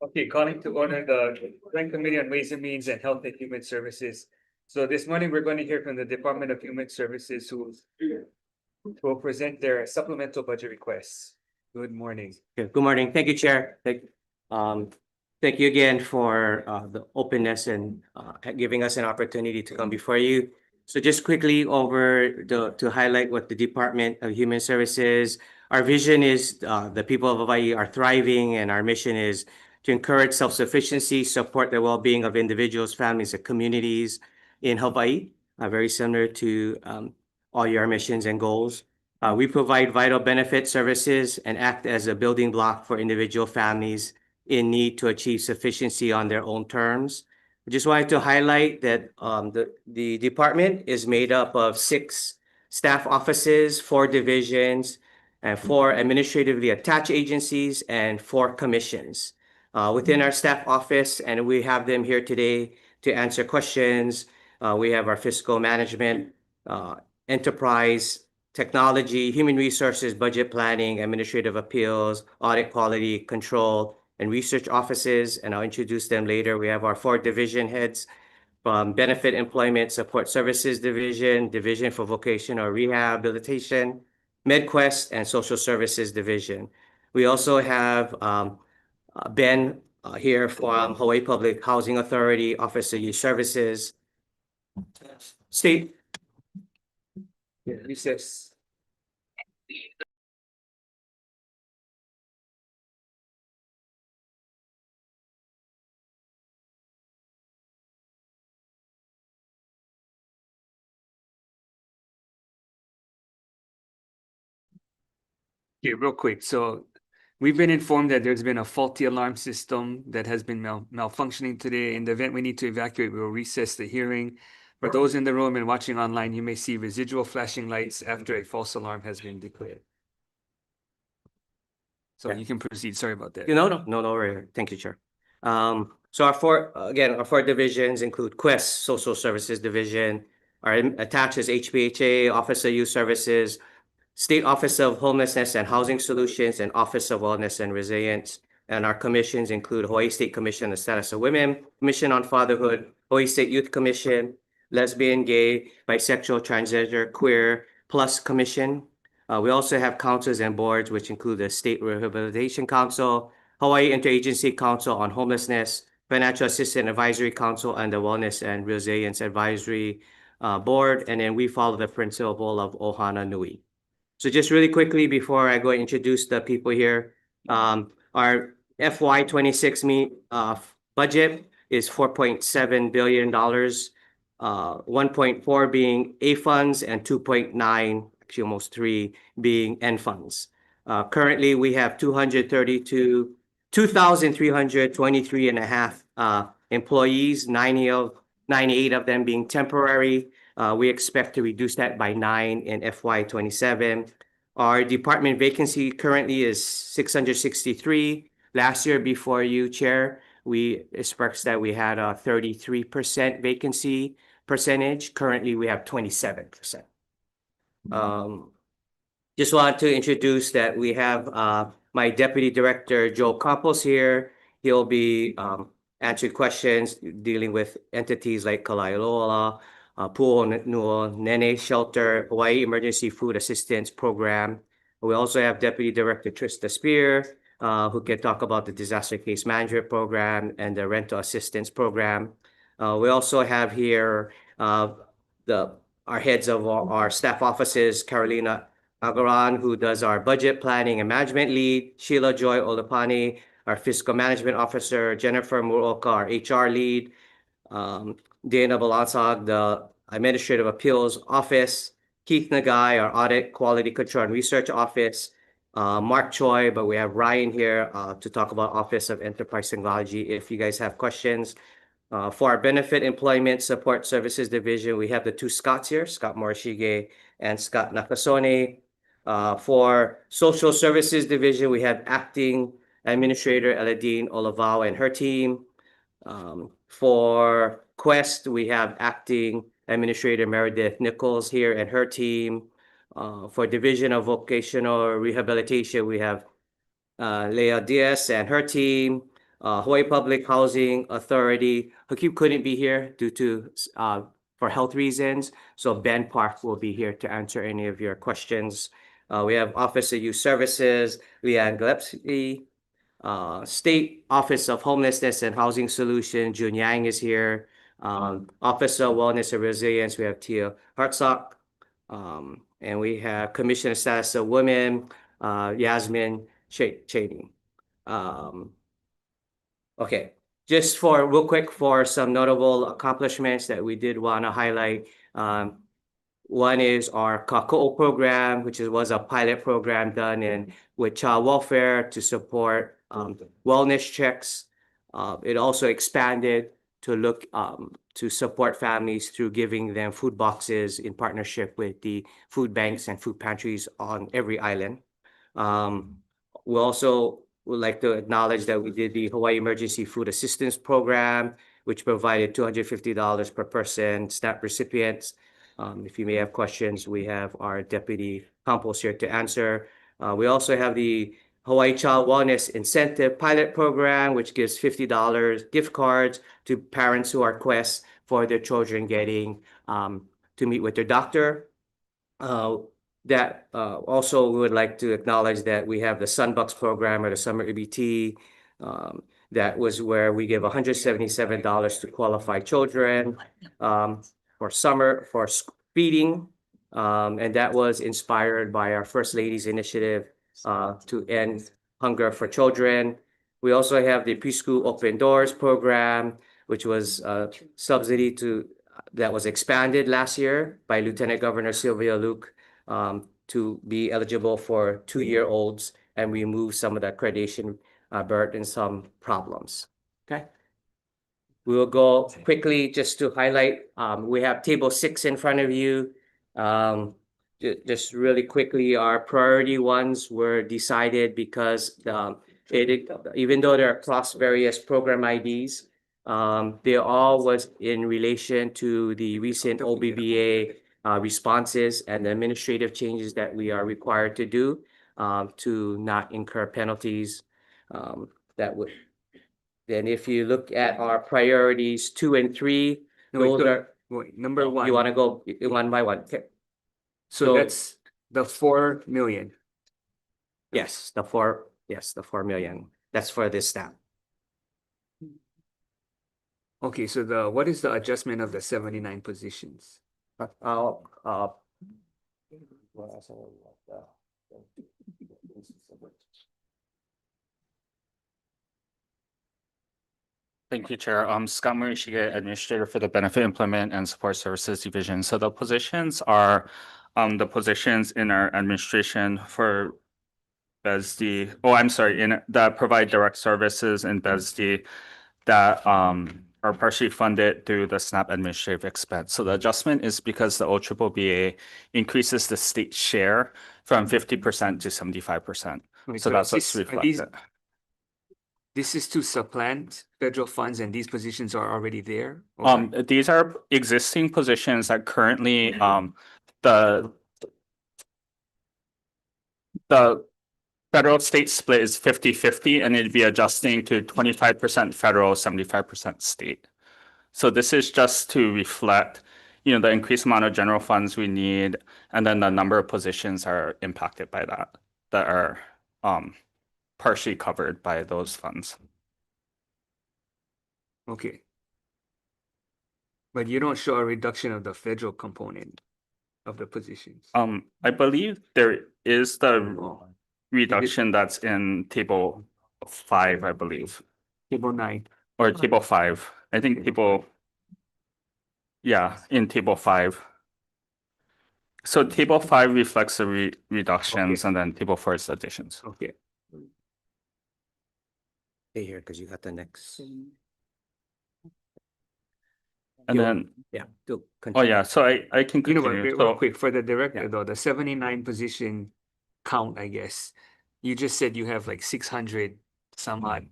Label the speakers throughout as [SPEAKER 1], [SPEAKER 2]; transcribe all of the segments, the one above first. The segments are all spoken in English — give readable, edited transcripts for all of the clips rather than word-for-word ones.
[SPEAKER 1] Okay, calling to order the Joint Committee on Ways and Means and Health and Human Services. So this morning, we're going to hear from the Department of Human Services who will present their supplemental budget requests. Good morning.
[SPEAKER 2] Good morning. Thank you, Chair. Thank you again for the openness and giving us an opportunity to come before you. So just quickly to highlight what the Department of Human Services, our vision is the people of Hawaii are thriving, and our mission is to encourage self-sufficiency, support the well-being of individuals, families, and communities in Hawaii, very similar to all your missions and goals. We provide vital benefit services and act as a building block for individual families in need to achieve sufficiency on their own terms. I just wanted to highlight that the department is made up of 6 staff offices, 4 divisions, and 4 administratively attached agencies, and 4 commissions. Within our staff office, and we have them here today to answer questions, we have our fiscal management, enterprise, technology, human resources, budget planning, administrative appeals, audit quality control, and research offices, and I'll introduce them later. We have our 4 division heads from Benefit Employment Support Services Division, Division for Vocational Rehabilitation, MedQuest, and Social Services Division. We also have Ben here from Hawaii Public Housing Authority, Office of Youth Services, State.
[SPEAKER 1] Recess. Okay, real quick. So we've been informed that there's been a faulty alarm system that has been malfunctioning today. In the event we need to evacuate, we will recess the hearing. For those in the room and watching online, you may see residual flashing lights after a false alarm has been declared. So you can proceed. Sorry about that.
[SPEAKER 2] No worry. Thank you, Chair. So our 4 divisions include Quest, Social Services Division. Our attached is HPHA, Office of Youth Services, State Office of Homelessness and Housing Solutions, and Office of Wellness and Resilience. And our commissions include Hawaii State Commission on the Status of Women, Commission on Fatherhood, Hawaii State Youth Commission, Lesbian, Gay, Bisexual, Transgender, Queer, Plus Commission. We also have councils and boards, which include the State Rehabilitation Council, Hawaii Interagency Council on Homelessness, Financial Assistance Advisory Council, and the Wellness and Resilience Advisory Board. And then we follow the principle of Ohana Nui. So just really quickly before I go and introduce the people here, our FY26 budget is $4.7 billion, 1.4 being A funds and 2.9, actually almost 3, being N funds. Currently, we have 2,323 and a half employees, 98 of them being temporary. We expect to reduce that by 9 in FY27. Our department vacancy currently is 663. Last year, before you, Chair, we expressed that we had a 33% vacancy percentage. Currently, we have 27%. Just wanted to introduce that we have my Deputy Director, Joe Campos, here. He'll be answering questions dealing with entities like Kalailoa, Pu'o Nene Shelter, Hawaii Emergency Food Assistance Program. We also have Deputy Director Trista Spear, who can talk about the Disaster Case Management Program and the Rental Assistance Program. We also have here our heads of our staff offices, Carolina Agaran, who does our budget planning and management lead, Sheila Joy Olapani, our fiscal management officer, Jennifer Muroka, our HR lead, Dana Balansag, the Administrative Appeals Office, Keith Nagai, our Audit, Quality Control and Research Office, Mark Choi, but we have Ryan here to talk about Office of Enterprise Technology if you guys have questions. For our Benefit Employment Support Services Division, we have the 2 Scotts here, Scott Morishige and Scott Nakasone. For Social Services Division, we have Acting Administrator Eladine Olavao and her team. For Quest, we have Acting Administrator Meredith Nichols here and her team. For Division of Vocational Rehabilitation, we have Leah Diaz and her team. Hawaii Public Housing Authority, Hakeem couldn't be here due to for health reasons, so Ben Park will be here to answer any of your questions. We have Office of Youth Services, Leanne Gillespie, State Office of Homelessness and Housing Solution, Jun Yang is here. Office of Wellness and Resilience, we have Tia Hartsock. And we have Commissioner of Status of Women, Yasmin Cheney. Okay, just for real quick for some notable accomplishments that we did want to highlight. One is our Kaka'o program, which was a pilot program done with child welfare to support wellness checks. It also expanded to look to support families through giving them food boxes in partnership with the food banks and food pantries on every island. We also would like to acknowledge that we did the Hawaii Emergency Food Assistance Program, which provided $250 per person, SNAP recipients. If you may have questions, we have our Deputy Campos here to answer. We also have the Hawaii Child Wellness Incentive Pilot Program, which gives $50 gift cards to parents who request for their children getting to meet with their doctor. Also we would like to acknowledge that we have the Sunbucks program or the Summer EBT. That was where we give $177 to qualified children for feeding. And that was inspired by our First Lady's initiative to end hunger for children. We also have the Preschool Open Doors program, which was a subsidy that was expanded last year by Lieutenant Governor Sylvia Luke to be eligible for 2-year-olds and remove some of the accreditation burden and some problems. Okay. We will go quickly just to highlight. We have table 6 in front of you. Just really quickly, our priority ones were decided because even though they're across various program IDs, they all was in relation to the recent OBBA responses and the administrative changes that we are required to do to not incur penalties. Then if you look at our priorities 2 and 3,
[SPEAKER 1] number 1.
[SPEAKER 2] You want to go one by one? Okay.
[SPEAKER 1] So that's the 4 million.
[SPEAKER 2] Yes, the 4 million. That's for this staff.
[SPEAKER 1] Okay, so what is the adjustment of the 79 positions?
[SPEAKER 3] Thank you, Chair. Scott Morishige, Administrator for the Benefit Implement and Support Services Division. So the positions are the positions in our administration for BESD. Oh, I'm sorry, that provide direct services in BESD that are partially funded through the SNAP administrative expense. So the adjustment is because the OBBA increases the state share from 50% to 75%. So that's what's reflected.
[SPEAKER 1] This is to supplant federal funds, and these positions are already there?
[SPEAKER 3] These are existing positions that currently the federal state split is 50-50, and it'd be adjusting to 25% federal, 75% state. So this is just to reflect, the increased amount of general funds we need, and then the number of positions are impacted by that are partially covered by those funds.
[SPEAKER 1] Okay. But you don't show a reduction of the federal component of the positions.
[SPEAKER 3] I believe there is the reduction that's in table 5, I believe.
[SPEAKER 1] Table 9.
[SPEAKER 3] Or table 5. I think in table 5. So table 5 reflects the reductions, and then table 4 is additions.
[SPEAKER 1] Okay.
[SPEAKER 2] Stay here because you got the next.
[SPEAKER 3] And then so I can continue.
[SPEAKER 1] Real quick, for the director though, the 79 position count, I guess, you just said you have like 600 some odd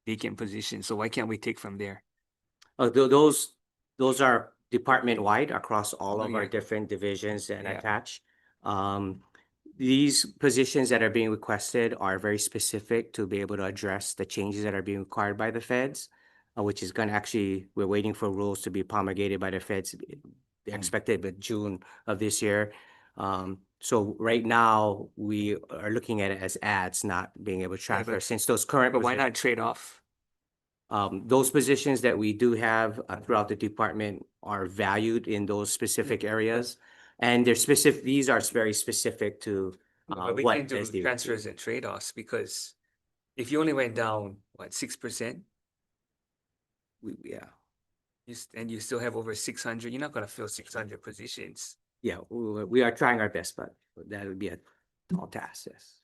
[SPEAKER 1] vacant positions. So why can't we take from there?
[SPEAKER 2] Those are department wide across all of our different divisions and attached. these positions that are being requested are very specific to be able to address the changes that are being required by the feds, which is going to actually, we're waiting for rules to be promulgated by the feds. They're expected by June of this year. So right now, we are looking at it as ads, not being able to transfer,
[SPEAKER 1] but-
[SPEAKER 2] since those current
[SPEAKER 1] But why
[SPEAKER 2] positions.
[SPEAKER 1] not trade off?
[SPEAKER 2] Those positions that we do have throughout the department are valued in those specific areas. And they're specific, these are very specific to
[SPEAKER 1] But we
[SPEAKER 2] what
[SPEAKER 1] can't do
[SPEAKER 2] SD.
[SPEAKER 1] transfers and trade-offs because if you only went down, what, 6%?
[SPEAKER 2] Yeah,
[SPEAKER 1] And you still have over 600, you're not gonna fill 600 positions.
[SPEAKER 2] yeah, we are trying our best, but that would be a tall task, yes.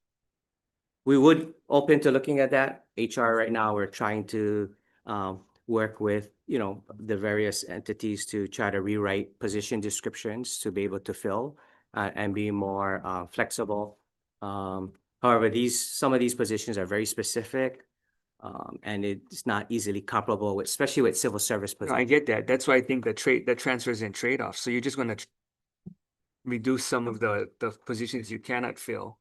[SPEAKER 2] We would open to looking at that. HR right now, we're trying to work with, the various entities to try to rewrite position descriptions to be able to fill and be more flexible. However, some of these positions are very specific, and it's not easily comparable with, especially with civil service
[SPEAKER 1] No, I
[SPEAKER 2] positions.
[SPEAKER 1] get that. That's why I think the transfers and trade-offs. So you're just gonna reduce some of the positions you cannot fill.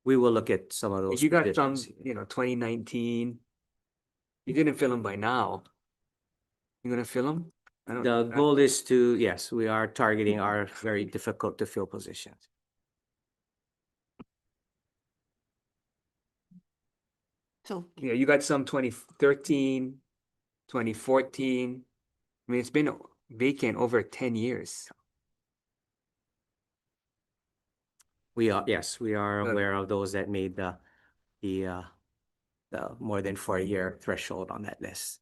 [SPEAKER 2] We will look at some of those
[SPEAKER 1] You got some,
[SPEAKER 2] positions.
[SPEAKER 1] 2019. You didn't fill them by now. You gonna fill them?
[SPEAKER 2] The goal is to, yes, we are targeting our very difficult to fill positions.
[SPEAKER 1] So, yeah, you got some 2013, 2014. I mean, it's been vacant over 10 years.
[SPEAKER 2] Yes, we are
[SPEAKER 1] Good.
[SPEAKER 2] aware of those that made the more than 4-year threshold on that list.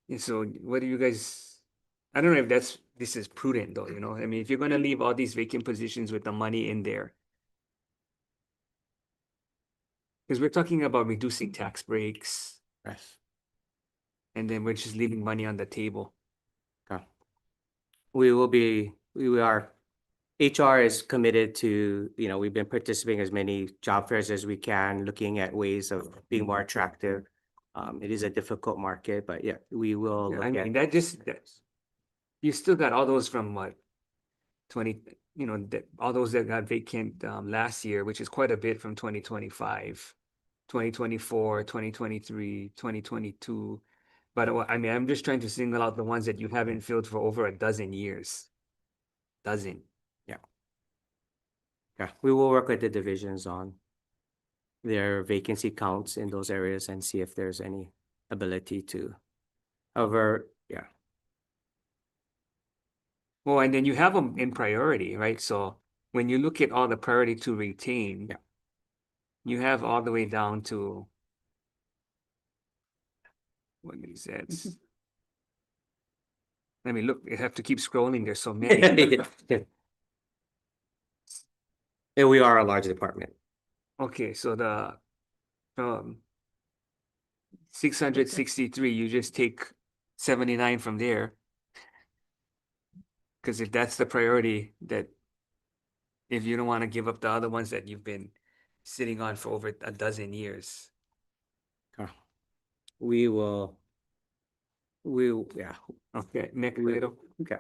[SPEAKER 1] And so what do you guys, I don't know if this is prudent though, I mean, if you're gonna leave all these vacant positions with the money in there. Because we're talking about reducing tax breaks
[SPEAKER 2] Yes.
[SPEAKER 1] and then we're just leaving money on the table.
[SPEAKER 2] Okay. We are, HR is committed to, we've been participating as many job fairs as we can, looking at ways of being more attractive. It is a difficult market, but yeah, we will
[SPEAKER 1] Yeah,
[SPEAKER 2] look
[SPEAKER 1] I
[SPEAKER 2] at.
[SPEAKER 1] mean, that's, you still got all those from what, 20, all those that got vacant last year, which is quite a bit from 2025, 2024, 2023, 2022. But I mean, I'm just trying to single out the ones that you haven't filled for over a dozen years. Dozen.
[SPEAKER 2] Yeah, we will work with the divisions on their vacancy counts in those areas and see if there's any ability to. However, yeah,
[SPEAKER 1] Well, and then you have them in priority, right? So when you look at all the priority to retain,
[SPEAKER 2] Yeah.
[SPEAKER 1] you have all the way down to what is that? I mean, look, you have to keep scrolling. There's so many.
[SPEAKER 2] and we are a large department.
[SPEAKER 1] Okay, so the 663, you just take 79 from there. Because if that's the priority, that if you don't want to give up the other ones that you've been sitting on for over a dozen years.
[SPEAKER 2] We will, yeah,
[SPEAKER 1] Okay, next
[SPEAKER 2] We-
[SPEAKER 1] item.
[SPEAKER 2] okay.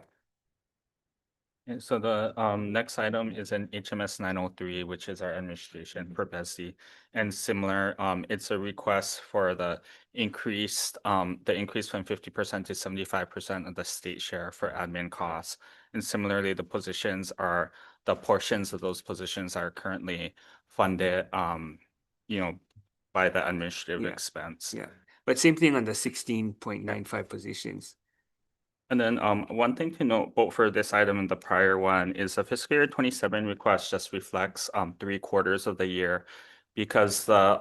[SPEAKER 3] And so the next item is an HMS 903, which is our administration for BESD. And similar, it's a request for the increase from 50% to 75% of the state share for admin costs. And similarly, the portions of those positions are currently funded, by the administrative
[SPEAKER 1] Yeah.
[SPEAKER 3] expense.
[SPEAKER 1] Yeah, but same thing on the 16.95 positions.
[SPEAKER 3] And then one thing to note both for this item and the prior one is the fiscal year 27 request just reflects 3/4 of the year because the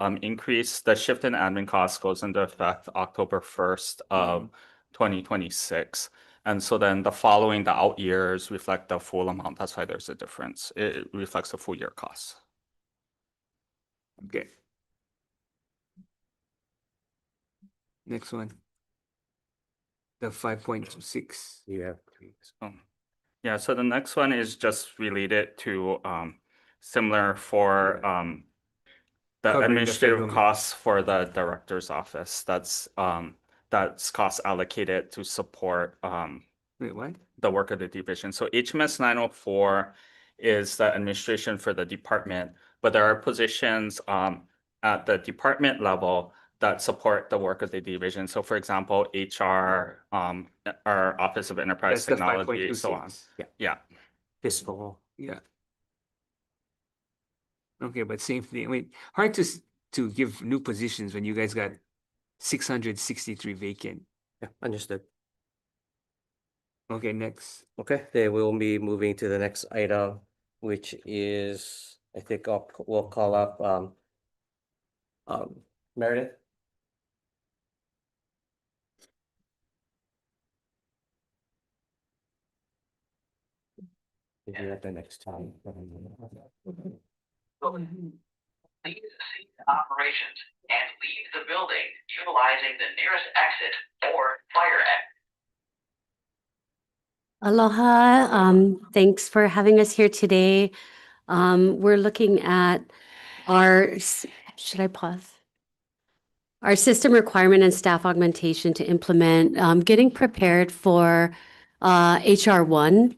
[SPEAKER 3] shift in admin costs goes into effect October 1st of 2026. And so then the out years reflect the full amount. That's why there's a difference. It reflects the full year costs.
[SPEAKER 1] Okay. Next one. The 5.26.
[SPEAKER 2] Yeah.
[SPEAKER 3] Yeah, so the next one is just related to similar for the
[SPEAKER 1] Covering the
[SPEAKER 3] administrative
[SPEAKER 1] federal-
[SPEAKER 3] costs for the director's office. That's cost allocated to support
[SPEAKER 1] Wait, what?
[SPEAKER 3] the work of the division. So HMS 904 is the administration for the department, but there are positions at the department level that support the work of the division. So for example, HR, our Office of Enterprise
[SPEAKER 1] That's the
[SPEAKER 3] Technology, so on.
[SPEAKER 1] 5.26.
[SPEAKER 3] Yeah.
[SPEAKER 2] Fiscal.
[SPEAKER 1] Yeah. Okay, but same thing. I mean, hard to give new positions when you guys got 663 vacant.
[SPEAKER 2] Yeah, understood.
[SPEAKER 1] Okay, next.
[SPEAKER 2] Okay, then we'll be moving to the next item, which is, I think we'll call up Meredith. Maybe at the next time.
[SPEAKER 4] Please cease operations and leave the building utilizing the nearest exit or fire exit.
[SPEAKER 5] Aloha. Thanks for having us here today. We're looking at should I pause? Our system requirement and staff augmentation to implement, getting prepared for HR1.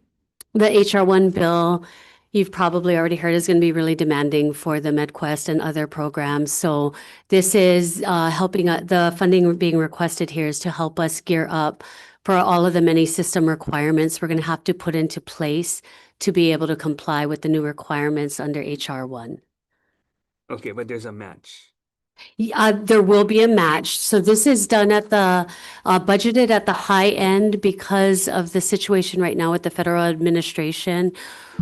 [SPEAKER 5] The HR1 bill, you've probably already heard, is going to be really demanding for the MedQuest and other programs. So this is helping, the funding being requested here is to help us gear up for all of the many system requirements we're going to have to put into place to be able to comply with the new requirements under HR1.
[SPEAKER 1] Okay, but there's a match.
[SPEAKER 5] There will be a match. So this is done at the budgeted at the high end because of the situation right now with the federal administration.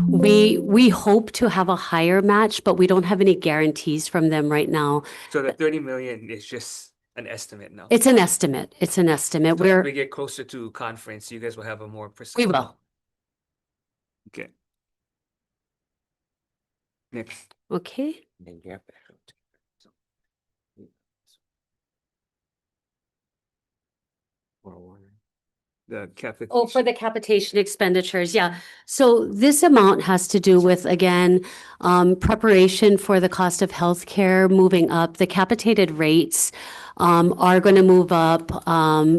[SPEAKER 5] We hope to have a higher match, but we don't have any guarantees from them right now.
[SPEAKER 1] So the 30 million is just an estimate now.
[SPEAKER 5] It's an estimate. It's an estimate.
[SPEAKER 1] So as we
[SPEAKER 5] We're
[SPEAKER 1] get closer to conference, you guys will have a more precise.
[SPEAKER 5] we will.
[SPEAKER 1] Okay. Next.
[SPEAKER 5] Okay.
[SPEAKER 2] And yep.
[SPEAKER 1] The capital.
[SPEAKER 5] Oh, for the capitation expenditures, yeah. So this amount has to do with, again, preparation for the cost of healthcare moving up. The capitated rates are going to move up.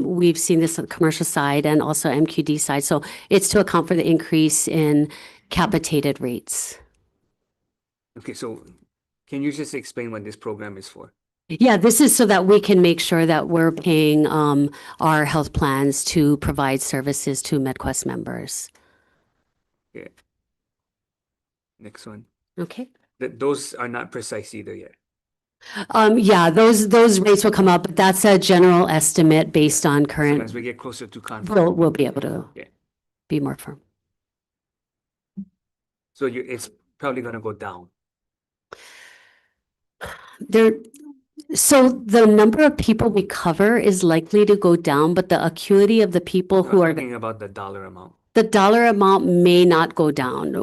[SPEAKER 5] We've seen this on the commercial side and also MQD side. So it's to account for the increase in capitated rates.
[SPEAKER 1] Okay, so can you just explain what this program is for?
[SPEAKER 5] Yeah, this is so that we can make sure that we're paying our health plans to provide services to MedQuest members.
[SPEAKER 1] Okay. Next one.
[SPEAKER 5] Okay.
[SPEAKER 1] Those are not precise either yet.
[SPEAKER 5] Yeah, those rates will come up, but that's a general estimate based on
[SPEAKER 1] So
[SPEAKER 5] current.
[SPEAKER 1] as we get closer to conference.
[SPEAKER 5] We'll be able to
[SPEAKER 1] Yeah.
[SPEAKER 5] be more firm.
[SPEAKER 1] So it's probably gonna go down.
[SPEAKER 5] So the number of people we cover is likely to go down, but the acuity of the people who
[SPEAKER 1] I'm
[SPEAKER 5] are,
[SPEAKER 1] talking about the dollar amount.
[SPEAKER 5] the dollar amount may not go down.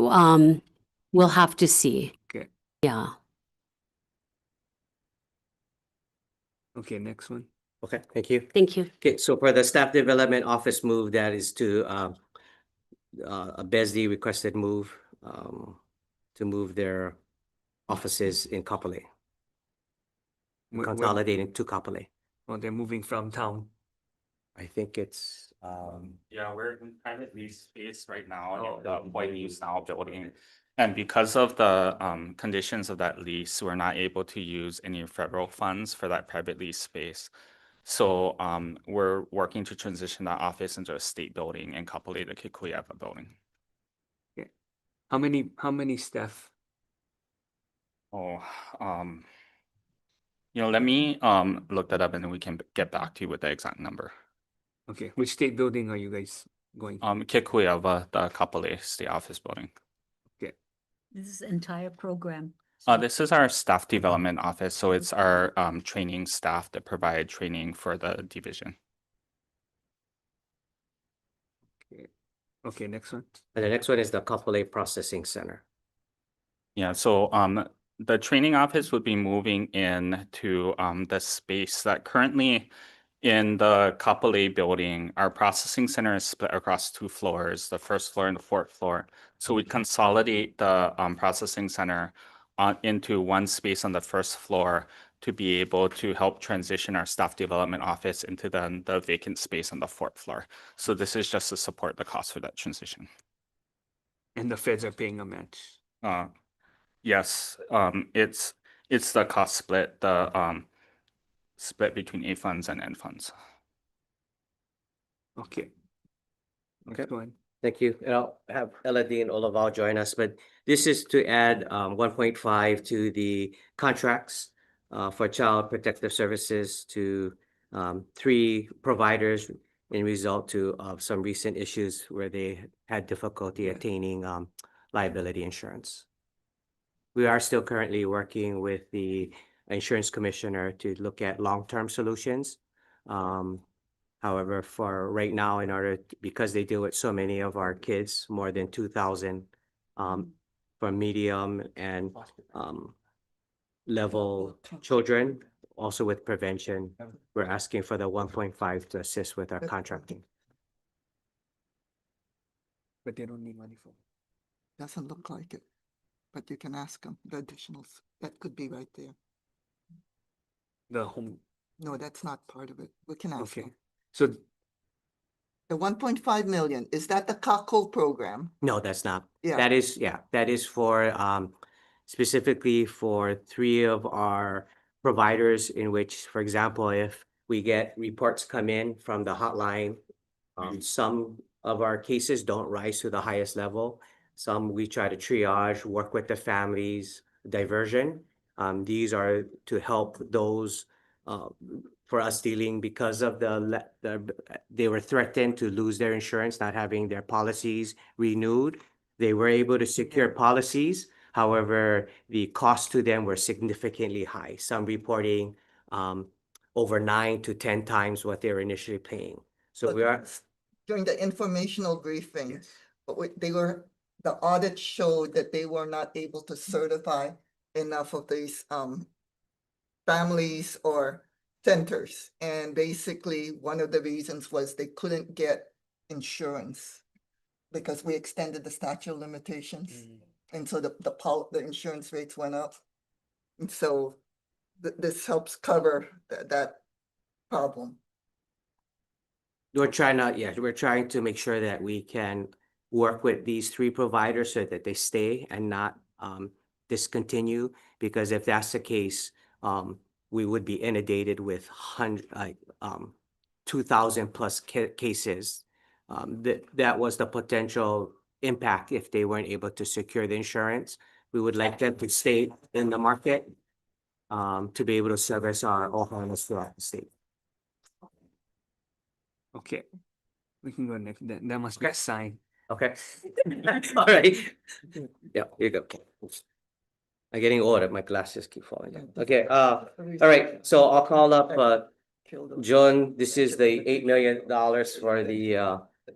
[SPEAKER 5] We'll have to see.
[SPEAKER 1] Okay.
[SPEAKER 5] Yeah.
[SPEAKER 1] Okay, next one.
[SPEAKER 2] Okay, thank you.
[SPEAKER 5] Thank you.
[SPEAKER 2] Okay, so for the staff development office move, that is to a BESD requested move to move their offices in Kapolei, consolidating to Kapolei.
[SPEAKER 1] Oh, they're moving from town.
[SPEAKER 2] I think it's
[SPEAKER 3] Yeah, we're in private lease space right now
[SPEAKER 1] Oh,
[SPEAKER 3] in the Hawai'i now building. And because of the conditions of that lease, we're not able to use any federal funds for that private lease space. So we're working to transition that office into a state building in Kapolei, the Kikui'awa building.
[SPEAKER 1] How many staff?
[SPEAKER 3] Oh, let me look that up and then we can get back to you with the exact number.
[SPEAKER 1] Okay, which state building are you guys going to?
[SPEAKER 3] Kikui'awa, the Kapolei State Office Building.
[SPEAKER 6] This is entire program.
[SPEAKER 3] This is our staff development office, so it's our training staff that provide training for the division.
[SPEAKER 1] Okay, next one.
[SPEAKER 2] and the next one is the Kapolei Processing Center.
[SPEAKER 3] Yeah, so the training office would be moving in to the space that currently in the Kapolei building, our processing center is split across 2 floors, the first floor and the 4th floor. So we consolidate the processing center into one space on the 1st floor to be able to help transition our staff development office into the vacant space on the 4th floor. So this is just to support the cost for that transition.
[SPEAKER 1] And the feds are paying a match.
[SPEAKER 3] Yes, it's the cost split, the split between A funds and N funds.
[SPEAKER 1] Okay.
[SPEAKER 2] Okay.
[SPEAKER 1] Next one.
[SPEAKER 2] Thank you. And I'll have Elodie and Olaval join us, but this is to add 1.5 to the contracts for child protective services to 3 providers in result to of some recent issues where they had difficulty
[SPEAKER 1] Yeah.
[SPEAKER 2] attaining liability insurance. We are still currently working with the insurance commissioner to look at long-term solutions. However, for right now, in order, because they deal with so many of our kids, more than 2,000, for medium and level children, also with prevention, we're asking for the 1.5 to assist with our contracting.
[SPEAKER 1] But they don't need money for.
[SPEAKER 7] Doesn't look like it, but you can ask them, the additionals, that could be right there.
[SPEAKER 1] The home,
[SPEAKER 7] No, that's not part of it. We can ask
[SPEAKER 1] okay.
[SPEAKER 7] them.
[SPEAKER 1] So
[SPEAKER 7] The 1.5 million, is that the Cockle program?
[SPEAKER 2] No, that's not.
[SPEAKER 7] Yeah.
[SPEAKER 2] That is for specifically for 3 of our providers in which, for example, if we get reports come in from the hotline, some of our cases don't rise to the highest level. Some we try to triage, work with the families, diversion. These are to help those for us dealing because of they were threatened to lose their insurance, not having their policies renewed. They were able to secure policies. However, the cost to them were significantly high, some reporting over 9 to 10 times what they were initially paying. So
[SPEAKER 7] But
[SPEAKER 2] we are,
[SPEAKER 7] During the informational briefing, the audit showed that they were not able to certify enough of these families or centers. And basically, one of the reasons was they couldn't get insurance because we extended the statute of limitations. And so the insurance rates went up. And so this helps cover that problem.
[SPEAKER 2] we're trying to make sure that we can work with these 3 providers so that they stay and not discontinue. Because if that's the case, we would be inundated with 2,000 plus cases. That was the potential impact if they weren't able to secure the insurance. We would like them to stay in the market to be able to service our Ohana's throughout the state.
[SPEAKER 1] okay. We can go next. That must be a sign.
[SPEAKER 2] Okay. All right. Yeah, here you go. I'm getting older. My glasses keep falling down. Okay, all right. So I'll call up John. This is the $8 million for the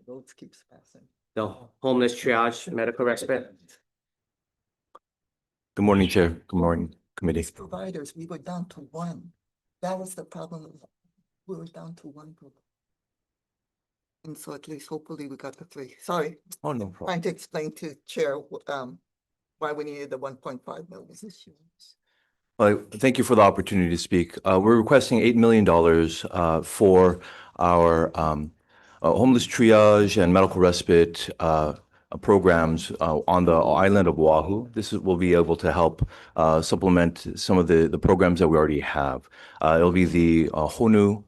[SPEAKER 7] roads keeps passing.
[SPEAKER 2] the homeless triage medical respite.
[SPEAKER 8] Good morning, Chair. Good morning, Committee.
[SPEAKER 7] These providers, we were down to 1. That was the problem. We were down to 1 provider. And so at least hopefully we got the 3. Sorry,
[SPEAKER 8] Oh, no problem.
[SPEAKER 7] trying to explain to Chair why we needed the 1.5 million.
[SPEAKER 8] Thank you for the opportunity to speak. We're requesting $8 million for our homeless triage and medical respite programs on the island of Oahu. Will be able to help supplement some of the programs that we already have. It'll be the Honu,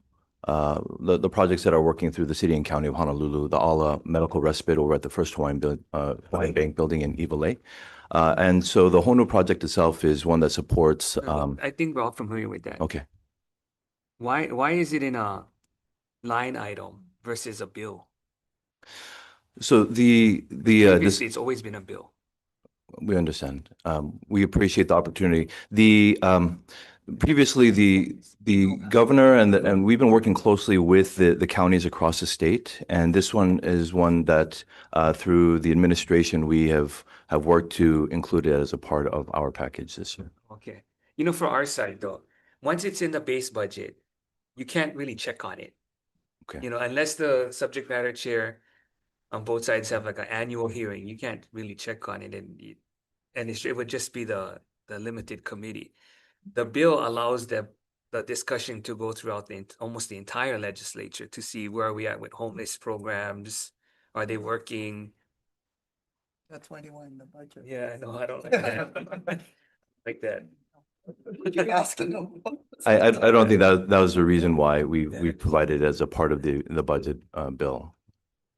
[SPEAKER 8] the projects that are working through the city and county of Honolulu, the Ala Medical Respite over at the First Hawaiian Bank building in Iwalei. And so the Honu project itself is one that supports.
[SPEAKER 1] I think we're all familiar with that.
[SPEAKER 8] Okay.
[SPEAKER 1] Why is it in a line item versus a bill?
[SPEAKER 8] So
[SPEAKER 1] Previously, it's always been a bill.
[SPEAKER 8] we understand. We appreciate the opportunity. Previously, the governor and we've been working closely with the counties across the state, and this one is one that through the administration we have worked to include it as a part of our package this year.
[SPEAKER 1] Okay. For our side though, once it's in the base budget, you can't really check on it.
[SPEAKER 8] Okay.
[SPEAKER 1] Unless the subject matter chair on both sides have like an annual hearing, you can't really check on it, and it would just be the limited committee. The bill allows the discussion to go throughout almost the entire legislature to see where are we at with homeless programs, are they working?
[SPEAKER 7] That's why they want in the budget.
[SPEAKER 1] Yeah, I know, I don't like that. Like that.
[SPEAKER 7] You're asking them.
[SPEAKER 8] I don't think that was the reason why we
[SPEAKER 1] Yeah.
[SPEAKER 8] provided it as a part of the budget bill.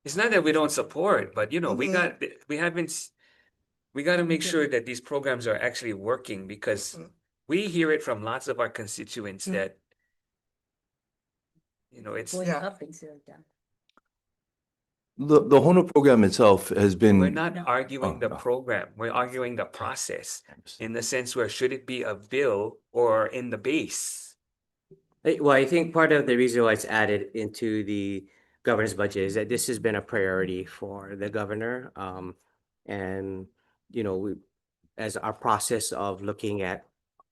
[SPEAKER 1] It's not that we don't support, but you know, we haven't, we gotta make sure that these programs are actually working because we hear it from lots of our constituents that, you know, it's,
[SPEAKER 6] Going
[SPEAKER 7] Yeah.
[SPEAKER 6] up instead of down.
[SPEAKER 8] The HONO program itself has been.
[SPEAKER 1] we're not
[SPEAKER 6] No.
[SPEAKER 1] arguing
[SPEAKER 8] Oh,
[SPEAKER 1] the
[SPEAKER 8] no.
[SPEAKER 1] program, we're arguing the process in the sense where should it be a bill or in the base?
[SPEAKER 2] Well, I think part of the reason why it's added into the governor's budget is that this has been a priority for the governor. And, you know, we, as our process of looking at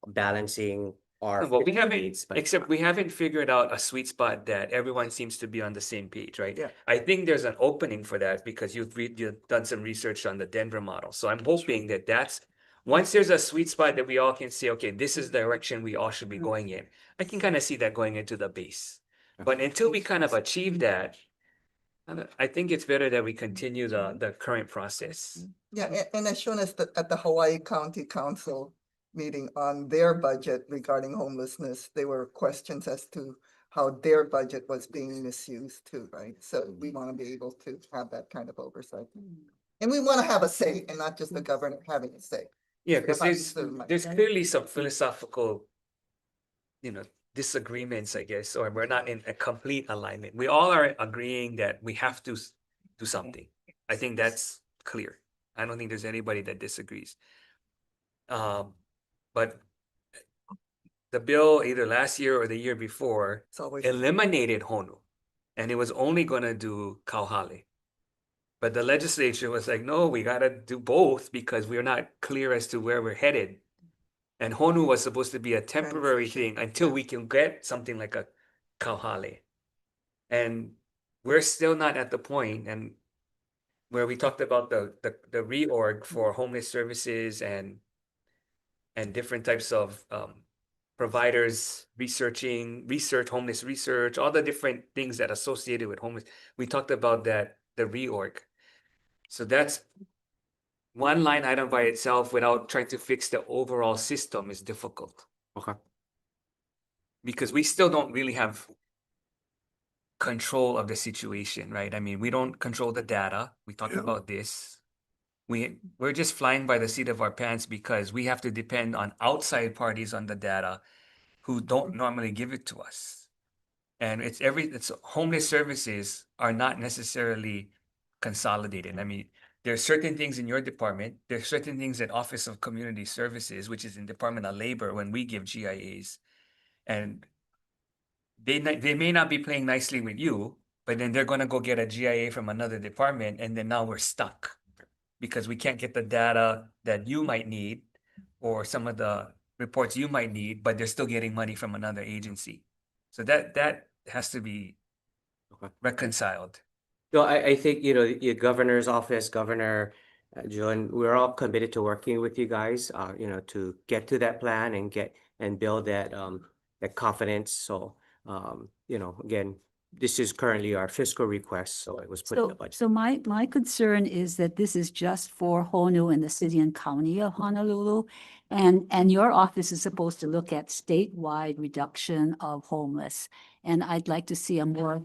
[SPEAKER 2] balancing our.
[SPEAKER 1] Well, we
[SPEAKER 2] fiscal
[SPEAKER 1] haven't,
[SPEAKER 2] needs, but-
[SPEAKER 1] except we haven't figured out a sweet spot that everyone seems to be on the same page, right?
[SPEAKER 7] Yeah.
[SPEAKER 1] I think there's an opening for that because you've done some research on the Denver model. So I'm hoping that that's, once there's a sweet spot that we all can say, okay, this is the direction we all should be going in. I can kind of see that going into the base. But until we kind of achieve that, I think it's better that we continue the current process.
[SPEAKER 7] Yeah, and as shown as at the Hawaii County Council meeting on their budget regarding homelessness, there were questions as to how their budget was being misused too, right? So we want to be able to have that kind of oversight. And we want to have a say and not just the governor having a say.
[SPEAKER 1] Yeah, because
[SPEAKER 7] Absolutely.
[SPEAKER 1] there's clearly some philosophical, you know, disagreements, I guess, or we're not in a complete alignment. We all are agreeing that we have to do something. I think that's clear. I don't think there's anybody that disagrees. But the bill either last year or the year before
[SPEAKER 7] It's always.
[SPEAKER 1] eliminated HONU, and it was only gonna do Kauhale. But the legislature was like, no, we gotta do both because we're not clear as to where we're headed. And HONU was supposed to be a temporary thing until we can get something like a Kauhale. And we're still not at the point and where we talked about the reorg for homeless services and different types of providers homeless research, all the different things that associated with homeless. We talked about that, the reorg. So that's one line item by itself without trying to fix the overall system is difficult.
[SPEAKER 2] Okay.
[SPEAKER 1] Because we still don't really have control of the situation, right? I mean, we don't control the data. We talked about this. We're just flying by the seat of our pants because we have to depend on outside parties on the data who don't normally give it to us. And it's homeless services are not necessarily consolidated. I mean, there's certain things in your department, there's certain things at Office of Community Services, which is in Department of Labor when we give GIAs. And they may not be playing nicely with you, but then they're gonna go get a GIA from another department, and then now we're stuck because we can't get the data that you might need or some of the reports you might need, but they're still getting money from another agency. So that has to be reconciled.
[SPEAKER 2] So I think, you know, your governor's office, Governor John, we're all committed to working with you guys, you know, to get to that plan and build that confidence. So, you know, again, this is currently our fiscal request, so it was put in the budget.
[SPEAKER 6] So my concern is that this is just for HONU and the city and county of Honolulu. And your office is supposed to look at statewide reduction of homeless. And I'd like to see a more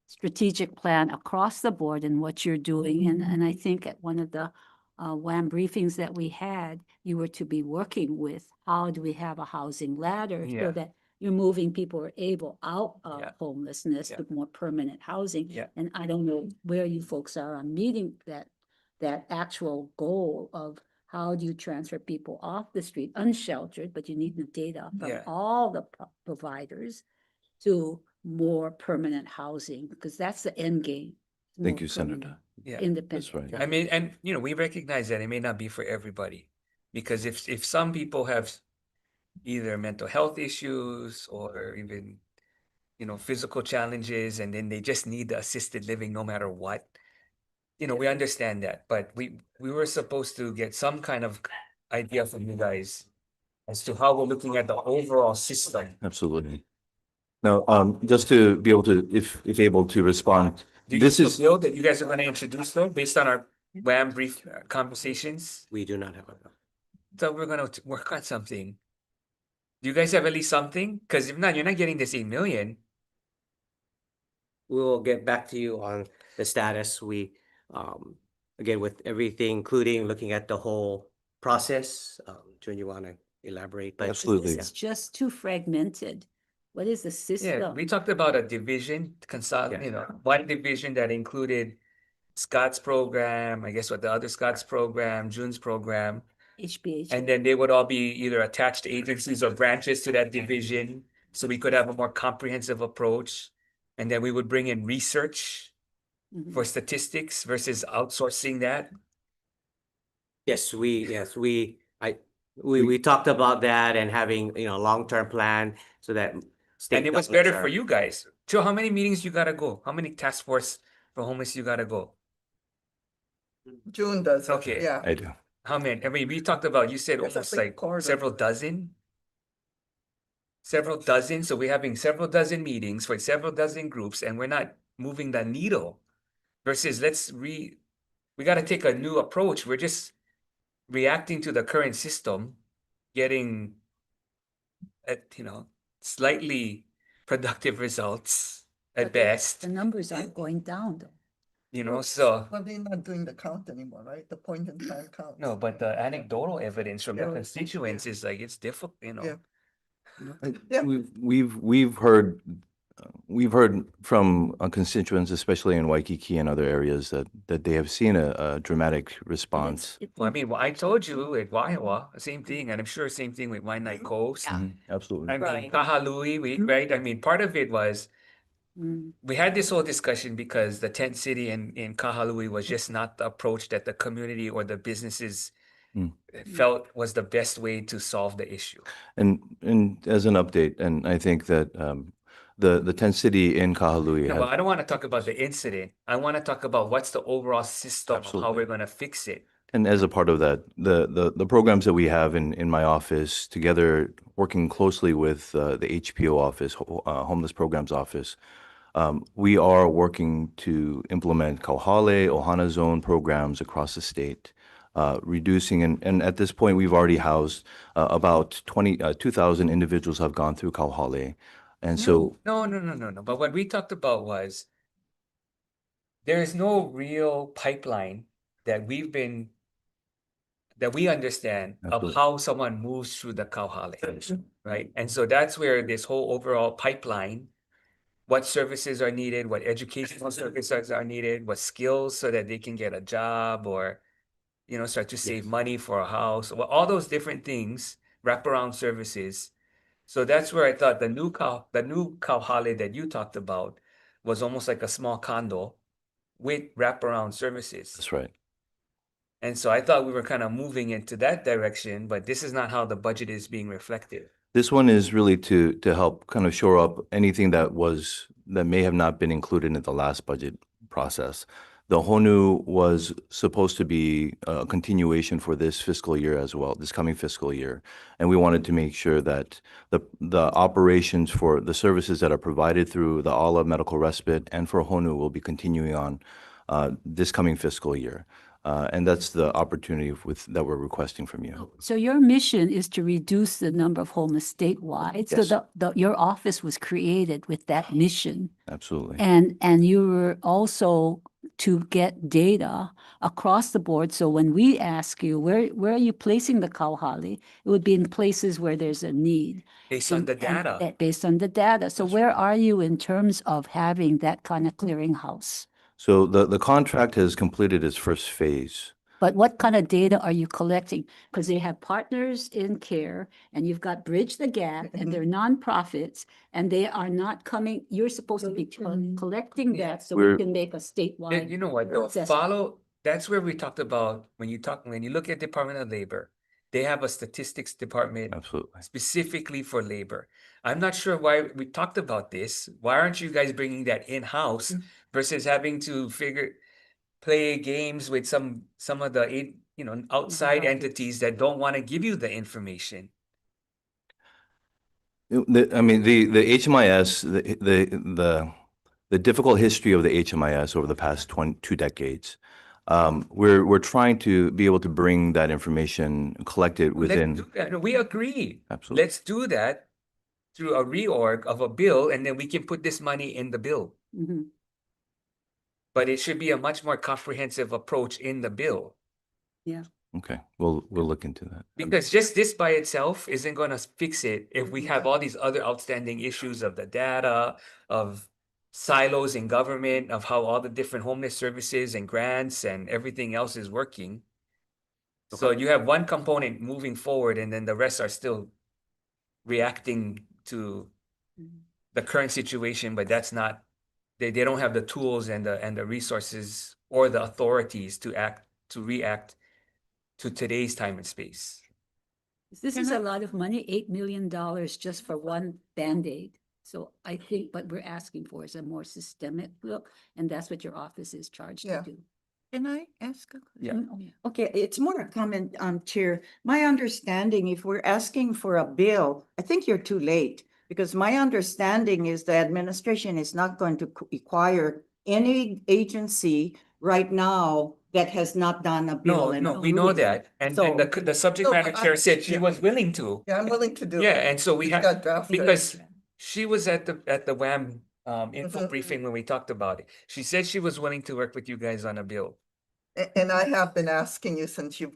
[SPEAKER 6] strategic plan across the board in what you're doing. And I think at one of the WAM briefings that we had, you were to be working with how do we have a housing ladder
[SPEAKER 1] Yeah.
[SPEAKER 6] so that you're moving people who are able out of
[SPEAKER 1] Yeah.
[SPEAKER 6] homelessness
[SPEAKER 1] Yeah.
[SPEAKER 6] to more permanent housing.
[SPEAKER 1] Yeah.
[SPEAKER 6] And I don't know where you folks are on meeting that actual goal of how do you transfer people off the street unsheltered, but you need the data from
[SPEAKER 1] Yeah.
[SPEAKER 6] all the providers to more permanent housing, because that's the end game.
[SPEAKER 8] Thank
[SPEAKER 6] more
[SPEAKER 8] you,
[SPEAKER 6] permanent,
[SPEAKER 8] Senator.
[SPEAKER 1] Yeah.
[SPEAKER 6] Independent.
[SPEAKER 8] That's right.
[SPEAKER 1] I mean, and you know, we recognize that it may not be for everybody. Because if some people have either mental health issues or even, you know, physical challenges, and then they just need the assisted living no matter what, you know, we understand that, but we were supposed to get some kind of idea from you guys as to how we're looking at the overall system.
[SPEAKER 8] Absolutely. Now, just to be able to, if able to respond,
[SPEAKER 1] Do you
[SPEAKER 8] this
[SPEAKER 1] have a
[SPEAKER 8] is,
[SPEAKER 1] bill that you guys are gonna introduce though, based on our WAM brief conversations?
[SPEAKER 2] We do not have a.
[SPEAKER 1] So we're gonna work on something. Do you guys have at least something? Because if not, you're not getting this 8 million.
[SPEAKER 2] We will get back to you on the status. Again, with everything, including looking at the whole process. June, you want to elaborate? But
[SPEAKER 8] Absolutely.
[SPEAKER 6] It's just too fragmented. What is the
[SPEAKER 1] Yeah,
[SPEAKER 6] system?
[SPEAKER 1] we talked about a division,
[SPEAKER 2] Yeah.
[SPEAKER 1] one division that included Scott's program, I guess what the other Scott's program, June's program.
[SPEAKER 6] HBH.
[SPEAKER 1] And then they would all be either attached agencies or branches to that division, so we could have a more comprehensive approach. And then we would bring in research
[SPEAKER 6] Mhm.
[SPEAKER 1] for statistics versus outsourcing that.
[SPEAKER 2] We talked about that and having, a long-term plan so that. state
[SPEAKER 1] And it was
[SPEAKER 2] governments
[SPEAKER 1] better for
[SPEAKER 2] are-
[SPEAKER 1] you guys. Joe, how many meetings you gotta go? How many task force for homeless you gotta go?
[SPEAKER 7] June does it,
[SPEAKER 1] Okay.
[SPEAKER 7] yeah.
[SPEAKER 8] I do.
[SPEAKER 1] How many? I mean, we talked about, you said
[SPEAKER 7] It's a
[SPEAKER 1] almost
[SPEAKER 7] big
[SPEAKER 1] like
[SPEAKER 7] corridor.
[SPEAKER 1] several dozen. Several dozen, so we're having several dozen meetings for several dozen groups, and we're not moving the needle. Versus we gotta take a new approach. We're just reacting to the current system, getting slightly productive results at best.
[SPEAKER 6] The numbers aren't going down though.
[SPEAKER 1] So
[SPEAKER 7] Well, they're not doing the count anymore, right? The point in time count.
[SPEAKER 1] no, but the anecdotal evidence from the
[SPEAKER 7] Yeah.
[SPEAKER 1] constituents is like it's difficult,
[SPEAKER 7] Yeah.
[SPEAKER 8] I-
[SPEAKER 7] Yeah.
[SPEAKER 8] We've heard from constituents, especially in Waikiki and other areas, that they have seen a dramatic response.
[SPEAKER 1] Well, I mean, I told you at Waiwa, same thing, and I'm sure same thing with Waianae Coast.
[SPEAKER 8] Mhm, absolutely.
[SPEAKER 1] I mean, Kahalui, right? I mean, part of it was
[SPEAKER 6] Mm.
[SPEAKER 1] we had this whole discussion because the tent city in Kahalui was just not the approach that the community or the businesses
[SPEAKER 8] Mm.
[SPEAKER 1] felt was the best way to solve the issue.
[SPEAKER 8] And as an update, and I think that the tent city in Kahalui
[SPEAKER 1] No,
[SPEAKER 8] has
[SPEAKER 1] but I don't want to talk about the incident. I want to talk about what's the overall system of how
[SPEAKER 8] Absolutely.
[SPEAKER 1] we're going to fix it.
[SPEAKER 8] And as a part of that, the programs that we have in my office, together working closely with the HPO office, Homeless Programs Office, we are working to implement Kauhale, Ohana Zone programs across the state, reducing, and at this point, we've already housed about 2,000 individuals have gone through Kauhale. And so,
[SPEAKER 1] No. But what we talked about was there is no real pipeline that we understand of
[SPEAKER 8] Absolutely.
[SPEAKER 1] how someone moves through the Kauhale, right? And so that's where this whole overall pipeline, what services are needed, what educational services are needed, what skills so that they can get a job or, start to save money for a house, well, all those different things, wraparound services. So that's where I thought the new Kauhale that you talked about was almost like a small condo with wraparound services.
[SPEAKER 8] that's right.
[SPEAKER 1] And so I thought we were kind of moving into that direction, but this is not how the budget is being reflected.
[SPEAKER 8] This one is really to help kind of shore up anything that may have not been included in the last budget process. The HONU was supposed to be a continuation for this fiscal year as well, this coming fiscal year. And we wanted to make sure that the operations for the services that are provided through the ALA medical respite and for HONU will be continuing on this coming fiscal year. And that's the opportunity that we're requesting from you.
[SPEAKER 6] So your mission is to reduce the number of homeless statewide.
[SPEAKER 8] Yes.
[SPEAKER 6] So your office was created with that mission.
[SPEAKER 8] Absolutely.
[SPEAKER 6] And you were also to get data across the board. So when we ask you, where are you placing the Kauhale? It would be in places where there's a need.
[SPEAKER 1] Based on the
[SPEAKER 6] And
[SPEAKER 1] data.
[SPEAKER 6] based on the data. So
[SPEAKER 1] That's
[SPEAKER 6] where are you in terms of having that kind of clearinghouse?
[SPEAKER 8] So the contract has completed its first phase.
[SPEAKER 6] But what kind of data are you collecting? Because they have partners in care and you've got Bridge the Gap and they're nonprofits and they are not coming, you're supposed to be collecting that so we
[SPEAKER 8] We're-
[SPEAKER 6] can make a
[SPEAKER 1] And
[SPEAKER 6] statewide.
[SPEAKER 1] you know what, though,
[SPEAKER 6] assessment.
[SPEAKER 1] that's where we talked about when you look at Department of Labor, they have a statistics department
[SPEAKER 8] Absolutely.
[SPEAKER 1] specifically for labor. I'm not sure why we talked about this. Why aren't you guys bringing that in-house versus having to play games with some of the outside entities that don't want to give you the information?
[SPEAKER 8] I mean, the HMIS, the difficult history of the HMIS over the past 2 decades We're trying to be able to bring that information collected
[SPEAKER 1] Let's
[SPEAKER 8] within.
[SPEAKER 1] do that. No, we agree.
[SPEAKER 8] Absolutely.
[SPEAKER 1] Let's do that through a reorg of a bill, and then we can put this money in the bill.
[SPEAKER 6] Mhm.
[SPEAKER 1] But it should be a much more comprehensive approach in the bill.
[SPEAKER 8] Okay, we'll look into that.
[SPEAKER 1] Because just this by itself isn't gonna fix it if we have all these other outstanding issues of the data, of silos in government, of how all the different homeless services and grants and everything else is working. So you have one component moving forward and then the rest are still reacting to the current situation, but that's not, they don't have the tools and the resources or the authorities to react to today's time and space.
[SPEAKER 6] This is a lot of money, $8 million just for one Band-Aid. So I think what we're asking for is a more systemic look, and that's what your office is charged to
[SPEAKER 7] Yeah.
[SPEAKER 6] do.
[SPEAKER 9] Can I ask a
[SPEAKER 1] Yeah.
[SPEAKER 9] question?
[SPEAKER 6] Oh, yeah.
[SPEAKER 9] Okay, it's more a comment, Chair. My understanding, if we're asking for a bill, I think you're too late. Because my understanding is the administration is not going to require any agency right now that has not done a bill.
[SPEAKER 1] No,
[SPEAKER 9] and
[SPEAKER 1] no, we know
[SPEAKER 9] approved.
[SPEAKER 1] that. And
[SPEAKER 9] So-
[SPEAKER 1] the subject
[SPEAKER 7] No,
[SPEAKER 1] matter
[SPEAKER 7] but
[SPEAKER 1] chair said she
[SPEAKER 7] yeah.
[SPEAKER 1] was willing to.
[SPEAKER 7] Yeah, I'm willing to do it.
[SPEAKER 1] Yeah, and so we
[SPEAKER 7] It's
[SPEAKER 1] had,
[SPEAKER 7] got drafted.
[SPEAKER 1] because she was at the WAM info
[SPEAKER 7] Mhm.
[SPEAKER 1] briefing when we talked about it. She said she was willing to work with you guys on a bill.
[SPEAKER 7] And I have been asking you since you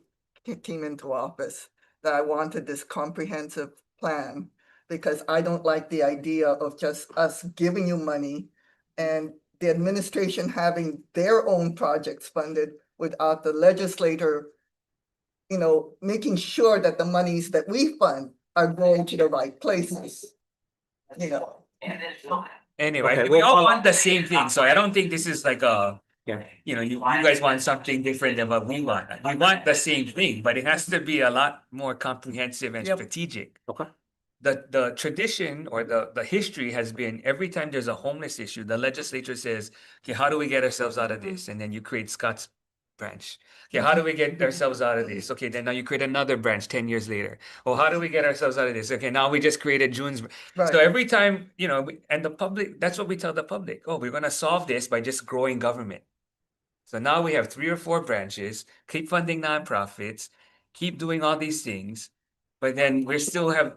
[SPEAKER 7] came into office that I wanted this comprehensive plan. Because I don't like the idea of just us giving you money and the administration having their own projects funded without the legislator, making sure that the monies that we fund are going to the right places.
[SPEAKER 4] And then so
[SPEAKER 1] Anyway,
[SPEAKER 2] Okay,
[SPEAKER 1] we
[SPEAKER 2] we'll
[SPEAKER 1] all
[SPEAKER 2] follow-
[SPEAKER 1] want the same thing, so I don't think this is like a,
[SPEAKER 2] Yeah.
[SPEAKER 1] you guys want something different than what we want. We want the same thing, but it has to be a lot more comprehensive and
[SPEAKER 7] Yep.
[SPEAKER 1] strategic.
[SPEAKER 2] Okay.
[SPEAKER 1] The tradition or the history has been every time there's a homeless issue, the legislature says, okay, how do we get ourselves out of this? And then you create Scott's branch. Okay, how do we get ourselves out of this? Okay, then now you create another branch 10 years later. Oh, how do we get ourselves out of this? Okay, now we just created June's.
[SPEAKER 7] Right.
[SPEAKER 1] So every time, and the public, that's what we tell the public. Oh, we're gonna solve this by just growing government. So now we have 3 or 4 branches, keep funding nonprofits, keep doing all these things, but then we still have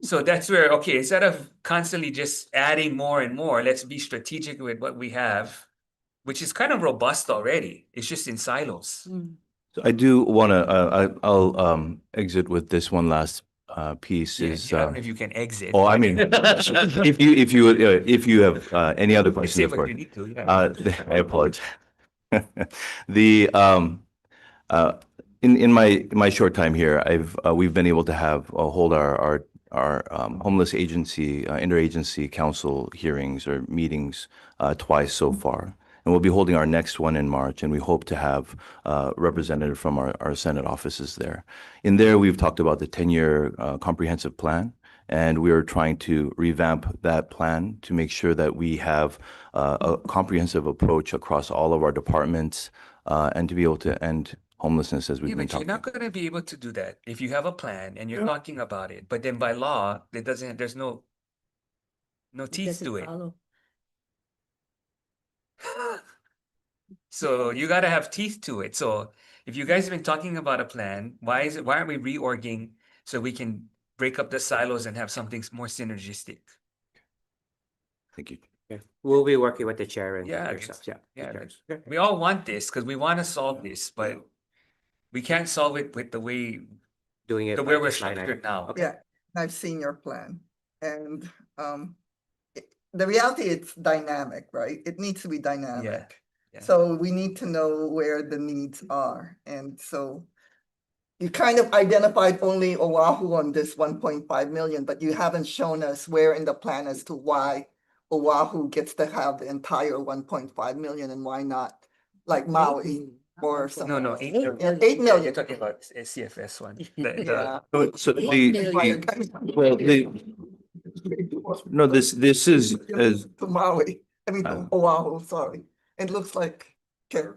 [SPEAKER 1] so that's where, okay, instead of constantly just adding more and more, let's be strategic with what we have, which is kind of robust already. It's just in silos.
[SPEAKER 8] So I do want to, I'll exit with this one last piece
[SPEAKER 1] Yeah,
[SPEAKER 8] is.
[SPEAKER 1] I don't know if you can exit.
[SPEAKER 8] Oh, I
[SPEAKER 1] but-
[SPEAKER 8] mean, if you have any other
[SPEAKER 1] Say
[SPEAKER 8] questions, of
[SPEAKER 1] what
[SPEAKER 8] course.
[SPEAKER 1] you need to, yeah.
[SPEAKER 8] I apologize. The in my short time here, we've been able to hold our homeless agency interagency council hearings or meetings twice so far. And we'll be holding our next one in March, and we hope to have representative from our Senate offices there. In there, we've talked about the 10-year comprehensive plan, and we are trying to revamp that plan to make sure that we have a comprehensive approach across all of our departments and to be able to end homelessness as we've
[SPEAKER 1] Yeah,
[SPEAKER 8] been
[SPEAKER 1] but you're
[SPEAKER 8] talking.
[SPEAKER 1] not gonna be able to do that if you have a plan and you're talking about it, but then by law, there's no teeth
[SPEAKER 6] Does it
[SPEAKER 1] to it.
[SPEAKER 6] follow?
[SPEAKER 1] So you gotta have teeth to it. So if you guys have been talking about a plan, why aren't we reorging so we can break up the silos and have something more synergistic?
[SPEAKER 8] Thank you.
[SPEAKER 2] Yeah. We'll be working with the chair and
[SPEAKER 1] Yeah,
[SPEAKER 2] yourself. Yeah.
[SPEAKER 1] yeah,
[SPEAKER 2] Okay.
[SPEAKER 1] that's- We all want this because we want to solve this, but we can't solve it with the way
[SPEAKER 2] Doing it.
[SPEAKER 1] the way
[SPEAKER 2] by
[SPEAKER 1] we're
[SPEAKER 2] line item.
[SPEAKER 1] structured now.
[SPEAKER 2] Okay.
[SPEAKER 7] Yeah, I've seen your plan and the reality, it's dynamic, right? It needs to be dynamic.
[SPEAKER 1] yeah.
[SPEAKER 7] So we need to know where the needs are. And so you kind of identified only Oahu on this 1.5 million, but you haven't shown us where in the plan as to why Oahu gets to have the entire 1.5 million and why not like Maui or something.
[SPEAKER 1] No,
[SPEAKER 7] else.
[SPEAKER 1] 8 million.
[SPEAKER 7] Yeah, 8 million.
[SPEAKER 1] You're talking about a CFS one.
[SPEAKER 7] Yeah.
[SPEAKER 8] So no, this is
[SPEAKER 7] To Maui, to Oahu, sorry. It looks like. Okay.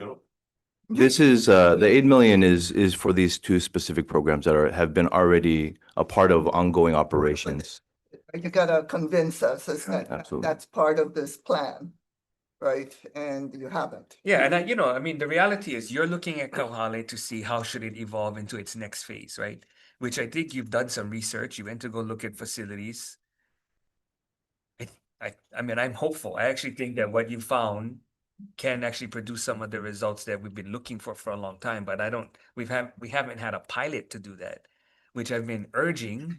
[SPEAKER 8] this is the 8 million is for these 2 specific programs that have been already a part of ongoing operations.
[SPEAKER 7] You gotta convince us as that
[SPEAKER 8] Absolutely.
[SPEAKER 7] that's part of this plan, right? And you haven't.
[SPEAKER 1] Yeah, and I mean, the reality is you're looking at Kauhale to see how should it evolve into its next phase, right? Which I think you've done some research. You went to go look at facilities. I mean, I'm hopeful. I actually think that what you found can actually produce some of the results that we've been looking for a long time, but we haven't had a pilot to do that, which I've been urging.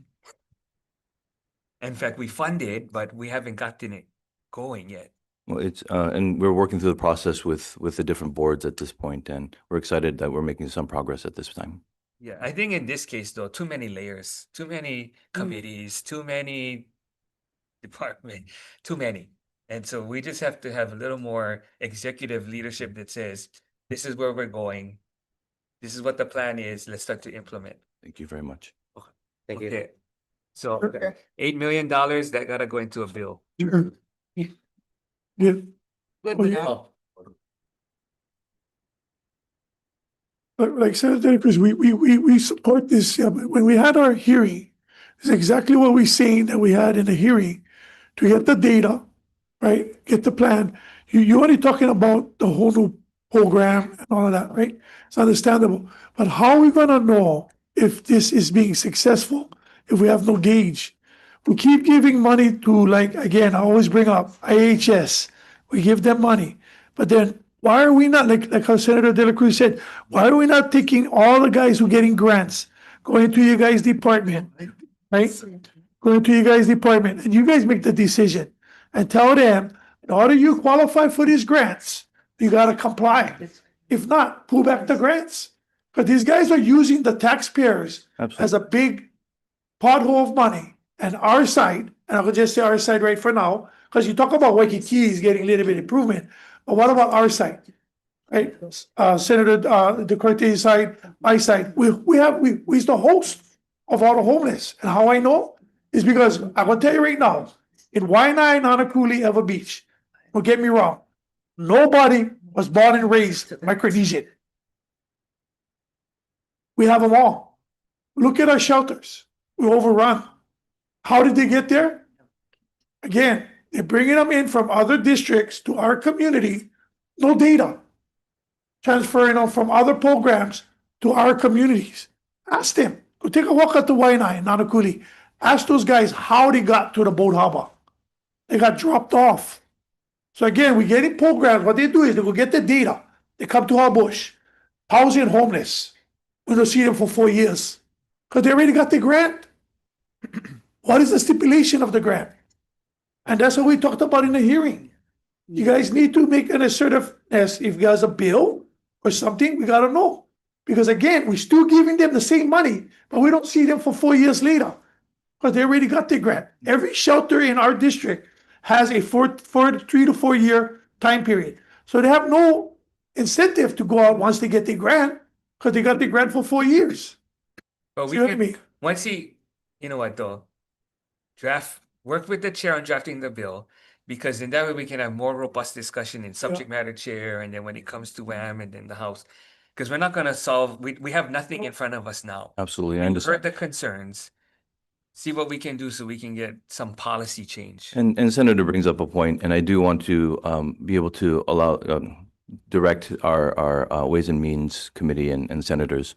[SPEAKER 1] In fact, we funded, but we haven't gotten it going yet.
[SPEAKER 8] Well, and we're working through the process with the different boards at this point, and we're excited that we're making some progress at this time.
[SPEAKER 1] Yeah, I think in this case though, too many layers, too many committees, too many department, too many. And so we just have to have a little more executive leadership that says, this is where we're going. This is what the plan is. Let's start to implement.
[SPEAKER 8] Thank you very much.
[SPEAKER 2] Thank you.
[SPEAKER 1] Okay. So
[SPEAKER 7] Okay.
[SPEAKER 1] $8 million that gotta go into a bill.
[SPEAKER 10] Sure. Yeah,
[SPEAKER 2] Oh,
[SPEAKER 10] but like Senator Cruz, we support this, yeah, but when we had our hearing, it's exactly what we're saying that we had in the hearing, to get the data, right, get the plan. You're only talking about the whole new program and all of that, right? It's understandable, but how are we gonna know if this is being successful if we have no gauge? We keep giving money to, like, again, I always bring up IHS. We give them money, but then why are we not, like how Senator De La Cruz said, why are we not taking all the guys who are getting grants, going to your guys' department, right? Going to your guys' department, and you guys make the decision and tell them, in order you qualify for these grants, you gotta comply. If not, pull back the grants. But these guys are using the taxpayers
[SPEAKER 8] Absolutely.
[SPEAKER 10] as a big pothole of money. And our side, and I will just say our side right for now, because you talk about Waikiki is getting a little bit improvement, but what about our side? Right, Senator De Cortes' side, my side, we're the host of all the homeless. And how I know is because I'm gonna tell you right now, in Waianae, Nanakuli, Eva Beach, don't get me wrong, nobody was born and raised Micronesian. We have them all. Look at our shelters. We're overrun. How did they get there? Again, they're bringing them in from other districts to our community, no data. Transferring them from other programs to our communities. Ask them. Go take a walk at the Waianae and Nanakuli. Ask those guys how they got to the boat harbor. They got dropped off. So again, we're getting programs. What they do is they go get the data. They come to our bush, housing homeless. We don't see them for 4 years because they already got the grant. What is the stipulation of the grant? And that's what we talked about in the hearing. You guys need to make an assertiveness. If there's a bill or something, we gotta know. Because again, we're still giving them the same money, but we don't see them for 4 years later. Because they already got the grant. Every shelter in our district has a 3 to 4 year time period. So they have no incentive to go out once they get the grant, because they got the grant for 4 years.
[SPEAKER 1] But we
[SPEAKER 10] See what I
[SPEAKER 1] can,
[SPEAKER 10] mean?
[SPEAKER 1] once you know what though, work with the chair on drafting the bill, because in that way we can have more robust discussion in subject matter chair, and then when it comes to WAM and then the House, because we're not gonna solve, we have nothing in front of us now.
[SPEAKER 8] Absolutely, I
[SPEAKER 1] We've
[SPEAKER 8] understand.
[SPEAKER 1] heard the concerns, see what we can do so we can get some policy change.
[SPEAKER 8] And Senator brings up a point, and I do want to be able to allow direct our Ways and Means Committee and senators.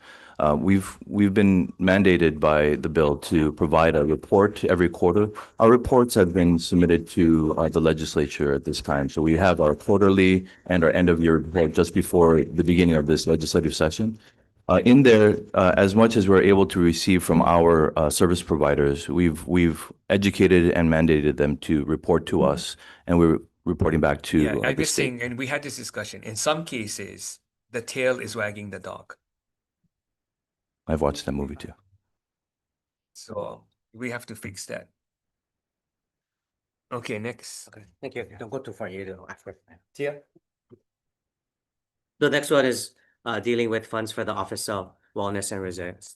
[SPEAKER 8] We've been mandated by the bill to provide a report every quarter. Our reports have been submitted to the legislature at this time. So we have our quarterly and our end of year report just before the beginning of this legislative session. In there, as much as we're able to receive from our service providers, we've educated and mandated them to report to us, and we're reporting back to
[SPEAKER 1] Yeah, I'm
[SPEAKER 8] the
[SPEAKER 1] just
[SPEAKER 8] state.
[SPEAKER 1] saying, and we had this discussion, in some cases, the tail is wagging the dog.
[SPEAKER 8] I've watched that movie too.
[SPEAKER 1] So we have to fix that. Okay, next.
[SPEAKER 2] okay, thank you. Don't go too far. You know, after. Tia. The next one is dealing with funds for the Office of Wellness and Resilience.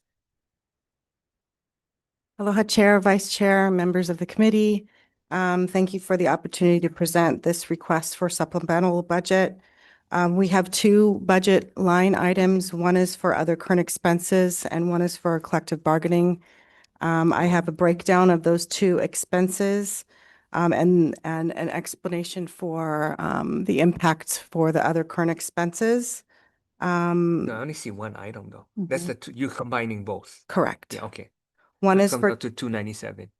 [SPEAKER 11] Aloha Chair, Vice Chair, members of the committee. Thank you for the opportunity to present this request for supplemental budget. We have 2 budget line items. One is for other current expenses and one is for collective bargaining. I have a breakdown of those 2 expenses. and an explanation for the impacts for the other current expenses.
[SPEAKER 1] No, I only see one item though. That's the two, you combining both.
[SPEAKER 11] Correct.
[SPEAKER 1] Yeah, okay.
[SPEAKER 11] One
[SPEAKER 1] That
[SPEAKER 11] is
[SPEAKER 1] comes
[SPEAKER 11] for
[SPEAKER 1] out to 297.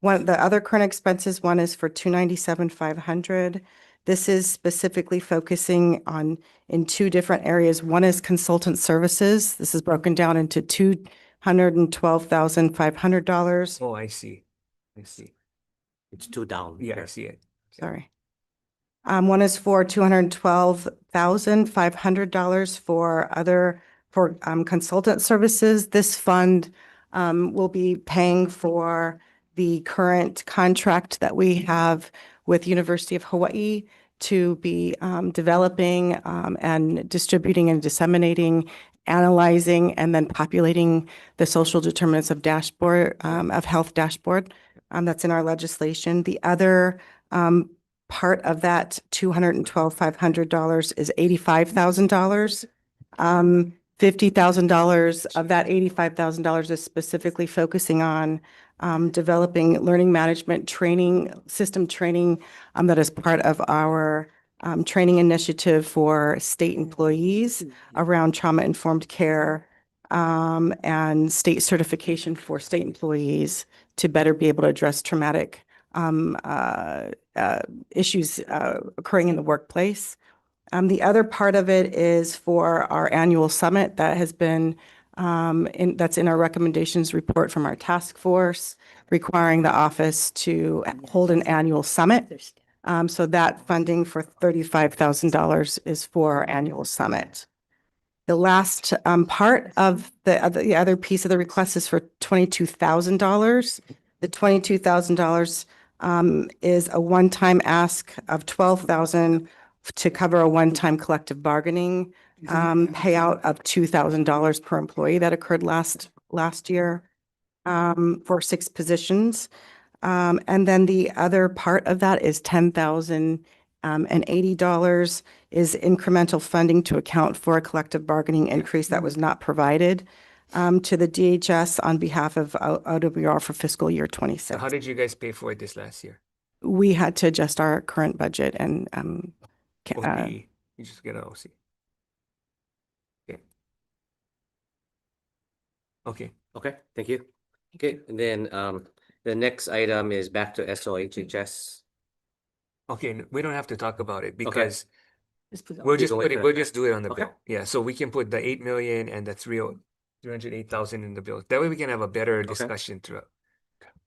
[SPEAKER 11] one, the other current expenses, one is for 297,500. This is specifically focusing on in two different areas. One is consultant services. This is broken down into $212,500.
[SPEAKER 1] Oh, I see. I see.
[SPEAKER 2] It's two down.
[SPEAKER 1] Yeah, I
[SPEAKER 2] here.
[SPEAKER 1] see it.
[SPEAKER 11] Sorry. One is for $212,500 for consultant services. This fund will be paying for the current contract that we have with University of Hawaii to be developing and distributing and disseminating, analyzing, and then populating the social determinants of health dashboard. That's in our legislation. The other part of that $212,500 is $85,000. $50,000 of that $85,000 is specifically focusing on developing learning management training, system training that is part of our training initiative for state employees around trauma-informed care and state certification for state employees to better be able to address traumatic issues occurring in the workplace. The other part of it is for our annual summit that has been that's in our recommendations report from our task force, requiring the office to hold an annual summit. So that funding for $35,000 is for our annual summit. The last part of the other piece of the request is for $22,000. The $22,000 is a one-time ask of $12,000 to cover a one-time collective bargaining payout of $2,000 per employee that occurred last year for 6 positions. And then the other part of that is $10,080 is incremental funding to account for a collective bargaining increase that was not provided to the DHS on behalf of OWR for fiscal year
[SPEAKER 1] So
[SPEAKER 11] 26.
[SPEAKER 1] how did you guys pay for it this last year?
[SPEAKER 11] We had to adjust our current budget and
[SPEAKER 1] OPE, you just get an OC. Okay. Okay.
[SPEAKER 2] Okay, thank you. Okay, and then the next item is back to SOHHS.
[SPEAKER 1] Okay, we don't have to talk about it because
[SPEAKER 6] Just put it
[SPEAKER 1] we'll
[SPEAKER 6] on.
[SPEAKER 1] just
[SPEAKER 2] can
[SPEAKER 1] put
[SPEAKER 2] wait
[SPEAKER 1] it,
[SPEAKER 2] for
[SPEAKER 1] we'll
[SPEAKER 2] that.
[SPEAKER 1] just do it on the
[SPEAKER 2] Okay.
[SPEAKER 1] bill. Yeah, so we can put the 8 million and the 308,000 in the bill. That way we can have a better discussion throughout.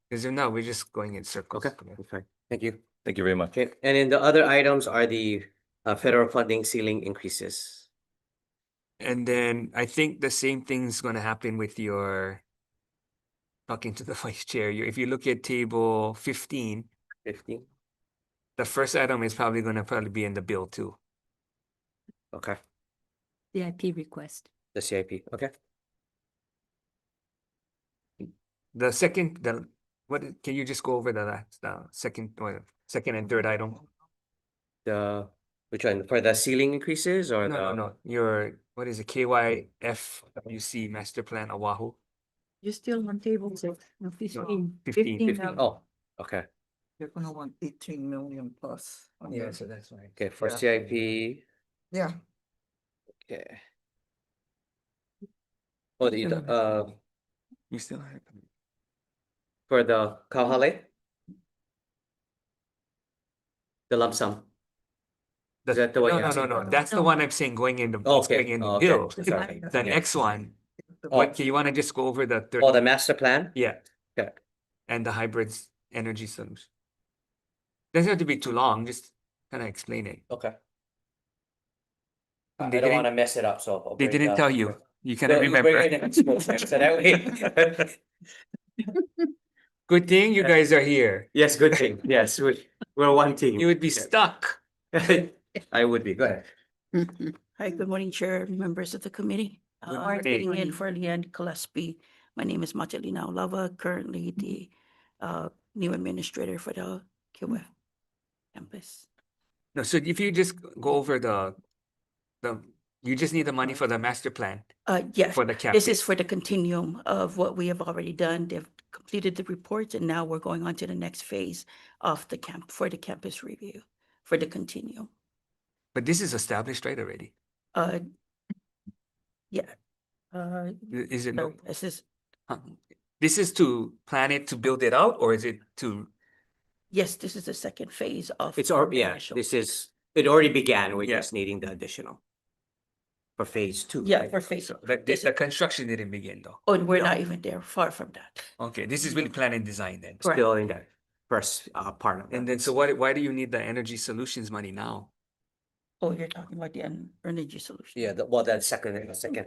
[SPEAKER 1] Because if not, we're just going in circles.
[SPEAKER 2] Okay, okay, thank you.
[SPEAKER 8] Thank you very much.
[SPEAKER 2] Okay, and then the other items are the federal funding ceiling increases.
[SPEAKER 1] And then I think the same thing's gonna happen with your talking to the vice chair. If you look at table 15,
[SPEAKER 2] 15,
[SPEAKER 1] the first item is probably gonna be in the bill too.
[SPEAKER 2] okay,
[SPEAKER 6] CIP request.
[SPEAKER 2] the CIP, okay.
[SPEAKER 1] The second, can you just go over the second and third item?
[SPEAKER 2] Which one, for the ceiling increases or
[SPEAKER 1] No. What is it? KYFWC Master Plan Oahu.
[SPEAKER 6] You're still on table 6. No, 15.
[SPEAKER 1] 15.
[SPEAKER 2] Oh, okay,
[SPEAKER 7] You're gonna want 18 million plus. on
[SPEAKER 1] Yeah,
[SPEAKER 7] the-
[SPEAKER 1] so that's right.
[SPEAKER 2] okay, for
[SPEAKER 7] Yeah.
[SPEAKER 2] CIP,
[SPEAKER 7] Yeah,
[SPEAKER 2] okay. Oh,
[SPEAKER 1] You still have.
[SPEAKER 2] for the Kauhale? The lump sum. Is that the one you're asking
[SPEAKER 1] No.
[SPEAKER 2] for?
[SPEAKER 1] That's the one I'm saying going in the,
[SPEAKER 2] Oh,
[SPEAKER 1] it's
[SPEAKER 2] okay.
[SPEAKER 1] going in the
[SPEAKER 2] Oh, okay.
[SPEAKER 1] bill.
[SPEAKER 2] Sorry.
[SPEAKER 1] The
[SPEAKER 2] Yeah.
[SPEAKER 1] next one,
[SPEAKER 2] Oh.
[SPEAKER 1] what, you wanna just go over the third?
[SPEAKER 2] Oh, the master plan?
[SPEAKER 1] Yeah.
[SPEAKER 2] Okay.
[SPEAKER 1] And the hybrids energy solution. Doesn't have to be too long, just kind of explain it.
[SPEAKER 2] Okay.
[SPEAKER 1] They
[SPEAKER 2] I don't
[SPEAKER 1] didn't-
[SPEAKER 2] want to mess it up, so. I'll
[SPEAKER 1] They
[SPEAKER 2] break
[SPEAKER 1] didn't
[SPEAKER 2] down.
[SPEAKER 1] tell you. You
[SPEAKER 2] No,
[SPEAKER 1] cannot
[SPEAKER 2] you
[SPEAKER 1] remember.
[SPEAKER 2] bring it in exposure, so that way.
[SPEAKER 1] Good thing you guys are here.
[SPEAKER 2] Yes, good thing. Yes, we're one team.
[SPEAKER 1] You would be
[SPEAKER 2] Yeah.
[SPEAKER 1] stuck.
[SPEAKER 2] I would be. Go ahead.
[SPEAKER 12] Hi, good morning, Chair, members of the committee.
[SPEAKER 1] Good
[SPEAKER 12] I'm
[SPEAKER 1] morning.
[SPEAKER 12] sitting in for Leanne Gillespie. My name is Machalina Olava, currently the new administrator for the QF campus.
[SPEAKER 1] No, so if you just go over you just need the money for the master plan
[SPEAKER 12] Yes,
[SPEAKER 1] for the campus.
[SPEAKER 12] this is for the continuum of what we have already done. They've completed the reports, and now we're going on to the next phase of the for the campus review, for the continuum.
[SPEAKER 1] But this is established, right, already?
[SPEAKER 12] Uh, yeah.
[SPEAKER 1] Is it?
[SPEAKER 12] Sorry, this is,
[SPEAKER 1] Huh. This is to plan it to build it out, or is it to?
[SPEAKER 12] yes, this is the second phase of.
[SPEAKER 2] It's already, yeah,
[SPEAKER 12] initial.
[SPEAKER 2] this is, it already began. We're
[SPEAKER 1] Yeah.
[SPEAKER 2] just needing the additional for phase two.
[SPEAKER 12] Yeah,
[SPEAKER 2] right?
[SPEAKER 12] for phase.
[SPEAKER 1] So the construction didn't begin though.
[SPEAKER 12] Oh, and we're
[SPEAKER 2] No.
[SPEAKER 12] not even there, far from that.
[SPEAKER 1] Okay, this is really plan and design then.
[SPEAKER 12] Correct.
[SPEAKER 2] Still in that first part of
[SPEAKER 1] And
[SPEAKER 2] that.
[SPEAKER 1] then, so why do you need the energy solutions money now?
[SPEAKER 12] Oh, you're talking about the energy solution.
[SPEAKER 2] Yeah, well, that second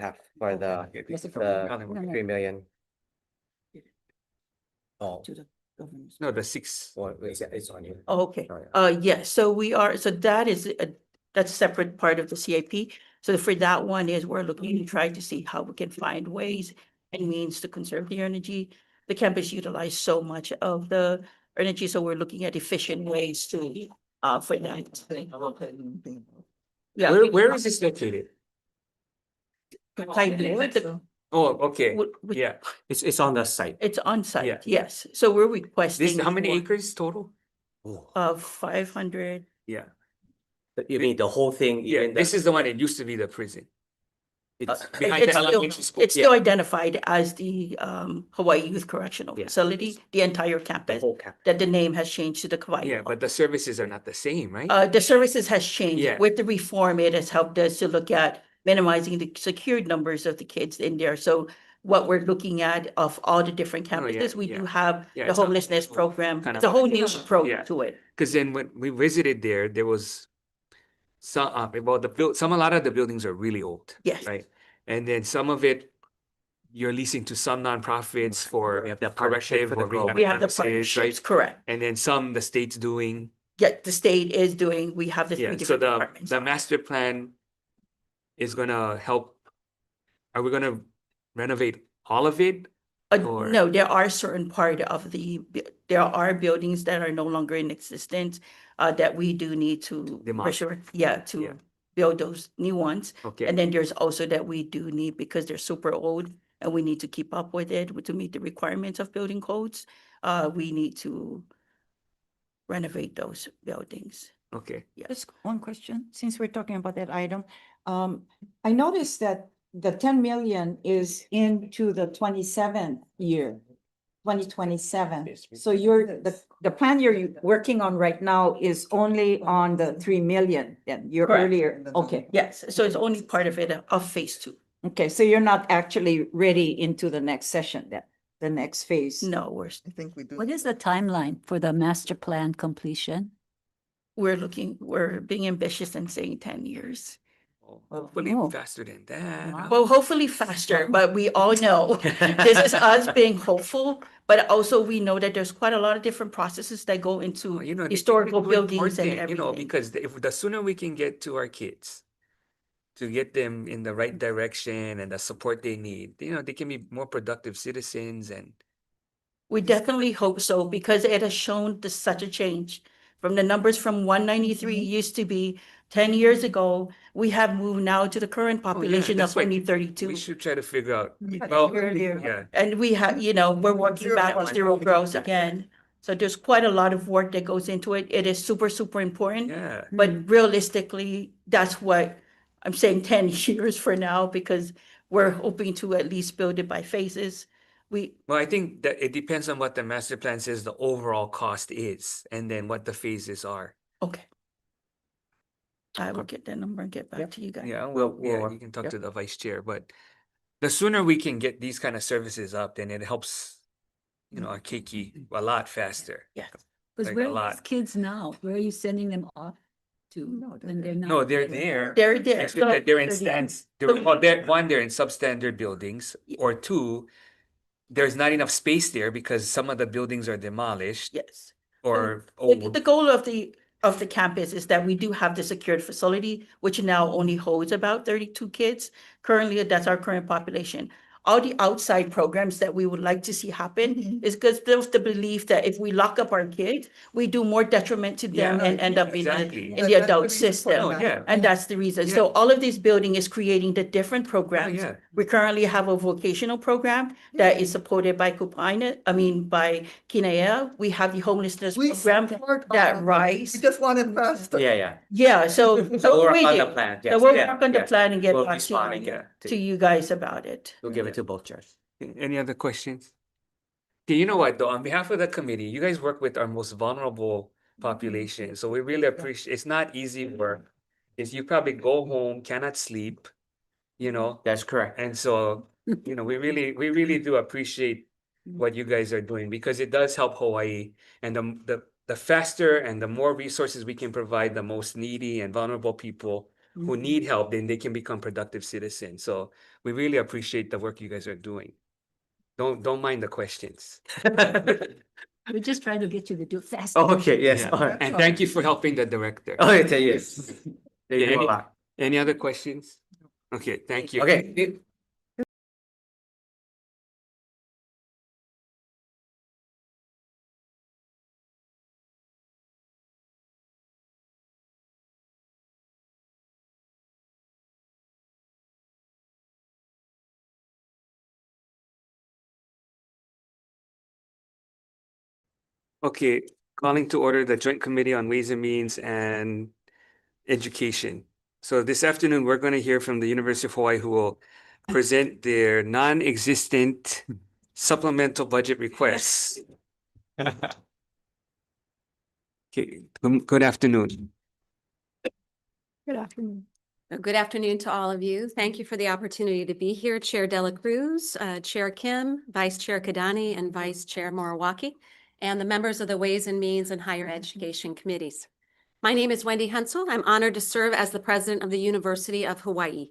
[SPEAKER 2] half for the
[SPEAKER 1] Yes,
[SPEAKER 2] the
[SPEAKER 6] No,
[SPEAKER 2] 3 million. Oh,
[SPEAKER 12] To the governance.
[SPEAKER 1] No, the 6.
[SPEAKER 2] well, it's on you.
[SPEAKER 12] Oh, okay.
[SPEAKER 2] Sorry.
[SPEAKER 12] Yes, so we are, so that is, that's separate part of the CIP. So for that one is we're looking to try to see how we can find ways and means to conserve the energy. The campus utilized so much of the energy, so we're looking at efficient ways to, for that. Yeah.
[SPEAKER 1] Where is this located? Oh, okay, yeah.
[SPEAKER 2] It's on the site.
[SPEAKER 12] It's on
[SPEAKER 1] Yeah.
[SPEAKER 12] site, yes. So we're requesting.
[SPEAKER 1] This, how many
[SPEAKER 12] for,
[SPEAKER 1] acres total?
[SPEAKER 12] Of 500.
[SPEAKER 1] Yeah,
[SPEAKER 2] You mean the whole thing?
[SPEAKER 1] yeah,
[SPEAKER 2] even
[SPEAKER 1] this
[SPEAKER 2] the-
[SPEAKER 1] is the one that used to be the prison.
[SPEAKER 2] It's
[SPEAKER 1] Behind
[SPEAKER 12] It's
[SPEAKER 1] the
[SPEAKER 12] still,
[SPEAKER 1] elementary school.
[SPEAKER 12] it's still identified as the Hawai'i Youth Correctional
[SPEAKER 2] Yeah.
[SPEAKER 12] Facility, the entire
[SPEAKER 2] the
[SPEAKER 12] campus,
[SPEAKER 2] whole cap.
[SPEAKER 12] that the name has changed to the Kauai.
[SPEAKER 1] Yeah, but the services are not the same, right?
[SPEAKER 12] The services has changed.
[SPEAKER 1] Yeah.
[SPEAKER 12] With the reform, it has helped us to look at minimizing the secured numbers of the kids in there. So what we're looking at of all the different
[SPEAKER 1] Oh, yeah,
[SPEAKER 12] campuses, we do
[SPEAKER 1] yeah.
[SPEAKER 12] have
[SPEAKER 1] Yeah,
[SPEAKER 12] the
[SPEAKER 1] it's a
[SPEAKER 12] homelessness
[SPEAKER 1] whole
[SPEAKER 12] program.
[SPEAKER 1] kind
[SPEAKER 12] It's a
[SPEAKER 1] of-
[SPEAKER 12] whole new
[SPEAKER 1] Yeah.
[SPEAKER 12] approach to it.
[SPEAKER 1] Because then when we visited there was some, well, a lot of the buildings are really old.
[SPEAKER 12] Yes.
[SPEAKER 1] Right? And then some of it, you're leasing to some nonprofits for
[SPEAKER 2] We have that partnership
[SPEAKER 1] corrective
[SPEAKER 2] for the
[SPEAKER 1] or
[SPEAKER 2] growth.
[SPEAKER 1] rehab
[SPEAKER 12] We have the
[SPEAKER 1] purposes,
[SPEAKER 12] partnerships,
[SPEAKER 1] right?
[SPEAKER 12] correct.
[SPEAKER 1] And then some the state's doing.
[SPEAKER 12] Yeah, the state is doing, we have the
[SPEAKER 1] Yeah,
[SPEAKER 12] three
[SPEAKER 1] so
[SPEAKER 12] different
[SPEAKER 1] the
[SPEAKER 12] departments.
[SPEAKER 1] master plan is gonna help. Are we gonna renovate all of it? or-
[SPEAKER 12] No, there are certain part of there are buildings that are no longer in existence, that we do need to.
[SPEAKER 1] Demolish.
[SPEAKER 12] Yeah,
[SPEAKER 1] Yeah.
[SPEAKER 12] to build those new ones.
[SPEAKER 1] Okay,
[SPEAKER 12] And then there's also that we do need, because they're super old and we need to keep up with it to meet the requirements of building codes. We need to renovate those buildings.
[SPEAKER 1] okay.
[SPEAKER 9] Just one question, since we're talking about that item. I noticed that the 10 million is into the 27th year, 2027. So the plan you're working on right now is only on the 3 million, then you're
[SPEAKER 12] Correct.
[SPEAKER 9] earlier, okay.
[SPEAKER 12] Yes, so it's only part of it of phase 2.
[SPEAKER 9] Okay, so you're not actually ready into the next session then, the next phase?
[SPEAKER 12] No,
[SPEAKER 7] I think we do.
[SPEAKER 6] What is the timeline for the master plan completion?
[SPEAKER 12] we're being ambitious and saying 10 years.
[SPEAKER 1] Hopefully
[SPEAKER 6] Oh.
[SPEAKER 1] faster than that.
[SPEAKER 6] Wow.
[SPEAKER 12] Well, hopefully faster, but we all know this is us being hopeful, but also we know that there's quite a lot of different processes that go into
[SPEAKER 1] You know, this is
[SPEAKER 12] historical
[SPEAKER 1] so
[SPEAKER 12] buildings and
[SPEAKER 1] important, you know,
[SPEAKER 12] everything.
[SPEAKER 1] because if the sooner we can get to our kids, to get them in the right direction and the support they need, you know, they can be more productive citizens and.
[SPEAKER 12] We definitely hope so, because it has shown such a change. From the numbers from 193 used to be 10 years ago, we have moved now to the current
[SPEAKER 1] Oh, yeah,
[SPEAKER 12] population of
[SPEAKER 1] that's why
[SPEAKER 12] 2032.
[SPEAKER 1] We should try to figure out,
[SPEAKER 12] Yeah,
[SPEAKER 1] well,
[SPEAKER 12] earlier.
[SPEAKER 1] yeah,
[SPEAKER 12] And we have, we're working back on zero growth again. So there's quite a lot of work that goes into it. It is super, super important.
[SPEAKER 1] yeah.
[SPEAKER 12] But realistically, that's what I'm saying 10 years for now, because we're hoping to at least build it by phases.
[SPEAKER 1] Well, I think that it depends on what the master plan says the overall cost is, and then what the phases are.
[SPEAKER 12] Okay. I will get that number and get back
[SPEAKER 2] Yep.
[SPEAKER 12] to you guys.
[SPEAKER 1] Yeah,
[SPEAKER 2] We'll-
[SPEAKER 1] well, yeah,
[SPEAKER 2] we'll-
[SPEAKER 1] you can talk
[SPEAKER 2] yep.
[SPEAKER 1] to the vice chair, but the sooner we can get these kind of services up, then it helps, our keiki a lot faster.
[SPEAKER 12] Yes.
[SPEAKER 6] Because
[SPEAKER 1] Like
[SPEAKER 6] where
[SPEAKER 1] a
[SPEAKER 6] are
[SPEAKER 1] lot.
[SPEAKER 6] these kids now? Where are you sending them off to when they're not?
[SPEAKER 1] No, they're there.
[SPEAKER 12] They're there.
[SPEAKER 1] It's just that they're in
[SPEAKER 12] 30.
[SPEAKER 1] stands,
[SPEAKER 12] So-
[SPEAKER 1] well, they're in substandard buildings,
[SPEAKER 12] Yeah.
[SPEAKER 1] or two, there's not enough space there because some of the buildings are demolished
[SPEAKER 12] Yes.
[SPEAKER 1] or
[SPEAKER 12] The
[SPEAKER 1] old.
[SPEAKER 12] goal of the campus is that we do have the secured facility, which now only holds about 32 kids. Currently, that's our current population. all the outside programs that we would like to see happen is because there's the belief that if we lock up our kids, we do more detriment to them
[SPEAKER 1] Yeah,
[SPEAKER 12] and end up
[SPEAKER 1] exactly.
[SPEAKER 12] in the adult system.
[SPEAKER 1] Oh, yeah.
[SPEAKER 12] And that's the reason.
[SPEAKER 1] Yeah.
[SPEAKER 12] So all of this building is creating the different
[SPEAKER 1] Oh,
[SPEAKER 12] programs.
[SPEAKER 1] yeah.
[SPEAKER 12] We currently have a vocational program that is supported by by Kinea. We have the homelessness
[SPEAKER 7] We
[SPEAKER 12] program
[SPEAKER 7] support
[SPEAKER 12] that
[SPEAKER 7] all of it.
[SPEAKER 12] rise.
[SPEAKER 7] We just want it faster.
[SPEAKER 2] Yeah.
[SPEAKER 12] Yeah, so
[SPEAKER 2] So we'll work on the
[SPEAKER 12] waiting.
[SPEAKER 2] plan.
[SPEAKER 12] So
[SPEAKER 2] Yes,
[SPEAKER 12] we'll
[SPEAKER 2] yeah,
[SPEAKER 12] work on the
[SPEAKER 2] yeah.
[SPEAKER 12] plan and get
[SPEAKER 2] We'll
[SPEAKER 12] back
[SPEAKER 2] respond, yeah,
[SPEAKER 12] to you guys about it.
[SPEAKER 2] We'll give it to both chairs.
[SPEAKER 1] Any other questions? Okay, you know what, though, on behalf of the committee, you guys work with our most vulnerable population, so we really appreciate, it's not easy work. Is you probably go home, cannot sleep, you know,
[SPEAKER 2] That's correct.
[SPEAKER 1] and so, you know, we really do appreciate what you guys are doing, because it does help Hawaii, and the faster and the more resources we can provide the most needy and vulnerable people who need help, then they can become productive citizens. So we really appreciate the work you guys are doing. Don't mind the questions.
[SPEAKER 6] We're just trying to get you to do it faster.
[SPEAKER 2] Okay, yes.
[SPEAKER 1] Yeah.
[SPEAKER 2] All right.
[SPEAKER 1] And thank you for helping the director.
[SPEAKER 2] Oh, yes. They
[SPEAKER 1] Yeah,
[SPEAKER 2] do a lot.
[SPEAKER 1] Any other questions? Okay, thank you.
[SPEAKER 2] Okay.
[SPEAKER 1] Okay, calling to order the Joint Committee on Ways and Means and Education. So this afternoon, we're going to hear from the University of Hawaii, who will present their non-existent supplemental budget requests. Okay, good afternoon.
[SPEAKER 6] Good afternoon.
[SPEAKER 5] Good afternoon to all of you. Thank you for the opportunity to be here. Chair Dela Cruz, Chair Kim, Vice Chair Kadani, and Vice Chair Morawaki, and the members of the Ways and Means and Higher Education Committees. My name is Wendy Hensel. I'm honored to serve as the president of the University of Hawaii.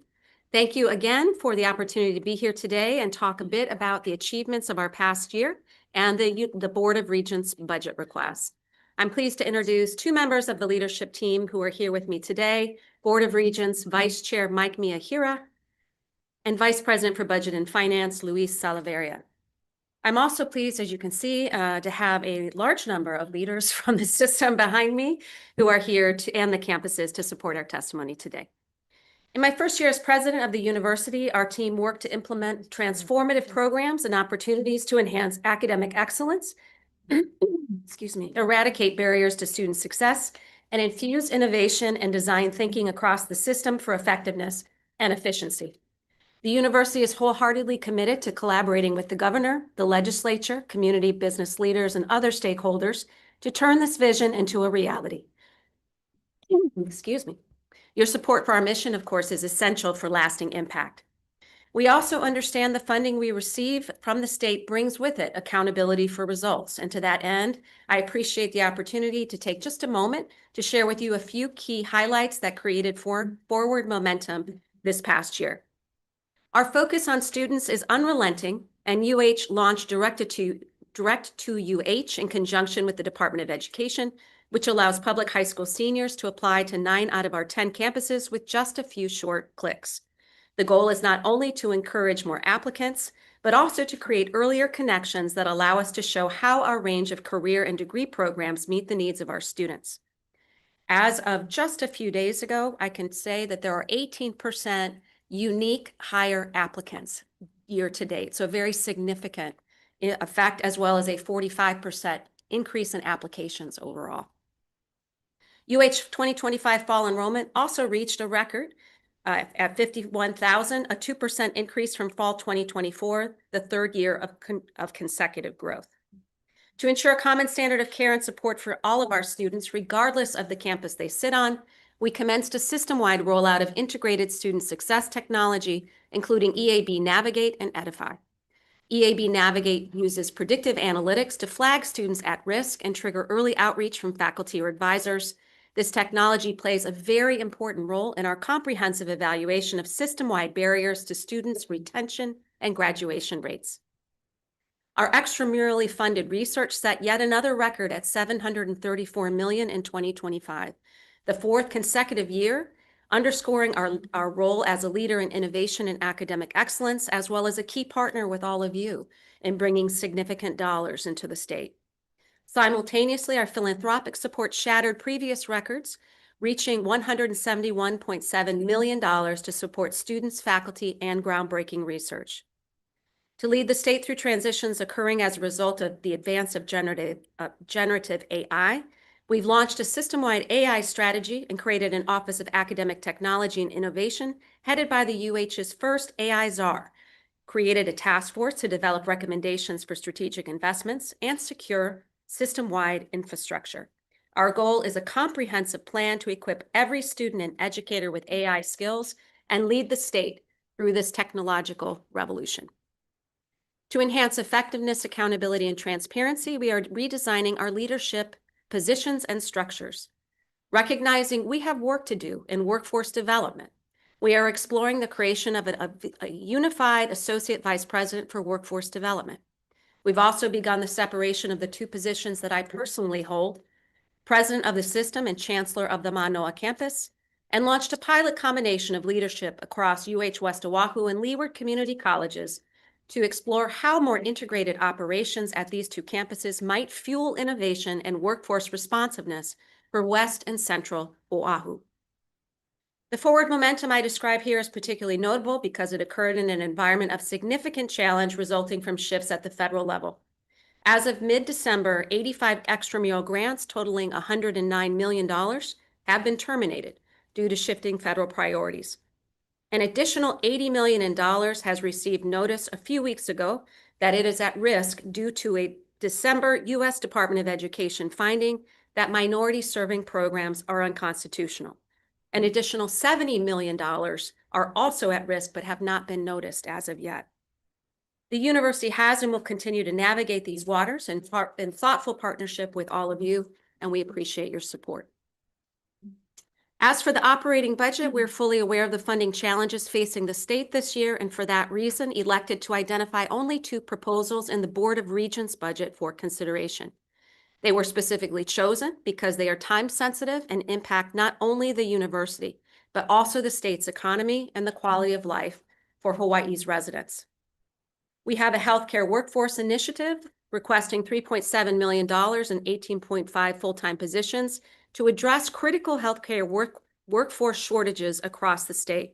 [SPEAKER 5] Thank you again for the opportunity to be here today and talk a bit about the achievements of our past year and the Board of Regents budget requests. I'm pleased to introduce two members of the leadership team who are here with me today, Board of Regents Vice Chair Mike Miyahira and Vice President for Budget and Finance, Luis Salaveria. I'm also pleased, as you can see, to have a large number of leaders from the system behind me who are here and the campuses to support our testimony today. In my first year as president of the university, our team worked to implement transformative programs and opportunities to enhance academic excellence, eradicate barriers to student success, and infuse innovation and design thinking across the system for effectiveness and efficiency. The university is wholeheartedly committed to collaborating with the governor, the legislature, community business leaders, and other stakeholders to turn this vision into a reality. Excuse me. Your support for our mission, of course, is essential for lasting impact. We also understand the funding we receive from the state brings with it accountability for results. And to that end, I appreciate the opportunity to take just a moment to share with you a few key highlights that created forward momentum this past year. Our focus on students is unrelenting, and UH launched Direct to UH in conjunction with the Department of Education, which allows public high school seniors to apply to 9 out of our 10 campuses with just a few short clicks. The goal is not only to encourage more applicants, but also to create earlier connections that allow us to show how our range of career and degree programs meet the needs of our students. As of just a few days ago, I can say that there are 18% unique higher applicants year to date, so very significant effect, as well as a 45% increase in applications overall. UH 2025 fall enrollment also reached a record at 51,000, a 2% increase from fall 2024, the third year of consecutive growth. To ensure a common standard of care and support for all of our students, regardless of the campus they sit on, we commenced a system-wide rollout of integrated student success technology, including EAB Navigate and Edify. EAB Navigate uses predictive analytics to flag students at risk and trigger early outreach from faculty or advisors. This technology plays a very important role in our comprehensive evaluation of system-wide barriers to students' retention and graduation rates. Our extramurally funded research set yet another record at $734 million in 2025, the fourth consecutive year
[SPEAKER 13] underscoring our role as a leader in innovation and academic excellence, as well as a key partner with all of you in bringing significant dollars into the state. Simultaneously, our philanthropic support shattered previous records, reaching $171.7 million to support students, faculty, and groundbreaking research. To lead the state through transitions occurring as a result of the advance of generative AI, we've launched a system-wide AI strategy and created an Office of Academic Technology and Innovation, headed by the UH's first AI czar, created a task force to develop recommendations for strategic investments and secure system-wide infrastructure. Our goal is a comprehensive plan to equip every student and educator with AI skills and lead the state through this technological revolution. To enhance effectiveness, accountability, and transparency, we are redesigning our leadership positions and structures. Recognizing we have work to do in workforce development, we are exploring the creation of a unified associate vice president for workforce development. We've also begun the separation of the two positions that I personally hold, president of the system and chancellor of the Manoa campus, and launched a pilot combination of leadership across UH West Oahu and Leeward Community Colleges to explore how more integrated operations at these two campuses might fuel innovation and workforce responsiveness for West and Central Oahu. The forward momentum I describe here is particularly notable because it occurred in an environment of significant challenge resulting from shifts at the federal level. As of mid-December, 85 extramural grants totaling $109 million have been terminated due to shifting federal priorities. An additional $80 million has received notice a few weeks ago that it is at risk due to a December U.S. Department of Education finding that minority-serving programs are unconstitutional. An additional $70 million are also at risk but have not been noticed as of yet. The university has and will continue to navigate these waters in thoughtful partnership with all of you, and we appreciate your support. As for the operating budget, we're fully aware of the funding challenges facing the state this year, and for that reason, elected to identify only two proposals in the Board of Regents budget for consideration. They were specifically chosen because they are time-sensitive and impact not only the university, but also the state's economy and the quality of life for Hawaii's residents. We have a healthcare workforce initiative requesting $3.7 million and 18.5 full-time positions to address critical healthcare workforce shortages across the state.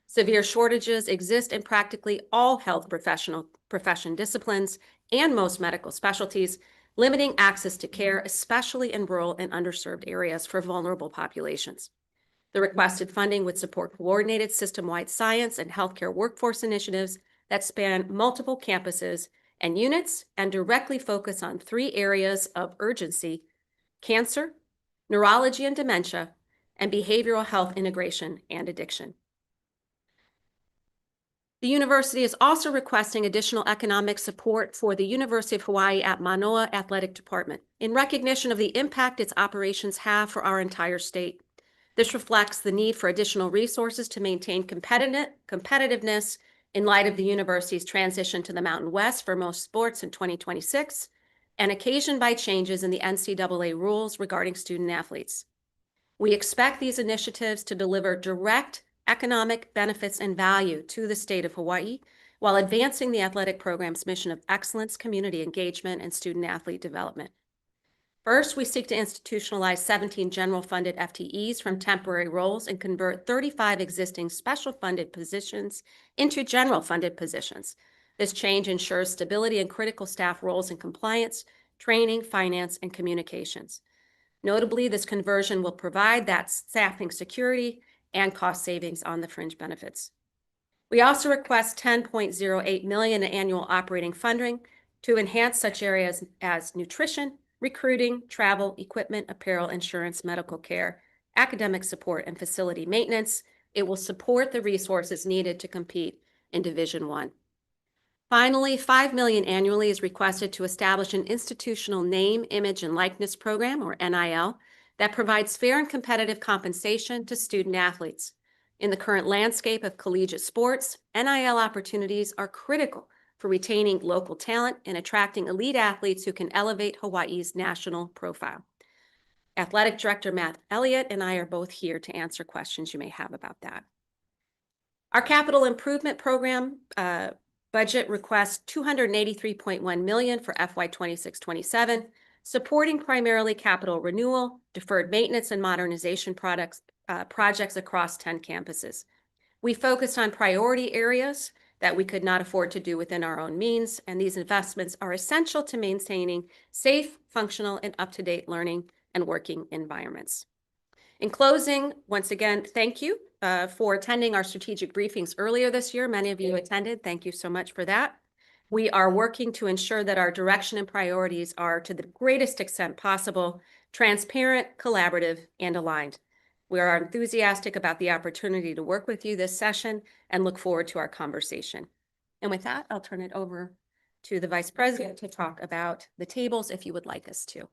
[SPEAKER 13] Severe shortages exist in practically all health profession disciplines and most medical specialties, limiting access to care, especially in rural and underserved areas for vulnerable populations. The requested funding would support coordinated system-wide science and healthcare workforce initiatives that span multiple campuses and units and directly focus on three areas of urgency: cancer, neurology and dementia, and behavioral health integration and addiction. The university is also requesting additional economic support for the University of Hawaii at Manoa Athletic Department in recognition of the impact its operations have for our entire state. This reflects the need for additional resources to maintain competitiveness in light of the university's transition to the Mountain West for most sports in 2026, and occasioned by changes in the NCAA rules regarding student athletes. We expect these initiatives to deliver direct economic benefits and value to the state of Hawaii while advancing the athletic program's mission of excellence, community engagement, and student athlete development. First, we seek to institutionalize 17 general funded FTEs from temporary roles and convert 35 existing special funded positions into general funded positions. This change ensures stability in critical staff roles in compliance, training, finance, and communications. Notably, this conversion will provide that staffing security and cost savings on the fringe benefits. We also request $10.08 million in annual operating funding to enhance such areas as nutrition, recruiting, travel, equipment, apparel, insurance, medical care, academic support, and facility maintenance. It will support the resources needed to compete in Division I. Finally, $5 million annually is requested to establish an institutional name, image, and likeness program, or NIL, that provides fair and competitive compensation to student athletes. In the current landscape of collegiate sports, NIL opportunities are critical for retaining local talent and attracting elite athletes who can elevate Hawaii's national profile. Athletic Director Matt Elliott and I are both here to answer questions you may have about that. Our capital improvement program budget requests $283.1 million for FY 26-27, supporting primarily capital renewal, deferred maintenance, and modernization projects across 10 campuses. We focused on priority areas that we could not afford to do within our own means, and these investments are essential to maintaining safe, functional, and up-to-date learning and working environments. In closing, once again, thank you for attending our strategic briefings earlier this year. Many of you attended. Thank you so much for that. We are working to ensure that our direction and priorities are, to the greatest extent possible, transparent, collaborative, and aligned. We are enthusiastic about the opportunity to work with you this session and look forward to our conversation. And with that, I'll turn it over to the Vice President to talk about the tables if you would like us to.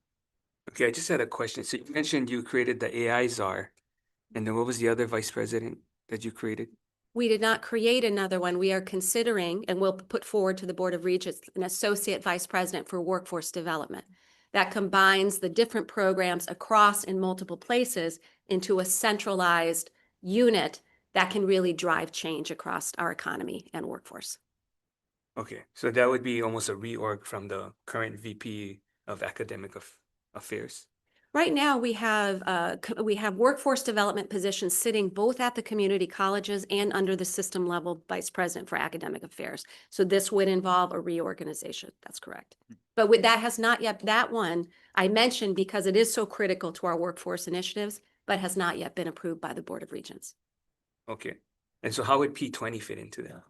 [SPEAKER 1] Okay, I just had a question. So you mentioned you created the AI czar, and then what was the other vice president that you created?
[SPEAKER 13] We did not create another one. We are considering, and we'll put forward to the Board of Regents, an associate vice president for workforce development that combines the different programs across in multiple places into a centralized unit that can really drive change across our economy and workforce.
[SPEAKER 1] Okay, so that would be almost a reorg from the current VP of Academic Affairs.
[SPEAKER 13] Right now, we have workforce development positions sitting both at the community colleges and under the system level vice president for academic affairs. So this would involve a reorganization. That's correct. But that has not yet, that one I mentioned because it is so critical to our workforce initiatives, but has not yet been approved by the Board of Regents.
[SPEAKER 1] Okay, and so how would P20 fit into that?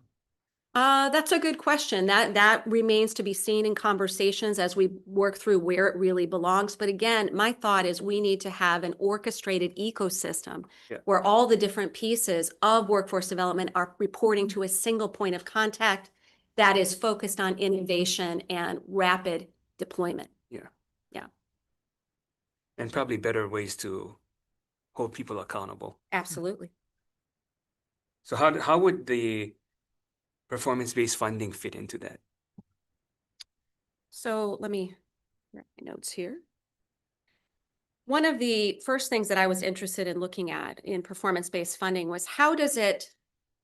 [SPEAKER 13] That's a good question. That remains to be seen in conversations as we work through where it really belongs. But again, my thought is we need to have an orchestrated ecosystem where all the different pieces of workforce development are reporting to a single point of contact that is focused on innovation and rapid deployment. Yeah.
[SPEAKER 1] And probably better ways to hold people accountable.
[SPEAKER 13] Absolutely.
[SPEAKER 1] So how would the performance-based funding fit into that?
[SPEAKER 13] So let me write my notes here. One of the first things that I was interested in looking at in performance-based funding was how does it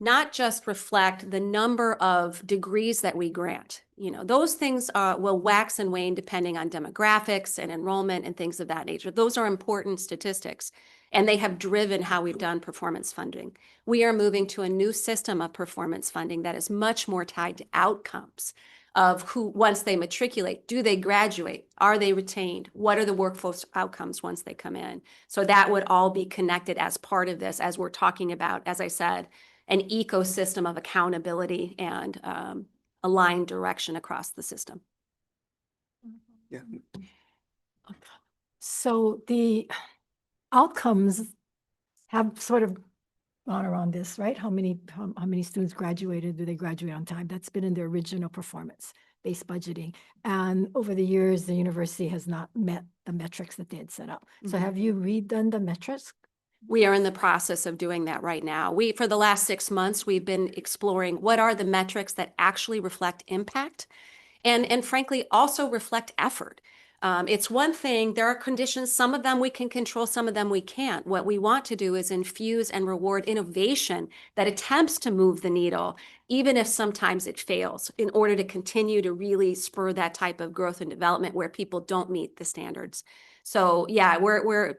[SPEAKER 13] not just reflect the number of degrees that we grant? You know, those things will wax and wane depending on demographics and enrollment and things of that nature. Those are important statistics, and they have driven how we've done performance funding. We are moving to a new system of performance funding that is much more tied to outcomes of who, once they matriculate, do they graduate? Are they retained? What are the workforce outcomes once they come in? So that would all be connected as part of this as we're talking about, as I said, an ecosystem of accountability and aligned direction across the system.
[SPEAKER 1] Yeah.
[SPEAKER 14] So the outcomes have sort of gone around this, right? How many students graduated? Do they graduate on time? That's been in the original performance-based budgeting. And over the years, the university has not met the metrics that they had set up. So have you redone the metrics?
[SPEAKER 13] We are in the process of doing that right now. For the last 6 months, we've been exploring what are the metrics that actually reflect impact and frankly, also reflect effort. It's one thing, there are conditions, some of them we can control, some of them we can't. What we want to do is infuse and reward innovation that attempts to move the needle, even if sometimes it fails, in order to continue to really spur that type of growth and development where people don't meet the standards. So yeah, we're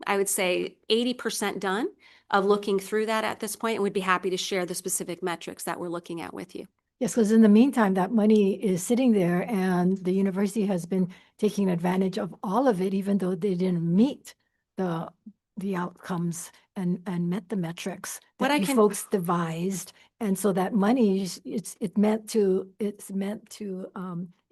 [SPEAKER 13] I would say 80% done of looking through that at this point, and we'd be happy to share the specific metrics that we're looking at with you.
[SPEAKER 14] Yes, because in the meantime, that money is sitting there and the university has been taking advantage of all of it, even though they didn't meet the outcomes and met the metrics that you folks devised. And so that money, it's meant to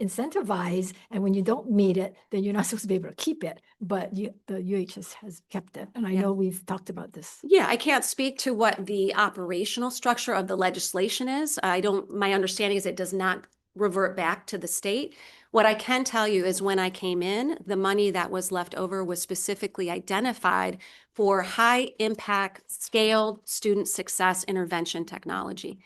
[SPEAKER 14] incentivize. And when you don't meet it, then you're not supposed to be able to keep it. But the UHS has kept it. And I know we've talked about this.
[SPEAKER 13] Yeah, I can't speak to what the operational structure of the legislation is. My understanding is it does not revert back to the state. What I can tell you is when I came in, the money that was left over was specifically identified for high impact, scaled student success intervention technology.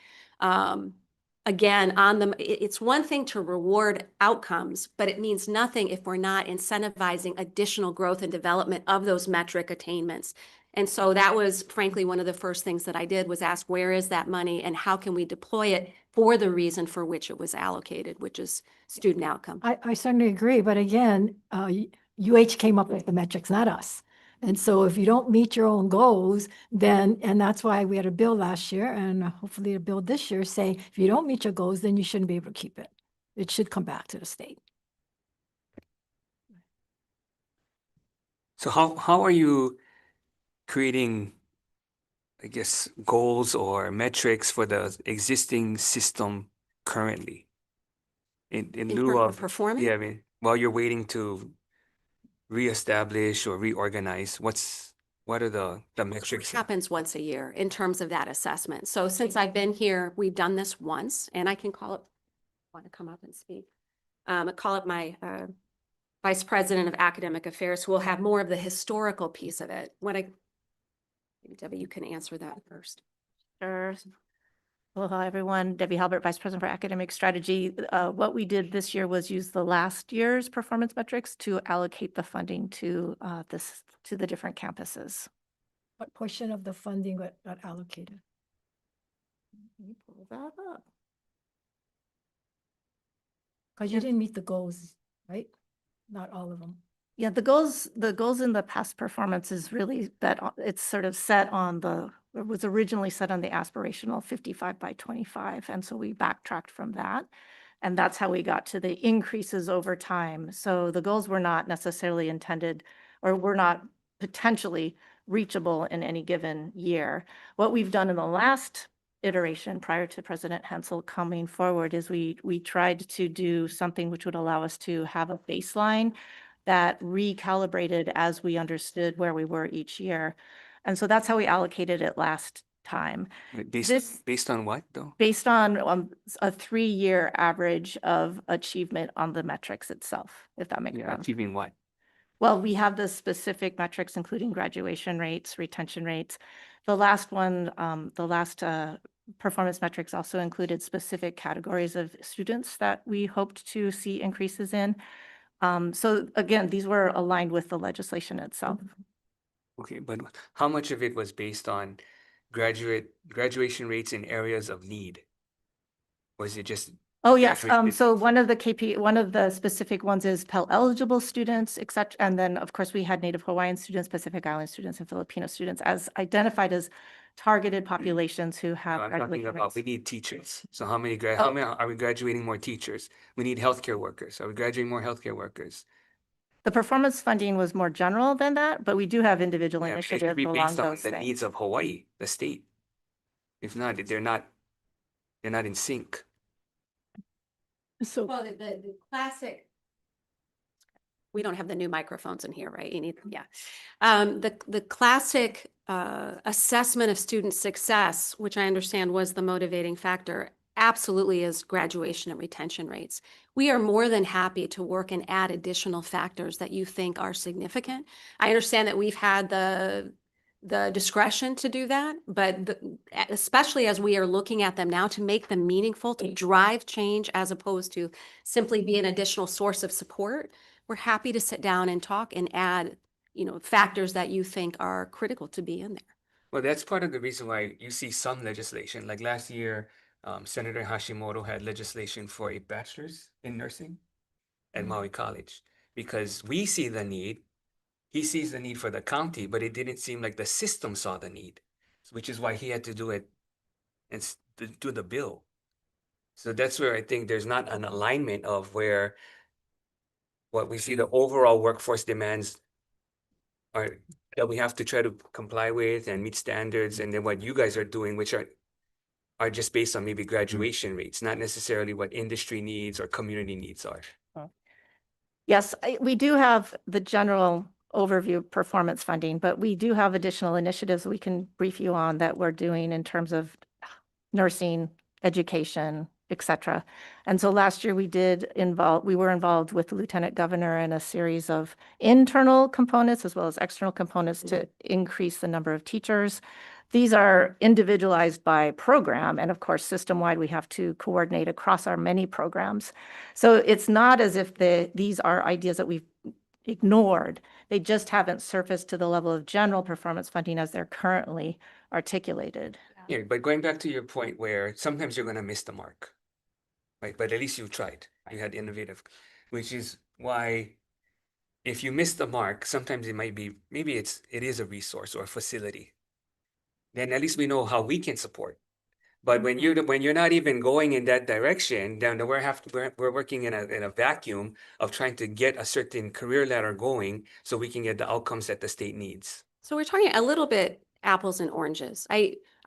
[SPEAKER 13] again, on the, it's one thing to reward outcomes, but it means nothing if we're not incentivizing additional growth and development of those metric attainments. And so that was frankly one of the first things that I did was ask, where is that money and how can we deploy it for the reason for which it was allocated, which is student outcome.
[SPEAKER 14] I certainly agree, but again, UH came up with the metrics, not us. And so if you don't meet your own goals, then, and that's why we had a bill last year and hopefully a bill this year saying, if you don't meet your goals, then you shouldn't be able to keep it. It should come back to the state.
[SPEAKER 1] So how are you creating, I guess, goals or metrics for the existing system currently? In lieu
[SPEAKER 13] terms of
[SPEAKER 1] of
[SPEAKER 13] performing?
[SPEAKER 1] Yeah, I mean, while you're waiting to reestablish or reorganize, what are the metrics?
[SPEAKER 13] Happens once a year in terms of that assessment. So since I've been here, we've done this once, and I can call it, want to come up and speak. I call it my Vice President of Academic Affairs, who will have more of the historical piece of it. Maybe Debbie, you can answer that first.
[SPEAKER 15] Sure. Aloha, everyone. Debbie Halbert, Vice President for Academic Strategy. What we did this year was use the last year's performance metrics to allocate the funding to the different campuses.
[SPEAKER 14] What portion of the funding got allocated?
[SPEAKER 15] Let me pull that up.
[SPEAKER 14] Because you didn't meet the goals, right? Not all of them.
[SPEAKER 15] Yeah, the goals in the past performance is really that it's sort of set on it was originally set on the aspirational 55 by 25. And so we backtracked from that. And that's how we got to the increases over time. So the goals were not necessarily intended or were not potentially reachable in any given year. What we've done in the last iteration prior to President Hensel coming forward is we tried to do something which would allow us to have a baseline that recalibrated as we understood where we were each year. And so that's how we allocated it last time.
[SPEAKER 1] Based on what though?
[SPEAKER 15] Based on a 3-year average of achievement on the metrics itself, if that makes sense.
[SPEAKER 1] Achieving what?
[SPEAKER 15] Well, we have the specific metrics, including graduation rates, retention rates. The last one, performance metrics also included specific categories of students that we hoped to see increases in. So again, these were aligned with the legislation itself.
[SPEAKER 1] Okay, but how much of it was based on graduation rates in areas of need? Or is it just?
[SPEAKER 15] Oh, yes.
[SPEAKER 1] graduated-
[SPEAKER 15] So one of the specific ones is Pell eligible students, et cetera. And then of course we had Native Hawaiian students, Pacific Island students, and Filipino students as identified as targeted populations who have
[SPEAKER 1] No, I'm talking
[SPEAKER 15] graduation
[SPEAKER 1] about,
[SPEAKER 15] rates.
[SPEAKER 1] we need teachers. So how many are we graduating more teachers? We need healthcare workers. Are we graduating more healthcare workers?
[SPEAKER 15] The performance funding was more general than that, but we do have individual
[SPEAKER 1] Yeah, but it should
[SPEAKER 15] initiatives
[SPEAKER 1] be
[SPEAKER 15] along
[SPEAKER 1] based on
[SPEAKER 15] those
[SPEAKER 1] the
[SPEAKER 15] things.
[SPEAKER 1] needs of Hawaii, the state. If not, they're not in sync.
[SPEAKER 14] So
[SPEAKER 13] Well, the classic. We don't have the new microphones in here, right? You need, yeah. The classic assessment of student success, which I understand was the motivating factor, absolutely is graduation and retention rates. We are more than happy to work and add additional factors that you think are significant. I understand that we've had the discretion to do that, but especially as we are looking at them now to make them meaningful, to drive change as opposed to simply be an additional source of support, we're happy to sit down and talk and add, factors that you think are critical to be in there.
[SPEAKER 1] Well, that's part of the reason why you see some legislation. Like last year, Senator Hashimoto had legislation for a bachelor's in nursing at Maui College because we see the need. He sees the need for the county, but it didn't seem like the system saw the need, which is why he had to do it and do the bill. So that's where I think there's not an alignment of where what we see the overall workforce demands are that we have to try to comply with and meet standards, and then what you guys are doing, which are just based on maybe graduation rates, not necessarily what industry needs or community needs are.
[SPEAKER 15] Yes, we do have the general overview of performance funding, but we do have additional initiatives we can brief you on that we're doing in terms of nursing, education, et cetera. And so last year we were involved with the Lieutenant Governor in a series of internal components as well as external components to increase the number of teachers these are individualized by program. And of course, system-wide, we have to coordinate across our many programs. So it's not as if these are ideas that we've ignored. They just haven't surfaced to the level of general performance funding as they're currently articulated.
[SPEAKER 1] Yeah, but going back to your point where sometimes you're gonna miss the mark. Right, but at least you tried. You had innovative, which is why if you miss the mark, sometimes it might be, maybe it is a resource or a facility. Then at least we know how we can support. But when you're not even going in that direction, then we're working in a vacuum of trying to get a certain career ladder going so we can get the outcomes that the state needs.
[SPEAKER 13] So we're talking a little bit apples and oranges.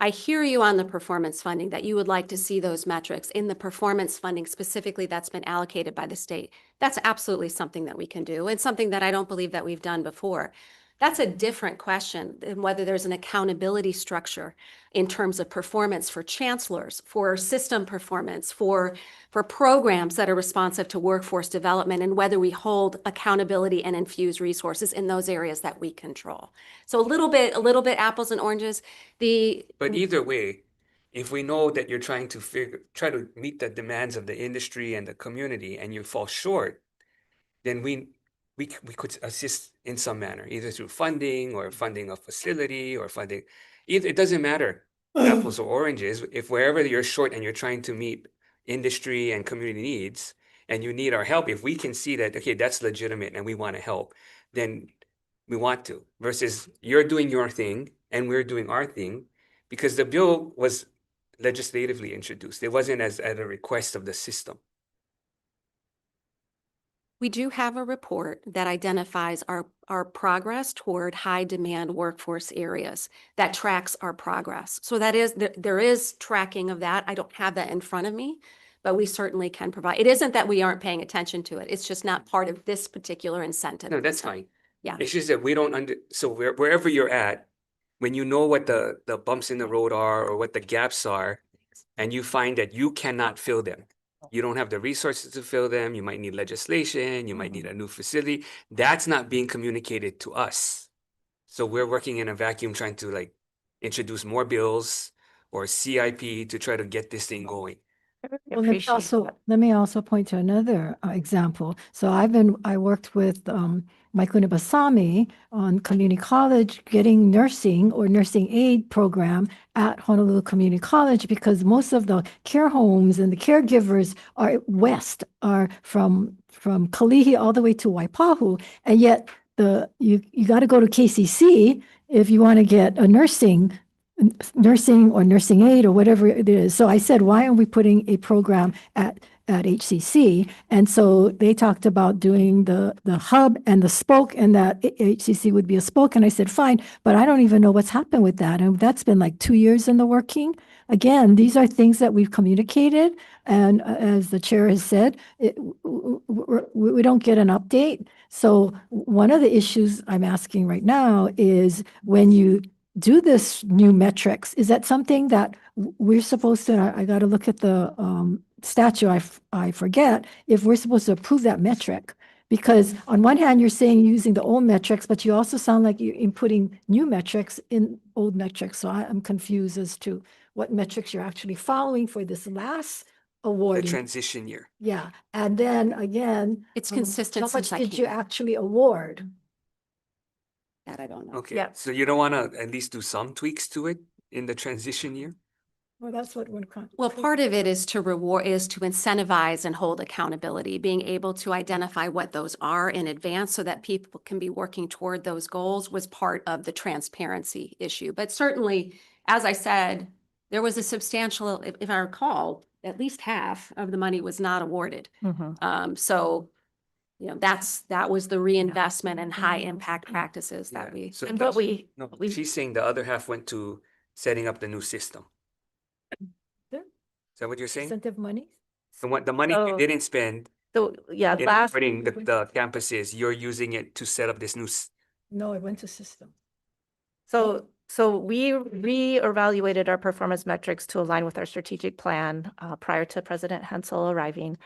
[SPEAKER 13] I hear you on the performance funding, that you would like to see those metrics in the performance funding specifically that's been allocated by the state. That's absolutely something that we can do, and something that I don't believe that we've done before. That's a different question than whether there's an accountability structure in terms of performance for chancellors, for system performance, for programs that are responsive to workforce development, and whether we hold accountability and infuse resources in those areas that we control. So a little bit apples and oranges.
[SPEAKER 1] But either way, if we know that you're trying to try to meet the demands of the industry and the community and you fall short, then we could assist in some manner, either through funding or funding a facility or funding, it doesn't matter, apples or oranges. If wherever you're short and you're trying to meet industry and community needs and you need our help, if we can see that, okay, that's legitimate and we want to help, then we want to, versus you're doing your thing and we're doing our thing, because the bill was legislatively introduced. It wasn't as at a request of the system.
[SPEAKER 13] We do have a report that identifies our progress toward high demand workforce areas, that tracks our progress. So that is, there is tracking of that. I don't have that in front of me, but we certainly can provide. It isn't that we aren't paying attention to it. It's just not part of this particular incentive.
[SPEAKER 1] No, that's fine.
[SPEAKER 13] Yeah.
[SPEAKER 1] It's just that we don't so wherever you're at, when you know what the bumps in the road are or what the gaps are, and you find that you cannot fill them, you don't have the resources to fill them, you might need legislation, you might need a new facility, that's not being communicated to us. So we're working in a vacuum trying to like introduce more bills or CIP to try to get this thing going.
[SPEAKER 14] Well, let me also point to another example. So I worked with Michael Nibasami on community college, getting nursing or nursing aid program at Honolulu Community College, because most of the care homes and the caregivers are west, are from Kalihi all the way to Waipahu, and yet you got to go to KCC if you want to get a nursing or nursing aid or whatever it is. So I said, why aren't we putting a program at HCC? And so they talked about doing the hub and the spoke, and that HCC would be a spoke. And I said, fine, but I don't even know what's happened with that. And that's been like 2 years in the working. Again, these are things that we've communicated. And as the chair has said, we don't get an update. So one of the issues I'm asking right now is, when you do this new metrics, is that something that we're supposed to, I got to look at the statute, I forget, if we're supposed to approve that metric? Because on one hand, you're saying using the old metrics, but you also sound like you're inputting new metrics in old metrics. So I'm confused as to what metrics you're actually following for this last award.
[SPEAKER 1] The transition year.
[SPEAKER 14] Yeah, and then again,
[SPEAKER 13] It's consistent
[SPEAKER 14] how much
[SPEAKER 13] since I
[SPEAKER 14] did you
[SPEAKER 13] came.
[SPEAKER 14] actually award?
[SPEAKER 13] That I don't know.
[SPEAKER 1] Okay,
[SPEAKER 15] Yeah.
[SPEAKER 1] so you don't want to at least do some tweaks to it in the transition year?
[SPEAKER 14] Well, that's what we're.
[SPEAKER 13] Well, part of it is to incentivize and hold accountability, being able to identify what those are in advance so that people can be working toward those goals was part of the transparency issue. But certainly, as I said, there was a substantial, if I recall, at least half of the money was not awarded. So, you know, that was the reinvestment and high impact practices that we.
[SPEAKER 1] So
[SPEAKER 15] And what
[SPEAKER 1] no, she's saying the other half went to setting up the new system.
[SPEAKER 14] There.
[SPEAKER 1] Is that what you're saying?
[SPEAKER 14] Incentive money?
[SPEAKER 1] The money you didn't spend
[SPEAKER 15] So, yeah,
[SPEAKER 1] in
[SPEAKER 15] last,
[SPEAKER 1] operating the campuses, you're using it to set up this new.
[SPEAKER 14] No, it went to system.
[SPEAKER 15] so we reevaluated our performance metrics to align with our strategic plan prior to President Hensel arriving.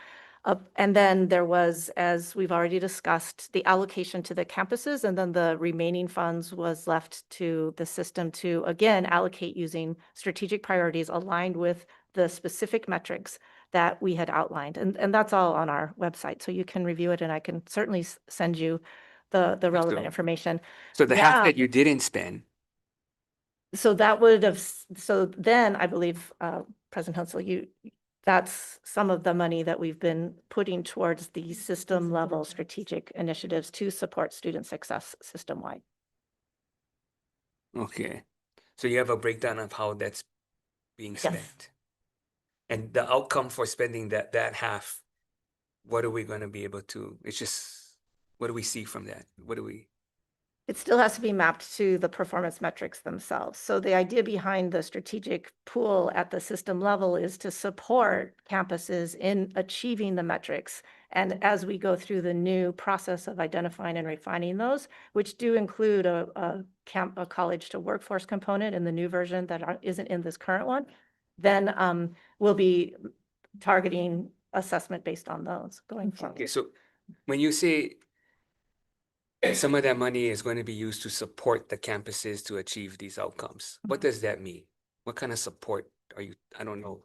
[SPEAKER 15] And then there was, as we've already discussed, the allocation to the campuses, and then the remaining funds was left to the system to, again, allocate using strategic priorities aligned with the specific metrics that we had outlined. And that's all on our website, so you can review it, and I can certainly send you the relevant
[SPEAKER 1] So-
[SPEAKER 15] information.
[SPEAKER 1] So the half
[SPEAKER 15] Yeah.
[SPEAKER 1] that you didn't spend,
[SPEAKER 15] So that would have, so then I believe, President Hensel, that's some of the money that we've been putting towards the system level strategic initiatives to support student success system-wide.
[SPEAKER 1] okay. So you have a breakdown of how that's being
[SPEAKER 15] Yes.
[SPEAKER 1] spent. And the outcome for spending that half, what are we gonna be able to, it's just, what do we see from that? What do we?
[SPEAKER 15] It still has to be mapped to the performance metrics themselves. So the idea behind the strategic pool at the system level is to support campuses in achieving the metrics. And as we go through the new process of identifying and refining those, which do include a college to workforce component in the new version that isn't in this current one, then we'll be targeting assessment based on those going forward.
[SPEAKER 1] Okay, so when you say some of that money is going to be used to support the campuses to achieve these outcomes, what does that mean? What kind of support are you, I don't know.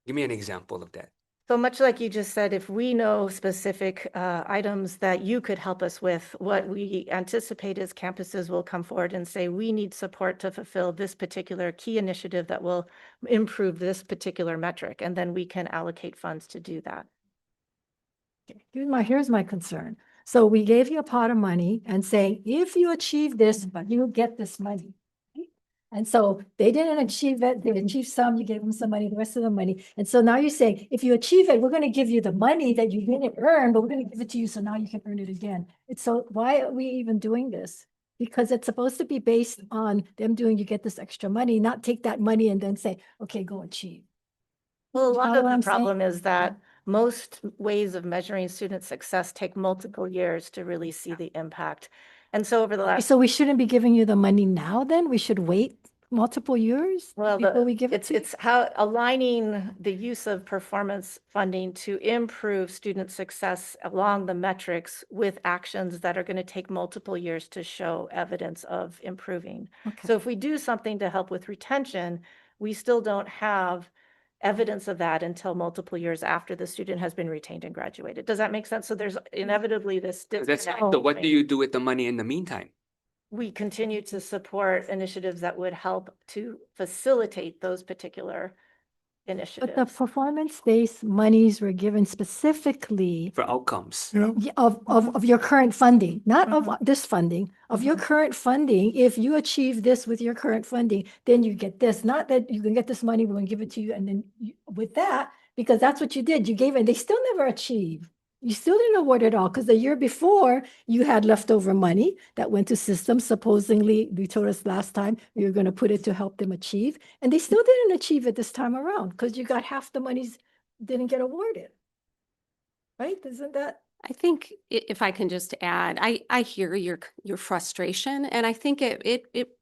[SPEAKER 1] Give me an example of that.
[SPEAKER 15] So much like you just said, if we know specific items that you could help us with, what we anticipate is campuses will come forward and say, we need support to fulfill this particular key initiative that will improve this particular metric, and then we can allocate funds to do that.
[SPEAKER 14] Okay, here's my concern. So we gave you a pot of money and saying, if you achieve this, you get this money. right? And so they didn't achieve it, they achieved some, you gave them some money, the rest of the money. And so now you're saying, if you achieve it, we're gonna give you the money that you didn't earn, but we're gonna give it to you, so now you can earn it again. It's so, why are we even doing this? Because it's supposed to be based on them doing, you get this extra money, not take that money and then say, okay, go achieve.
[SPEAKER 15] Well, a lot
[SPEAKER 14] Follow
[SPEAKER 15] of
[SPEAKER 14] what
[SPEAKER 15] the
[SPEAKER 14] I'm saying?
[SPEAKER 15] problem is that most ways of measuring student success take multiple years to really see the impact. And so over the last,
[SPEAKER 14] So we shouldn't be giving you the money now then? We should wait multiple years
[SPEAKER 15] well,
[SPEAKER 14] before we give it
[SPEAKER 15] it's,
[SPEAKER 14] to you?
[SPEAKER 15] it's how aligning the use of performance funding to improve student success along the metrics with actions that are going to take multiple years to show evidence of improving.
[SPEAKER 14] Okay.
[SPEAKER 15] So if we do something to help with retention, we still don't have evidence of that until multiple years after the student has been retained and graduated. Does that make sense? So there's inevitably this
[SPEAKER 1] That's
[SPEAKER 15] disconnect.
[SPEAKER 1] fine. So what do
[SPEAKER 15] between-
[SPEAKER 1] you do with the money in the meantime?
[SPEAKER 15] We continue to support initiatives that would help to facilitate those particular
[SPEAKER 14] But the
[SPEAKER 15] initiatives.
[SPEAKER 14] performance-based monies were given specifically
[SPEAKER 1] For outcomes.
[SPEAKER 10] You know,
[SPEAKER 14] of your current funding, not of
[SPEAKER 15] Mhm.
[SPEAKER 14] this funding, of your
[SPEAKER 15] Mhm.
[SPEAKER 14] current funding. If you achieve this with your current funding, then you get this, not that you can get this money, we're gonna give it to you, and then with that, because that's what you did, you gave it, they still never achieved. You still didn't award it all, because the year before, you had leftover money that went to systems, supposedly, you told us last time, you were gonna put it to help them achieve, and they still didn't achieve it this time around, because you got half the monies didn't get awarded. Right, isn't that?
[SPEAKER 13] I think if I can just add, I hear your frustration, and I think it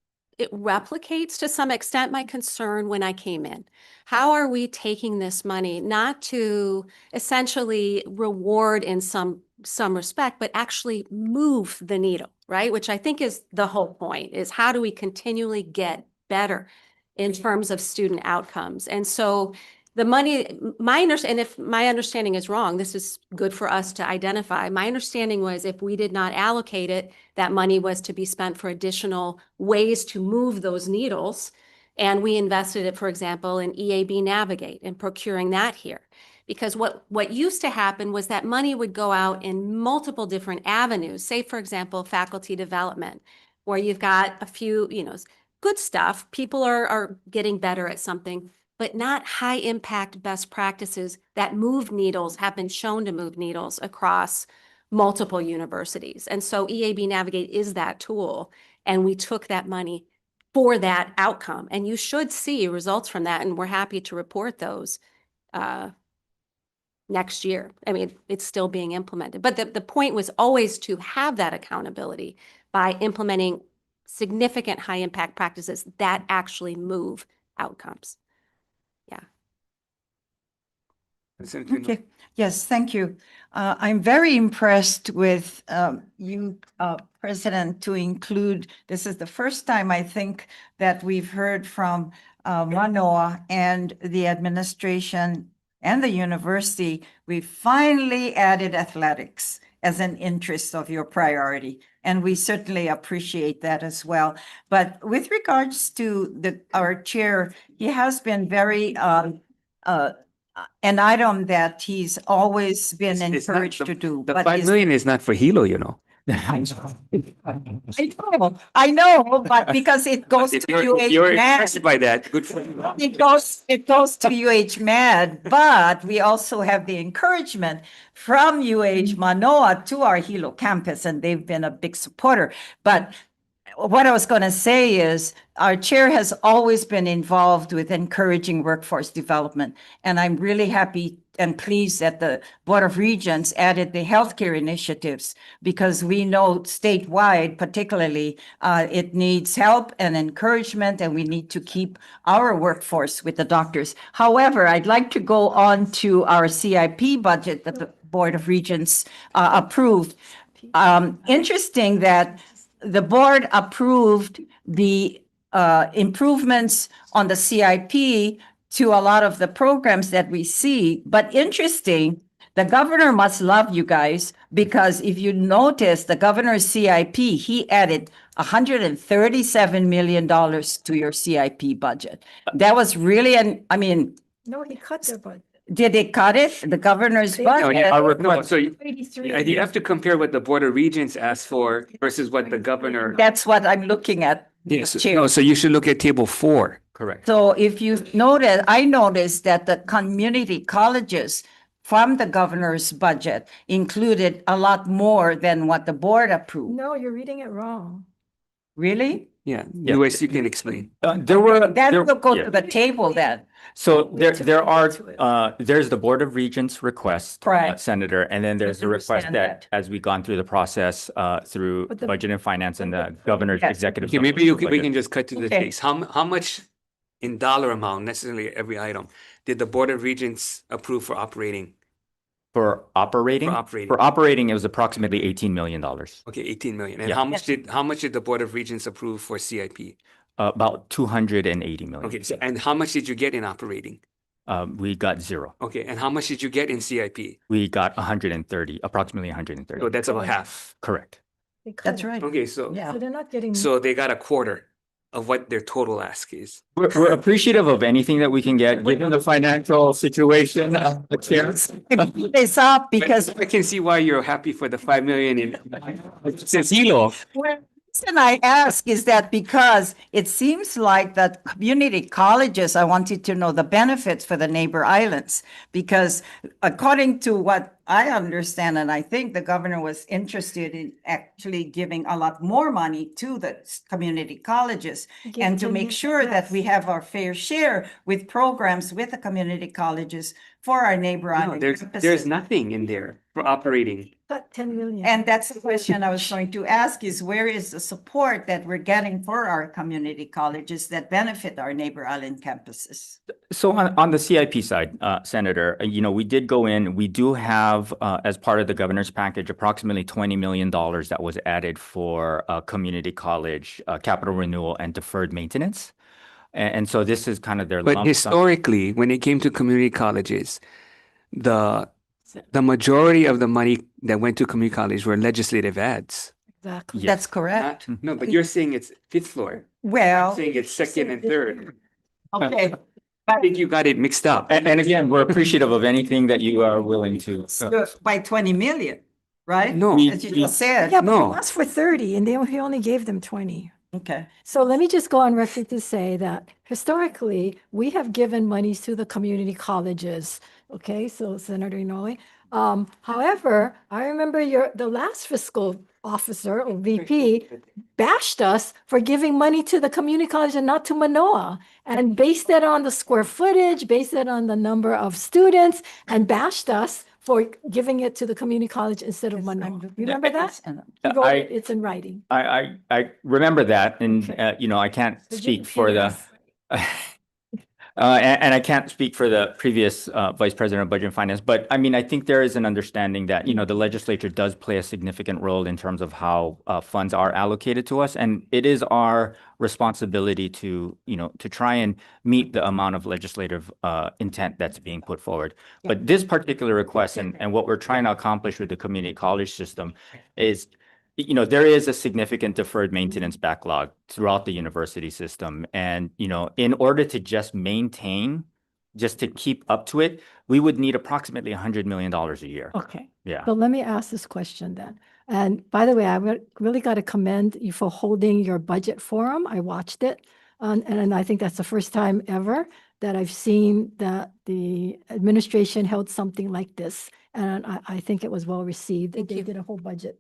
[SPEAKER 13] replicates to some extent my concern when I came in. How are we taking this money not to essentially reward in some respect, but actually move the needle, right? Which I think is the whole point, is how do we continually get better in terms of student outcomes? And so the money, and if my understanding is wrong, this is good for us to identify. My understanding was if we did not allocate it, that money was to be spent for additional ways to move those needles. And we invested it, for example, in EAB Navigate and procuring that here. Because what used to happen was that money would go out in multiple different avenues. Say, for example, faculty development, where you've got a few, good stuff. People are getting better at something, but not high impact best practices that move needles, have been shown to move needles across multiple universities. And so EAB Navigate is that tool. And we took that money for that outcome. And you should see results from that. And we're happy to report those next year. I mean, it's still being implemented. But the point was always to have that accountability by implementing significant high impact practices that actually move outcomes.
[SPEAKER 1] Senator Ngo.
[SPEAKER 9] Okay, yes, thank you. I'm very impressed with you, President, to include, this is the first time I think that we've heard from Manoa and the administration and the university. We finally added athletics as an interest of your priority, and we certainly appreciate that as well. But with regards to our chair, he has been very an item that he's always been
[SPEAKER 1] It's not
[SPEAKER 9] encouraged to do.
[SPEAKER 1] The
[SPEAKER 9] but
[SPEAKER 1] 5
[SPEAKER 9] is-
[SPEAKER 1] million is not for Hilo, you know.
[SPEAKER 9] I know, but because it goes
[SPEAKER 1] If
[SPEAKER 9] to
[SPEAKER 1] you're
[SPEAKER 9] UH Med.
[SPEAKER 1] impressed by that, good for you.
[SPEAKER 9] It goes to UH Med, but we also have the encouragement from UH Manoa to our Hilo campus, and they've been a big supporter. But what I was going to say is our chair has always been involved with encouraging workforce development. And I'm really happy and pleased that the Board of Regents added the healthcare initiatives, because we know statewide, particularly, it needs help and encouragement, and we need to keep our workforce with the doctors. However, I'd like to go on to our CIP budget that the Board of Regents approved. Interesting that the board approved the improvements on the CIP to a lot of the programs that we see. But interesting, the governor must love you guys, because if you notice the governor's CIP, he added $137 million to your CIP budget. That was really,
[SPEAKER 14] No, he cut their budget.
[SPEAKER 9] did they cut it? The governor's
[SPEAKER 14] They-
[SPEAKER 1] No,
[SPEAKER 9] budget?
[SPEAKER 1] no, so you
[SPEAKER 14] 83.
[SPEAKER 1] you have to compare what the Board of Regents asked for versus what the governor.
[SPEAKER 9] That's what I'm looking at.
[SPEAKER 1] Yes,
[SPEAKER 9] Chair.
[SPEAKER 1] no, so you should look at table 4.
[SPEAKER 3] Correct.
[SPEAKER 9] So if you notice, I noticed that the community colleges from the governor's budget included a lot more than what the board approved.
[SPEAKER 14] No, you're reading it wrong.
[SPEAKER 9] Really?
[SPEAKER 1] Yeah,
[SPEAKER 3] Yeah.
[SPEAKER 1] US, you can explain.
[SPEAKER 3] There were.
[SPEAKER 9] That
[SPEAKER 3] there-
[SPEAKER 9] will go
[SPEAKER 3] yeah.
[SPEAKER 9] to the table then.
[SPEAKER 3] So there,
[SPEAKER 14] to
[SPEAKER 3] there
[SPEAKER 14] get
[SPEAKER 3] are,
[SPEAKER 14] into it.
[SPEAKER 3] there's the Board of Regents request,
[SPEAKER 9] Right.
[SPEAKER 3] Senator, and then there's the request
[SPEAKER 9] understand
[SPEAKER 3] that
[SPEAKER 9] that.
[SPEAKER 3] as we gone through the process, through
[SPEAKER 14] But the-
[SPEAKER 3] Budget and Finance and the Governor's
[SPEAKER 9] Yes.
[SPEAKER 3] Executive.
[SPEAKER 1] Okay, maybe we
[SPEAKER 3] Budget.
[SPEAKER 1] can just cut to the
[SPEAKER 9] Okay.
[SPEAKER 1] chase. How much in dollar amount, necessarily every item, did the Board of Regents approve for operating?
[SPEAKER 3] For operating?
[SPEAKER 1] For operating.
[SPEAKER 3] For operating, it was approximately $18 million.
[SPEAKER 1] Okay, 18 million. And
[SPEAKER 3] Yeah.
[SPEAKER 1] how much did the Board of Regents approve for CIP?
[SPEAKER 3] About 280 million.
[SPEAKER 1] Okay, so and how much did you get in operating?
[SPEAKER 3] We got 0.
[SPEAKER 1] Okay, and how much did you get in CIP?
[SPEAKER 3] We got 130, approximately 130.
[SPEAKER 1] So that's about half.
[SPEAKER 3] Correct.
[SPEAKER 14] They cut
[SPEAKER 9] That's
[SPEAKER 14] it.
[SPEAKER 9] right.
[SPEAKER 1] Okay, so
[SPEAKER 9] Yeah.
[SPEAKER 14] So they're not getting.
[SPEAKER 1] so they got a quarter of what their total ask is.
[SPEAKER 3] We're appreciative of anything that we can get, given the financial situation. Chair.
[SPEAKER 9] It's up because
[SPEAKER 1] I can see why you're happy for the 5 million in since Hilo.
[SPEAKER 9] Well, the reason I ask is that because it seems like that community colleges, I wanted to know the benefits for the neighbor islands. Because according to what I understand, and I think the governor was interested in actually giving a lot more money to the community colleges,
[SPEAKER 14] Give
[SPEAKER 9] and to
[SPEAKER 14] them
[SPEAKER 9] make
[SPEAKER 14] the
[SPEAKER 9] sure that we
[SPEAKER 14] best.
[SPEAKER 9] have our fair share with programs with the community colleges for our neighbor
[SPEAKER 1] No,
[SPEAKER 9] island
[SPEAKER 1] there's
[SPEAKER 9] campuses.
[SPEAKER 1] nothing in there for operating.
[SPEAKER 14] Cut 10 million.
[SPEAKER 9] And that's the question I was going to ask is where is the support that we're getting for our community colleges that benefit our neighbor island campuses?
[SPEAKER 3] So on the CIP side, Senator, we did go in, we do have, as part of the governor's package, approximately $20 million that was added for community college, capital renewal and deferred maintenance. And so this is kind of their
[SPEAKER 1] But
[SPEAKER 3] lump sum.
[SPEAKER 1] historically, when it came to community colleges, the majority of the money that went to community college were legislative ads.
[SPEAKER 14] Exactly.
[SPEAKER 3] Yes.
[SPEAKER 9] That's correct.
[SPEAKER 1] No, but you're saying it's 5th floor. I'm
[SPEAKER 9] Well,
[SPEAKER 1] saying it's 2nd and 3rd.
[SPEAKER 9] okay.
[SPEAKER 1] I think you got it mixed up.
[SPEAKER 3] And again, we're appreciative of anything that you are willing to.
[SPEAKER 9] By 20 million, right?
[SPEAKER 1] No.
[SPEAKER 9] As you just said.
[SPEAKER 14] Yeah, but
[SPEAKER 1] No.
[SPEAKER 14] he asked for 30 and he only gave them 20.
[SPEAKER 9] Okay.
[SPEAKER 14] So let me just go on record to say that historically, we have given monies to the community colleges. Okay, so Senator Inouye. However, I remember the last fiscal officer or VP bashed us for giving money to the community college and not to Manoa, and based it on the square footage, based it on the number of students, and bashed us for giving it to the community college instead of Manoa. Remember that? He wrote it, it's in writing.
[SPEAKER 3] I remember that, and I can't
[SPEAKER 14] So
[SPEAKER 3] speak
[SPEAKER 14] you
[SPEAKER 3] for the.
[SPEAKER 14] can-
[SPEAKER 16] And I can't speak for the previous Vice President of Budget and Finance, but I mean, I think there is an understanding that, you know, the legislature does play a significant role in terms of how funds are allocated to us. And it is our responsibility to, you know, to try and meet the amount of legislative intent that's being put forward. But this particular request and what we're trying to accomplish with the community college system is, you know, there is a significant deferred maintenance backlog throughout the university system. And, you know, in order to just maintain, just to keep up to it, we would need approximately $100 million a year.
[SPEAKER 14] Okay.
[SPEAKER 16] Yeah.
[SPEAKER 14] So let me ask this question then. And by the way, really got to commend you for holding your budget forum. I watched it. And I think that's the first time ever that I've seen that the administration held something like this. And I think it was well received. They did a whole budget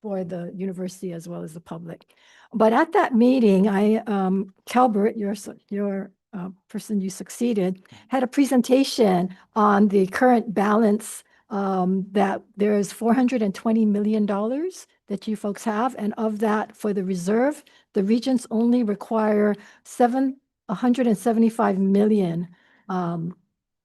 [SPEAKER 14] for the university as well as the public. But at that meeting, Calbert, your person you succeeded, had a presentation on the current balance that there's $420 million that you folks have. And of that, for the reserve, the regions only require $175 million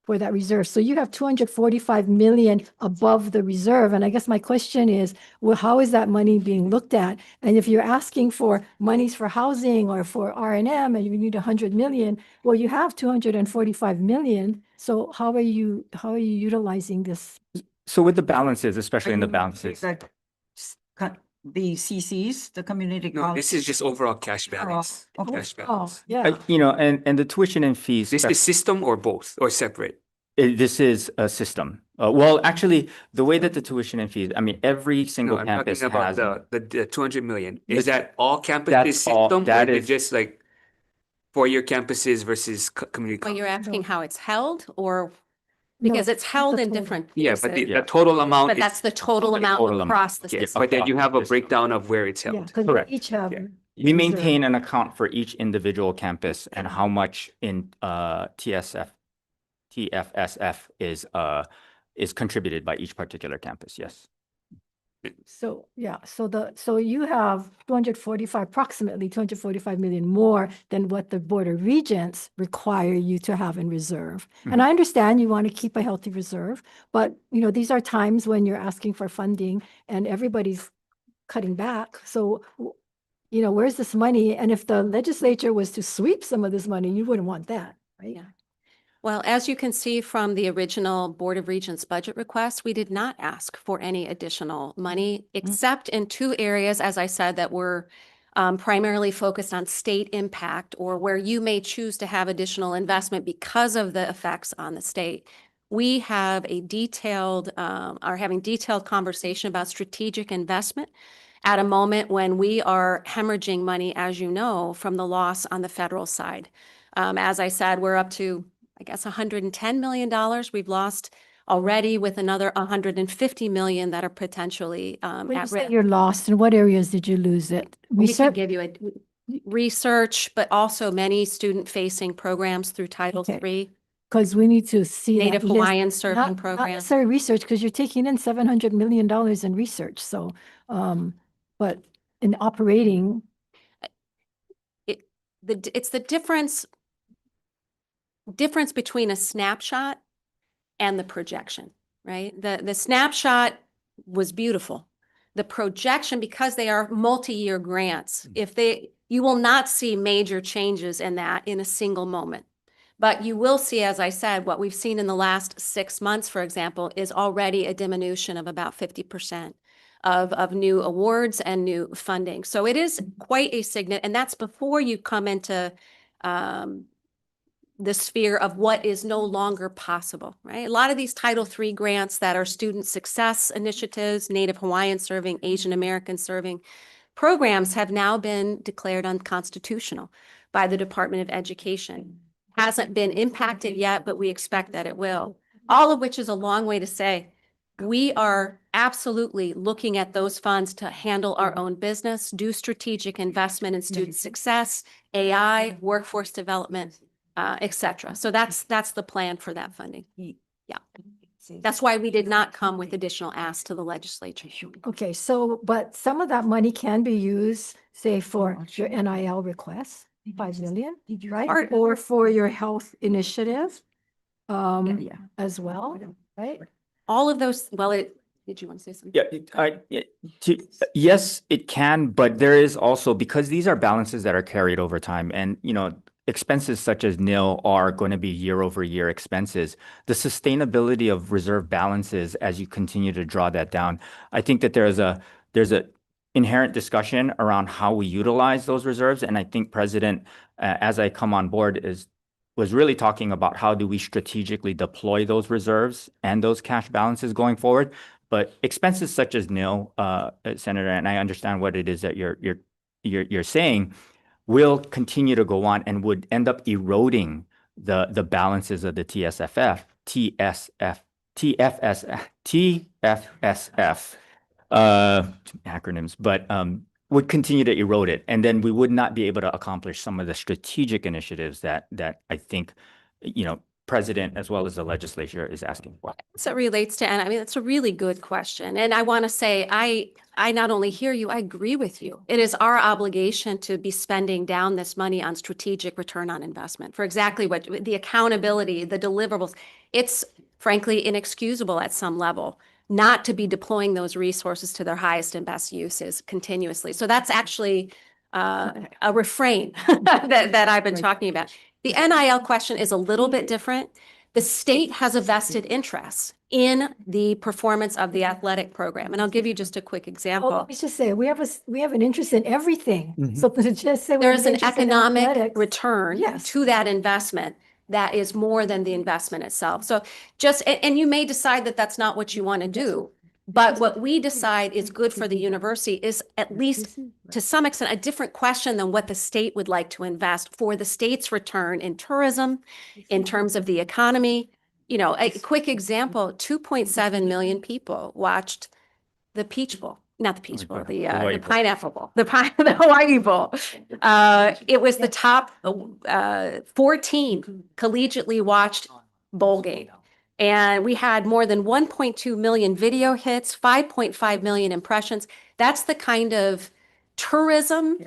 [SPEAKER 14] for that reserve. So you have 245 million above the reserve. And I guess my question is, well, how is that money being looked at? And if you're asking for monies for housing or for R&M and you need 100 million, well, you have 245 million. So how are you utilizing this?
[SPEAKER 16] So with the balances, especially in the balances.
[SPEAKER 9] The CCs, the community
[SPEAKER 1] No,
[SPEAKER 9] college.
[SPEAKER 1] this is just overall cash balance.
[SPEAKER 9] okay.
[SPEAKER 1] Cash balance.
[SPEAKER 14] Yeah.
[SPEAKER 16] You know, and the tuition and fees.
[SPEAKER 1] This is system or both or separate?
[SPEAKER 16] This is a system. Well, actually, the way that the tuition and fees, I mean, every single
[SPEAKER 1] No, I'm
[SPEAKER 16] campus
[SPEAKER 1] talking about
[SPEAKER 16] has.
[SPEAKER 1] the 200 million. Is that all campuses
[SPEAKER 16] That's all-
[SPEAKER 1] system or
[SPEAKER 16] that
[SPEAKER 1] is it
[SPEAKER 16] is-
[SPEAKER 1] just like four-year campuses versus community
[SPEAKER 13] Well, you're
[SPEAKER 1] college?
[SPEAKER 13] asking how it's held or
[SPEAKER 14] No,
[SPEAKER 13] because it's held
[SPEAKER 14] the
[SPEAKER 13] in
[SPEAKER 14] total.
[SPEAKER 13] different
[SPEAKER 1] Yeah,
[SPEAKER 13] places.
[SPEAKER 1] but the
[SPEAKER 16] Yeah.
[SPEAKER 1] total amount
[SPEAKER 13] But
[SPEAKER 1] is,
[SPEAKER 13] that's the total
[SPEAKER 16] the
[SPEAKER 13] amount
[SPEAKER 16] total amount.
[SPEAKER 13] across the
[SPEAKER 1] yeah,
[SPEAKER 13] system.
[SPEAKER 1] but then you have a
[SPEAKER 16] System.
[SPEAKER 1] breakdown of where it's
[SPEAKER 14] Yeah,
[SPEAKER 1] held.
[SPEAKER 14] because
[SPEAKER 16] Correct.
[SPEAKER 14] they each have.
[SPEAKER 1] Yeah.
[SPEAKER 16] We
[SPEAKER 14] reserve.
[SPEAKER 16] maintain an account for each individual campus and how much in TFSF is contributed by each particular campus. Yes.
[SPEAKER 14] So, yeah, so you have approximately 245 million more than what the Board of Regents require you to have in reserve. And I understand you want to keep a healthy reserve, but you know, these are times when you're asking for funding and everybody's cutting back. So, you know, where's this money? And if the legislature was to sweep some of this money, you wouldn't want that, right?
[SPEAKER 13] Yeah. Well, as you can see from the original Board of Regents budget request, we did not ask for any additional money, except in two areas, as I said, that were primarily focused on state impact or where you may choose to have additional investment because of the effects on the state. We have are having detailed conversation about strategic investment at a moment when we are hemorrhaging money, as you know, from the loss on the federal side. As I said, we're up to, I guess, $110 million we've lost already with another 150 million that are potentially
[SPEAKER 14] When you
[SPEAKER 13] at
[SPEAKER 14] say
[SPEAKER 13] risk.
[SPEAKER 14] you're lost, in what areas did you lose it?
[SPEAKER 13] We
[SPEAKER 14] Research?
[SPEAKER 13] could give you a research, but also many student-facing programs through Title
[SPEAKER 14] Okay.
[SPEAKER 13] III,
[SPEAKER 14] Because we need to see that
[SPEAKER 13] Native
[SPEAKER 14] list.
[SPEAKER 13] Hawaiian serving
[SPEAKER 14] Not
[SPEAKER 13] program.
[SPEAKER 14] necessarily research, because you're taking in $700 million in research, so, but in operating,
[SPEAKER 13] It's the difference between a snapshot and the projection, right? The snapshot was beautiful. The projection, because they are multi-year grants, you will not see major changes in that in a single moment. But you will see, as I said, what we've seen in the last 6 months, for example, is already a diminution of about 50% of new awards and new funding. So it is quite a significant, and that's before you come into the sphere of what is no longer possible, right? A lot of these Title III grants that are student success initiatives, Native Hawaiian serving, Asian American serving programs have now been declared unconstitutional by the Department of Education. Hasn't been impacted yet, but we expect that it will. All of which is a long way to say, we are absolutely looking at those funds to handle our own business, do strategic investment in student success, AI, workforce development, et cetera. So that's the plan for that funding. Yeah. That's why we did not come with additional asks to the legislature.
[SPEAKER 14] okay, so, but some of that money can be used, say, for your NIL requests. 5 million, right? Or for your health initiative,
[SPEAKER 12] Yeah.
[SPEAKER 14] as well, right?
[SPEAKER 13] All of those, well, did you want to say something?
[SPEAKER 16] Yes, it can, but there is also, because these are balances that are carried over time and, expenses such as nil are going to be year over year expenses. The sustainability of reserve balances as you continue to draw that down, I think that there's a inherent discussion around how we utilize those reserves. And I think President, as I come on board, was really talking about how do we strategically deploy those reserves and those cash balances going forward. But expenses such as nil, Senator, and I understand what it is that you're saying, will continue to go on and would end up eroding the balances of the TFSF, acronyms, but would continue to erode it. And then we would not be able to accomplish some of the strategic initiatives that I think, President as well as the legislature is asking for.
[SPEAKER 13] So it relates to, and I mean, that's a really good question. And I want to say, I not only hear you, I agree with you. It is our obligation to be spending down this money on strategic return on investment for exactly what the accountability, the deliverables. It's frankly inexcusable at some level not to be deploying those resources to their highest and best uses continuously. So that's actually a refrain that I've been talking about. The NIL question is a little bit different. The state has a vested interest in the performance of the athletic program. And I'll give you just a quick example.
[SPEAKER 14] Let me just say, we have an interest in everything. So to just say. we
[SPEAKER 13] There
[SPEAKER 14] have
[SPEAKER 13] is an
[SPEAKER 14] interest in
[SPEAKER 13] economic
[SPEAKER 14] athletics-
[SPEAKER 13] return
[SPEAKER 14] Yes.
[SPEAKER 13] to that investment that is more than the investment itself. So and you may decide that that's not what you want to do. But what we decide is good for the university is at least to some extent a different question than what the state would like to invest for the state's return in tourism, in terms of the economy. A quick example, 2.7 million people watched the Peach Bowl, not the Peach Bowl, the Pineapple Bowl, the Hawai'i Bowl. It was the top 14 collegiately watched bowl game. And we had more than 1.2 million video hits, 5.5 million impressions. That's the kind of tourism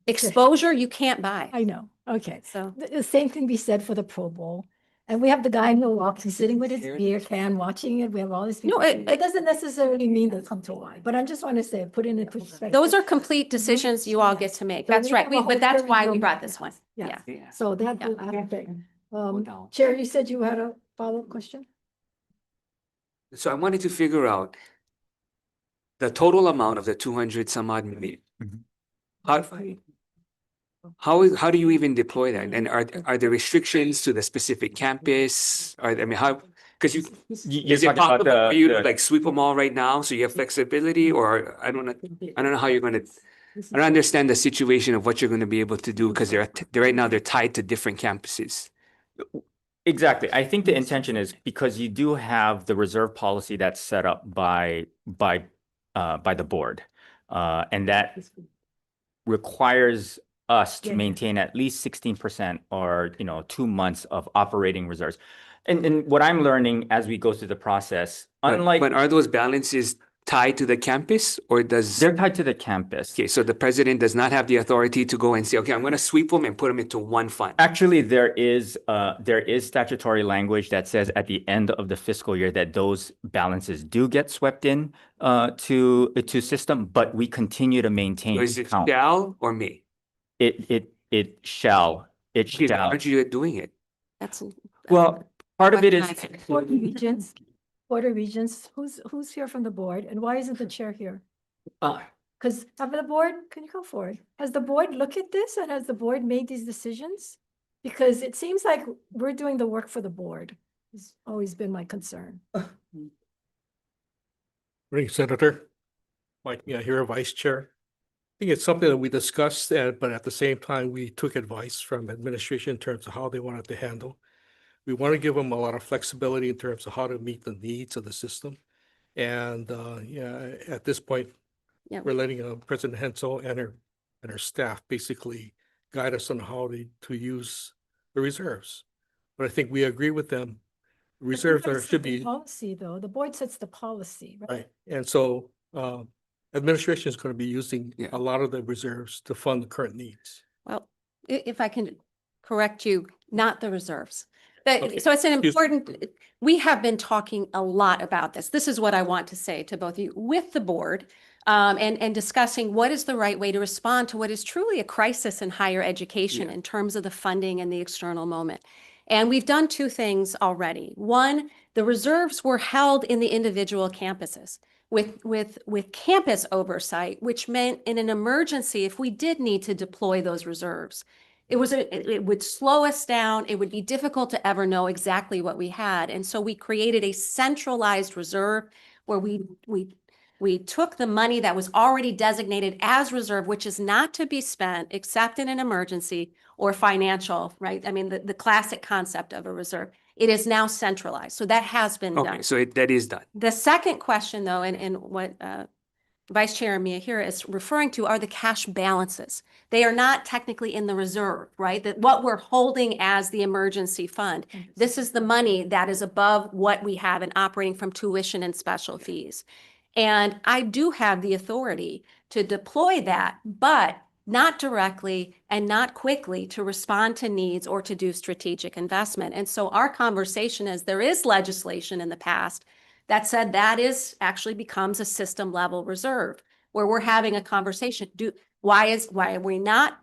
[SPEAKER 13] exposure you can't buy.
[SPEAKER 14] I know, okay.
[SPEAKER 13] So
[SPEAKER 14] The same can be said for the Pro Bowl. And we have the guy in Milwaukee sitting with his beer can, watching it. We have all these people.
[SPEAKER 13] No,
[SPEAKER 14] It doesn't necessarily mean they'll come to Hawaii, but I just want to say, put in perspective.
[SPEAKER 13] those are complete decisions you all get to make.
[SPEAKER 14] So
[SPEAKER 13] That's
[SPEAKER 14] we
[SPEAKER 13] right.
[SPEAKER 14] have a
[SPEAKER 13] But that's
[SPEAKER 14] whole
[SPEAKER 13] why we
[SPEAKER 14] hearing
[SPEAKER 13] brought
[SPEAKER 14] room.
[SPEAKER 13] this one.
[SPEAKER 14] Yeah.
[SPEAKER 13] Yeah.
[SPEAKER 14] So that will happen. Chair, you said you had a follow-up question?
[SPEAKER 1] So I wanted to figure out the total amount of the 200 some odd million. How do you even deploy that? And are there restrictions to the specific campus? How? Because is it possible for you to like sweep them all right now so you have flexibility, or I don't know how you're going to. I don't understand the situation of what you're going to be able to do because they're right now they're tied to different campuses.
[SPEAKER 16] Exactly. I think the intention is because you do have the reserve policy that's set up by the board, and that requires us to maintain at least 16% or 2 months of operating reserves. And what I'm learning as we go through the process, unlike
[SPEAKER 1] But are those balances tied to the campus, or
[SPEAKER 16] they're tied to the campus.
[SPEAKER 1] Okay, so the president does not have the authority to go and say, okay, I'm going to sweep them and put them into one fund.
[SPEAKER 16] Actually, there is statutory language that says at the end of the fiscal year that those balances do get swept in to system, but we continue to maintain
[SPEAKER 1] So is it
[SPEAKER 16] count.
[SPEAKER 1] shall or may?
[SPEAKER 16] It shall.
[SPEAKER 1] Okay, then aren't you doing it?
[SPEAKER 13] That's
[SPEAKER 16] Well, part of it is
[SPEAKER 14] Border Regions, who's here from the board, and why isn't the chair here? Because have the board, can you go forward? Has the board looked at this and has the board made these decisions? Because it seems like we're doing the work for the board. It's always been my concern.
[SPEAKER 10] Morning, Senator. Mike, here, Vice Chair. I think it's something that we discussed, but at the same time, we took advice from administration in terms of how they wanted to handle. We want to give them a lot of flexibility in terms of how to meet the needs of the system. And at this point, we're letting President Hensel and her staff basically guide us on how to use the reserves. But I think we agree with them. Reserves should be
[SPEAKER 14] Policy, though. The board sets the policy, right?
[SPEAKER 10] right. And so administration is going to be using a lot of the reserves to fund the current needs.
[SPEAKER 13] Well, if I can correct you, not the reserves.
[SPEAKER 17] Okay,
[SPEAKER 13] So it's an
[SPEAKER 17] excuse-
[SPEAKER 13] important, we have been talking a lot about this. This is what I want to say to both of you with the board, and discussing what is the right way to respond to what is truly a crisis in higher education
[SPEAKER 1] Yeah.
[SPEAKER 13] in terms of the funding and the external moment. And we've done two things already. One, the reserves were held in the individual campuses with campus oversight, which meant in an emergency, if we did need to deploy those reserves, it would slow us down. It would be difficult to ever know exactly what we had. And so we created a centralized reserve where we took the money that was already designated as reserve, which is not to be spent except in an emergency or financial, right? I mean, the classic concept of a reserve. It is now centralized. So that has been done.
[SPEAKER 1] Okay, so that is done.
[SPEAKER 13] The second question, though, and what Vice Chair Miyahira is referring to are the cash balances. They are not technically in the reserve, right? That what we're holding as the emergency fund. This is the money that is above what we have in operating from tuition and special fees. And I do have the authority to deploy that, but not directly and not quickly to respond to needs or to do strategic investment. And so our conversation is there is legislation in the past that said that is actually becomes a system level reserve where we're having a conversation. Why are we not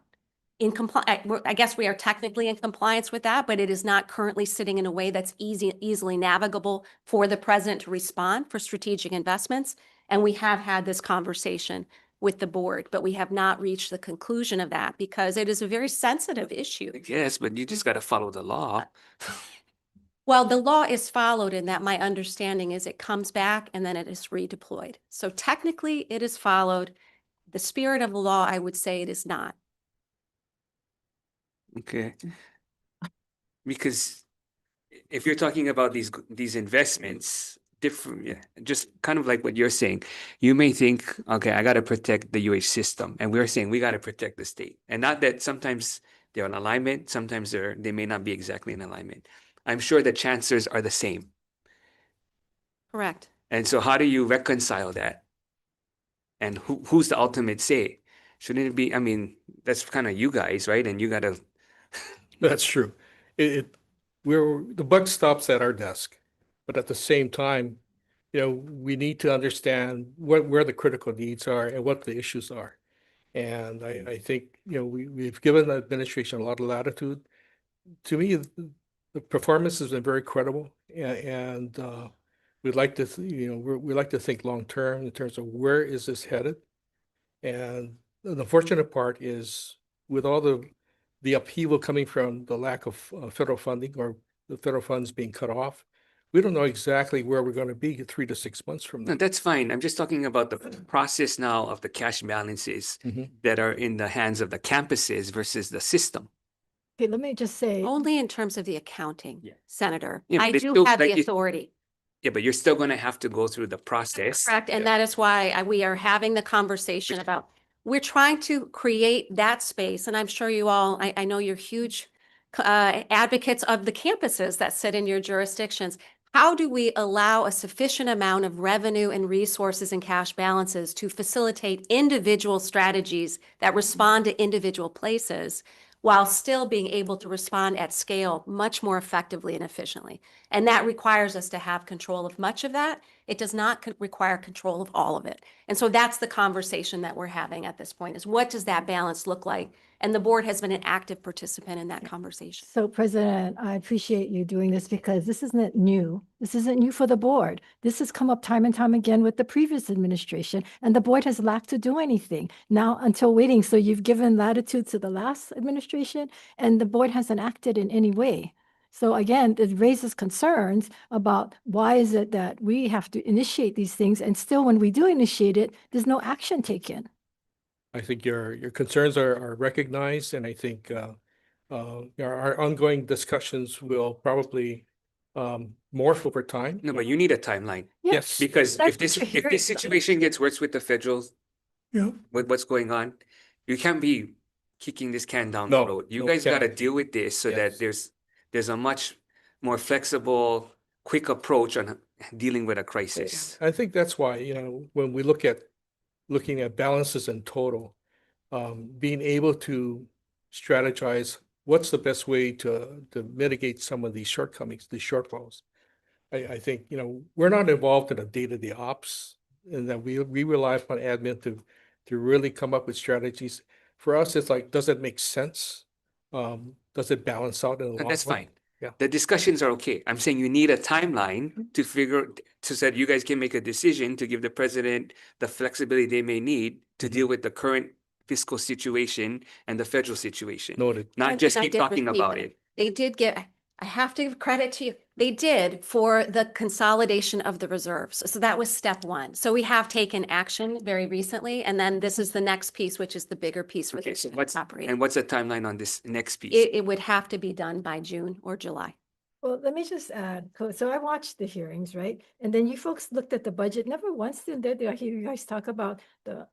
[SPEAKER 13] in compliance? I guess we are technically in compliance with that, but it is not currently sitting in a way that's easily navigable for the president to respond for strategic investments. And we have had this conversation with the board, but we have not reached the conclusion of that because it is a very sensitive issue.
[SPEAKER 1] Yes, but you just got to follow the law.
[SPEAKER 13] Well, the law is followed in that my understanding is it comes back and then it is redeployed. So technically it is followed. The spirit of the law, I would say it is not.
[SPEAKER 1] Okay. Because if you're talking about these investments, different, yeah, just kind of like what you're saying, you may think, okay, I got to protect the UH system, and we're saying we got to protect the state, and not that sometimes they're in alignment, sometimes they may not be exactly in alignment. I'm sure the chancellors are the same,
[SPEAKER 13] Correct.
[SPEAKER 1] and so how do you reconcile that? And who's the ultimate say? Shouldn't it be? I mean, that's kind of you guys, right? And you got to.
[SPEAKER 17] That's true. The buck stops at our desk, but at the same time, we need to understand where the critical needs are and what the issues are. And I think, we've given the administration a lot of latitude. To me, the performance has been very credible, and we'd like to, we like to think long-term in terms of where is this headed? And the unfortunate part is with all the upheaval coming from the lack of federal funding or the federal funds being cut off, we don't know exactly where we're going to be 3 to 6 months from now.
[SPEAKER 1] No, that's fine. I'm just talking about the process now of the cash balances that are in the hands of the campuses versus the system.
[SPEAKER 14] Okay, let me just say,
[SPEAKER 13] Only in terms of the accounting,
[SPEAKER 1] Yeah.
[SPEAKER 13] Senator.
[SPEAKER 1] Yeah,
[SPEAKER 13] I
[SPEAKER 1] but it's
[SPEAKER 13] do
[SPEAKER 1] still
[SPEAKER 13] have the
[SPEAKER 1] like it-
[SPEAKER 13] authority.
[SPEAKER 1] Yeah, but you're still going to have to go through the process.
[SPEAKER 13] Correct. And that is why we are having the conversation about, we're trying to create that space. And I'm sure you all, I know you're huge advocates of the campuses that sit in your jurisdictions. How do we allow a sufficient amount of revenue and resources and cash balances to facilitate individual strategies that respond to individual places while still being able to respond at scale much more effectively and efficiently? And that requires us to have control of much of that. It does not require control of all of it. And so that's the conversation that we're having at this point, is what does that balance look like? And the board has been an active participant in that conversation.
[SPEAKER 14] so President, I appreciate you doing this because this isn't new. This isn't new for the board. This has come up time and time again with the previous administration, and the board has lacked to do anything now until waiting. So you've given latitude to the last administration, and the board hasn't acted in any way. So again, it raises concerns about why is it that we have to initiate these things, and still when we do initiate it, there's no action taken.
[SPEAKER 17] I think your concerns are recognized, and I think our ongoing discussions will probably morph over time.
[SPEAKER 1] No, but you need a timeline.
[SPEAKER 17] Yes.
[SPEAKER 1] Because
[SPEAKER 14] That's
[SPEAKER 1] if this
[SPEAKER 14] what you're
[SPEAKER 1] situation gets worse with the federal,
[SPEAKER 10] Yeah.
[SPEAKER 1] with what's going on, you can't be kicking this can down the
[SPEAKER 17] No,
[SPEAKER 1] road. You
[SPEAKER 17] no,
[SPEAKER 1] guys got to
[SPEAKER 17] can't.
[SPEAKER 1] deal with this so that
[SPEAKER 17] Yes.
[SPEAKER 1] there's a much more flexible, quick approach on dealing with a crisis.
[SPEAKER 17] I think that's why, when we looking at balances in total, being able to strategize what's the best way to mitigate some of these shortcomings, these shortfalls. I think, we're not involved in the day-to-day ops, and that we rely upon admin to really come up with strategies. For us, it's like, does it make sense? Does it balance out in the long
[SPEAKER 1] That's
[SPEAKER 17] run?
[SPEAKER 1] fine.
[SPEAKER 17] Yeah.
[SPEAKER 1] The discussions are okay. I'm saying you need a timeline to figure, so that you guys can make a decision to give the president the flexibility they may need to deal with the current fiscal situation and the federal situation.
[SPEAKER 17] Noted.
[SPEAKER 1] Not
[SPEAKER 13] And
[SPEAKER 1] just
[SPEAKER 13] I
[SPEAKER 1] keep
[SPEAKER 13] did
[SPEAKER 1] talking
[SPEAKER 13] receive
[SPEAKER 1] about
[SPEAKER 13] that.
[SPEAKER 1] it.
[SPEAKER 13] They did get, I have to give credit to you. They did for the consolidation of the reserves. So that was step one. So we have taken action very recently. And then this is the next piece, which is the bigger piece for
[SPEAKER 1] Okay,
[SPEAKER 13] the
[SPEAKER 1] so what's
[SPEAKER 13] operating.
[SPEAKER 1] the timeline on this next piece?
[SPEAKER 13] It would have to be done by June or July.
[SPEAKER 14] Well, let me just add, so I watched the hearings, right? And then you folks looked at the budget. Never once did I hear you guys talk about the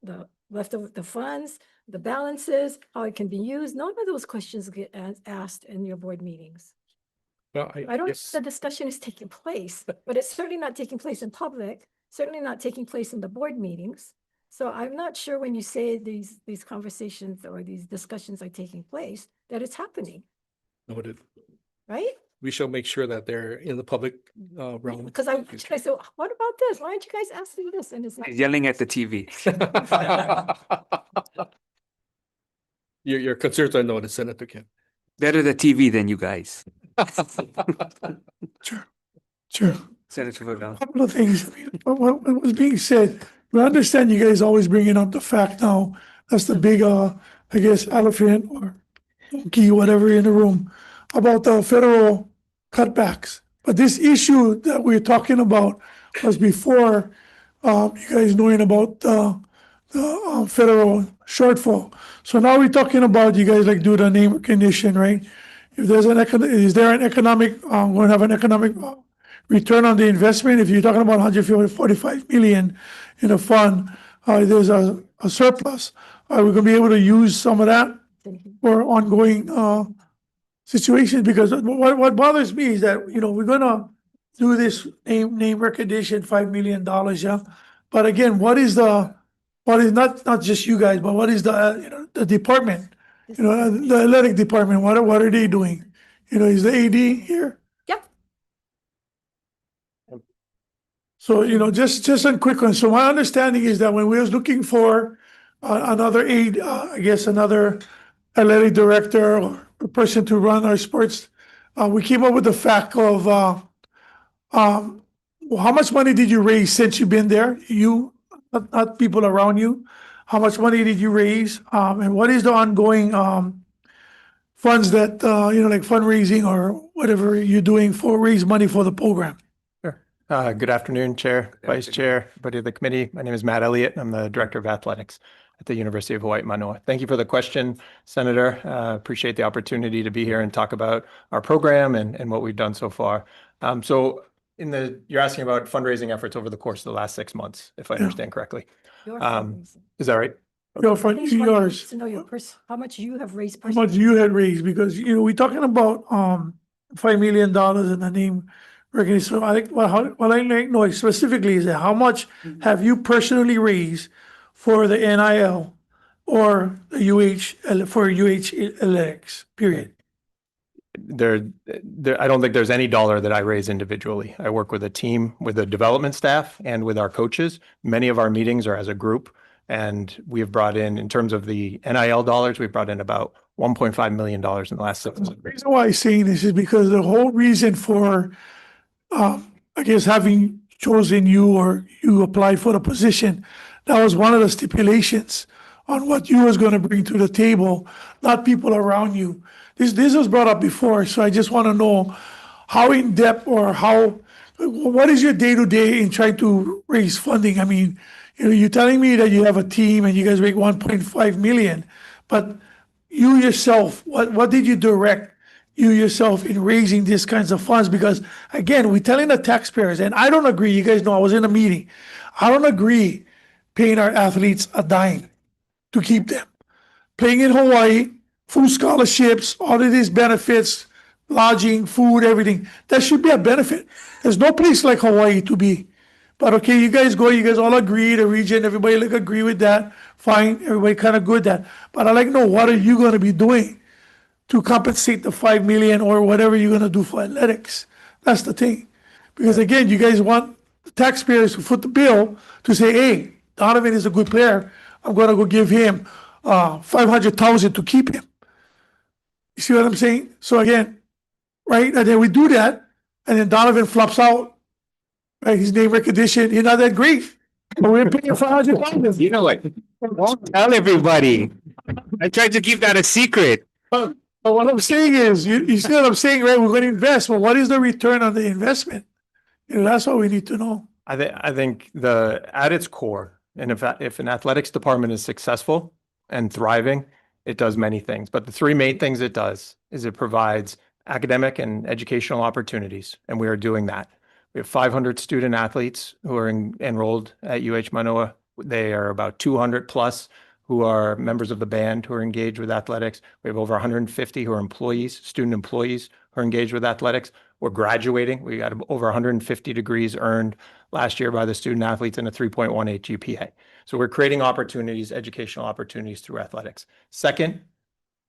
[SPEAKER 14] leftover, the funds, the balances, how it can be used. None of those questions get asked in your board meetings.
[SPEAKER 17] Well,
[SPEAKER 14] I don't
[SPEAKER 17] guess-
[SPEAKER 14] know if the discussion is taking place, but it's certainly not taking place in public, certainly not taking place in the board meetings. So I'm not sure when you say these conversations or these discussions are taking place, that it's happening,
[SPEAKER 17] Noted.
[SPEAKER 14] right?
[SPEAKER 17] We shall make sure that they're in the public realm.
[SPEAKER 14] Because I said, what about this? Why aren't you guys asking this? And it's not.
[SPEAKER 1] Yelling at the TV.
[SPEAKER 17] Your concerns are noted, Senator Kim.
[SPEAKER 1] Better the TV than you guys.
[SPEAKER 10] Sure.
[SPEAKER 1] Senator Varela.
[SPEAKER 10] Couple of things. What was being said, I understand you guys always bringing up the fact now, that's the big, I guess, elephant or key, whatever in the room, about the federal cutbacks. But this issue that we're talking about was before, you guys knowing about the federal shortfall. So now we're talking about you guys like do the name recognition, right? If there's is there an economic, going to have an economic return on the investment? If you're talking about 145 million in a fund, there's a surplus. Are we going to be able to use some of that for ongoing situations? Because what bothers me is that, we're going to do this name recognition, $5 million, yeah? But again, what is not just you guys, but what is the department? The athletic department, what are they doing? Is the AD here?
[SPEAKER 13] Yep.
[SPEAKER 10] So, just a quick one. So my understanding is that when we was looking for another aide, I guess another athletic director or a person to run our sports, we came up with the fact of how much money did you raise since you've been there? You, not people around you. How much money did you raise? And what is the ongoing funds that, like fundraising or whatever you're doing for raise money for the program?
[SPEAKER 18] Sure. Good afternoon, Chair, Vice Chair, everybody of the committee. My name is Matt Elliott. I'm the Director of Athletics at the University of Hawaii, Manoa. Thank you for the question, Senator. Appreciate the opportunity to be here and talk about our program and what we've done so far. So you're asking about fundraising efforts over the course of the last 6 months, if I understand correctly.
[SPEAKER 14] Your fundraising.
[SPEAKER 18] Is that right?
[SPEAKER 10] Your fund,
[SPEAKER 14] I just want
[SPEAKER 10] yours.
[SPEAKER 14] to know how much you have raised
[SPEAKER 10] How much
[SPEAKER 14] personally.
[SPEAKER 10] you had raised, because, we're talking about, $5 million in the name recognition. So I think, what I like know specifically is that how much have you personally raised for the NIL or the for UH athletics, period?
[SPEAKER 18] I don't think there's any dollar that I raise individually. I work with a team, with the development staff and with our coaches. Many of our meetings are as a group, and we have brought in terms of the NIL dollars, we've brought in about $1.5 million in the last 6 months.
[SPEAKER 10] The reason why I'm saying this is because the whole reason for, I guess, having chosen you or you applied for the position, that was one of the stipulations on what you was going to bring to the table, not people around you. This was brought up before, so I just want to know how in depth or what is your day-to-day in trying to raise funding? I mean, you're telling me that you have a team and you guys make 1.5 million, but you yourself, what did you direct you yourself in raising these kinds of funds? Because again, we're telling the taxpayers, and I don't agree, you guys know I was in a meeting, I don't agree paying our athletes a dime to keep them. Playing in Hawaii, full scholarships, all of these benefits, lodging, food, everything, that should be a benefit. There's no place like Hawaii to be. But okay, you guys all agree, the region, everybody agree with that, fine, everybody kind of good with that. But I'd like to know, what are you going to be doing to compensate the 5 million or whatever you're gonna do for athletics. That's the thing. Because again, you guys want the taxpayers to foot the bill to say, hey, Donovan is a good player. I'm gonna go give him 500,000 to keep him. You see what I'm saying? So again, right? And then we do that, and then Donovan flops out. Right? His name recognition, you're not that great. But we're paying 500,000.
[SPEAKER 1] You know what? Won't tell everybody. I tried to keep that a secret.
[SPEAKER 10] But what I'm saying is, you see what I'm saying, right? We're going to invest. Well, what is the return on the investment? You know, that's what we need to know.
[SPEAKER 18] I think at its core, and if an athletics department is successful and thriving, it does many things. But the three main things it does is it provides academic and educational opportunities, and we are doing that. We have 500 student athletes who are enrolled at UH Manoa. They are about 200 plus who are members of the band who are engaged with athletics. We have over 150 who are employees, student employees who are engaged with athletics. We're graduating. We got over 150 degrees earned last year by the student athletes and a 3.18 GPA. So we're creating opportunities, educational opportunities through athletics. Second,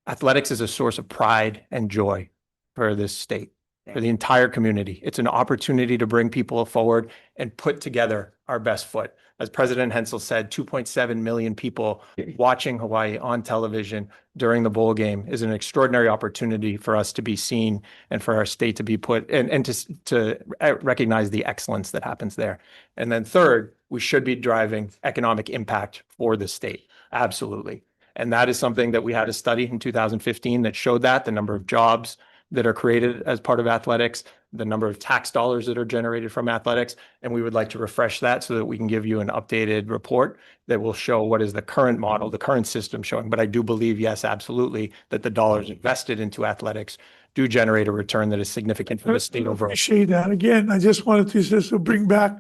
[SPEAKER 18] athletics is a source of pride and joy for this state, for the entire community. It's an opportunity to bring people forward and put together our best foot. As President Hensel said, 2.7 million people watching Hawaii on television during the bowl game is an extraordinary opportunity for us to be seen and for our state to be put and to recognize the excellence that happens there. And then third, we should be driving economic impact for the state. Absolutely. And that is something that we had a study in 2015 that showed that the number of jobs that are created as part of athletics, the number of tax dollars that are generated from athletics. And we would like to refresh that so that we can give you an updated report that will show what is the current model, the current system showing. But I do believe, yes, absolutely, that the dollars invested into athletics do generate a return that is significant for the state overall.
[SPEAKER 10] Appreciate that. Again, I just wanted to just to bring back,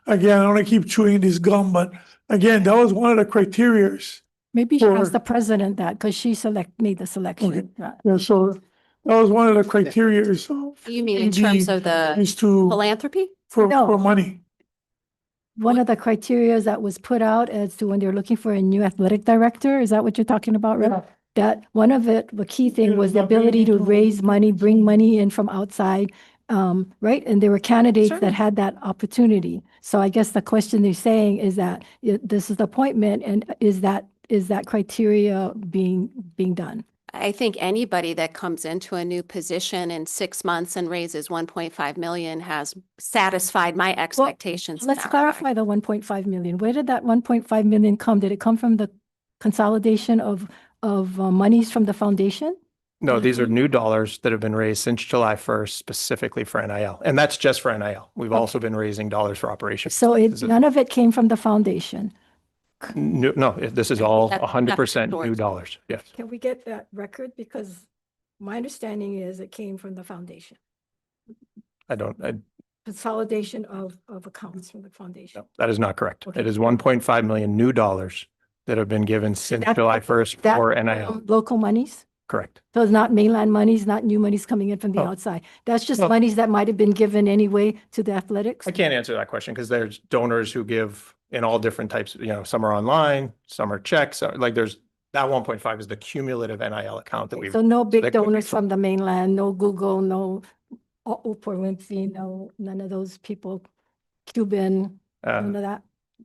[SPEAKER 10] again, I don't want to keep chewing this gum, but again, that was one of the criterias.
[SPEAKER 14] Maybe she
[SPEAKER 10] For-
[SPEAKER 14] asked the president that because she made the selection.
[SPEAKER 10] Yeah, so that was one of the criteria. So
[SPEAKER 13] You mean in terms of the
[SPEAKER 10] is to
[SPEAKER 13] philanthropy?
[SPEAKER 10] for
[SPEAKER 14] No.
[SPEAKER 10] money.
[SPEAKER 14] One of the criteria that was put out as to when they're looking for a new athletic director, is that what you're talking about, right?
[SPEAKER 10] Yeah.
[SPEAKER 14] That one of it, the key thing
[SPEAKER 10] Yeah,
[SPEAKER 14] was the
[SPEAKER 10] not being
[SPEAKER 14] ability to
[SPEAKER 10] able to-
[SPEAKER 14] raise money, bring money in from outside, right? And there were candidates
[SPEAKER 13] Sure.
[SPEAKER 14] that had that opportunity. So I guess the question they're saying is that this is the appointment, and is that criteria being done?
[SPEAKER 13] I think anybody that comes into a new position in 6 months and raises 1.5 million has satisfied my expectations. in
[SPEAKER 14] Let's
[SPEAKER 13] that
[SPEAKER 14] clarify
[SPEAKER 13] regard.
[SPEAKER 14] the 1.5 million. Where did that 1.5 million come? Did it come from the consolidation of monies from the foundation?
[SPEAKER 18] No, these are new dollars that have been raised since July 1st, specifically for NIL. And that's just for NIL. We've also been raising dollars for operations.
[SPEAKER 14] So
[SPEAKER 18] This is-
[SPEAKER 14] none of it came from the foundation.
[SPEAKER 18] No, this is all
[SPEAKER 13] That's
[SPEAKER 18] 100% new
[SPEAKER 13] source.
[SPEAKER 18] dollars. Yes.
[SPEAKER 14] Can we get that record? Because my understanding is it came from the foundation, consolidation of accounts from the foundation.
[SPEAKER 18] No, that is not correct.
[SPEAKER 14] Okay.
[SPEAKER 18] It is 1.5 million new dollars that have been given since
[SPEAKER 14] That-
[SPEAKER 18] July 1st
[SPEAKER 14] that,
[SPEAKER 18] for NIL.
[SPEAKER 14] Local monies?
[SPEAKER 18] Correct.
[SPEAKER 14] So it's not mainland monies, not new monies coming in from the
[SPEAKER 18] Oh.
[SPEAKER 14] outside. That's just
[SPEAKER 18] Well-
[SPEAKER 14] monies that might have been given anyway to the athletics?
[SPEAKER 18] I can't answer that question because there's donors who give in all different types, some are online, some are checks, like that 1.5 is the cumulative NIL account that we've.
[SPEAKER 14] So no
[SPEAKER 18] there
[SPEAKER 14] big
[SPEAKER 18] could be
[SPEAKER 14] donors
[SPEAKER 18] some-
[SPEAKER 14] from the mainland, no Google, no Oprah Winfrey, no, none of those people, Cuban, none of that?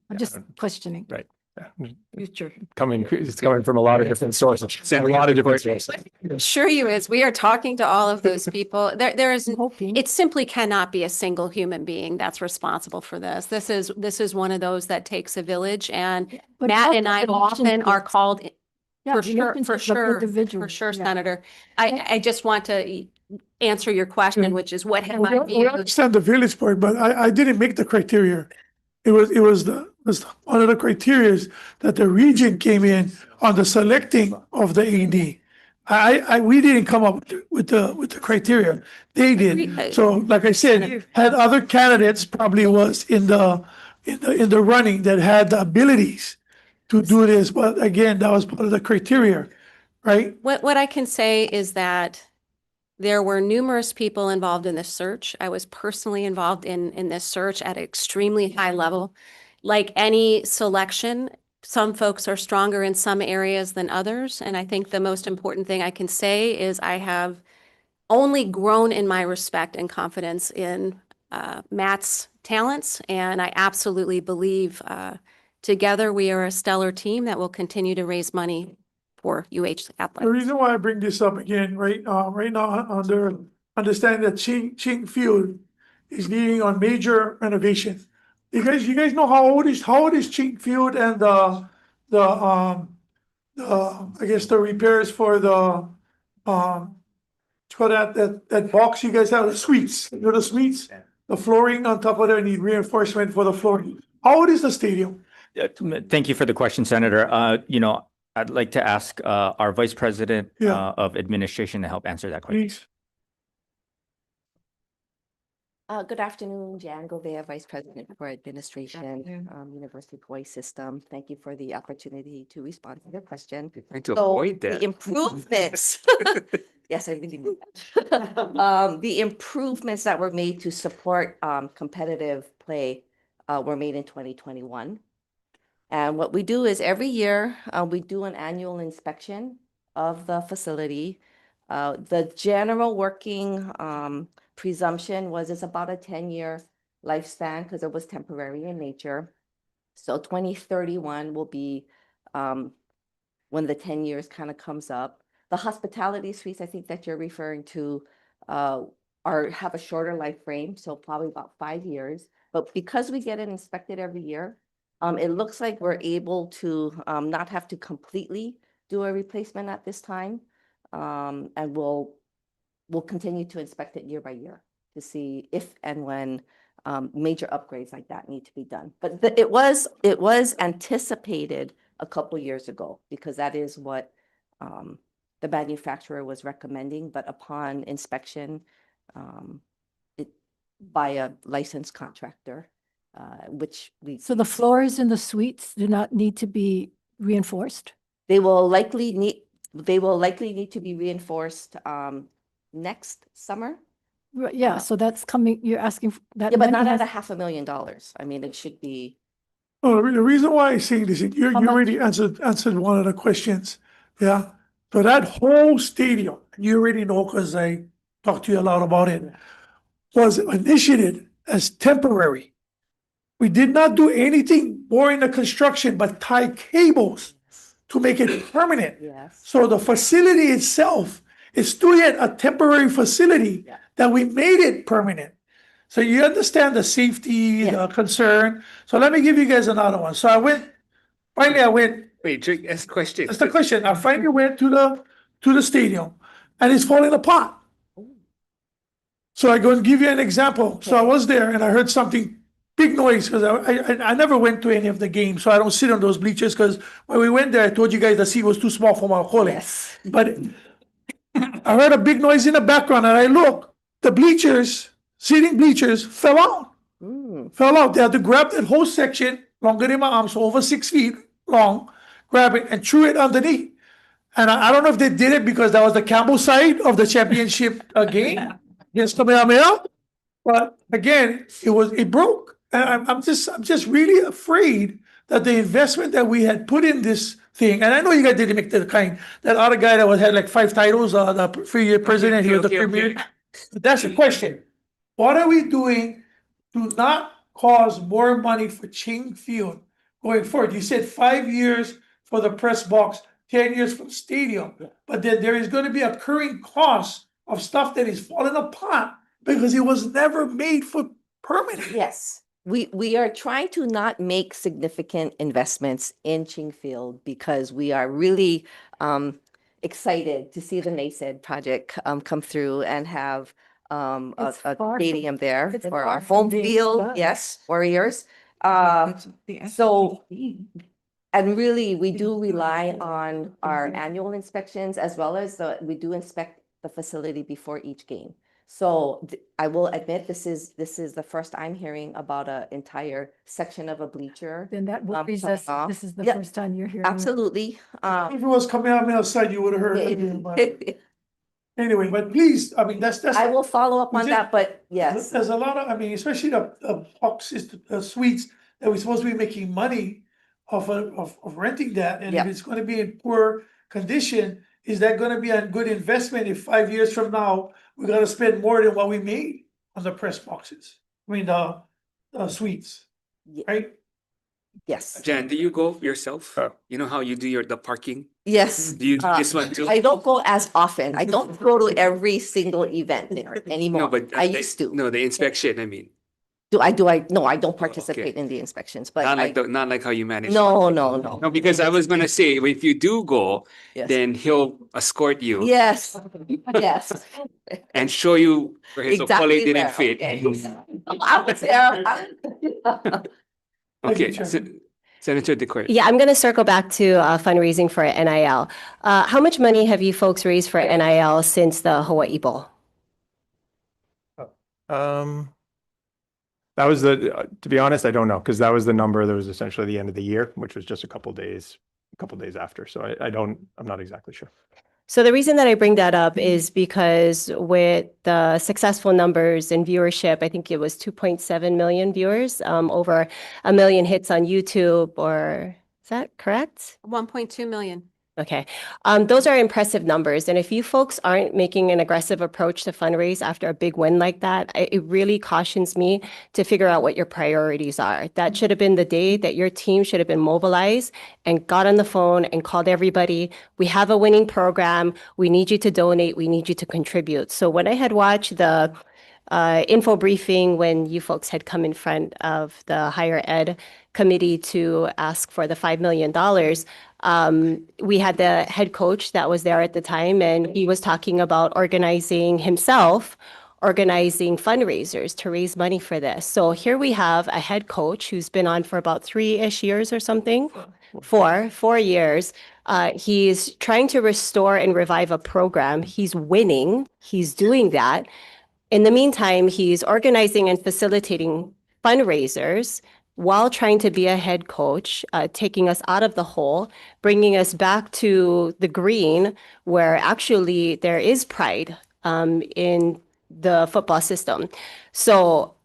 [SPEAKER 14] I'm just questioning.
[SPEAKER 18] Right.
[SPEAKER 14] Future.
[SPEAKER 18] It's coming from a lot of different sources. A lot of different sources.
[SPEAKER 13] Sure you is. We are talking to all of those people. There is,
[SPEAKER 14] I'm hoping.
[SPEAKER 13] it simply cannot be a single human being that's responsible for this. This is one of those that takes a village, and
[SPEAKER 14] But
[SPEAKER 13] Matt
[SPEAKER 14] health
[SPEAKER 13] and I
[SPEAKER 14] is an
[SPEAKER 13] often are
[SPEAKER 14] option.
[SPEAKER 13] called,
[SPEAKER 14] Yeah,
[SPEAKER 13] for
[SPEAKER 14] the
[SPEAKER 13] sure,
[SPEAKER 14] influence
[SPEAKER 13] for
[SPEAKER 14] of
[SPEAKER 13] sure,
[SPEAKER 14] individual,
[SPEAKER 13] for sure,
[SPEAKER 14] yeah.
[SPEAKER 13] Senator. I just want to answer your question, which is what have I
[SPEAKER 10] We
[SPEAKER 13] viewed?
[SPEAKER 10] understand the village part, but I didn't make the criteria. It was one of the criterias that the region came in on the selecting of the AD. We didn't come up with the criteria. They did. So like I said, had other candidates probably was in the running that had the abilities to do this, but again, that was part of the criteria, right?
[SPEAKER 13] What I can say is that there were numerous people involved in this search. I was personally involved in this search at an extremely high level. Like any selection, some folks are stronger in some areas than others. And I think the most important thing I can say is I have only grown in my respect and confidence in Matt's talents. And I absolutely believe together we are a stellar team that will continue to raise money for UH
[SPEAKER 10] The
[SPEAKER 13] athletics.
[SPEAKER 10] reason why I bring this up again, right now, under understanding that Ching Field is needing a major renovation. You guys know how old is Ching Field and I guess the repairs for the for that box you guys have, the suites, you know, the suites, the flooring on top of it need reinforcement for the flooring. How old is the stadium?
[SPEAKER 16] Thank you for the question, Senator. I'd like to ask our Vice President of Administration to help answer that question.
[SPEAKER 10] Please.
[SPEAKER 19] Good afternoon, Jan Govea, Vice President for Administration, University of Hawaii System. Thank you for the opportunity to respond to your question.
[SPEAKER 1] Trying to avoid that.
[SPEAKER 19] The improvements, yes, I really mean that. The improvements that were made to support competitive play were made in 2021. And what we do is every year, we do an annual inspection of the facility. The general working presumption was it's about a 10-year lifespan because it was temporary in nature. So 2031 will be when the 10 years kind of comes up. The hospitality suites, I think that you're referring to, have a shorter life frame, so probably about 5 years. But because we get it inspected every year, it looks like we're able to not have to completely do a replacement at this time. And we'll continue to inspect it year by year to see if and when major upgrades like that need to be done. But it was anticipated a couple years ago because that is what the manufacturer was recommending. But upon inspection by a licensed contractor, which we.
[SPEAKER 14] So the floors in the suites do not need to be reinforced?
[SPEAKER 19] They will likely need to be reinforced next summer.
[SPEAKER 14] Right, yeah, so that's coming, you're asking that.
[SPEAKER 19] Yeah, but
[SPEAKER 14] money
[SPEAKER 19] not at
[SPEAKER 14] has-
[SPEAKER 19] $500,000. I mean, it should be.
[SPEAKER 10] Oh, the reason why I'm saying this, you
[SPEAKER 14] How much?
[SPEAKER 10] already answered one of the questions. Yeah. So that whole stadium, you already know because I talked to you a lot about it, was initiated as temporary. We did not do anything more in the construction but tie cables to make it permanent.
[SPEAKER 19] Yes.
[SPEAKER 10] So the facility itself is still yet a temporary facility that we made it permanent. So you understand the safety concern. So let me give you guys another one. So finally I went.
[SPEAKER 1] Wait, ask the question.
[SPEAKER 10] That's the question. I finally went to the stadium and it's falling apart. So I'm going to give you an example. So I was there and I heard something, big noise, because I never went to any of the games, so I don't sit on those bleachers, because when we went there, I told you guys the seat was too small for my colleague.
[SPEAKER 19] Yes.
[SPEAKER 10] But I heard a big noise in the background and I look, the bleachers, seating bleachers fell out. Fell out. They had to grab that whole section, longer than my arm, so over 6 feet long, grab it and threw it underneath. And I don't know if they did it because that was the Campbell side of the championship game against Kamehameha. But again, it broke. And I'm just really afraid that the investment that we had put in this thing, and I know you guys didn't make the that other guy that had like 5 titles, the 3-year president here, the premier. But that's the question. What are we doing to not cause more money for Ching Field going forward? You said 5 years for the press box, 10 years for the stadium, but then there is going to be a recurring cost of stuff that is falling apart because it was never made for permanent.
[SPEAKER 19] Yes. We are trying to not make significant investments in Ching Field because we are really excited to see the NASED project come through and have a stadium there for our home field. Yes, Warriors. So, and really, we do rely on our annual inspections as well as we do inspect the facility before each game. So I will admit this is the first I'm hearing about an entire section of a bleacher.
[SPEAKER 14] Then that worries us. This is the first time you're hearing.
[SPEAKER 19] Absolutely.
[SPEAKER 10] If it was coming out outside, you would have heard it. Anyway, but please, I mean, that's.
[SPEAKER 19] I will follow up on that, but yes.
[SPEAKER 10] There's a lot of, I mean, especially the boxes, the suites that we're supposed to be making money of renting that, and if
[SPEAKER 19] Yep.
[SPEAKER 10] it's gonna be in poor condition, is that gonna be a good investment if 5 years from now, we gotta spend more than what we made on the press boxes? I mean, the suites,
[SPEAKER 19] Ye-
[SPEAKER 10] right?
[SPEAKER 19] Yes,
[SPEAKER 1] Jan, do you go yourself?
[SPEAKER 18] Oh.
[SPEAKER 1] You know how you do the parking?
[SPEAKER 19] yes.
[SPEAKER 1] Do you do this one too?
[SPEAKER 19] I don't go as often. I don't go to every single event there anymore.
[SPEAKER 1] No, but
[SPEAKER 19] I used to.
[SPEAKER 1] No, the inspection, I mean,
[SPEAKER 19] No, I don't participate in the inspections, but
[SPEAKER 1] not like how you manage.
[SPEAKER 19] no.
[SPEAKER 1] No, because I was gonna say, if you do go,
[SPEAKER 19] Yes.
[SPEAKER 1] then he'll escort you
[SPEAKER 19] Yes, yes.
[SPEAKER 1] and show you where his
[SPEAKER 19] Exactly
[SPEAKER 1] Okole didn't
[SPEAKER 19] where,
[SPEAKER 1] fit.
[SPEAKER 19] okay. I was there.
[SPEAKER 1] Okay,
[SPEAKER 10] Chairman.
[SPEAKER 1] Senator DeCourt.
[SPEAKER 20] Yeah, I'm going to circle back to fundraising for NIL. How much money have you folks raised for NIL since the Hawaii Bowl?
[SPEAKER 18] That was to be honest, I don't know, because that was the number that was essentially the end of the year, which was just a couple days after. So I'm not exactly sure.
[SPEAKER 20] So the reason that I bring that up is because with the successful numbers in viewership, I think it was 2.7 million viewers, over 1 million hits on YouTube, or is that correct?
[SPEAKER 13] 1.2 million.
[SPEAKER 20] Okay. Those are impressive numbers. And if you folks aren't making an aggressive approach to fundraise after a big win like that, it really cautions me to figure out what your priorities are. That should have been the day that your team should have been mobilized and got on the phone and called everybody. We have a winning program. We need you to donate. We need you to contribute. So when I had watched the info briefing when you folks had come in front of the higher ed committee to ask for the $5 million, we had the head coach that was there at the time, and he was talking about organizing fundraisers to raise money for this. So here we have a head coach who's been on for about 3-ish years or something, 4 years. He's trying to restore and revive a program. He's winning. He's doing that. In the meantime, he's organizing and facilitating fundraisers while trying to be a head coach, taking us out of the hole, bringing us back to the green, where actually there is pride in the football system. So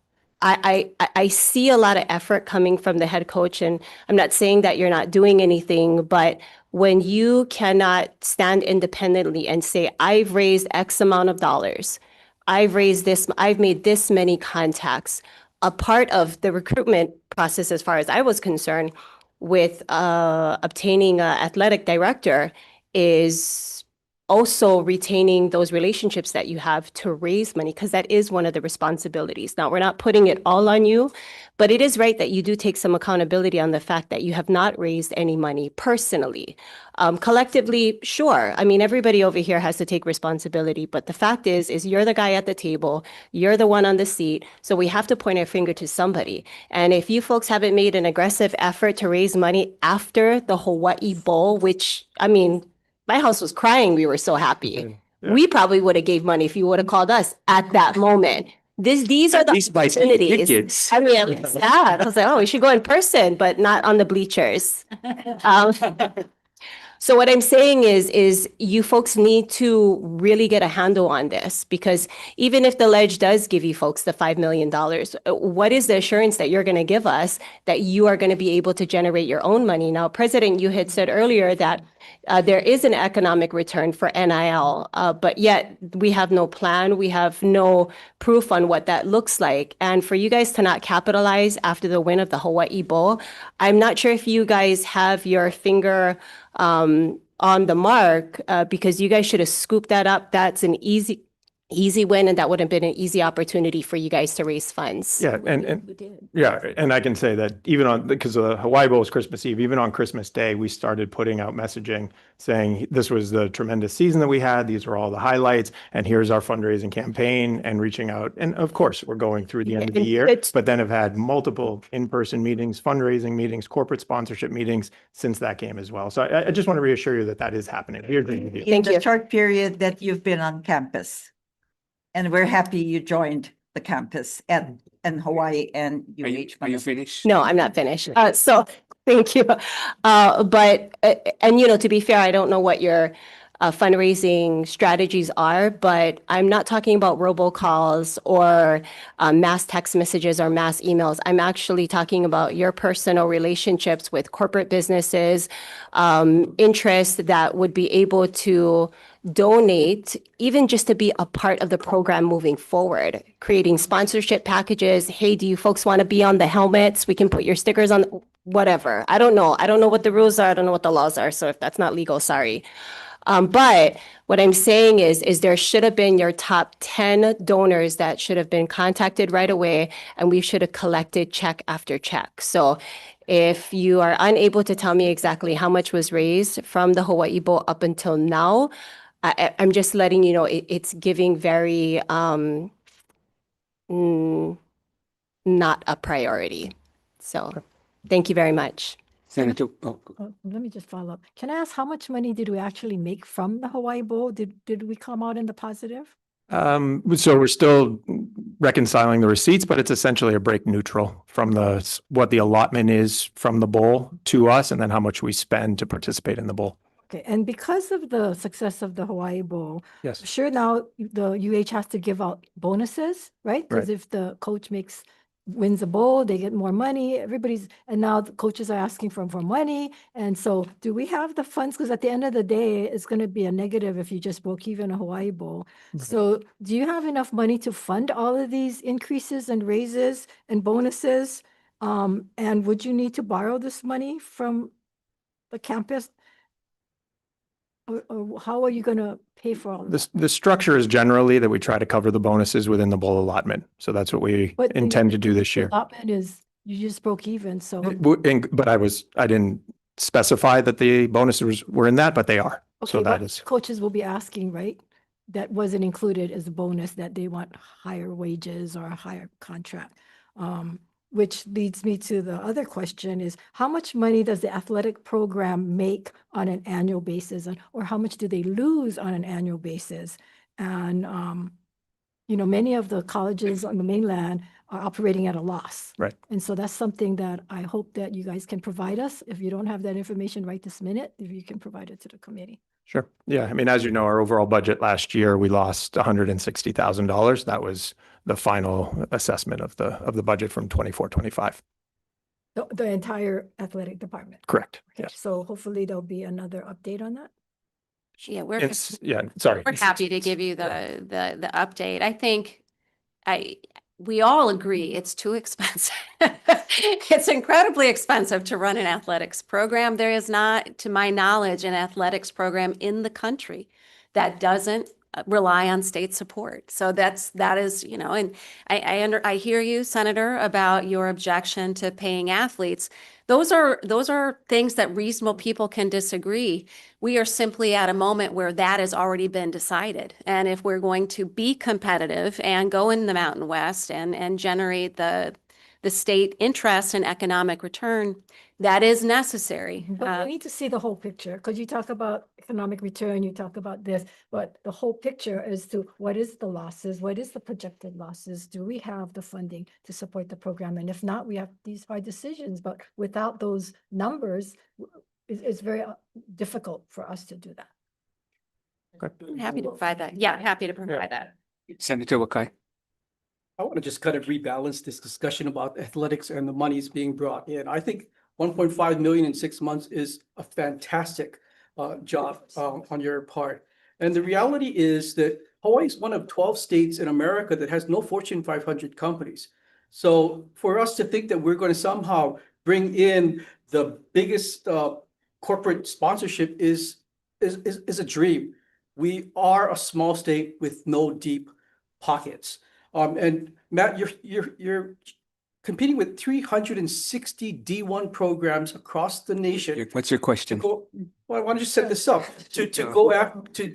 [SPEAKER 20] I see a lot of effort coming from the head coach, and I'm not saying that you're not doing anything, but when you cannot stand independently and say, I've raised X amount of dollars, I've raised this, I've made this many contacts. A part of the recruitment process, as far as I was concerned, with obtaining an athletic director is also retaining those relationships that you have to raise money, because that is one of the responsibilities. Now, we're not putting it all on you, but it is right that you do take some accountability on the fact that you have not raised any money personally. Collectively, sure. I mean, everybody over here has to take responsibility, but the fact is you're the guy at the table, you're the one on the seat, so we have to point our finger to somebody. And if you folks haven't made an aggressive effort to raise money after the Hawaii Bowl, which, I mean, my house was crying, we were so happy.
[SPEAKER 18] Yeah.
[SPEAKER 20] We probably would have gave money if you would have called us at that moment. These are the
[SPEAKER 1] least buy
[SPEAKER 20] opportunities.
[SPEAKER 1] tickets.
[SPEAKER 20] I mean, it's sad. I was like, oh, we should go in person, but not on the bleachers. So what I'm saying is you folks need to really get a handle on this, because even if the ledge does give you folks the $5 million, what is the assurance that you're going to give us that you are going to be able to generate your own money? Now, President, you had said earlier that there is an economic return for NIL, but yet we have no plan. We have no proof on what that looks like. And for you guys to not capitalize after the win of the Hawaii Bowl, I'm not sure if you guys have your finger on the mark, because you guys should have scooped that up. That's an easy win, and that would have been an easy opportunity for you guys to raise funds.
[SPEAKER 18] Yeah, and I can say that even because the Hawaii Bowl was Christmas Eve, even on Christmas Day, we started putting out messaging saying this was the tremendous season that we had. These are all the highlights, and here's our fundraising campaign, and reaching out. And of course, we're going through the end of the year, but then have had multiple in-person meetings, fundraising meetings, corporate sponsorship meetings since that game as well. So I just want to reassure you that that is happening.
[SPEAKER 9] In the short period that you've been on campus. And we're happy you joined the campus in Hawaii and UH.
[SPEAKER 1] Are you finished?
[SPEAKER 20] No, I'm not finished. So thank you. But, and you know, to be fair, I don't know what your fundraising strategies are, but I'm not talking about robocalls or mass text messages or mass emails. I'm actually talking about your personal relationships with corporate businesses, interests that would be able to donate, even just to be a part of the program moving forward, creating sponsorship packages. Hey, do you folks want to be on the helmets? We can put your stickers on, whatever. I don't know. I don't know what the rules are. I don't know what the laws are. So if that's not legal, sorry. But what I'm saying is there should have been your top 10 donors that should have been contacted right away, and we should have collected check after check. So if you are unable to tell me exactly how much was raised from the Hawai'i Bowl up until now, I'm just letting you know it's giving very not a priority. So thank you very much.
[SPEAKER 1] Senator,
[SPEAKER 14] Let me just follow up. Can I ask how much money did we actually make from the Hawaii Bowl? Did we come out in the positive?
[SPEAKER 18] So we're still reconciling the receipts, but it's essentially a break neutral from what the allotment is from the bowl to us, and then how much we spend to participate in the bowl.
[SPEAKER 14] Okay, and because of the success of the Hawaii Bowl,
[SPEAKER 18] Yes.
[SPEAKER 14] sure now the UH has to give out bonuses, right? Because
[SPEAKER 18] Right.
[SPEAKER 14] if the coach wins a bowl, they get more money. And now the coaches are asking for more money. And so do we have the funds? Because at the end of the day, it's going to be a negative if you just broke even a Hawaii Bowl. So do you have enough money to fund all of these increases and raises and bonuses? And would you need to borrow this money from the campus? Or how are you going to pay for all of that?
[SPEAKER 18] The structure is generally that we try to cover the bonuses within the bowl allotment. So that's what we
[SPEAKER 14] But
[SPEAKER 18] intend to do this year.
[SPEAKER 14] Allotment is, you just broke even, so.
[SPEAKER 18] But I didn't specify that the bonuses were in that, but they are. So
[SPEAKER 14] Okay,
[SPEAKER 18] that
[SPEAKER 14] but
[SPEAKER 18] is,
[SPEAKER 14] coaches will be asking, right? That wasn't included as a bonus, that they want higher wages or a higher contract. Which leads me to the other question is, how much money does the athletic program make on an annual basis? Or how much do they lose on an annual basis? And, many of the colleges on the mainland are operating at a loss.
[SPEAKER 18] right.
[SPEAKER 14] And so that's something that I hope that you guys can provide us. If you don't have that information right this minute, if you can provide it to the committee.
[SPEAKER 18] Sure. Yeah. I mean, as you know, our overall budget last year, we lost $160,000. That was the final assessment of the budget from 24-25.
[SPEAKER 14] The entire athletic department.
[SPEAKER 18] Correct.
[SPEAKER 14] Okay,
[SPEAKER 18] Yes.
[SPEAKER 14] so hopefully there'll be another update on that.
[SPEAKER 13] Yeah,
[SPEAKER 18] Sorry.
[SPEAKER 13] we're happy to give you the update. I think we all agree it's too expensive. It's incredibly expensive to run an athletics program. There is not, to my knowledge, an athletics program in the country that doesn't rely on state support. So that is, and I hear you, Senator, about your objection to paying athletes. Those are things that reasonable people can disagree. We are simply at a moment where that has already been decided. And if we're going to be competitive and go in the Mountain West and generate the state interest and economic return, that is necessary.
[SPEAKER 14] But we need to see the whole picture, because you talk about economic return, you talk about this, but the whole picture as to what is the losses, what is the projected losses? Do we have the funding to support the program? And if not, we have these hard decisions, but without those numbers, it's very difficult for us to do that.
[SPEAKER 13] I'm happy to provide that. Yeah, happy to provide that.
[SPEAKER 1] Senator Wakai.
[SPEAKER 21] I want to just kind of rebalance this discussion about athletics and the monies being brought in. I think 1.5 million in 6 months is a fantastic job on your part. And the reality is that Hawaii is one of 12 states in America that has no Fortune 500 companies. So for us to think that we're going to somehow bring in the biggest corporate sponsorship is a dream. We are a small state with no deep pockets. And Matt, you're competing with 360 D1 programs across the nation.
[SPEAKER 1] What's your question?
[SPEAKER 21] Well, I want to just set this up to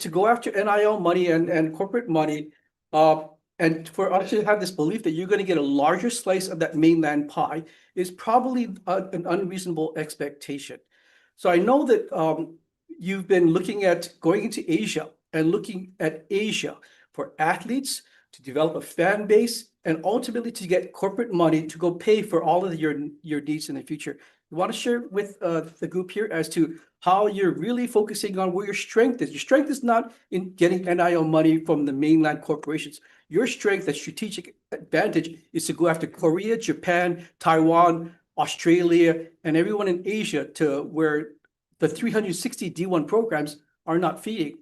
[SPEAKER 21] go after NIL money and corporate money, and for us to have this belief that you're going to get a larger slice of that mainland pie is probably an unreasonable expectation. So I know that you've been looking at going into Asia and looking at Asia for athletes to develop a fan base and ultimately to get corporate money to go pay for all of your needs in the future. You want to share with the group here as to how you're really focusing on where your strength is. Your strength is not in getting NIL money from the mainland corporations. Your strength, that strategic advantage, is to go after Korea, Japan, Taiwan, Australia, and everyone in Asia, to where the 360 D1 programs are not feeding.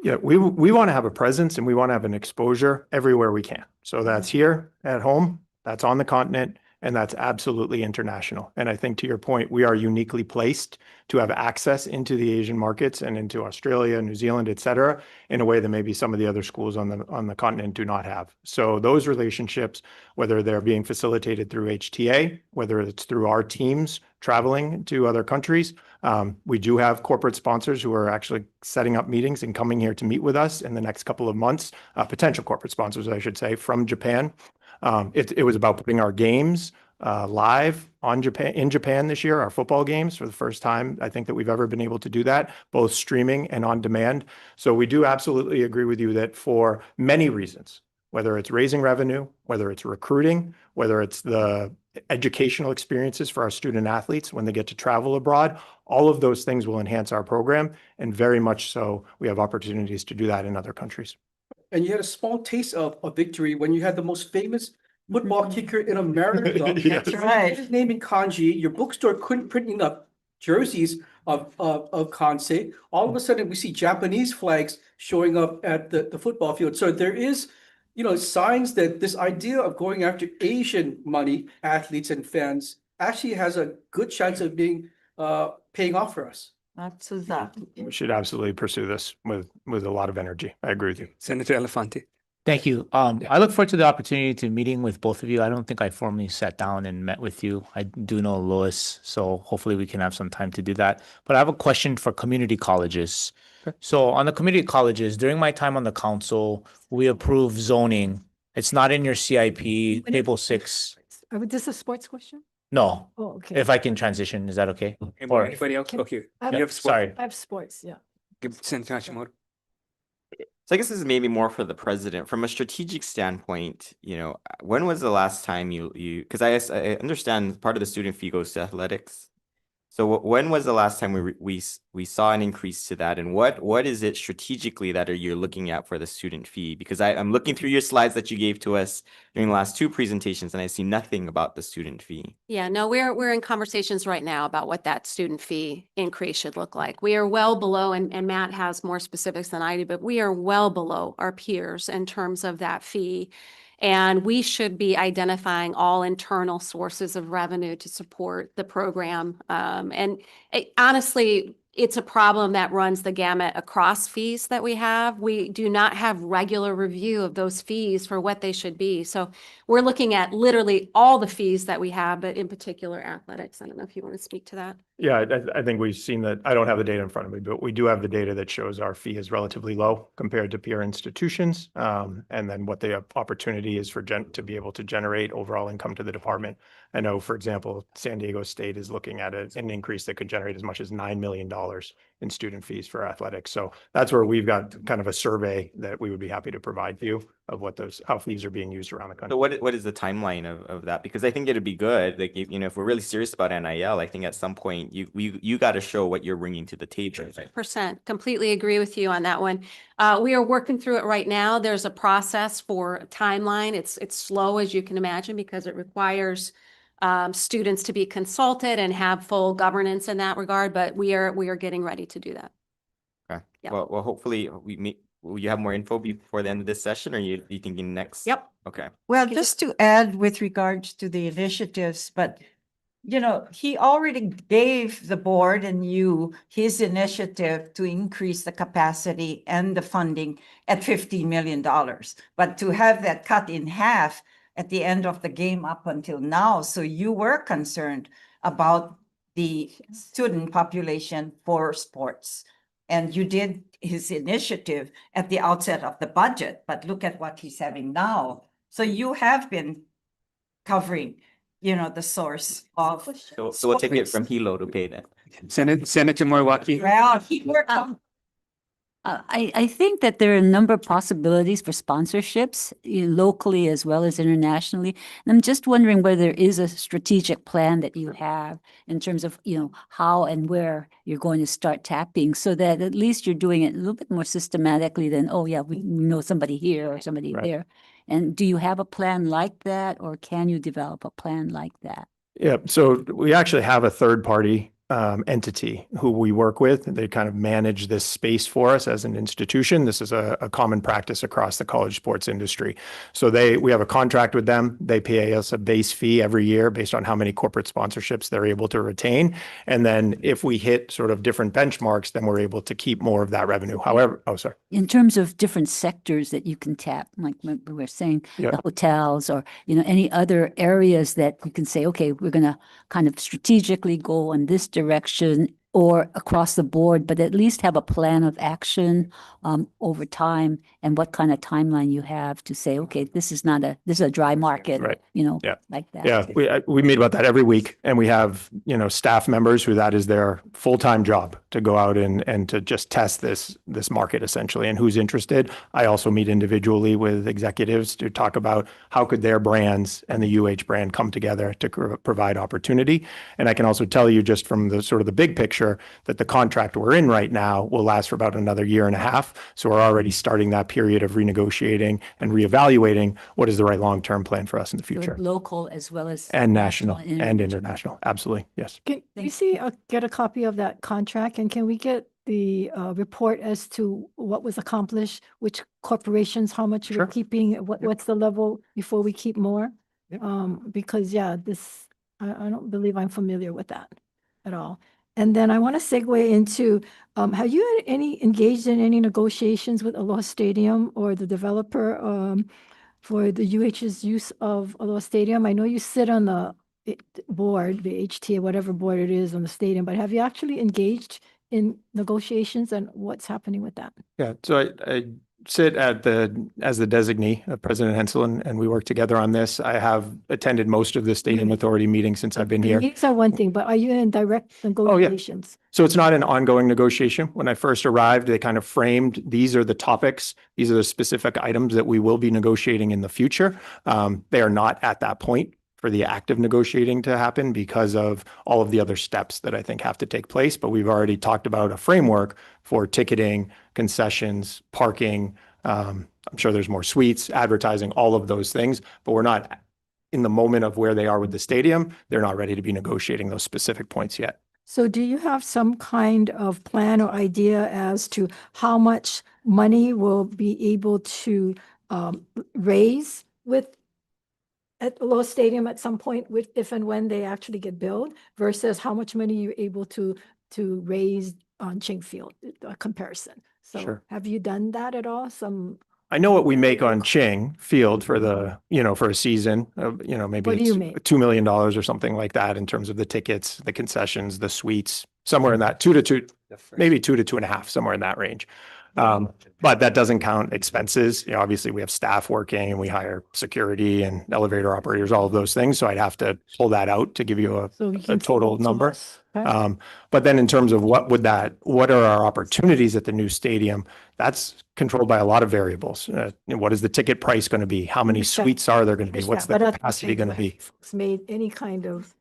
[SPEAKER 18] Yeah, we want to have a presence and we want to have an exposure everywhere we can. So that's here at home, that's on the continent, and that's absolutely international. And I think to your point, we are uniquely placed to have access into the Asian markets and into Australia, New Zealand, et cetera, in a way that maybe some of the other schools on the continent do not have. So those relationships, whether they're being facilitated through HTA, whether it's through our teams traveling to other countries, we do have corporate sponsors who are actually setting up meetings and coming here to meet with us in the next couple of months, potential corporate sponsors, I should say, from Japan. It was about putting our games live in Japan this year, our football games, for the first time I think that we've ever been able to do that, both streaming and on demand. So we do absolutely agree with you that for many reasons, whether it's raising revenue, whether it's recruiting, whether it's the educational experiences for our student athletes when they get to travel abroad, all of those things will enhance our program, and very much so we have opportunities to do that in other countries.
[SPEAKER 21] And you had a small taste of a victory when you had the most famous football kicker in America.
[SPEAKER 18] Yes.
[SPEAKER 9] That's right.
[SPEAKER 21] His name in kanji. Your bookstore couldn't print enough jerseys of Kansei. All of a sudden, we see Japanese flags showing up at the football field. So there is, signs that this idea of going after Asian money, athletes and fans, actually has a good chance of being paying off for us.
[SPEAKER 9] Absolutely.
[SPEAKER 18] We should absolutely pursue this with a lot of energy. I agree with you.
[SPEAKER 1] Senator Elefante.
[SPEAKER 4] Thank you. I look forward to the opportunity to meeting with both of you. I don't think I formally sat down and met with you. I do know Lois, so hopefully we can have some time to do that. But I have a question for community colleges.
[SPEAKER 18] Okay.
[SPEAKER 4] So on the community colleges, during my time on the council, we approved zoning. It's not in your CIP, table 6.
[SPEAKER 14] Is this a sports question?
[SPEAKER 4] No.
[SPEAKER 14] Oh, okay.
[SPEAKER 4] If I can transition, is that okay? Or-
[SPEAKER 1] Anybody else? Okay.
[SPEAKER 14] I have-
[SPEAKER 1] You have
[SPEAKER 4] Sorry.
[SPEAKER 14] I have sports, yeah.
[SPEAKER 1] Give Senator Hashimoto.
[SPEAKER 22] So I guess this is maybe more for the president. From a strategic standpoint, when was the last time because I understand part of the student fee goes to athletics. So when was the last time we saw an increase to that? And what is it strategically that you're looking at for the student fee? Because I'm looking through your slides that you gave to us during the last 2 presentations, and I see nothing about the student fee.
[SPEAKER 13] Yeah, no, we're in conversations right now about what that student fee increase should look like. We are well below, and Matt has more specifics than I do, but we are well below our peers in terms of that fee. And we should be identifying all internal sources of revenue to support the program. Honestly, it's a problem that runs the gamut across fees that we have. We do not have regular review of those fees for what they should be. So we're looking at literally all the fees that we have, but in particular athletics. I don't know if you want to speak to that.
[SPEAKER 18] Yeah, I think we've seen that. I don't have the data in front of me, but we do have the data that shows our fee is relatively low compared to peer institutions. And then what the opportunity is for to be able to generate overall income to the department. I know, for example, San Diego State is looking at an increase that could generate as much as $9 million in student fees for athletics. So that's where we've got kind of a survey that we would be happy to provide you of how fees are being used around the country.
[SPEAKER 22] So what is the timeline of that? Because I think it'd be good, like, if we're really serious about NIL, I think at some point you got to show what you're bringing to the table.
[SPEAKER 13] 100%. Completely agree with you on that one. We are working through it right now. There's a process for a timeline. It's slow, as you can imagine, because it requires students to be consulted and have full governance in that regard, but we are getting ready to do that.
[SPEAKER 22] Okay.
[SPEAKER 13] Yeah.
[SPEAKER 22] Well, hopefully will you have more info before the end of this session, or you thinking next?
[SPEAKER 13] Yep.
[SPEAKER 22] Okay.
[SPEAKER 9] Well, just to add with regards to the initiatives, but he already gave the board and you his initiative to increase the capacity and the funding at $15 million. But to have that cut in half at the end of the game up until now, so you were concerned about the student population for sports. And you did his initiative at the outset of the budget, but look at what he's having now. So you have been covering, the source of.
[SPEAKER 22] So we'll take it from Hilo to pay that.
[SPEAKER 1] Senator Moriwaki.
[SPEAKER 9] Well, he worked on.
[SPEAKER 6] I think that there are a number of possibilities for sponsorships, locally as well as internationally. And I'm just wondering whether there is a strategic plan that you have in terms of, how and where you're going to start tapping so that at least you're doing it a little bit more systematically than, oh yeah, we know somebody here or somebody
[SPEAKER 18] Right.
[SPEAKER 6] there. And do you have a plan like that, or can you develop a plan like that?
[SPEAKER 18] Yeah, so we actually have a third party entity who we work with. They kind of manage this space for us as an institution. This is a common practice across the college sports industry. So we have a contract with them. They pay us a base fee every year based on how many corporate sponsorships they're able to retain. And then if we hit sort of different benchmarks, then we're able to keep more of that revenue. However, oh, sorry.
[SPEAKER 6] In terms of different sectors that you can tap, like we were saying,
[SPEAKER 18] Yeah.
[SPEAKER 6] the hotels or, any other areas that you can say, okay, we're going to kind of strategically go in this direction or across the board, but at least have a plan of action over time and what kind of timeline you have to say, okay, this is a dry market,
[SPEAKER 18] Right. Yeah.
[SPEAKER 6] like that.
[SPEAKER 18] Yeah, we meet about that every week, and we have, staff members who that is their full-time job to go out and to just test this market essentially, and who's interested. I also meet individually with executives to talk about how could their brands and the UH brand come together to provide opportunity. And I can also tell you just from the sort of the big picture that the contract we're in right now will last for about another year and a half. So we're already starting that period of renegotiating and reevaluating what is the right long-term plan for us in the
[SPEAKER 6] So
[SPEAKER 18] future.
[SPEAKER 6] local as well as
[SPEAKER 18] And national and international. Absolutely. Yes.
[SPEAKER 14] Can we get a copy of that contract, and can we get the report as to what was accomplished, which corporations, how much
[SPEAKER 18] Sure.
[SPEAKER 14] you're keeping, what's the level before we keep more? Because I don't believe I'm familiar with that at all. And then I want to segue into, have you had engaged in any negotiations with Aloha Stadium or the developer for the UH's use of Aloha Stadium? I know you sit on the board, the HTA, whatever board it is on the stadium, but have you actually engaged in negotiations, and what's happening with that?
[SPEAKER 18] Yeah. So I sit as the designee of President Hensel, and we work together on this. I have attended most of the Stadium Authority meetings since I've been here.
[SPEAKER 14] Meetings are one thing, but are you in direct negotiations?
[SPEAKER 18] So it's not an ongoing negotiation. When I first arrived, they kind of framed, these are the topics, these are the specific items that we will be negotiating in the future. They are not at that point for the active negotiating to happen because of all of the other steps that I think have to take place. But we've already talked about a framework for ticketing, concessions, parking. I'm sure there's more suites, advertising, all of those things, but we're not in the moment of where they are with the stadium. They're not ready to be negotiating those specific points yet.
[SPEAKER 14] So do you have some kind of plan or idea as to how much money will be able to raise at Aloha Stadium at some point, if and when they actually get billed, versus how much money you're able to raise on Ching Field, a comparison? So
[SPEAKER 18] Sure.
[SPEAKER 14] have you done that at all?
[SPEAKER 18] I know what we make on Ching Field for for a season, maybe
[SPEAKER 14] What do you
[SPEAKER 18] it's
[SPEAKER 14] make?
[SPEAKER 18] $2 million or something like that in terms of the tickets, the concessions, the suites, somewhere in that maybe 2 to 2.5, somewhere in that range. But that doesn't count expenses. Obviously we have staff working and we hire security and elevator operators, all of those things. So I'd have to pull that out to give you a total number. But then in terms of what are our opportunities at the new stadium? That's controlled by a lot of variables. What is the ticket price going to be? How many suites are there going to be? What's the capacity going to be?
[SPEAKER 14] Made any kind of,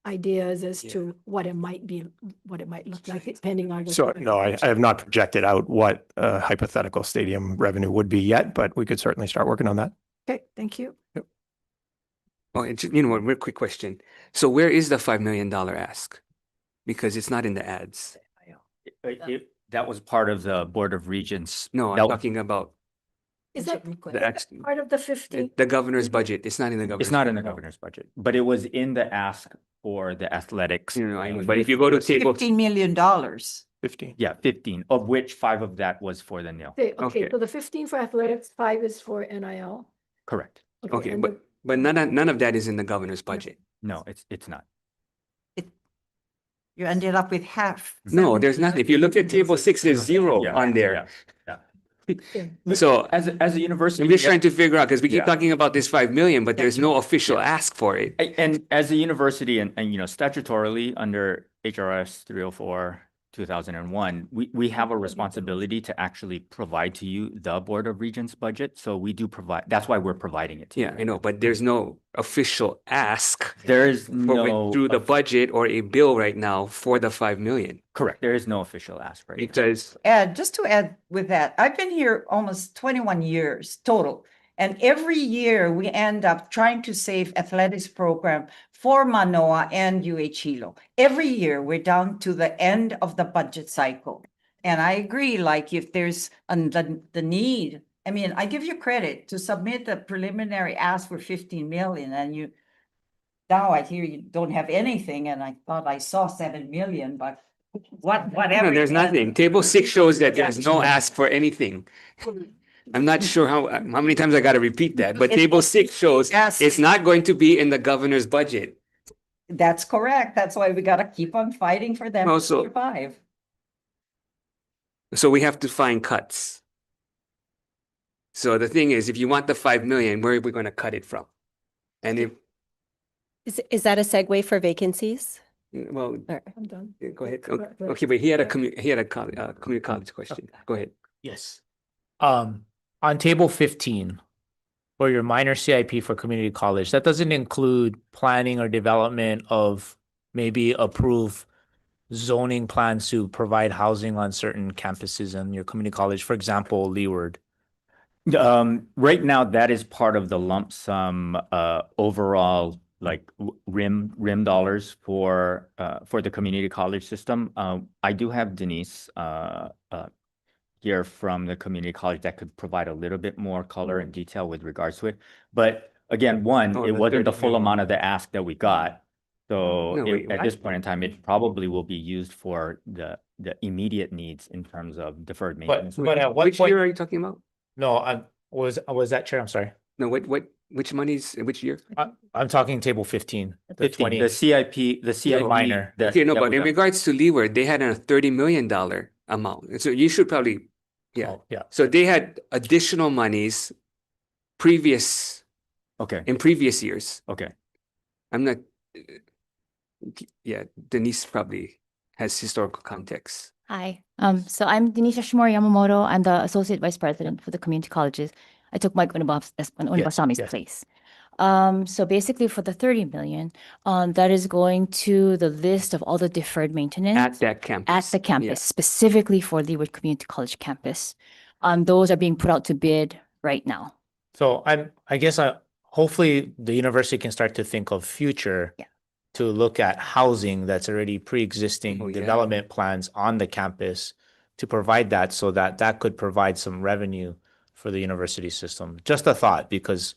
[SPEAKER 14] ideas as to what it might look like, depending on.
[SPEAKER 18] So no, I have not projected out what a hypothetical stadium revenue would be yet, but we could certainly start working on that.
[SPEAKER 14] Okay, thank you.
[SPEAKER 1] Oh, and one real quick question. So where is the $5 million ask? Because it's not in the ads.
[SPEAKER 16] That was part of the Board of Regents.
[SPEAKER 1] No, I'm talking about
[SPEAKER 14] Is that
[SPEAKER 1] the
[SPEAKER 14] part of the 50?
[SPEAKER 1] the governor's budget. It's not in the governor's.
[SPEAKER 16] It's not in the governor's budget, but it was in the ask for the athletics.
[SPEAKER 1] I know, but if you go to table
[SPEAKER 9] $15 million.
[SPEAKER 18] 15.
[SPEAKER 16] Yeah, 15, of which 5 of that was for the nil.
[SPEAKER 14] Okay, so the 15 for athletics, 5 is for NIL.
[SPEAKER 16] Correct.
[SPEAKER 1] Okay,
[SPEAKER 14] and
[SPEAKER 1] but none of that is in the governor's budget.
[SPEAKER 16] No, it's not.
[SPEAKER 9] You ended up with half.
[SPEAKER 1] No, there's nothing. If you look at table 6, there's zero on there. So
[SPEAKER 16] As a university.
[SPEAKER 1] I'm just trying to figure out, because we keep talking about this 5 million, but there's no official ask for it.
[SPEAKER 16] And as a university and statutorily under HRS 304, 2001, we have a responsibility to actually provide to you the Board of Regents budget. So we do provide, that's why we're providing it to you.
[SPEAKER 1] Yeah, I know, but there's no official ask
[SPEAKER 16] There is
[SPEAKER 1] through the budget or a bill right now for the 5 million.
[SPEAKER 16] Correct. There is no official ask right now.
[SPEAKER 1] Because
[SPEAKER 9] Just to add with that, I've been here almost 21 years total. And every year we end up trying to save athletics program for Manoa and UH Hilo. Every year we're down to the end of the budget cycle. And I agree, like if there's the need, I mean, I give you credit to submit the preliminary ask for 15 million and now I hear you don't have anything and I thought I saw 7 million, but whatever.
[SPEAKER 1] no, there's nothing. Table 6 shows that there's no ask for anything. I'm not sure how many times I got to repeat that, but table 6 shows it's not going to be in the governor's budget.
[SPEAKER 9] That's correct. That's why we gotta keep on fighting for them to
[SPEAKER 1] Also-
[SPEAKER 9] survive.
[SPEAKER 1] So we have to find cuts. So the thing is, if you want the 5 million, where are we going to cut it from? And if,
[SPEAKER 20] Is that a segue for vacancies?
[SPEAKER 1] well,
[SPEAKER 14] I'm done.
[SPEAKER 1] go ahead.
[SPEAKER 14] Go ahead.
[SPEAKER 1] Okay, but he had a community college question. Go ahead.
[SPEAKER 4] Yes. On table 15, for your minor CIP for community college, that doesn't include planning or development of maybe approve zoning plans to provide housing on certain campuses in your community college, for example, Leeward.
[SPEAKER 16] Right now, that is part of the lump sum overall like RIM dollars for the community college system. I do have Denise here from the community college that could provide a little bit more color and detail with regards to it. But again, it wasn't the full amount of the ask that we got. So
[SPEAKER 1] No, wait,
[SPEAKER 16] at
[SPEAKER 1] what?
[SPEAKER 16] this point in time, it probably will be used for the immediate needs in terms of deferred maintenance.
[SPEAKER 4] But at what
[SPEAKER 1] Which
[SPEAKER 4] point?
[SPEAKER 1] year are you talking about?
[SPEAKER 4] No, was that chair? I'm sorry.
[SPEAKER 1] No, which monies, which year?
[SPEAKER 4] I'm talking table 15, the
[SPEAKER 16] 15,
[SPEAKER 4] 20.
[SPEAKER 16] the CIP
[SPEAKER 4] minor.
[SPEAKER 1] Okay, no,
[SPEAKER 16] that
[SPEAKER 1] but
[SPEAKER 16] we
[SPEAKER 1] in
[SPEAKER 16] got.
[SPEAKER 1] regards to Leeward, they had a $30 million amount. And so you should probably, yeah.
[SPEAKER 4] Oh, yeah.
[SPEAKER 1] So they had additional monies
[SPEAKER 16] Okay,
[SPEAKER 1] in previous years.
[SPEAKER 16] okay.
[SPEAKER 1] I'm not, yeah, Denise probably has historical context.
[SPEAKER 8] Hi, so I'm Denise Yoshimori Yamamoto. I'm the Associate Vice President for the Community Colleges. I took Mike Unibasami's
[SPEAKER 4] yes.
[SPEAKER 8] place. So basically for the 30 million, that is going to the list of all the deferred maintenance.
[SPEAKER 1] At that campus.
[SPEAKER 8] At the campus, specifically for Leeward Community College campus. Those are being put out to bid right now.
[SPEAKER 4] So I guess hopefully the university can start to think of future to look at housing that's already pre-existing development plans on the campus to provide that so that could provide some revenue for the university system. Just a thought, because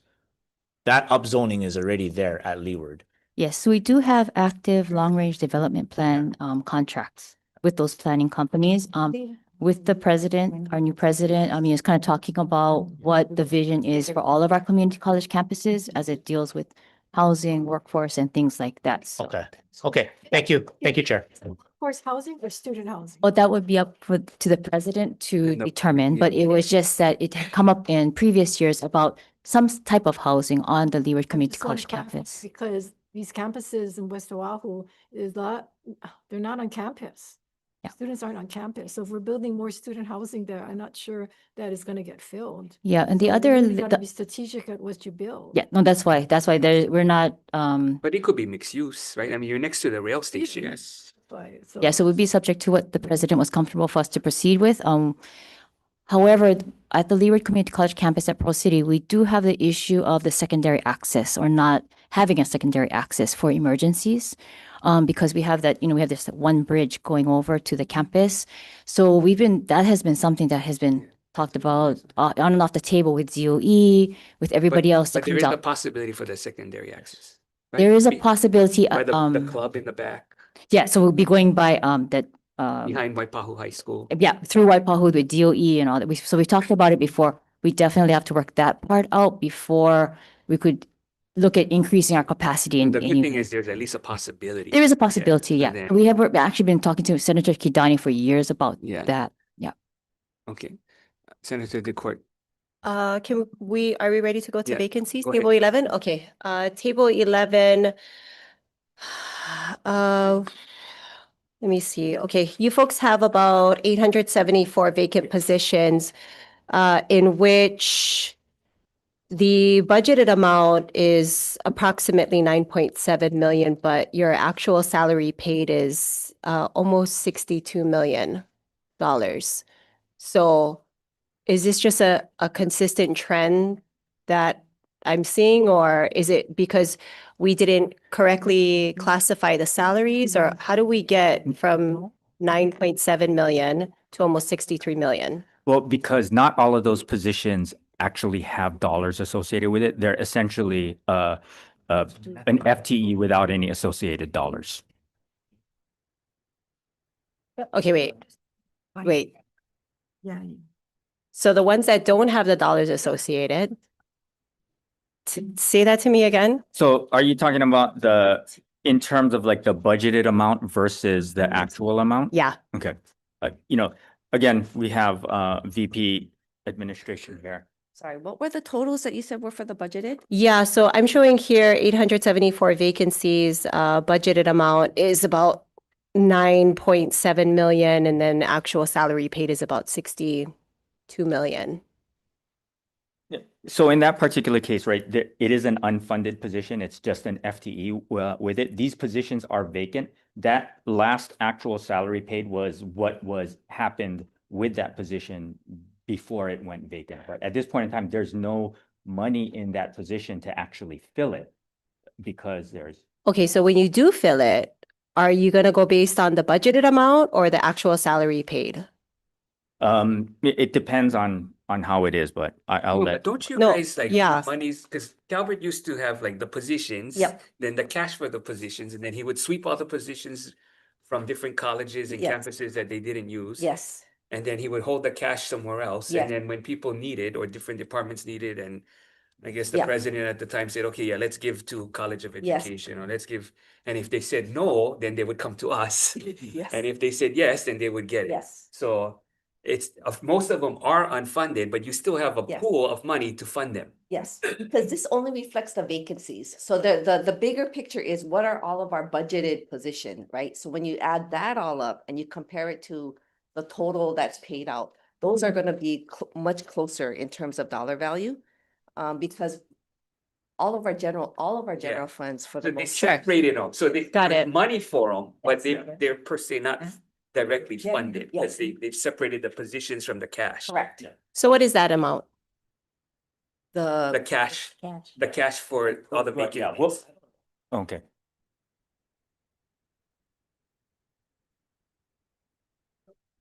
[SPEAKER 4] that upzoning is already there at Leeward.
[SPEAKER 8] Yes, so we do have active long-range development plan contracts with those planning companies. With the president, our new president, is kind of talking about what the vision is for all of our community college campuses as it deals with housing, workforce, and things like that. So,
[SPEAKER 4] Okay. Thank you, Chair.
[SPEAKER 14] Workforce housing or student housing?
[SPEAKER 8] well, that would be up to the president to determine, but it was just that it had come up in previous years about some type of housing on the Leeward Community
[SPEAKER 14] Just
[SPEAKER 8] College
[SPEAKER 14] want to clarify,
[SPEAKER 8] campus.
[SPEAKER 14] because these campuses in West Oahu they're not on campus.
[SPEAKER 8] Yeah.
[SPEAKER 14] Students aren't on campus. So if we're building more student housing there, I'm not sure that is going to get filled.
[SPEAKER 8] Yeah, and the
[SPEAKER 14] So
[SPEAKER 8] other,
[SPEAKER 14] you really gotta be strategic at what you build.
[SPEAKER 8] yeah, no, that's why we're not,
[SPEAKER 1] But it could be mixed use, right? I mean, you're next to the rail station.
[SPEAKER 14] Yes.
[SPEAKER 8] yeah, so it would be subject to what the president was comfortable for us to proceed with. However, at the Leeward Community College campus at Pearl City, we do have the issue of the secondary access or not having a secondary access for emergencies. Because we have we have this one bridge going over to the campus. So that has been something that has been talked about on and off the table with DOE, with everybody else that
[SPEAKER 1] But there
[SPEAKER 8] comes
[SPEAKER 1] is a
[SPEAKER 8] out.
[SPEAKER 1] possibility for the secondary access. right?
[SPEAKER 8] There is a
[SPEAKER 1] Be-
[SPEAKER 8] possibility,
[SPEAKER 1] By the club in the back,
[SPEAKER 8] yeah, so we'll be going by,
[SPEAKER 1] behind Waipahu High School.
[SPEAKER 8] yeah, through Waipahu with DOE and all that. So we talked about it before. We definitely have to work that part out before we could look at increasing our capacity in
[SPEAKER 1] The good
[SPEAKER 8] any.
[SPEAKER 1] thing is there's at least a possibility.
[SPEAKER 8] There is a possibility,
[SPEAKER 1] and
[SPEAKER 8] yeah.
[SPEAKER 1] then-
[SPEAKER 8] We have actually been talking to Senator Kidani for years about
[SPEAKER 1] Yeah.
[SPEAKER 8] that, yeah.
[SPEAKER 1] Okay. Senator DeCourt.
[SPEAKER 20] Are we ready to go to
[SPEAKER 1] Yeah,
[SPEAKER 20] vacancies?
[SPEAKER 1] go
[SPEAKER 20] Table 11? Okay, table 11. let me see. Okay, you folks have about 874 vacant positions, in which the budgeted amount is approximately 9.7 million, but your actual salary paid is almost $62 million. So is this just a consistent trend that I'm seeing, or is it because we didn't correctly classify the salaries, or how do we get from 9.7 million to almost 63 million?
[SPEAKER 16] Well, because not all of those positions actually have dollars associated with it. They're essentially an FTE without any associated dollars.
[SPEAKER 20] Okay, wait.
[SPEAKER 14] Yeah.
[SPEAKER 20] So the ones that don't have the dollars associated, say that to me again?
[SPEAKER 16] So are you talking about in terms of like the budgeted amount versus the actual amount?
[SPEAKER 20] Yeah.
[SPEAKER 16] Okay. Again, we have VP administration here.
[SPEAKER 19] Sorry, what were the totals that you said were for the budgeted?
[SPEAKER 20] Yeah, so I'm showing here 874 vacancies, budgeted amount is about 9.7 million, and then actual salary paid is about 62 million.
[SPEAKER 16] So in that particular case, right, it is an unfunded position. It's just an FTE with it. These positions are vacant. That last actual salary paid was what happened with that position before it went vacant. But at this point in time, there's no money in that position to actually fill it because there's.
[SPEAKER 20] Okay, so when you do fill it, are you going to go based on the budgeted amount or the actual salary paid?
[SPEAKER 16] It depends on how it is, but I'll
[SPEAKER 1] Well,
[SPEAKER 16] let.
[SPEAKER 1] but don't you
[SPEAKER 20] No,
[SPEAKER 1] guys like
[SPEAKER 20] yeah.
[SPEAKER 1] monies? Because Calvert used to have like the positions,
[SPEAKER 19] Yep.
[SPEAKER 1] then the cash for the positions, and then he would sweep all the positions from different colleges and
[SPEAKER 19] Yes.
[SPEAKER 1] campuses that they didn't use.
[SPEAKER 19] Yes,
[SPEAKER 1] And then he would hold the cash somewhere else.
[SPEAKER 19] Yes.
[SPEAKER 1] And then when people needed or different departments needed, and I guess the
[SPEAKER 19] Yeah.
[SPEAKER 1] president at the time said, okay, yeah, let's give to College of
[SPEAKER 19] Yes.
[SPEAKER 1] Education or let's give. And if they said no, then they would come to us.
[SPEAKER 19] yes,
[SPEAKER 1] And if they said yes, then they would get it.
[SPEAKER 19] yes,
[SPEAKER 1] So most of them are unfunded, but you still have a
[SPEAKER 19] Yes.
[SPEAKER 1] pool of money to fund them.
[SPEAKER 19] yes, because this only reflects the vacancies. So the bigger picture is what are all of our budgeted position, right? So when you add that all up and you compare it to the total that's paid out, those are gonna be much closer in terms of dollar value. Because all of our general funds for
[SPEAKER 1] So
[SPEAKER 19] the
[SPEAKER 1] they
[SPEAKER 19] most part.
[SPEAKER 1] separated them. So they
[SPEAKER 20] Got
[SPEAKER 1] there's
[SPEAKER 20] it.
[SPEAKER 1] money for them, but
[SPEAKER 19] Yes.
[SPEAKER 1] they're per se not directly
[SPEAKER 19] Yeah,
[SPEAKER 1] funded because
[SPEAKER 19] yes.
[SPEAKER 1] they've separated the positions from the cash.
[SPEAKER 19] Correct.
[SPEAKER 20] So what is that amount?
[SPEAKER 1] The cash for all the
[SPEAKER 16] Right, yeah,
[SPEAKER 1] vacant.
[SPEAKER 16] Okay.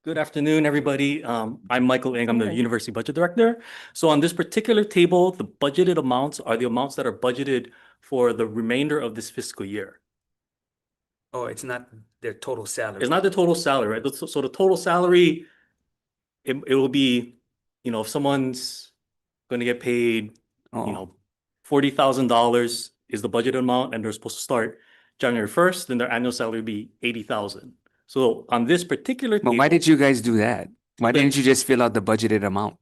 [SPEAKER 21] Good afternoon, everybody. I'm Michael Ng. I'm the University Budget Director. So on this particular table, the budgeted amounts are the amounts that are budgeted for the remainder of this fiscal year.
[SPEAKER 1] Oh, it's not their total salary.
[SPEAKER 21] It's not the total salary, right? So the total salary, it will be, if someone's going to get paid, $40,000 is the budgeted amount, and they're supposed to start January 1st, then their annual salary would be $80,000. So on this particular
[SPEAKER 1] But why
[SPEAKER 21] table,
[SPEAKER 1] did you guys do that? Why didn't you just fill out the budgeted amount?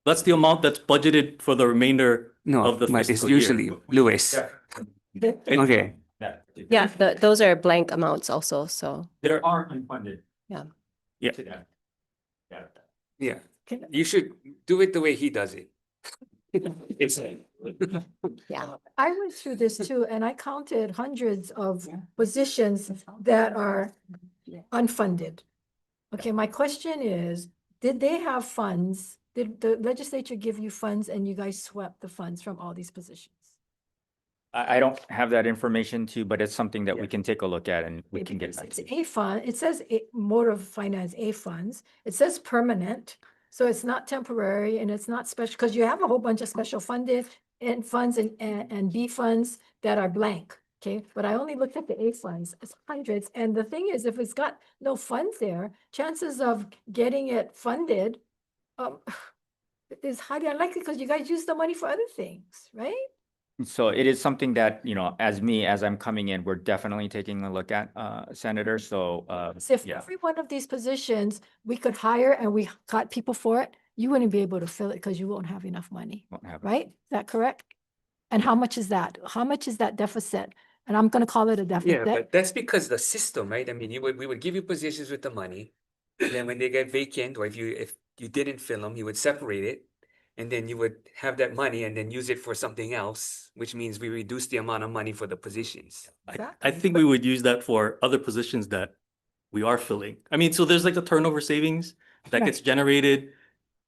[SPEAKER 21] that's the amount that's budgeted for the remainder
[SPEAKER 1] No,
[SPEAKER 21] of the
[SPEAKER 1] but it's
[SPEAKER 21] fiscal year.
[SPEAKER 1] usually Lewis. Okay.
[SPEAKER 20] Yeah, those are blank amounts also, so.
[SPEAKER 16] There are unfunded.
[SPEAKER 21] Yeah.
[SPEAKER 1] Yeah. You should do it the way he does it. It's
[SPEAKER 20] Yeah.
[SPEAKER 14] I went through this too, and I counted hundreds of positions that are unfunded. Okay, my question is, did they have funds? Did the legislature give you funds and you guys swept the funds from all these positions?
[SPEAKER 16] I don't have that information too, but it's something that we can take a look at and we can get back
[SPEAKER 14] It's
[SPEAKER 16] to you.
[SPEAKER 14] a fund, it says motor finance A funds, it says permanent, so it's not temporary and it's not special, because you have a whole bunch of special funded and funds and B funds that are blank, okay? But I only looked at the A funds, it's hundreds, and the thing is, if it's got no funds there, chances of getting it funded is highly unlikely, because you guys use the money for other things, right?
[SPEAKER 16] So it is something that, as I'm coming in, we're definitely taking a look at, Senator. So,
[SPEAKER 14] So if
[SPEAKER 16] yeah.
[SPEAKER 14] every one of these positions, we could hire and we got people for it, you wouldn't be able to fill it because you won't have enough money,
[SPEAKER 16] Won't have it.
[SPEAKER 14] right? Is that correct? And how much is that? How much is that deficit And I'm gonna call it a
[SPEAKER 1] Yeah,
[SPEAKER 14] deficit.
[SPEAKER 1] but that's because the system, right? I mean, we would give you positions with the money. And then when they get vacant, or if you didn't fill them, you would separate it. And then you would have that money and then use it for something else, which means we reduce the amount of money for the positions.
[SPEAKER 7] I think we would use that for other positions that we are filling. I mean, so there's like the turnover savings that gets generated,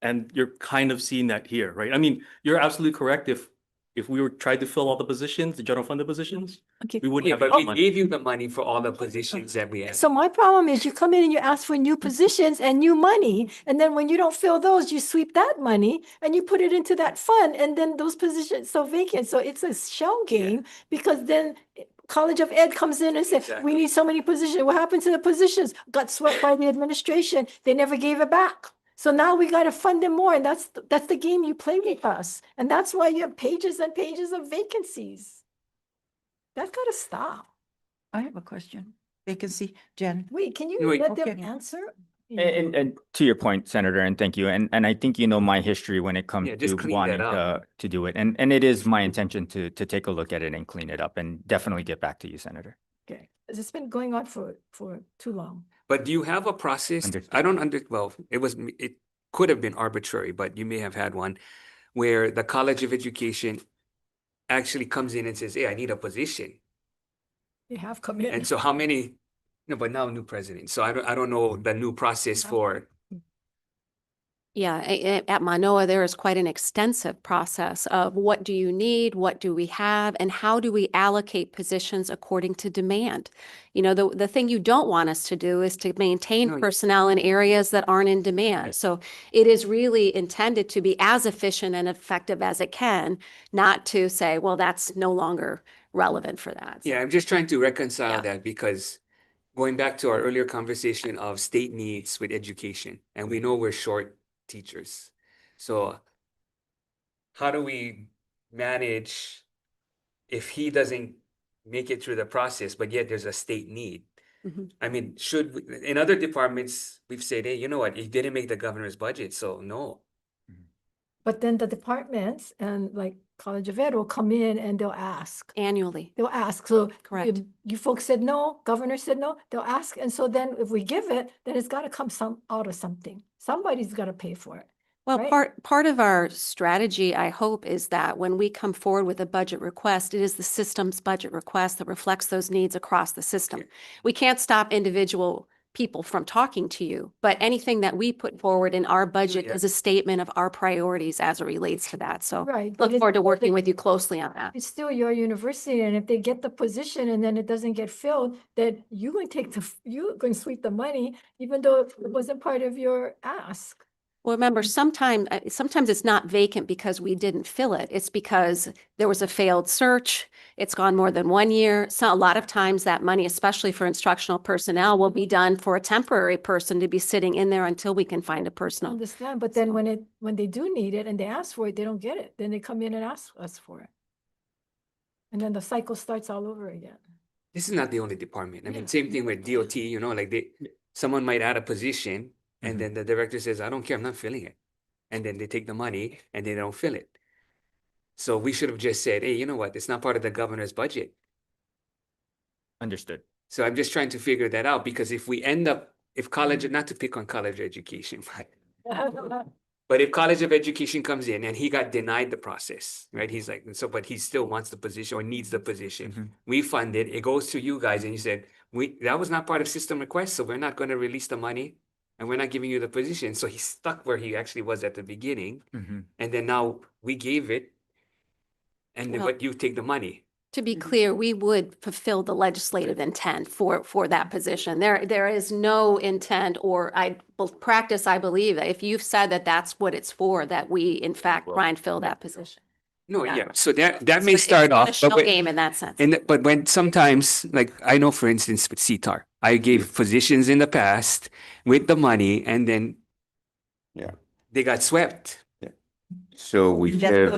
[SPEAKER 7] and you're kind of seeing that here, right? I mean, you're absolutely correct. If we were trying to fill all the positions, the general funded positions,
[SPEAKER 14] Okay.
[SPEAKER 7] we wouldn't
[SPEAKER 1] Yeah,
[SPEAKER 7] have
[SPEAKER 1] but
[SPEAKER 7] enough
[SPEAKER 1] we
[SPEAKER 7] money.
[SPEAKER 1] gave you the money for all the positions that we have.
[SPEAKER 14] So my problem is you come in and you ask for new positions and new money, and then when you don't fill those, you sweep that money and you put it into that fund, and then those positions so vacant. So it's a shell game because then College of Ed comes in and says, we need so many positions. What happened to the positions? Got swept by the administration. They never gave it back. So now we got to fund them more, and that's the game you play with us. And that's why you have pages and pages of vacancies. That's got to stop.
[SPEAKER 9] I have a question. Vacancy, Jen.
[SPEAKER 14] Wait, can you
[SPEAKER 1] Wait.
[SPEAKER 14] let them
[SPEAKER 9] Okay.
[SPEAKER 14] answer?
[SPEAKER 16] And to your point, Senator, and thank you. And I think you know my history when it comes
[SPEAKER 1] Yeah, just
[SPEAKER 16] to
[SPEAKER 1] clean
[SPEAKER 16] wanting
[SPEAKER 1] that up.
[SPEAKER 16] to do it. And it is my intention to take a look at it and clean it up and definitely get back to you, Senator.
[SPEAKER 14] Okay, it's been going on for too long.
[SPEAKER 1] But do you have a process?
[SPEAKER 16] Understood.
[SPEAKER 1] I don't well, it could have been arbitrary, but you may have had one where the College of Education actually comes in and says, hey, I need a position.
[SPEAKER 14] They have come in.
[SPEAKER 1] And so how many, no, but now new president. So I don't know the new process for,
[SPEAKER 13] Yeah, at Manoa, there is quite an extensive process of what do you need, what do we have, and how do we allocate positions according to demand? You know, the thing you don't want us to do is to maintain
[SPEAKER 1] No,
[SPEAKER 13] personnel in areas that aren't in demand. So it is really intended to be as efficient and effective as it can, not to say, well, that's no longer relevant for that. So-
[SPEAKER 1] yeah, I'm just trying to reconcile
[SPEAKER 13] Yeah.
[SPEAKER 1] that because going back to our earlier conversation of state needs with education, and we know we're short teachers. So how do we manage if he doesn't make it through the process, but yet there's a state need?
[SPEAKER 13] Mhm.
[SPEAKER 1] I mean, in other departments, we've said, hey, you know what, he didn't make the governor's budget, so no.
[SPEAKER 14] But then the departments and like College of Ed will come in and they'll ask.
[SPEAKER 13] Annually.
[SPEAKER 14] They'll ask. So
[SPEAKER 13] Correct.
[SPEAKER 14] if you folks said no, governor said no, they'll ask. And so then if we give it, then it's got to come out of something. Somebody's got to pay for it.
[SPEAKER 13] Well,
[SPEAKER 14] right?
[SPEAKER 13] part of our strategy, I hope, is that when we come forward with a budget request, it is the system's budget request that reflects those needs across the system. We can't stop individual people from talking to you, but anything that we put forward in our budget
[SPEAKER 1] Yeah.
[SPEAKER 13] is a statement of our priorities as it relates to that. So
[SPEAKER 14] Right.
[SPEAKER 13] look
[SPEAKER 14] but
[SPEAKER 13] forward to
[SPEAKER 14] it's-
[SPEAKER 13] working with you closely on that.
[SPEAKER 14] It's still your university, and if they get the position and then it doesn't get filled, then you're going to you're going to sweep the money, even though it wasn't part of your ask.
[SPEAKER 13] Well, remember, sometimes it's not vacant because we didn't fill it. It's because there was a failed search. It's gone more than 1 year. So a lot of times that money, especially for instructional personnel, will be done for a temporary person to be sitting in there until we can find a
[SPEAKER 14] I
[SPEAKER 13] personal.
[SPEAKER 14] understand, but then when they do need it and they ask for it, they don't get it. Then they come in and ask us for it. And then the cycle starts all over again.
[SPEAKER 1] This is not the only department. I mean, same thing with DOT, you know, like someone might add a position and then the director says, I don't care, I'm not filling it. And then they take the money and they don't fill it. So we should have just said, hey, you know what? It's not part of the governor's budget.
[SPEAKER 16] Understood.
[SPEAKER 1] So I'm just trying to figure that out because if we end up, if college, not to pick on college education, but if College of Education comes in and he got denied the process, right? He's like, so, but he still wants the position or needs the position. We fund it, it goes to you guys and you said, that was not part of system request, so we're not going to release the money and we're not giving you the position. So he's stuck where he actually was at the beginning. And then now we gave it and then,
[SPEAKER 13] Well-
[SPEAKER 1] but you take the money.
[SPEAKER 13] To be clear, we would fulfill the legislative intent for that position. There is no intent or practice, I believe, that if you've said that that's what it's for, that we in fact try and fill that position.
[SPEAKER 1] No,
[SPEAKER 13] Yeah.
[SPEAKER 1] yeah. So that
[SPEAKER 13] So
[SPEAKER 1] may
[SPEAKER 13] it's
[SPEAKER 1] start
[SPEAKER 13] not a
[SPEAKER 1] off,
[SPEAKER 13] shell
[SPEAKER 1] but
[SPEAKER 13] game in that sense.
[SPEAKER 1] but when sometimes, like I know, for instance, with CTAR, I gave positions in the past with the money, and then they got swept.
[SPEAKER 11] So we have,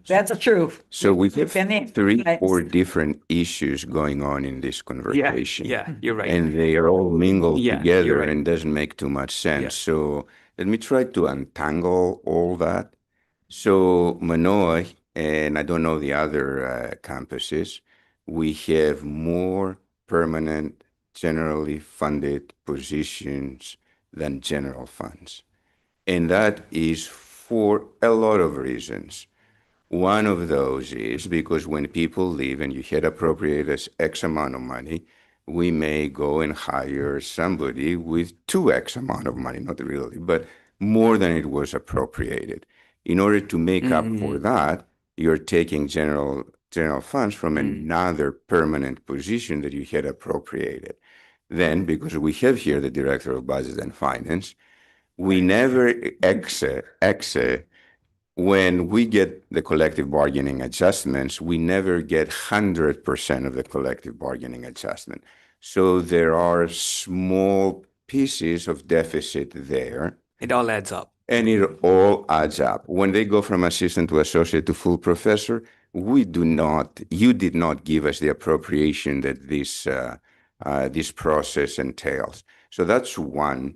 [SPEAKER 9] That's the truth.
[SPEAKER 11] so we have
[SPEAKER 9] Penny,
[SPEAKER 11] 3
[SPEAKER 9] thanks.
[SPEAKER 11] or 4 different issues going on in this conversation.
[SPEAKER 1] Yeah, you're right.
[SPEAKER 11] And they are all mingled
[SPEAKER 1] Yeah, you're
[SPEAKER 11] together
[SPEAKER 1] right.
[SPEAKER 11] and doesn't make too much sense.
[SPEAKER 1] Yeah.
[SPEAKER 11] So let me try to untangle all that. So Manoa, and I don't know the other campuses, we have more permanent, generally funded positions than general funds. And that is for a lot of reasons. One of those is because when people leave and you had appropriated X amount of money, we may go and hire somebody with 2X amount of money, not really, but more than it was appropriated. In order to make up for that, you're taking general funds from another permanent position that you had appropriated. Then, because we have here the Director of Budget and Finance, we never when we get the collective bargaining adjustments, we never get 100% of the collective bargaining adjustment. So there are small pieces of deficit there.
[SPEAKER 1] It all adds up.
[SPEAKER 11] And it all adds up. When they go from assistant to associate to full professor, you did not give us the appropriation that this process entails. So that's one.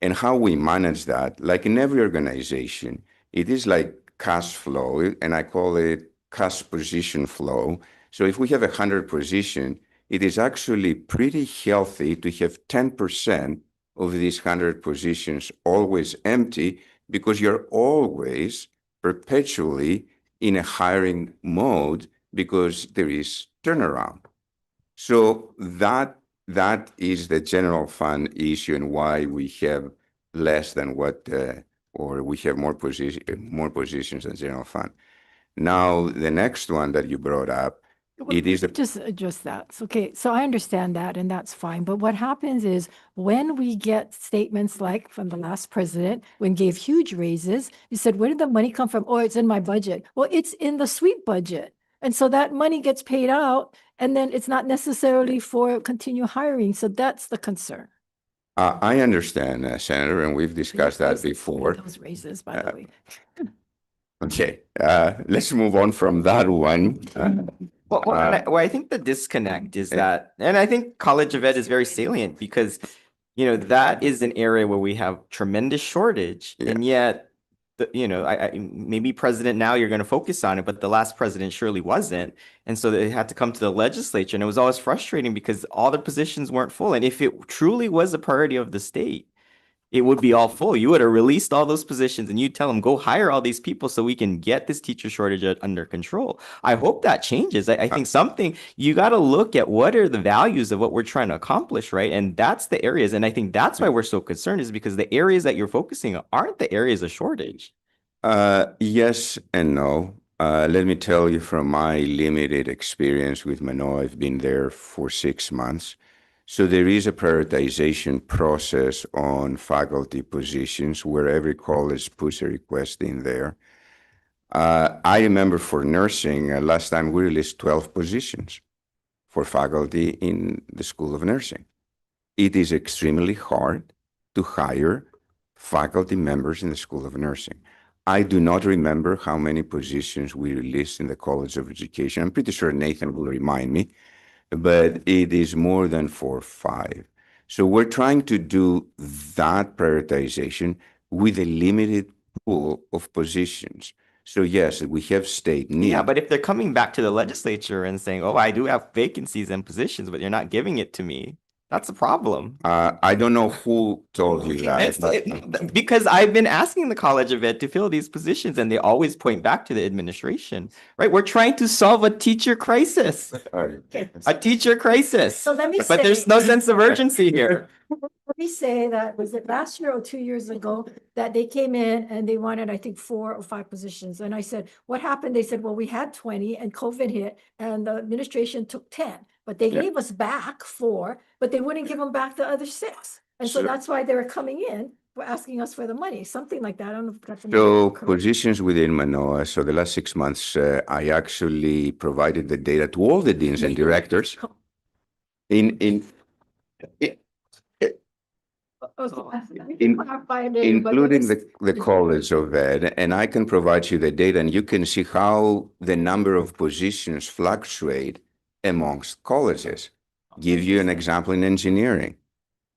[SPEAKER 11] And how we manage that, like in every organization, it is like cash flow, and I call it cash position flow. So if we have 100 positions, it is actually pretty healthy to have 10% of these 100 positions always empty, because you're always perpetually in a hiring mode because there is turnaround. So that is the general fund issue and why we have less than or we have more positions than general fund. Now, the next one that you brought up, it is
[SPEAKER 14] just address that. Okay, so I understand that, and that's fine. But what happens is when we get statements like from the last president, when gave huge raises, he said, "Where did the money come from?" "Oh, it's in my budget." Well, it's in the sweep budget. And so that money gets paid out, and then it's not necessarily for continue hiring. So that's the concern.
[SPEAKER 11] I understand, Senator, and we've discussed that before.
[SPEAKER 14] Those raises, by the way.
[SPEAKER 11] Okay, let's move on from that one.
[SPEAKER 22] Well, I think the disconnect is that, and I think College of Ed is very salient because, that is an area where we have tremendous shortage, and yet, maybe president now you're going to focus on it, but the last president surely wasn't, and so they had to come to the legislature, and it was always frustrating because all the positions weren't full, and if it truly was a priority of the state, it would be all full. You would have released all those positions and you tell them, go hire all these people so we can get this teacher shortage under control. I hope that changes. I think you got to look at what are the values of what we're trying to accomplish, right? And that's the areas. And I think that's why we're so concerned, is because the areas that you're focusing on aren't the areas of shortage.
[SPEAKER 11] Yes and no. Let me tell you from my limited experience with Manoa, I've been there for 6 months. So there is a prioritization process on faculty positions where every college puts a request in there. I remember for nursing, last time we released 12 positions for faculty in the School of Nursing. It is extremely hard to hire faculty members in the School of Nursing. I do not remember how many positions we released in the College of Education. I'm pretty sure Nathan will remind me, but it is more than 4 or 5. So we're trying to do that prioritization with a limited pool of positions. So yes, we have state need.
[SPEAKER 22] Yeah, but if they're coming back to the legislature and saying, "Oh, I do have vacancies and positions, but you're not giving it to me," that's a problem.
[SPEAKER 11] I don't know who told you that.
[SPEAKER 22] Because I've been asking the College of Ed to fill these positions, and they always point back to the administration, right? We're trying to solve a teacher crisis. A teacher crisis.
[SPEAKER 14] So let me
[SPEAKER 22] But there's no sense of urgency here.
[SPEAKER 14] Let me say that, was it last year or 2 years ago, that they came in and they wanted, I think, 4 or 5 positions. And I said, what happened? They said, well, we had 20 and COVID hit and the administration took 10. But they gave us back 4, but they wouldn't give them back the other 6. And so that's why they were coming in, for asking us for the money, something like that. I don't know if that's
[SPEAKER 11] So positions within Manoa. So the last 6 months, I actually provided the data to all the deans and directors including the College of Ed, and I can provide you the data, and you can see how the number of positions fluctuate amongst colleges. Give you an example in engineering.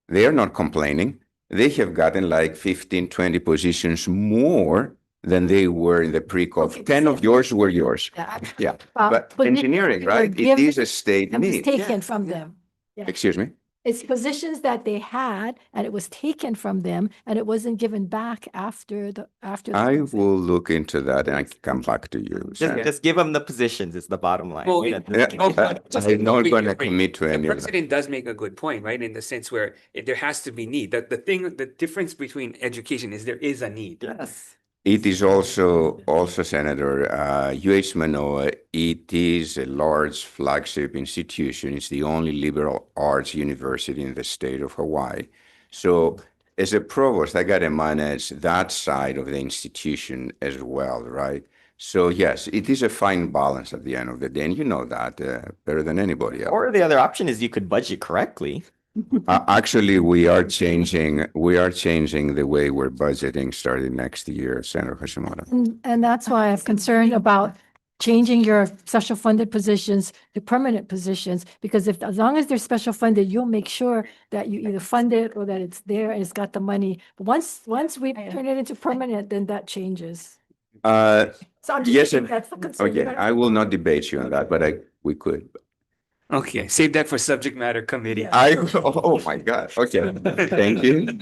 [SPEAKER 11] They are not complaining. They have gotten like 15, 20 positions more than they were in the pre-COVID.
[SPEAKER 14] Okay,
[SPEAKER 11] 10 of yours were yours.
[SPEAKER 14] Yeah.
[SPEAKER 11] Yeah,
[SPEAKER 14] Well,
[SPEAKER 11] but
[SPEAKER 14] positions
[SPEAKER 11] engineering,
[SPEAKER 14] that were
[SPEAKER 11] right? It
[SPEAKER 14] given
[SPEAKER 11] is a state
[SPEAKER 14] and was
[SPEAKER 11] need.
[SPEAKER 14] taken from them. Yeah.
[SPEAKER 11] Excuse me?
[SPEAKER 14] It's positions that they had and it was taken from them and it wasn't given back after the
[SPEAKER 11] I
[SPEAKER 14] COVID.
[SPEAKER 11] will look into that and I can come back to you.
[SPEAKER 22] Just give them the positions, it's the bottom line.
[SPEAKER 1] Well,
[SPEAKER 22] Yeah,
[SPEAKER 1] it-
[SPEAKER 11] Yeah, I'm not
[SPEAKER 1] Wait,
[SPEAKER 11] going to
[SPEAKER 1] wait.
[SPEAKER 11] commit to
[SPEAKER 1] The
[SPEAKER 11] any of that.
[SPEAKER 1] president does make a good point, right? In the sense where there has to be need. The difference between education is there is a need.
[SPEAKER 22] Yes.
[SPEAKER 11] It is also, Senator, UH Manoa, it is a large flagship institution. It's the only liberal arts university in the state of Hawaii. So as a provost, I got to manage that side of the institution as well, right? So yes, it is a fine balance at the end of the day, and you know that better than anybody else.
[SPEAKER 22] Or the other option is you could budget correctly.
[SPEAKER 11] Actually, we are changing the way we're budgeting starting next year, Senator Hashimoto.
[SPEAKER 14] And that's why I'm concerned about changing your special funded positions to permanent positions, because as long as they're special funded, you'll make sure that you either fund it or that it's there and it's got the money. But once we turn it into permanent, then that changes. So I'm just
[SPEAKER 11] Yes,
[SPEAKER 14] saying that's the concern.
[SPEAKER 11] okay, I will not debate you on that, but we could.
[SPEAKER 1] Okay, save that for subject matter committee.
[SPEAKER 11] Oh my God, okay, thank you.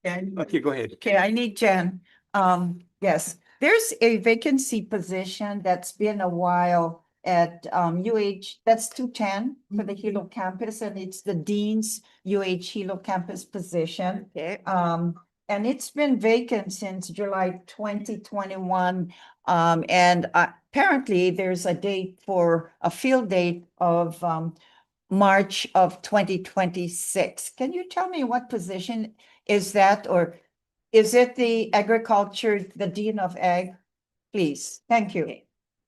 [SPEAKER 1] Okay, go ahead.
[SPEAKER 9] Okay, I need Jen. Yes, there's a vacancy position that's been a while at UH, that's 210 for the Hilo campus, and it's the dean's UH Hilo campus position.
[SPEAKER 19] Okay.
[SPEAKER 9] And it's been vacant since July 2021. And apparently there's a date for a field date of March of 2026. Can you tell me what position is that, or is it the dean of ag? Please, thank you.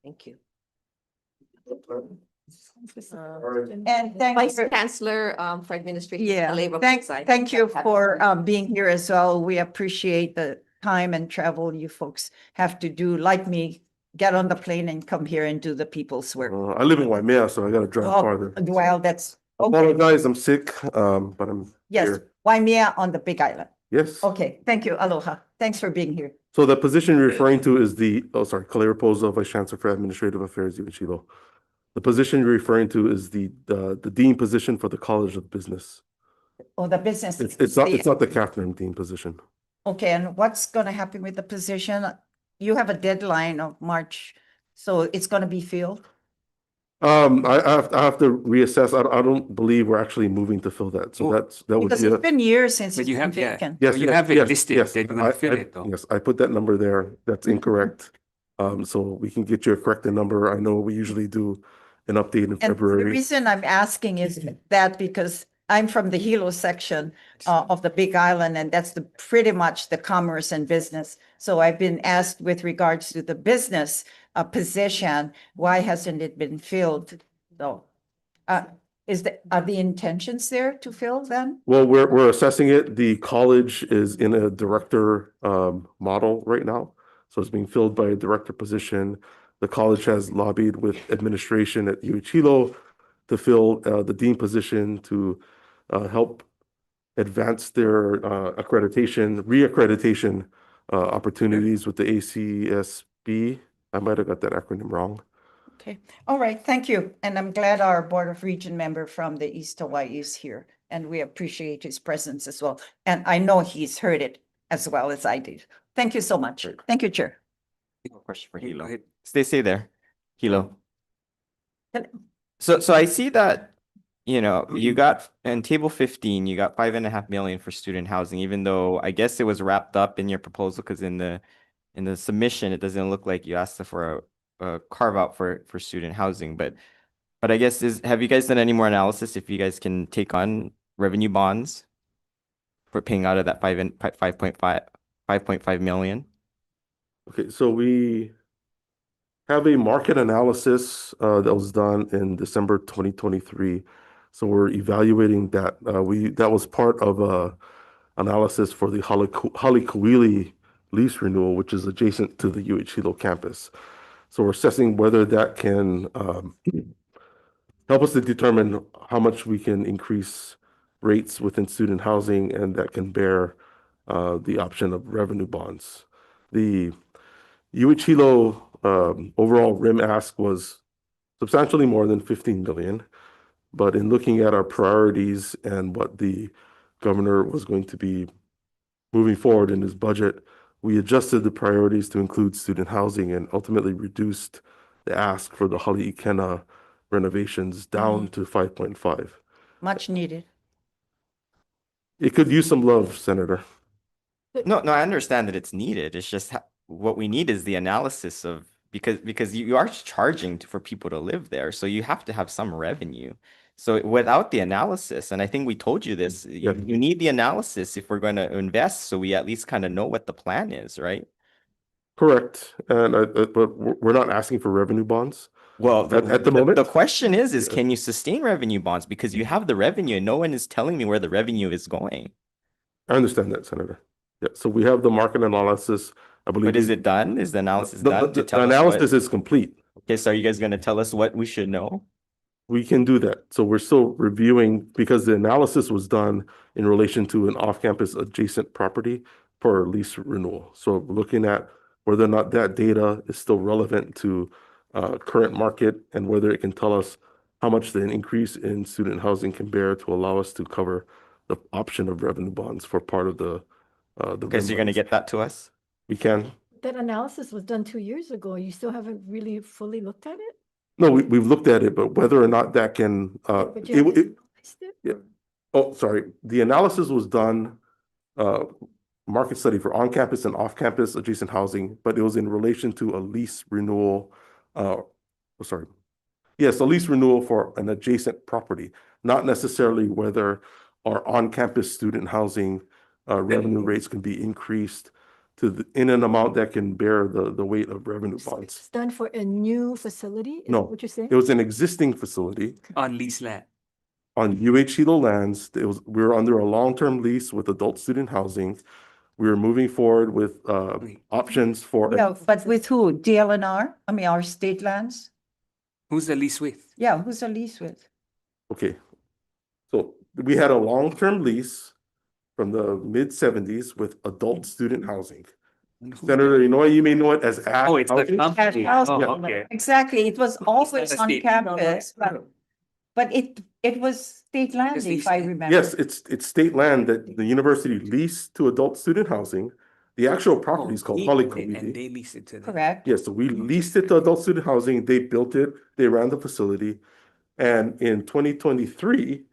[SPEAKER 19] Thank you.
[SPEAKER 9] And thank
[SPEAKER 19] Vice
[SPEAKER 9] you.
[SPEAKER 19] Chancellor for Administration.
[SPEAKER 9] Yeah,
[SPEAKER 19] Labor
[SPEAKER 9] thank you for being here as well. We appreciate the time and travel you folks have to do, like me, get on the plane and come here and do the people's work.
[SPEAKER 2] I live in Waimea, so I gotta drive farther.
[SPEAKER 9] Well, that's,
[SPEAKER 2] I apologize, I'm sick, but I'm
[SPEAKER 9] yes,
[SPEAKER 2] here.
[SPEAKER 9] Waimea on the Big Island.
[SPEAKER 2] Yes.
[SPEAKER 9] Okay, thank you. Aloha. Thanks for being here.
[SPEAKER 2] So the position you're referring to is Kalei Raposo, Vice Chancellor for Administrative Affairs, UH Hilo. The position you're referring to is the dean position for the College of Business.
[SPEAKER 9] Oh, the business.
[SPEAKER 2] It's not the Catherine Dean position.
[SPEAKER 9] Okay, and what's gonna happen with the position? You have a deadline of March, so it's gonna be filled?
[SPEAKER 2] I have to reassess. I don't believe we're actually moving to fill that. So that would
[SPEAKER 9] Because
[SPEAKER 2] be
[SPEAKER 9] it's been years since
[SPEAKER 1] But
[SPEAKER 9] it's
[SPEAKER 1] you
[SPEAKER 9] been
[SPEAKER 1] have, yeah.
[SPEAKER 9] vacant.
[SPEAKER 2] Yes,
[SPEAKER 1] You
[SPEAKER 2] yes,
[SPEAKER 1] have it
[SPEAKER 2] yes,
[SPEAKER 1] listed
[SPEAKER 2] yes.
[SPEAKER 1] that you're gonna fill it though.
[SPEAKER 2] Yes, I put that number there. That's incorrect. So we can get you a corrected number. I know we usually do an update in
[SPEAKER 9] And the
[SPEAKER 2] February.
[SPEAKER 9] reason I'm asking is that because I'm from the Hilo section of the Big Island, and that's pretty much the commerce and business. So I've been asked with regards to the business position, why hasn't it been filled? So are the intentions there to fill then?
[SPEAKER 2] Well, we're assessing it. The college is in a director model right now. So it's being filled by a director position. The college has lobbied with administration at UH Hilo to fill the dean position to help advance their reaccreditation opportunities with the ACSB. I might have got that acronym wrong.
[SPEAKER 9] Okay, all right, thank you. And I'm glad our Board of Regent member from the East Hawaii is here, and we appreciate his presence as well. And I know he's heard it as well as I did. Thank you so much. Thank you, Chair.
[SPEAKER 22] Question for
[SPEAKER 1] Go
[SPEAKER 22] Hilo.
[SPEAKER 1] ahead.
[SPEAKER 22] Stay there, Hilo. So I see that, you got in table 15, you got 5.5 million for student housing, even though I guess it was wrapped up in your proposal because in the submission, it doesn't look like you asked for a carve out for student housing. But I guess have you guys done any more analysis if you guys can take on revenue bonds for paying out of that 5.5 million?
[SPEAKER 2] Okay, so we have a market analysis that was done in December 2023. So we're evaluating that. That was part of a analysis for the Halikuili lease renewal, which is adjacent to the UH Hilo campus. So we're assessing whether that can help us to determine how much we can increase rates within student housing, and that can bear the option of revenue bonds. The UH Hilo overall RIM ask was substantially more than 15 million. But in looking at our priorities and what the governor was going to be moving forward in his budget, we adjusted the priorities to include student housing and ultimately reduced the ask for the Hawai'i Ikena renovations down to 5.5.
[SPEAKER 9] Much needed.
[SPEAKER 2] It could use some love, Senator.
[SPEAKER 22] No, I understand that it's needed. It's just what we need is the analysis of because you are charging for people to live there, so you have to have some revenue. So without the analysis, and I think we told you this, you need the analysis if we're going to invest, so we at least kind of know what the plan is, right?
[SPEAKER 2] Correct. And but we're not asking for revenue bonds.
[SPEAKER 22] Well,
[SPEAKER 2] at the moment,
[SPEAKER 22] the question is can you sustain revenue bonds? Because you have the revenue and no one is telling me where the revenue is going.
[SPEAKER 2] I understand that, Senator. Yeah, so we have the market analysis. I believe.
[SPEAKER 22] But is it done? Is the analysis
[SPEAKER 2] The
[SPEAKER 22] done to tell us what?
[SPEAKER 2] analysis is complete.
[SPEAKER 22] Okay, so are you guys going to tell us what we should know?
[SPEAKER 2] We can do that. So we're still reviewing because the analysis was done in relation to an off-campus adjacent property for lease renewal. So we're looking at whether or not that data is still relevant to current market and whether it can tell us how much the increase in student housing can bear to allow us to cover the option of revenue bonds for part of the
[SPEAKER 22] Okay, so you're going to get that to us?
[SPEAKER 2] We can.
[SPEAKER 14] That analysis was done 2 years ago. You still haven't really fully looked at it?
[SPEAKER 2] No, we've looked at it, but whether or not that can,
[SPEAKER 14] But you haven't analyzed it?
[SPEAKER 2] yeah. Oh, sorry. The analysis was done, market study for on-campus and off-campus adjacent housing, but it was in relation to a lease renewal. Sorry. Yes, a lease renewal for an adjacent property, not necessarily whether our on-campus student housing revenue rates can be increased in an amount that can bear the weight of revenue bonds.
[SPEAKER 14] It's done for a new facility? Is
[SPEAKER 2] No,
[SPEAKER 14] that what you're saying?
[SPEAKER 2] it was an existing facility
[SPEAKER 1] On lease land.
[SPEAKER 2] on UH Hilo lands. We were under a long-term lease with adult student housing. We were moving forward with options for.
[SPEAKER 9] No, but with who? DLNR? I mean, our state lands?
[SPEAKER 1] Who's the lease with?
[SPEAKER 9] Yeah, who's the lease with?
[SPEAKER 2] Okay, so we had a long-term lease from the mid-70s with adult student housing. Senator, you may know it as
[SPEAKER 1] Oh, it's the
[SPEAKER 2] housing.
[SPEAKER 1] company.
[SPEAKER 9] Housing.
[SPEAKER 1] Oh, okay.
[SPEAKER 9] Exactly, it was always
[SPEAKER 1] a
[SPEAKER 9] on
[SPEAKER 1] state.
[SPEAKER 9] campus, but it was state land,
[SPEAKER 1] It's
[SPEAKER 9] if
[SPEAKER 1] leased
[SPEAKER 9] I
[SPEAKER 1] land.
[SPEAKER 9] remember.
[SPEAKER 2] Yes, it's state land that the university leased to adult student housing. The actual property is called
[SPEAKER 1] And
[SPEAKER 2] Hawai'i.
[SPEAKER 1] they lease it to them.
[SPEAKER 9] Correct.
[SPEAKER 2] Yes, so we leased it to adult student housing. They built it, they ran the facility. And in 2023,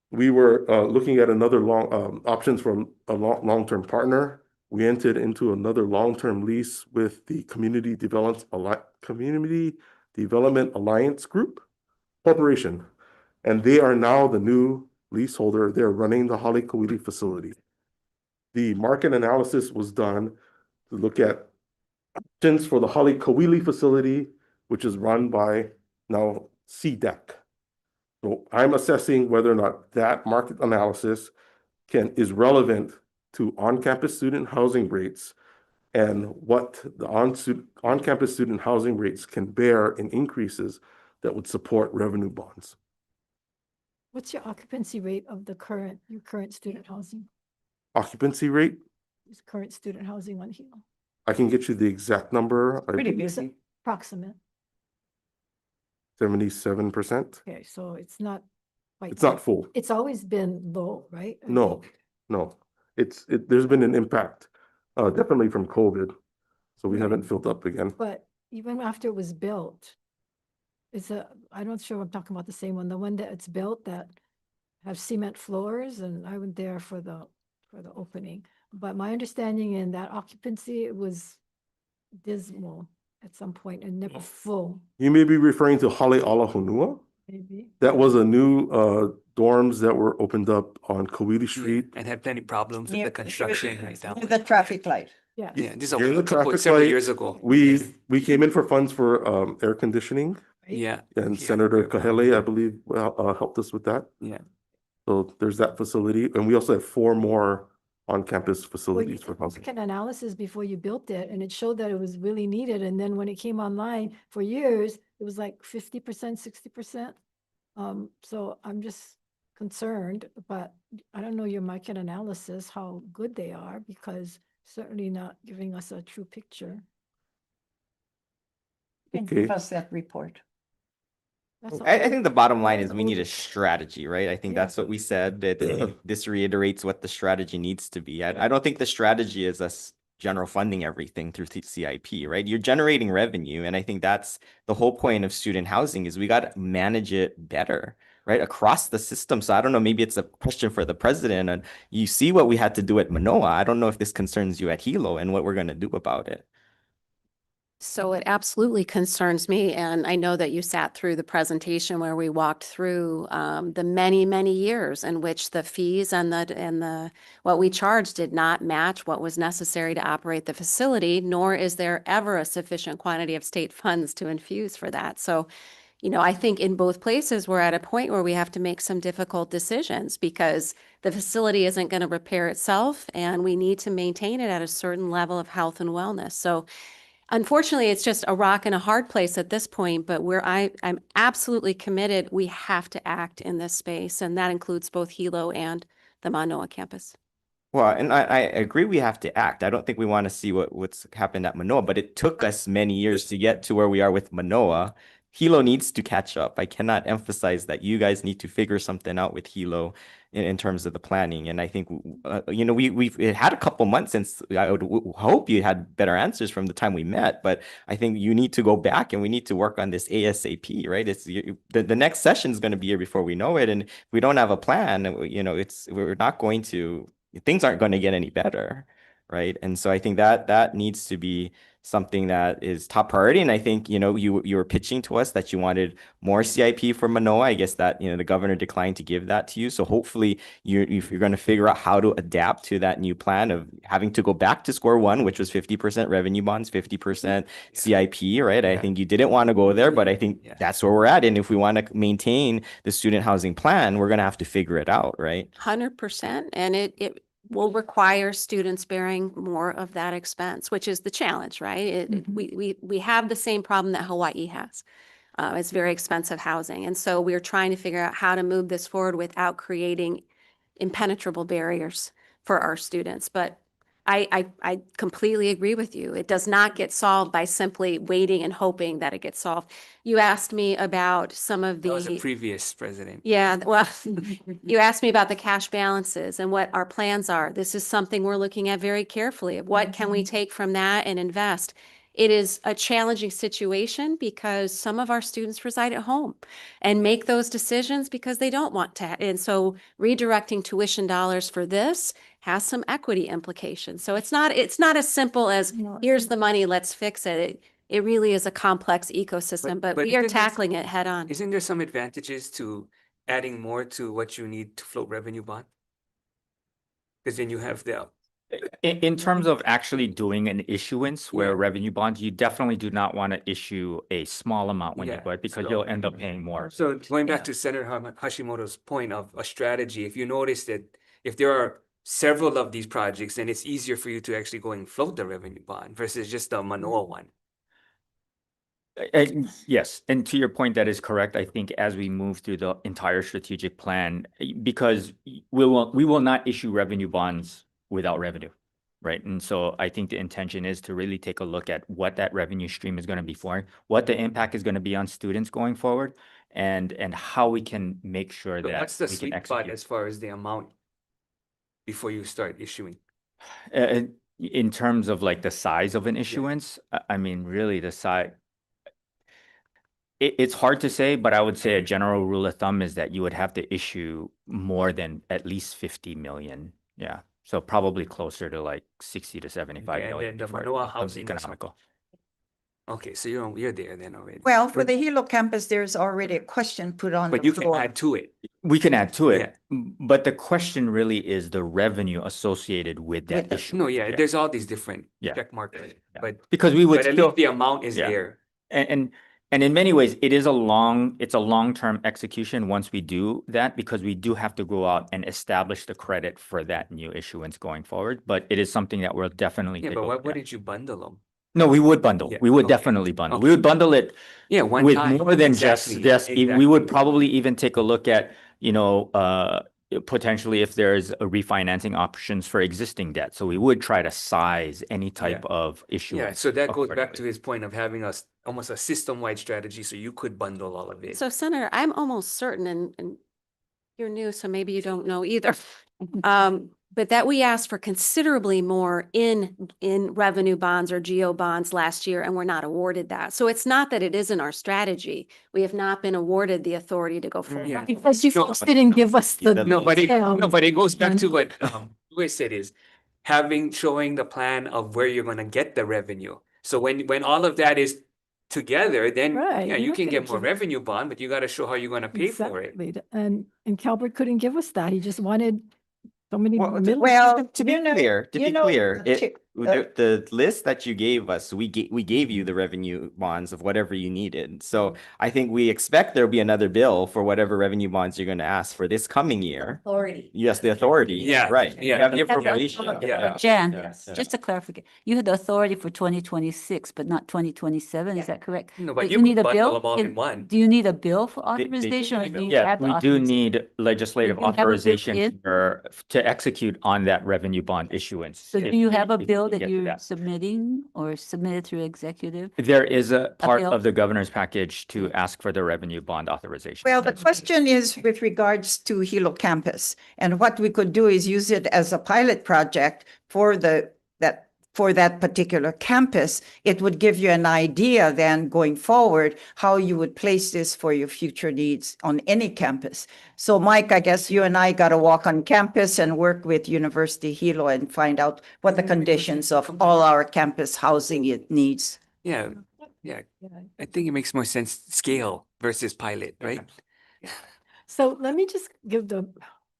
[SPEAKER 2] we were looking at another options from a long-term partner. We entered into another long-term lease with the Community Development Alliance Group Corporation. And they are now the new leaseholder. They're running the Hawai'i facility. The market analysis was done to look at options for the Hawai'i facility, which is run by now CDEC. So I'm assessing whether or not that market analysis is relevant to on-campus student housing rates and what the on-campus student housing rates can bear in increases that would support revenue bonds.
[SPEAKER 14] What's your occupancy rate of your current student housing?
[SPEAKER 2] Occupancy rate,
[SPEAKER 14] Current student housing on Hilo?
[SPEAKER 2] I can get you the exact number.
[SPEAKER 9] Pretty busy.
[SPEAKER 14] Approximate.
[SPEAKER 2] 77%.
[SPEAKER 14] Okay, so it's not quite.
[SPEAKER 2] It's not full.
[SPEAKER 14] It's always been low, right? I
[SPEAKER 2] No,
[SPEAKER 14] mean,
[SPEAKER 2] there's been an impact, definitely from COVID. So we haven't filled up again.
[SPEAKER 14] But even after it was built, I'm not sure I'm talking about the same one, the one that it's built that have cement floors, and I went there for the opening. But my understanding in that occupancy, it was dismal at some point and never full,
[SPEAKER 2] You may be referring to Hale Ala Honua.
[SPEAKER 14] maybe.
[SPEAKER 2] That was a new dorms that were opened up on Kawili Street.
[SPEAKER 1] And had plenty problems with the construction right now.
[SPEAKER 9] With the traffic light.
[SPEAKER 14] Yeah.
[SPEAKER 1] Yeah, this is
[SPEAKER 2] Near the traffic
[SPEAKER 1] several
[SPEAKER 2] light,
[SPEAKER 1] years ago.
[SPEAKER 2] We came in for funds for air conditioning,
[SPEAKER 1] Yeah.
[SPEAKER 2] and
[SPEAKER 1] Yeah.
[SPEAKER 2] Senator Kahele, I believe, helped us with that.
[SPEAKER 1] Yeah.
[SPEAKER 2] So there's that facility, and we also have 4 more on-campus
[SPEAKER 14] Well, you
[SPEAKER 2] facilities for
[SPEAKER 14] did
[SPEAKER 2] housing.
[SPEAKER 14] an analysis before you built it, and it showed that it was really needed. And then when it came online for years, it was like 50%, 60%. So I'm just concerned, but I don't know your market analysis, how good they are, because certainly not giving us a true picture.
[SPEAKER 9] And
[SPEAKER 2] Okay.
[SPEAKER 9] give us that report.
[SPEAKER 14] That's all.
[SPEAKER 22] I think the bottom line is we need a strategy, right? I think
[SPEAKER 14] Yeah.
[SPEAKER 22] that's what we said, that this reiterates what the strategy needs to be. I don't think the strategy is us general funding everything through CIP, right? You're generating revenue. And I think that's the whole point of student housing is we got to manage it better, right? Across the system. So I don't know, maybe it's a question for the president. And you see what we had to do at Manoa. I don't know if this concerns you at Hilo and what we're going to do about it.
[SPEAKER 13] So it absolutely concerns me, and I know that you sat through the presentation where we walked through the many, many years in which the fees and the what we charged did not match what was necessary to operate the facility, nor is there ever a sufficient quantity of state funds to infuse for that. So, you know, I think in both places we're at a point where we have to make some difficult decisions because the facility isn't going to repair itself, and we need to maintain it at a certain level of health and wellness. So unfortunately, it's just a rock and a hard place at this point, but I'm absolutely committed. We have to act in this space, and that includes both Hilo and the Manoa campus.
[SPEAKER 22] Well, and I agree we have to act. I don't think we want to see what's happened at Manoa, but it took us many years to get to where we are with Manoa. Hilo needs to catch up. I cannot emphasize that you guys need to figure something out with Hilo in terms of the planning. And I think, you know, we've had a couple months since I would hope you had better answers from the time we met, but I think you need to go back and we need to work on this ASAP, right? It's the next session is going to be here before we know it. And if we don't have a plan, you know, we're not going to, things aren't going to get any better, right? And so I think that needs to be something that is top priority. And I think, you know, you were pitching to us that you wanted more CIP for Manoa. I guess that, you know, the governor declined to give that to you. So hopefully you're going to figure out how to adapt to that new plan of having to go back to square one, which was 50% revenue bonds, 50% CIP, right? I think you didn't want to go there, but I think that's where we're at. And if we want to maintain the student housing plan, we're going to have to figure it out, right?
[SPEAKER 13] 100%. And it will require students bearing more of that expense, which is the challenge, right? We have the same problem that Hawaii has. It's very expensive housing. And so we're trying to figure out how to move this forward without creating impenetrable barriers for our students. But I completely agree with you. It does not get solved by simply waiting and hoping that it gets solved. You asked me about some of
[SPEAKER 1] That was the
[SPEAKER 13] the,
[SPEAKER 1] previous president.
[SPEAKER 13] yeah, well, you asked me about the cash balances and what our plans are. This is something we're looking at very carefully. What can we take from that and invest? It is a challenging situation because some of our students reside at home and make those decisions because they don't want to. And so redirecting tuition dollars for this has some equity implications. So it's not as simple as here's the money, let's fix it. It really is a complex ecosystem, but we are
[SPEAKER 1] isn't there
[SPEAKER 13] tackling it head on.
[SPEAKER 1] Isn't there some advantages to adding more to what you need to float revenue bond? Because then you have the
[SPEAKER 16] In terms of actually doing an issuance where revenue bonds, you definitely do not want to issue a small amount when you
[SPEAKER 1] Yeah,
[SPEAKER 16] do it because
[SPEAKER 1] so-
[SPEAKER 16] you'll end up paying more.
[SPEAKER 1] So going back to Senator Hashimoto's point of a strategy, if you notice that if there are several of these projects, then it's easier for you to actually go and float the revenue bond versus just the Manoa one.
[SPEAKER 16] Yes, and to your point, that is correct. I think as we move through the entire strategic plan, because we will not issue revenue bonds without revenue, right? And so I think the intention is to really take a look at what that revenue stream is going to be for, what the impact is going to be on students going forward, and how we can make sure
[SPEAKER 1] But
[SPEAKER 16] that
[SPEAKER 1] what's the
[SPEAKER 16] we can
[SPEAKER 1] sweet spot
[SPEAKER 16] execute.
[SPEAKER 1] as far as the amount before you start issuing?
[SPEAKER 16] In terms of like the size of an issuance, I mean, really the size. It's hard to say, but I would say a general rule of thumb is that you would have to issue more than at least 50 million. Yeah. So probably closer to like 60 to 75
[SPEAKER 1] Okay, and
[SPEAKER 16] million
[SPEAKER 1] then the
[SPEAKER 16] before it
[SPEAKER 1] Manoa
[SPEAKER 16] becomes
[SPEAKER 1] housing was-
[SPEAKER 16] economical.
[SPEAKER 1] Okay, so you're there then already.
[SPEAKER 9] Well, for the Hilo campus, there's already a question put on the
[SPEAKER 1] But you can
[SPEAKER 9] floor.
[SPEAKER 1] add to it.
[SPEAKER 16] We can add to it, but the question really is the revenue associated with that issue.
[SPEAKER 1] No, yeah, there's all these different
[SPEAKER 16] Yeah.
[SPEAKER 1] check marks, but
[SPEAKER 16] Because we would
[SPEAKER 1] but at
[SPEAKER 16] still,
[SPEAKER 1] least the amount is
[SPEAKER 16] Yeah.
[SPEAKER 1] there.
[SPEAKER 16] and in many ways, it's a long-term execution once we do that, because we do have to go out and establish the credit for that new issuance going forward. But it is something that we'll definitely
[SPEAKER 1] Yeah,
[SPEAKER 16] take
[SPEAKER 1] but
[SPEAKER 16] a
[SPEAKER 1] why
[SPEAKER 16] look at.
[SPEAKER 1] wouldn't you bundle them?
[SPEAKER 16] No, we would bundle.
[SPEAKER 1] Yeah,
[SPEAKER 16] We would
[SPEAKER 1] okay.
[SPEAKER 16] definitely bundle.
[SPEAKER 1] Okay.
[SPEAKER 16] We would bundle it
[SPEAKER 1] Yeah, one
[SPEAKER 16] with
[SPEAKER 1] time.
[SPEAKER 16] more than
[SPEAKER 1] Exactly,
[SPEAKER 16] just, we
[SPEAKER 1] exactly.
[SPEAKER 16] would probably even take a look at, potentially if there's a refinancing options for existing debt. So we would try to size any type of issue.
[SPEAKER 1] Yeah, so that goes back to his point of having almost a system-wide strategy, so you could bundle all of it.
[SPEAKER 13] So Senator, I'm almost certain, and you're new, so maybe you don't know either. But that we asked for considerably more in revenue bonds or geo bonds last year, and we're not awarded that. So it's not that it isn't our strategy. We have not been awarded the authority to go forward.
[SPEAKER 1] Yeah.
[SPEAKER 14] Because you folks didn't give us the.
[SPEAKER 1] No, but it goes back
[SPEAKER 14] and-
[SPEAKER 1] to what Louis said is showing the plan of where you're gonna get the revenue. So when all of that is together, then
[SPEAKER 14] Right,
[SPEAKER 1] yeah,
[SPEAKER 14] you're
[SPEAKER 1] you
[SPEAKER 14] not
[SPEAKER 1] can
[SPEAKER 14] gonna
[SPEAKER 1] get more
[SPEAKER 14] give-
[SPEAKER 1] revenue bond, but you gotta show how you're gonna pay for it.
[SPEAKER 14] Exactly. And Calvert couldn't give us that. He just wanted so many
[SPEAKER 22] Well,
[SPEAKER 14] millions.
[SPEAKER 22] to be clear, the list that you gave us, we gave you the revenue bonds of whatever you needed. So I think we expect there'll be another bill for whatever revenue bonds you're going to ask for this coming year.
[SPEAKER 6] Authority.
[SPEAKER 22] Yes, the authority.
[SPEAKER 1] Yeah,
[SPEAKER 22] Right.
[SPEAKER 1] yeah.
[SPEAKER 22] You have the
[SPEAKER 1] You have the
[SPEAKER 22] appropriation.
[SPEAKER 1] authority, yeah.
[SPEAKER 6] Jan,
[SPEAKER 22] Yeah.
[SPEAKER 6] just to clarify, you had the authority for 2026, but not 2027, is that correct?
[SPEAKER 1] No, but
[SPEAKER 6] But
[SPEAKER 1] you
[SPEAKER 6] you need
[SPEAKER 1] could
[SPEAKER 6] a
[SPEAKER 1] bundle
[SPEAKER 6] bill?
[SPEAKER 1] them all in one.
[SPEAKER 6] Do you need a bill for
[SPEAKER 22] They-
[SPEAKER 6] authorization? or do you
[SPEAKER 16] Yeah,
[SPEAKER 6] have the
[SPEAKER 16] we do
[SPEAKER 6] authorization?
[SPEAKER 16] need legislative
[SPEAKER 6] Do you have a bill
[SPEAKER 16] authorization
[SPEAKER 6] in?
[SPEAKER 16] to execute on that revenue bond issuance.
[SPEAKER 6] So do you have a
[SPEAKER 16] if
[SPEAKER 6] bill
[SPEAKER 16] we
[SPEAKER 6] that
[SPEAKER 16] get to
[SPEAKER 6] you're
[SPEAKER 16] that.
[SPEAKER 6] submitting or submitted through executive?
[SPEAKER 16] There is a part
[SPEAKER 6] bill?
[SPEAKER 16] of the governor's package to ask for the revenue bond authorization.
[SPEAKER 9] Well, the question is with regards to Hilo campus, and what we could do is use it as a pilot project for that particular campus. It would give you an idea then going forward, how you would place this for your future needs on any campus. So Mike, I guess you and I got to walk on campus and work with University Hilo and find out what the conditions of all our campus housing it needs.
[SPEAKER 1] Yeah, I think it makes more sense scale versus pilot, right?
[SPEAKER 14] So let me just give the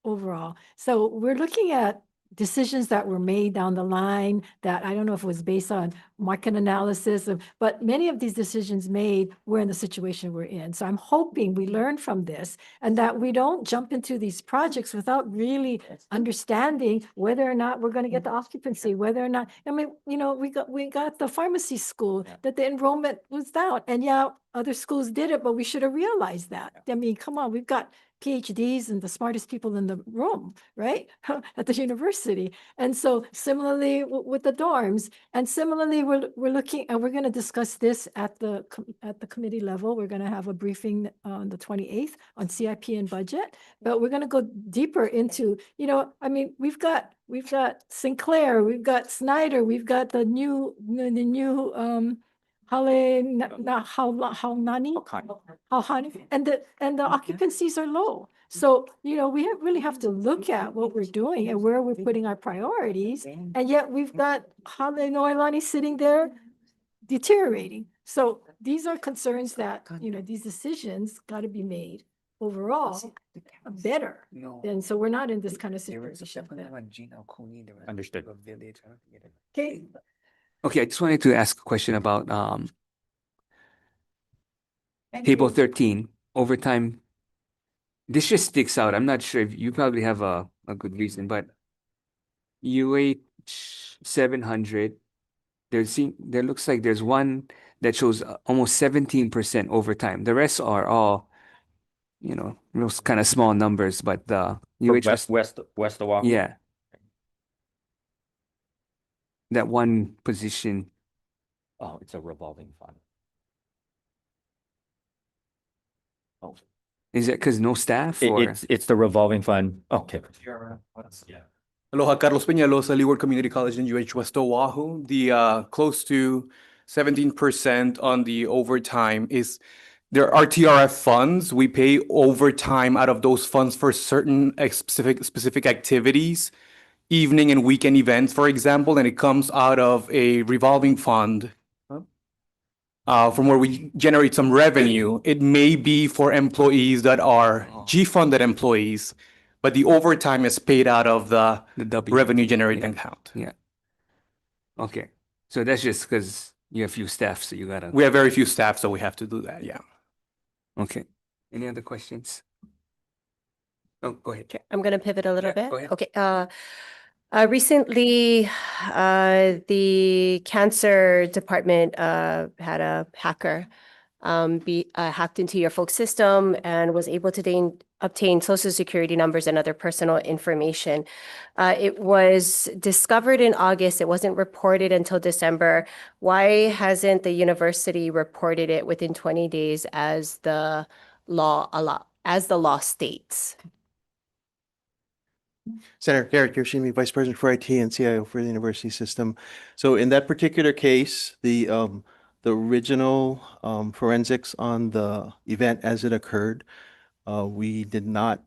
[SPEAKER 14] overall. So we're looking at decisions that were made down the line that I don't know if it was based on market analysis, but many of these decisions made, we're in the situation we're in. So I'm hoping we learn from this and that we don't jump into these projects without really understanding whether or not we're going to get the occupancy, whether or not, I mean, we got the pharmacy school that the enrollment was down, and yeah, other schools did it, but we should have realized that. I mean, come on, we've got PhDs and the smartest people in the room, right? At the university. And so similarly with the dorms, and similarly, we're looking, and we're going to discuss this at the committee level. We're going to have a briefing on the 28th on CIP and budget, but we're going to go deeper into, I mean, we've got Sinclair, we've got Snyder, we've got the new Haunani, and the occupancies are low. So, we really have to look at what we're doing and where we're putting our priorities. And yet we've got Noelani sitting there deteriorating. So these are concerns that, these decisions got to be made overall better. And so we're not in this kind of situation.
[SPEAKER 16] Understood.
[SPEAKER 14] Okay.
[SPEAKER 1] Okay, I just wanted to ask a question about table 13, overtime. This just sticks out. I'm not sure if you probably have a good reason, but UH 700, there looks like there's one that shows almost 17% overtime. The rest are all, real kind of small numbers, but the UH
[SPEAKER 16] West of Oahu.
[SPEAKER 1] yeah. That one position.
[SPEAKER 16] Oh, it's a revolving fund. Oh,
[SPEAKER 1] Is it because no staff or?
[SPEAKER 16] It's the revolving fund. Okay.
[SPEAKER 5] Aloha, Carlos Peñalosa, Leeward Community College in UH West Oahu. The close to 17% on the overtime is there are TRF funds. We pay overtime out of those funds for certain specific activities, evening and weekend events, for example, and it comes out of a revolving fund from where we generate some revenue. It may be for employees that are G-funded employees, but the overtime is paid out of the revenue generating account.
[SPEAKER 1] Yeah. Okay. So that's just because you have few staff, so you gotta.
[SPEAKER 5] We have very few staff, so we have to do that. Yeah.
[SPEAKER 1] Okay. Any other questions? Oh, go ahead.
[SPEAKER 20] I'm going to pivot a little
[SPEAKER 1] Yeah,
[SPEAKER 20] bit.
[SPEAKER 1] go ahead.
[SPEAKER 20] Okay. Recently, the cancer department had a hacker hacked into your folks' system and was able to obtain social security numbers and other personal information. It was discovered in August. It wasn't reported until December. Why hasn't the university reported it within 20 days as the law states?
[SPEAKER 3] Senator Garrett Yoshimi, Vice President for IT and CIO for the university system. So in that particular case, the original forensics on the event as it occurred, we did not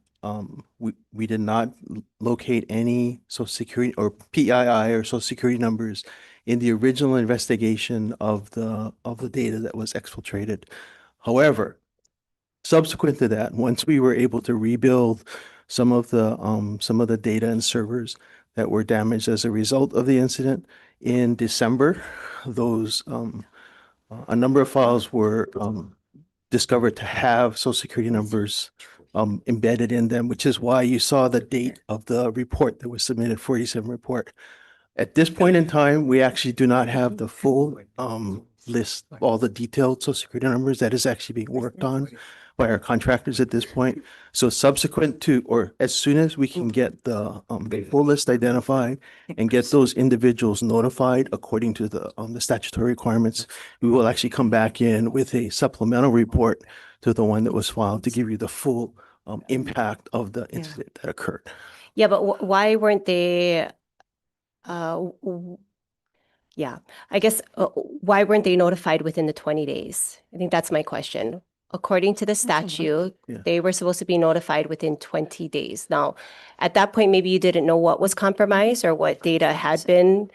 [SPEAKER 3] locate any social security or PII or social security numbers in the original investigation of the data that was exfiltrated. However, subsequent to that, once we were able to rebuild some of the data and servers that were damaged as a result of the incident in December, those a number of files were discovered to have social security numbers embedded in them, which is why you saw the date of the report that was submitted, 47 report. At this point in time, we actually do not have the full list of all the detailed social security numbers that is actually being worked on by our contractors at this point. So subsequent to, or as soon as we can get the full list identified and get those individuals notified according to the statutory requirements, we will actually come back in with a supplemental report to the one that was filed to give you the full impact of the incident that occurred.
[SPEAKER 20] Yeah, but why weren't they, I guess, why weren't they notified within the 20 days? I think that's my question. According to the statute, they were supposed to be notified within 20 days. Now, at that point, maybe you didn't know what was compromised or what data had been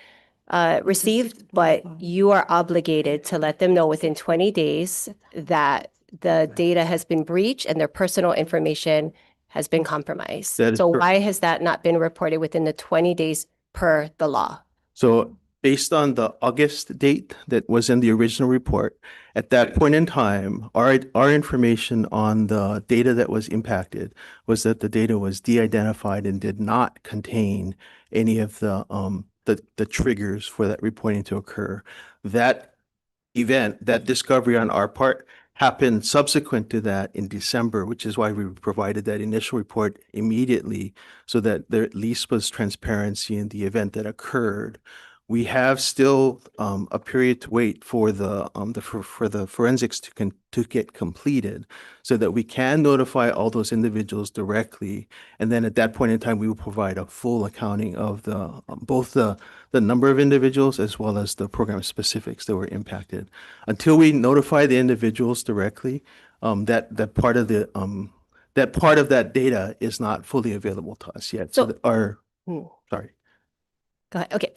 [SPEAKER 20] received, but you are obligated to let them know within 20 days that the data has been breached and their personal information has been compromised. So why has that not been reported within the 20 days per the law?
[SPEAKER 3] So based on the August date that was in the original report, at that point in time, our information on the data that was impacted was that the data was de-identified and did not contain any of the triggers for that reporting to occur. That event, that discovery on our part, happened subsequent to that in December, which is why we provided that initial report immediately so that there at least was transparency in the event that occurred. We have still a period to wait for the forensics to get completed so that we can notify all those individuals directly. And then at that point in time, we will provide a full accounting of the both the number of individuals as well as the program specifics that were impacted. Until we notify the individuals directly, that part of that data is not fully available to us yet. So sorry.
[SPEAKER 20] Go ahead. Okay.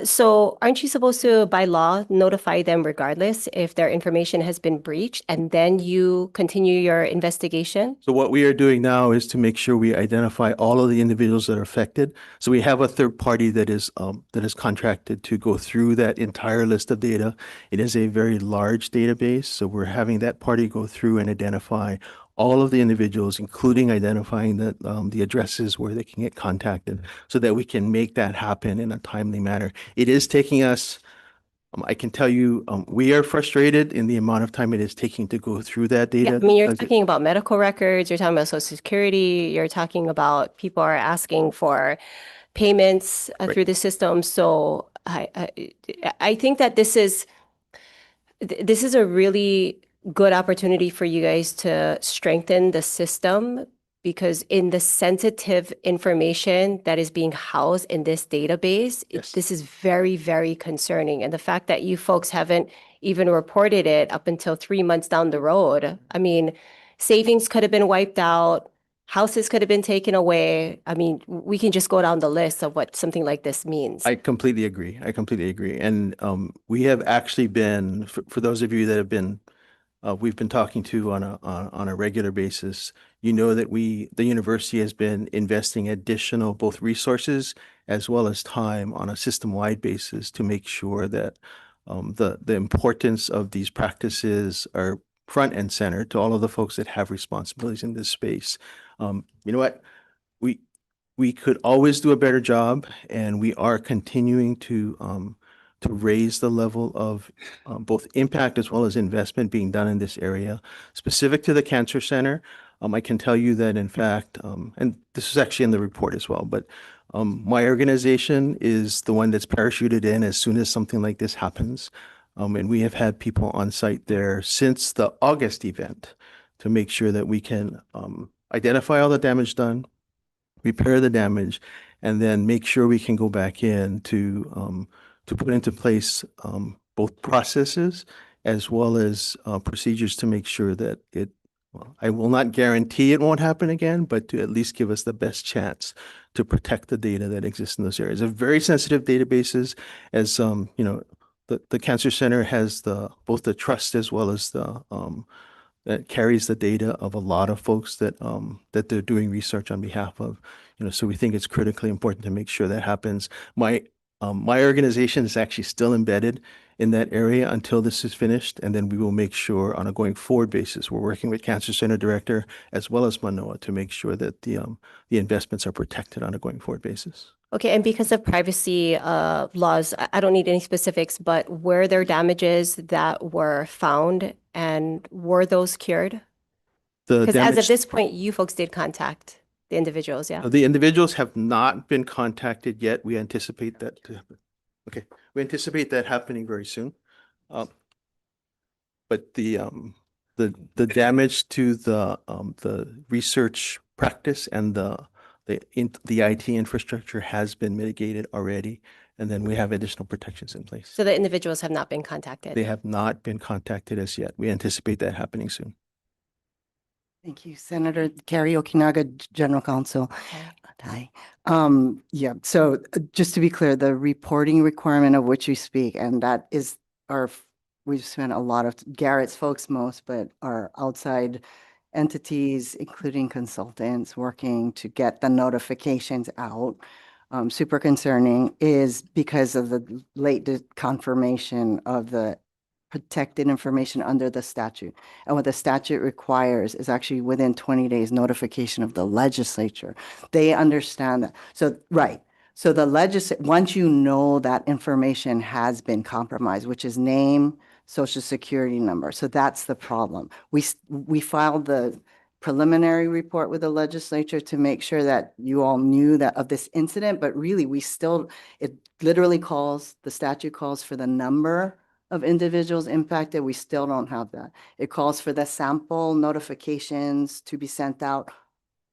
[SPEAKER 20] So aren't you supposed to, by law, notify them regardless if their information has been breached and then you continue your investigation?
[SPEAKER 3] So what we are doing now is to make sure we identify all of the individuals that are affected. So we have a third party that is contracted to go through that entire list of data. It is a very large database. So we're having that party go through and identify all of the individuals, including identifying the addresses where they can get contacted so that we can make that happen in a timely manner. It is taking us, I can tell you, we are frustrated in the amount of time it is taking to go through that data.
[SPEAKER 20] Yeah, I mean, you're talking about medical records, you're talking about Social Security, you're talking about people are asking for payments through the system. So I think that this is a really good opportunity for you guys to strengthen the system, because in the sensitive information that is being housed in this database, this is very, very concerning. And the fact that you folks haven't even reported it up until 3 months down the road, I mean, savings could have been wiped out, houses could have been taken away. I mean, we can just go down the list of what something like this means.
[SPEAKER 3] I completely agree. And we have actually been, for those of you that have been we've been talking to on a regular basis, you know that the university has been investing additional both resources as well as time on a system-wide basis to make sure that the importance of these practices are front and center to all of the folks that have responsibilities in this space. You know what? We could always do a better job, and we are continuing to raise the level of both impact as well as investment being done in this area. Specific to the Cancer Center, I can tell you that in fact, and this is actually in the report as well, but my organization is the one that's parachuted in as soon as something like this happens. And we have had people on site there since the August event to make sure that we can identify all the damage done, repair the damage, and then make sure we can go back in to put into place both processes as well as procedures to make sure that well, I will not guarantee it won't happen again, but to at least give us the best chance to protect the data that exists in those areas. They're very sensitive databases, as the Cancer Center has both the trust as well as the that carries the data of a lot of folks that they're doing research on behalf of. So we think it's critically important to make sure that happens. My organization is actually still embedded in that area until this is finished, and then we will make sure on a going forward basis, we're working with Cancer Center Director as well as Manoa to make sure that the investments are protected on a going forward basis.
[SPEAKER 20] Okay, and because of privacy laws, I don't need any specifics, but were there damages that were found and were those cured? Because as of this point, you folks did contact the individuals, yeah?
[SPEAKER 3] The individuals have not been contacted yet. We anticipate that to happen. Okay, we anticipate that happening very soon. But the damage to the research practice and the IT infrastructure has been mitigated already, and then we have additional protections in place.
[SPEAKER 20] So the individuals have not been contacted?
[SPEAKER 3] They have not been contacted as yet. We anticipate that happening soon.
[SPEAKER 12] Thank you, Senator Carrie Okinaga, General Counsel. Hi. Yeah, so just to be clear, the reporting requirement of which you speak, and that is we've spent a lot of Garrett's folks most, but our outside entities, including consultants, working to get the notifications out. Super concerning is because of the late confirmation of the protected information under the statute. And what the statute requires is actually within 20 days notification of the legislature. They understand that. So, right. So the once you know that information has been compromised, which is name, social security number. So that's the problem. We filed the preliminary report with the legislature to make sure that you all knew that of this incident, but really it literally the statute calls for the number of individuals impacted. We still don't have that. It calls for the sample notifications to be sent out.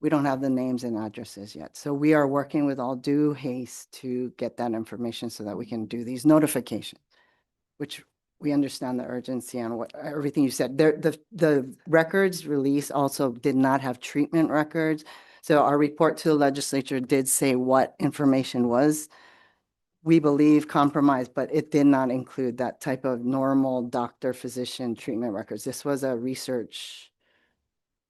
[SPEAKER 12] We don't have the names and addresses yet. So we are working with all due haste to get that information so that we can do these notifications, which we understand the urgency on everything you said. The records release also did not have treatment records. So our report to the legislature did say what information was, we believe, compromised, but it did not include that type of normal doctor-physician treatment records. This was a research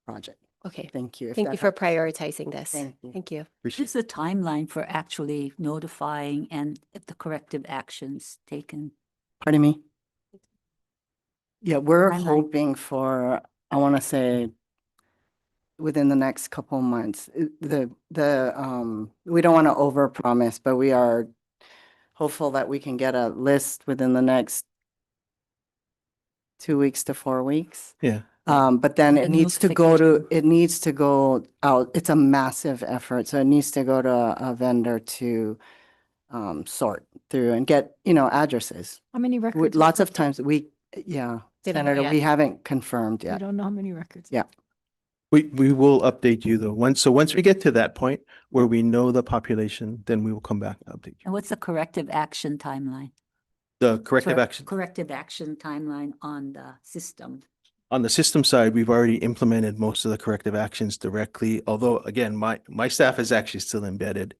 [SPEAKER 12] project.
[SPEAKER 20] Okay.
[SPEAKER 12] Thank you.
[SPEAKER 20] Thank you for prioritizing this.
[SPEAKER 12] Thank you.
[SPEAKER 20] Thank you.
[SPEAKER 6] What's the timeline for actually notifying and the corrective actions taken?
[SPEAKER 12] Pardon me? Yeah, we're
[SPEAKER 6] Timeline.
[SPEAKER 12] hoping for, I want to say, within the next couple months. We don't want to overpromise, but we are hopeful that we can get a list within the next 2 weeks to 4 weeks.
[SPEAKER 3] Yeah.
[SPEAKER 12] But then
[SPEAKER 6] The
[SPEAKER 12] it needs to go out. It's a massive effort. So it needs to go to a vendor to sort through and get, addresses.
[SPEAKER 14] How many records?
[SPEAKER 12] Lots of times
[SPEAKER 20] They don't know
[SPEAKER 12] Senator,
[SPEAKER 20] yet.
[SPEAKER 12] we haven't confirmed
[SPEAKER 14] I
[SPEAKER 12] yet.
[SPEAKER 14] don't know how many records.
[SPEAKER 12] Yeah.
[SPEAKER 3] We will update you though. Once we get to that point where we know the population, then we will come back and update you.
[SPEAKER 6] And what's the corrective action timeline?
[SPEAKER 3] The corrective action.
[SPEAKER 6] Corrective action timeline on the system.
[SPEAKER 3] On the system side, we've already implemented most of the corrective actions directly, although again, my staff is actually still embedded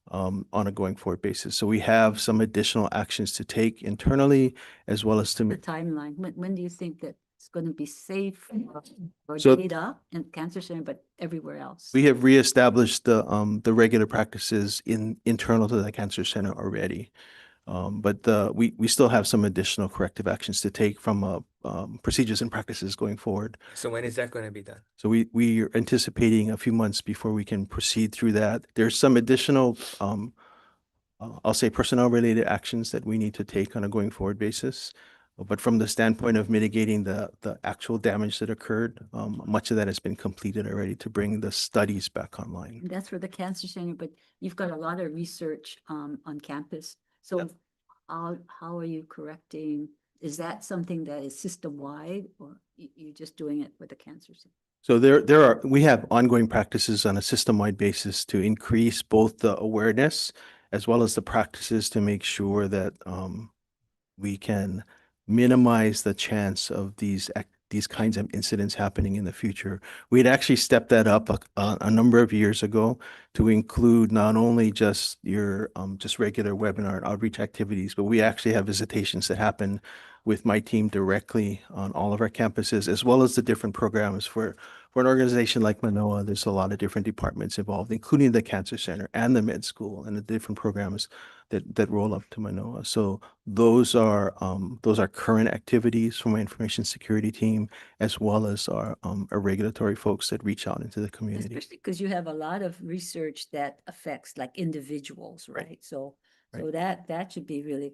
[SPEAKER 3] on a going forward basis. So we have some additional actions to take internally as well as
[SPEAKER 6] The
[SPEAKER 3] to
[SPEAKER 6] timeline, when do you think that it's going to be safe for
[SPEAKER 3] So-
[SPEAKER 6] data and Cancer Center, but everywhere else?
[SPEAKER 3] we have reestablished the regular practices internal to the Cancer Center already. But we still have some additional corrective actions to take from procedures and practices going forward.
[SPEAKER 1] So when is that going to be done?
[SPEAKER 3] So we are anticipating a few months before we can proceed through that. There's some additional, I'll say personnel related actions that we need to take on a going forward basis. But from the standpoint of mitigating the actual damage that occurred, much of that has been completed already to bring the studies back online.
[SPEAKER 6] And that's for the cancer center, but you've got a lot of research on campus. So how are you correcting? Is that something that is system-wide, or you're just doing it with the cancer center?
[SPEAKER 3] So we have ongoing practices on a system-wide basis to increase both the awareness as well as the practices to make sure that we can minimize the chance of these kinds of incidents happening in the future. We had actually stepped that up a number of years ago to include not only just your just regular webinar and outreach activities, but we actually have visitations that happen with my team directly on all of our campuses, as well as the different programs. For an organization like Manoa, there's a lot of different departments involved, including the Cancer Center and the med school and the different programs that roll up to Manoa. So those are current activities from my information security team, as well as our regulatory folks that reach out into the community.
[SPEAKER 6] Especially because you have a lot of research that affects like individuals, right? So that should be really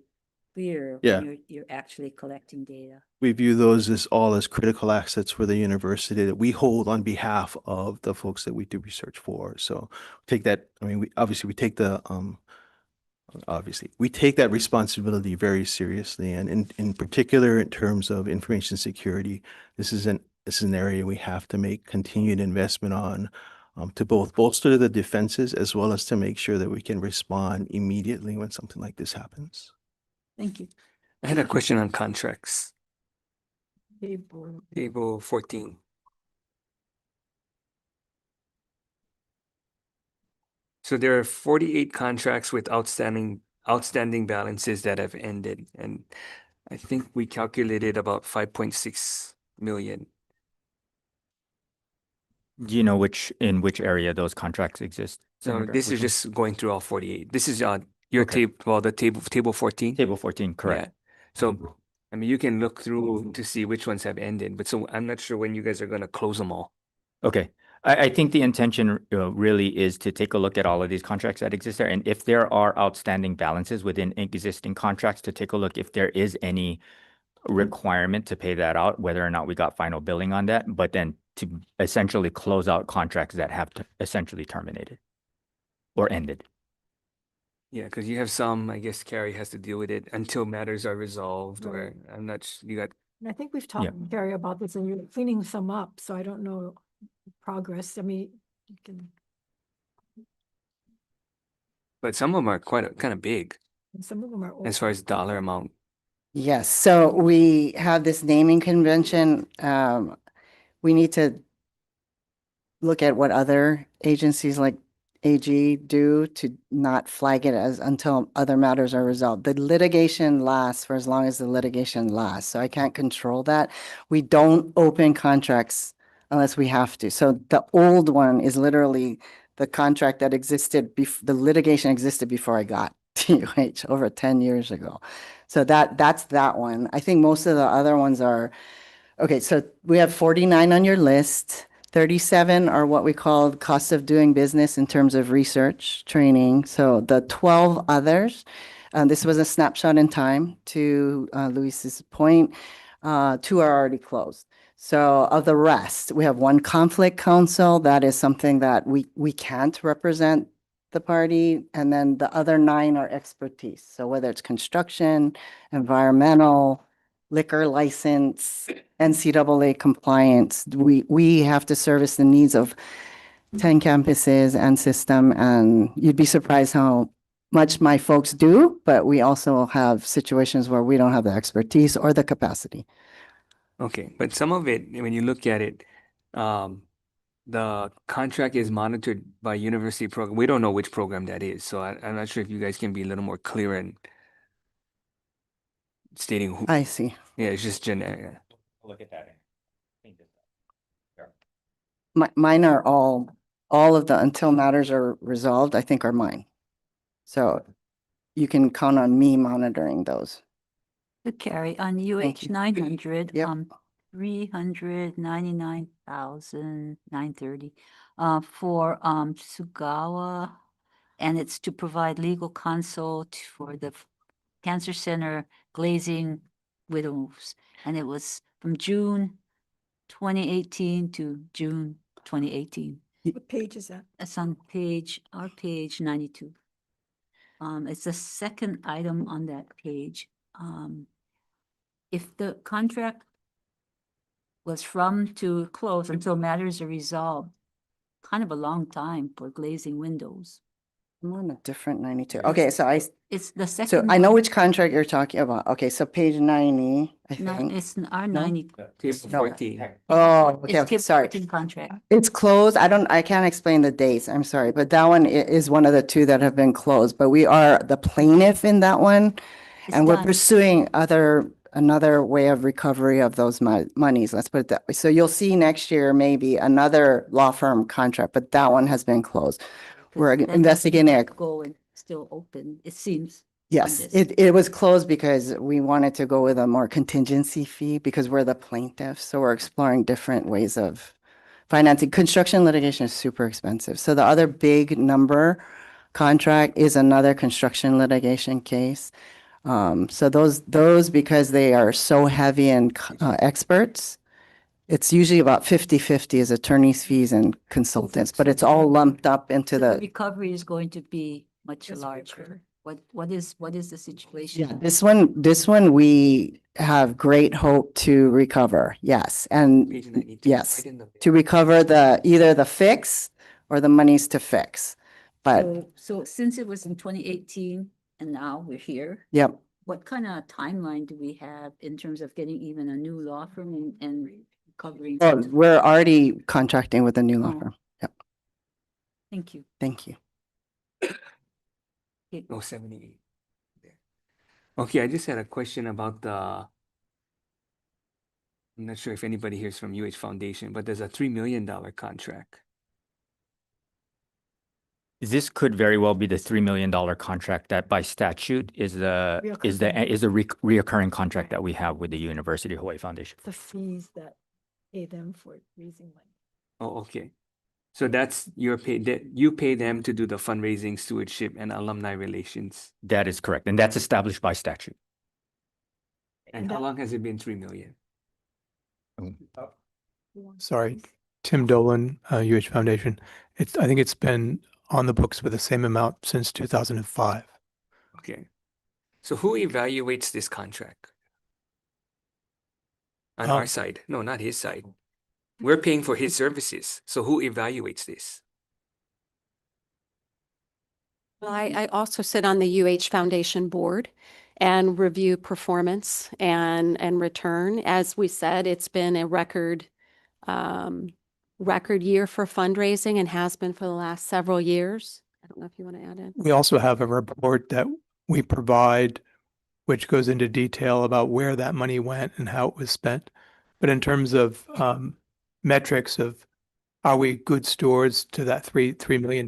[SPEAKER 6] clear
[SPEAKER 3] Yeah.
[SPEAKER 6] when you're actually collecting data.
[SPEAKER 3] We view those as critical assets for the university that we hold on behalf of the folks that we do research for. So take that, I mean, we take that responsibility very seriously. And in particular, in terms of information security, this is an area we have to make continued investment on, to both bolster the defenses as well as to make sure that we can respond immediately when something like this happens.
[SPEAKER 6] Thank you.
[SPEAKER 1] I had a question on contracts.
[SPEAKER 14] Table.
[SPEAKER 1] Table 14. So there are 48 contracts with outstanding balances that have ended, and I think we calculated about 5.6 million.
[SPEAKER 16] Do you know in which area those contracts exist?
[SPEAKER 1] So
[SPEAKER 16] Senator?
[SPEAKER 1] this is
[SPEAKER 16] Which one?
[SPEAKER 1] just going through all 48. This is your
[SPEAKER 16] Okay.
[SPEAKER 1] table 14.
[SPEAKER 16] Table 14, correct.
[SPEAKER 1] Yeah. So I mean, you can look through to see which ones have ended, but so I'm not sure when you guys are going to close them all.
[SPEAKER 16] Okay. I think the intention really is to take a look at all of these contracts that exist there. And if there are outstanding balances within existing contracts, to take a look if there is any requirement to pay that out, whether or not we got final billing on that, but then to essentially close out contracts that have essentially terminated or ended.
[SPEAKER 1] Yeah, because you have some, I guess Carrie has to deal with it until matters are resolved, or I'm not sure, you got.
[SPEAKER 14] And I think we've talked, Gary, about this, and you're cleaning some up, so I don't know progress. I mean, you can.
[SPEAKER 1] But some of them are kind of big
[SPEAKER 14] And some of them are old.
[SPEAKER 1] as far as dollar amount.
[SPEAKER 12] Yes, so we have this naming convention. We need to look at what other agencies like AG do to not flag it as until other matters are resolved. The litigation lasts for as long as the litigation lasts, so I can't control that. We don't open contracts unless we have to. So the old one is literally the contract that existed, the litigation existed before I got to UH over 10 years ago. So that's that one. I think most of the other ones are, okay, so we have 49 on your list. 37 are what we call cost of doing business in terms of research, training. So the 12 others, this was a snapshot in time to Luis's point, 2 are already closed. So of the rest, we have 1 conflict counsel. That is something that we can't represent the party. And then the other 9 are expertise. So whether it's construction, environmental, liquor license, NCAA compliance, we have to service the needs of 10 campuses and system. And you'd be surprised how much my folks do, but we also have situations where we don't have the expertise or the capacity.
[SPEAKER 1] Okay, but some of it, when you look at it, the contract is monitored by university program. We don't know which program that is, so I'm not sure if you guys can be a little more clear in stating who.
[SPEAKER 12] I see.
[SPEAKER 1] Yeah, it's just generic.
[SPEAKER 16] Look at that.
[SPEAKER 12] Mine are all of the until matters are resolved, I think are mine. So you can count on me monitoring those.
[SPEAKER 6] Good, Carrie, on UH 900, 399,930 for Tsugawa, and it's to provide legal consult for the Cancer Center glazing widows. And it was from June 2018 to June 2018.
[SPEAKER 14] What page is that?
[SPEAKER 6] It's on our page 92. It's the second item on that page. If the contract was from to close until matters are resolved, kind of a long time for glazing windows.
[SPEAKER 12] I'm on a different 92. Okay, so
[SPEAKER 6] It's the second.
[SPEAKER 12] so I know
[SPEAKER 6] one.
[SPEAKER 12] which contract you're talking about. Okay, so page 90, I
[SPEAKER 6] No,
[SPEAKER 12] think.
[SPEAKER 6] it's our
[SPEAKER 12] No?
[SPEAKER 6] 90.
[SPEAKER 1] Table
[SPEAKER 12] No.
[SPEAKER 1] 14.
[SPEAKER 12] Oh,
[SPEAKER 6] It's
[SPEAKER 12] okay,
[SPEAKER 6] table
[SPEAKER 12] sorry.
[SPEAKER 6] 14 contract.
[SPEAKER 12] It's closed. I can't explain the dates. I'm sorry, but that one is one of the two that have been closed, but we are the plaintiff in that one.
[SPEAKER 6] It's
[SPEAKER 12] And we're
[SPEAKER 6] done.
[SPEAKER 12] pursuing another way of recovery of those monies. Let's put it that way. So you'll see next year, maybe another law firm contract, but that one has been closed. We're
[SPEAKER 6] That
[SPEAKER 12] investigating it.
[SPEAKER 6] Go and still open, it seems. on
[SPEAKER 12] Yes,
[SPEAKER 6] this.
[SPEAKER 12] it was closed because we wanted to go with a more contingency fee because we're the plaintiff. So we're exploring different ways of financing. Construction litigation is super expensive. So the other big number contract is another construction litigation case. So those because they are so heavy in experts, it's usually about 50-50 is attorney's fees and consultants, but it's all lumped up into
[SPEAKER 6] So the
[SPEAKER 12] the.
[SPEAKER 6] recovery is going to be much larger. What is the situation?
[SPEAKER 12] Yeah, this one, we have great hope to recover. Yes. And
[SPEAKER 1] Page 92.
[SPEAKER 12] yes,
[SPEAKER 1] Right in the-
[SPEAKER 12] to recover either the fix or the monies to fix. But
[SPEAKER 6] So since it was in 2018 and now we're here,
[SPEAKER 12] yep,
[SPEAKER 6] what kind of timeline do we have in terms of getting even a new law firm and recovering?
[SPEAKER 12] well, we're already contracting with a new law
[SPEAKER 6] Oh.
[SPEAKER 12] firm. Yep.
[SPEAKER 6] Thank you.
[SPEAKER 12] Thank you.
[SPEAKER 1] Oh, 78. There. Okay, I just had a question about I'm not sure if anybody here is from UH Foundation, but there's a $3 million contract.
[SPEAKER 16] This could very well be the $3 million contract that by statute is a reoccurring contract that we have with the University of Hawaii Foundation.
[SPEAKER 14] The fees that pay them for raising money.
[SPEAKER 1] Oh, okay. So that's your pay, that you pay them to do the fundraising, stewardship, and alumni relations.
[SPEAKER 16] That is correct. And that's established by statute.
[SPEAKER 1] And how long has it been 3 million?
[SPEAKER 18] Sorry, Tim Dolan, UH Foundation. I think it's been on the books with the same amount since 2005.
[SPEAKER 1] Okay. So who evaluates this contract? On our side? No, not his side. We're paying for his services. So who evaluates this?
[SPEAKER 13] Well, I also sit on the UH Foundation board and review performance and return. As we said, it's been a record year for fundraising and has been for the last several years. I don't know if you want to add in.
[SPEAKER 18] We also have a report that we provide, which goes into detail about where that money went and how it was spent. But in terms of metrics of are we good stewards to that $3 million,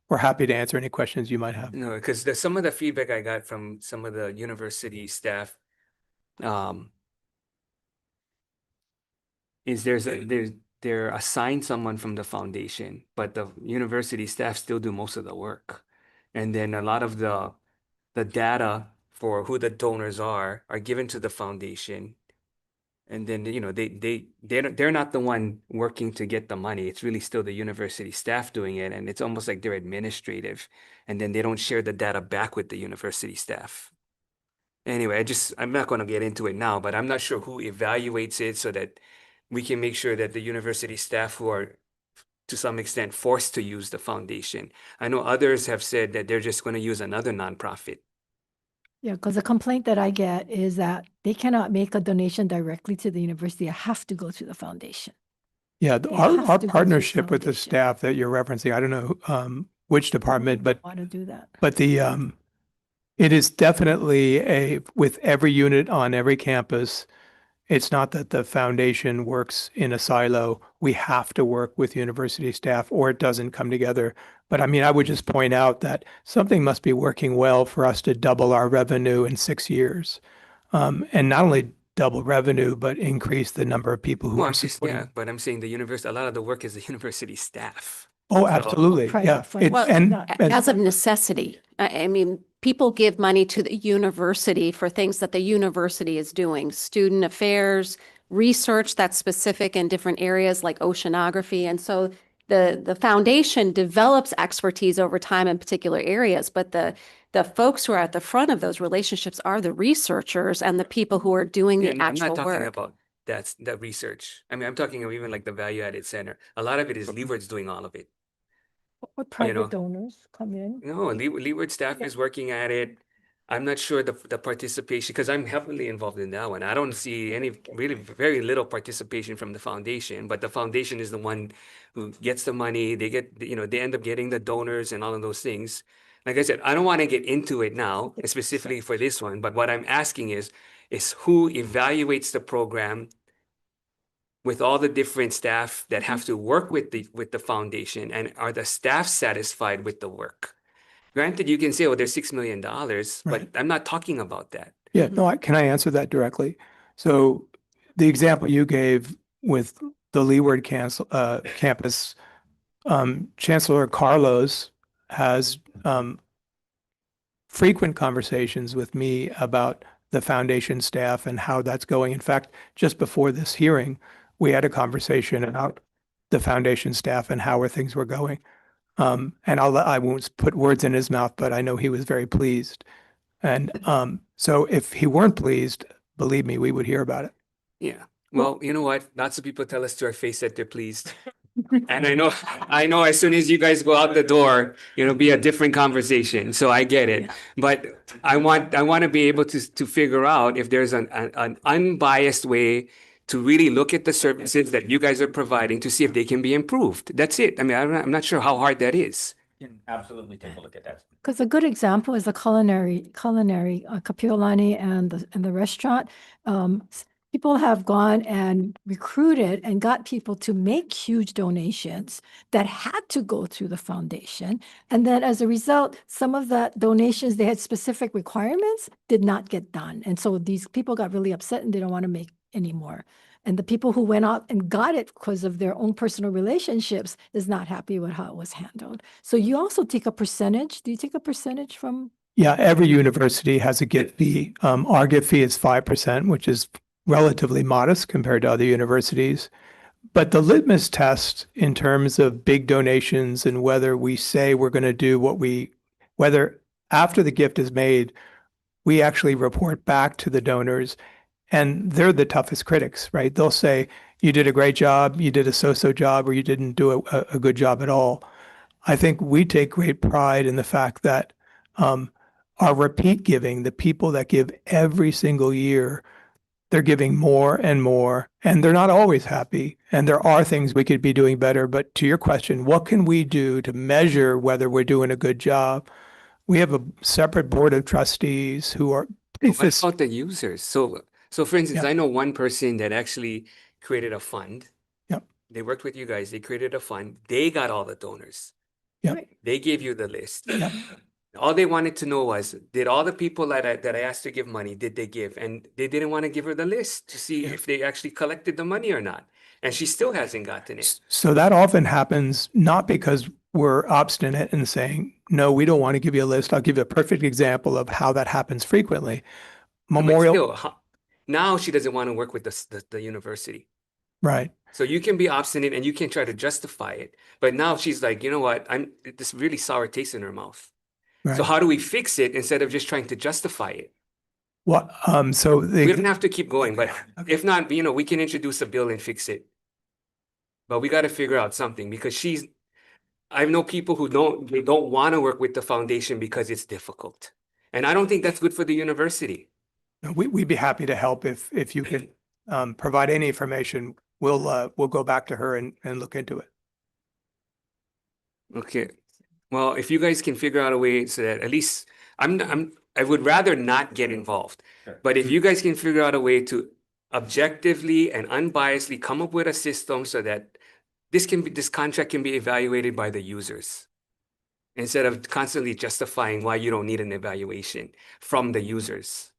[SPEAKER 18] we're happy to answer any questions you might have.
[SPEAKER 1] No, because some of the feedback I got from some of the university staff is they're assigned someone from the foundation, but the university staff still do most of the work. And then a lot of the data for who the donors are given to the foundation. And then, you know, they're not the one working to get the money. It's really still the university staff doing it. And it's almost like they're administrative. And then they don't share the data back with the university staff. Anyway, I'm not going to get into it now, but I'm not sure who evaluates it so that we can make sure that the university staff who are to some extent forced to use the foundation. I know others have said that they're just going to use another nonprofit.
[SPEAKER 14] Yeah, because the complaint that I get is that they cannot make a donation directly to the university. I have to go to the foundation.
[SPEAKER 18] Yeah,
[SPEAKER 14] They
[SPEAKER 18] our
[SPEAKER 14] have to go to the
[SPEAKER 18] partnership with the
[SPEAKER 14] foundation.
[SPEAKER 18] staff that you're referencing, I don't know which department, but
[SPEAKER 14] Want to do that.
[SPEAKER 18] it is definitely with every unit on every campus. It's not that the foundation works in a silo. We have to work with university staff or it doesn't come together. But I mean, I would just point out that something must be working well for us to double our revenue in 6 years. And not only double revenue, but increase the number of people who
[SPEAKER 1] Well,
[SPEAKER 18] are
[SPEAKER 1] I'm just,
[SPEAKER 18] supporting.
[SPEAKER 1] yeah, but I'm saying a lot of the work is the university staff.
[SPEAKER 18] Oh,
[SPEAKER 1] So-
[SPEAKER 18] absolutely.
[SPEAKER 14] Private
[SPEAKER 18] Yeah.
[SPEAKER 14] funds.
[SPEAKER 13] Well,
[SPEAKER 18] And
[SPEAKER 13] as of necessity, I mean, people give money to the university for things that the university is doing, student affairs, research that's specific in different areas like oceanography. And so the foundation develops expertise over time in particular areas, but the folks who are at the front of those relationships are the researchers and the people who are doing the
[SPEAKER 1] I'm not
[SPEAKER 13] actual
[SPEAKER 1] talking
[SPEAKER 13] work.
[SPEAKER 1] about that research. I mean, I'm talking of even like the value added center. A lot of it is Leeward's doing all of it.
[SPEAKER 14] What
[SPEAKER 1] know.
[SPEAKER 14] private donors come in?
[SPEAKER 1] No, Leeward staff is working at it. I'm not sure the participation, because I'm heavily involved in that one. I don't see any really very little participation from the foundation, but the foundation is the one who gets the money. They get, they end up getting the donors and all of those things. Like I said, I don't want to get into it now, specifically for this one, but what I'm asking is who evaluates the program with all the different staff that have to work with the foundation, and are the staff satisfied with the work? Granted, you can say, oh, there's $6 million, but I'm not talking about that.
[SPEAKER 18] Yeah, no, can I answer that directly? So the example you gave with the Leeward campus, Chancellor Carlos has frequent conversations with me about the foundation staff and how that's going. In fact, just before this hearing, we had a conversation about the foundation staff and how things were going. And I won't put words in his mouth, but I know he was very pleased. And so if he weren't pleased, believe me, we would hear about it.
[SPEAKER 1] Yeah. Well, you know what? Lots of people tell us to our face that they're pleased. And I know as soon as you guys go out the door, it'll be a different conversation. So I get it. But I want to be able to figure out if there's an unbiased way to really look at the services that you guys are providing to see if they can be improved. That's it. I mean, I'm not sure how hard that is.
[SPEAKER 16] Can absolutely take a look at that.
[SPEAKER 14] Because a good example is the culinary Kapiolani and the restaurant. People have gone and recruited and got people to make huge donations that had to go through the foundation. And then as a result, some of the donations, they had specific requirements, did not get done. And so these people got really upset and they don't want to make anymore. And the people who went out and got it because of their own personal relationships is not happy with how it was handled. So you also take a percentage. Do you take a percentage from?
[SPEAKER 18] Yeah, every university has a GIT fee. Our GIT fee is 5%, which is relatively modest compared to other universities. But the litmus test in terms of big donations and whether we say we're going to do whether after the gift is made, we actually report back to the donors, and they're the toughest critics, right? They'll say, you did a great job, you did a so-so job, or you didn't do a good job at all. I think we take great pride in the fact that our repeat giving, the people that give every single year, they're giving more and more, and they're not always happy. And there are things we could be doing better. But to your question, what can we do to measure whether we're doing a good job? We have a separate board of trustees who are.
[SPEAKER 1] What about the users? So for instance, I know one person that actually created a fund.
[SPEAKER 18] Yep.
[SPEAKER 1] They worked with you guys. They created a fund. They got all the donors.
[SPEAKER 18] Yep.
[SPEAKER 1] They gave you the list.
[SPEAKER 18] Yep.
[SPEAKER 1] All they wanted to know was, did all the people that I asked to give money, did they give? And they didn't want to give her the list to see if they actually collected the money or not. And she still hasn't gotten it.
[SPEAKER 18] So that often happens not because we're obstinate and saying, no, we don't want to give you a list. I'll give you a perfect example of how that happens frequently.
[SPEAKER 1] Now she doesn't want to work with the university.
[SPEAKER 18] Right.
[SPEAKER 1] So you can be obstinate and you can try to justify it. But now she's like, you know what? This really sour taste in her mouth.
[SPEAKER 18] Right.
[SPEAKER 1] So how do we fix it instead of just trying to justify it?
[SPEAKER 18] Well,
[SPEAKER 1] we don't have to keep going, but if not, we can introduce a bill and fix it. But we got to figure out something, because I know people who don't want to work with the foundation because it's difficult. And I don't think that's good for the university.
[SPEAKER 18] We'd be happy to help if you could provide any information. We'll go back to her and look into it.
[SPEAKER 1] Okay. Well, if you guys can figure out a way so that at least I would rather not get involved. But if you guys can figure out a way to objectively and unbiasedly come up with a system so that this contract can be evaluated by the users, instead of constantly justifying why you don't need an evaluation from the users.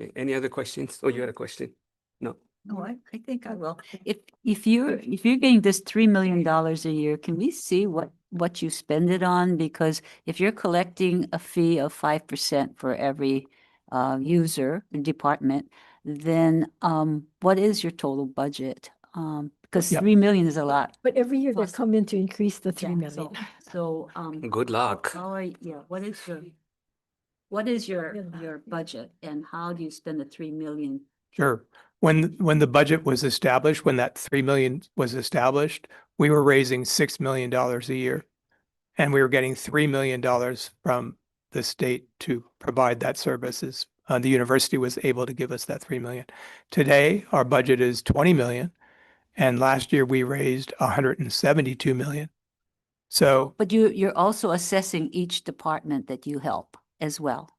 [SPEAKER 1] Okay, any other questions? Oh, you had a question? No.
[SPEAKER 6] No, I think I will. If you're getting this $3 million a year, can we see what what you spend it on? Because if you're collecting a fee of 5% for every user department, then what is your total budget? Because
[SPEAKER 14] Yep.
[SPEAKER 6] 3 million is a lot.
[SPEAKER 14] But every year they're
[SPEAKER 6] Plus-
[SPEAKER 14] coming to increase the 3
[SPEAKER 6] Yeah,
[SPEAKER 14] million.
[SPEAKER 6] So,
[SPEAKER 1] Good luck.
[SPEAKER 6] what is your budget and how do you spend the 3 million?
[SPEAKER 18] Sure. When the budget was established, when that 3 million was established, we were raising $6 million a year. And we were getting $3 million from the state to provide that services. The university was able to give us that 3 million. Today, our budget is 20 million. And last year we raised 172 million. So
[SPEAKER 6] But you're also assessing each department that you help as well.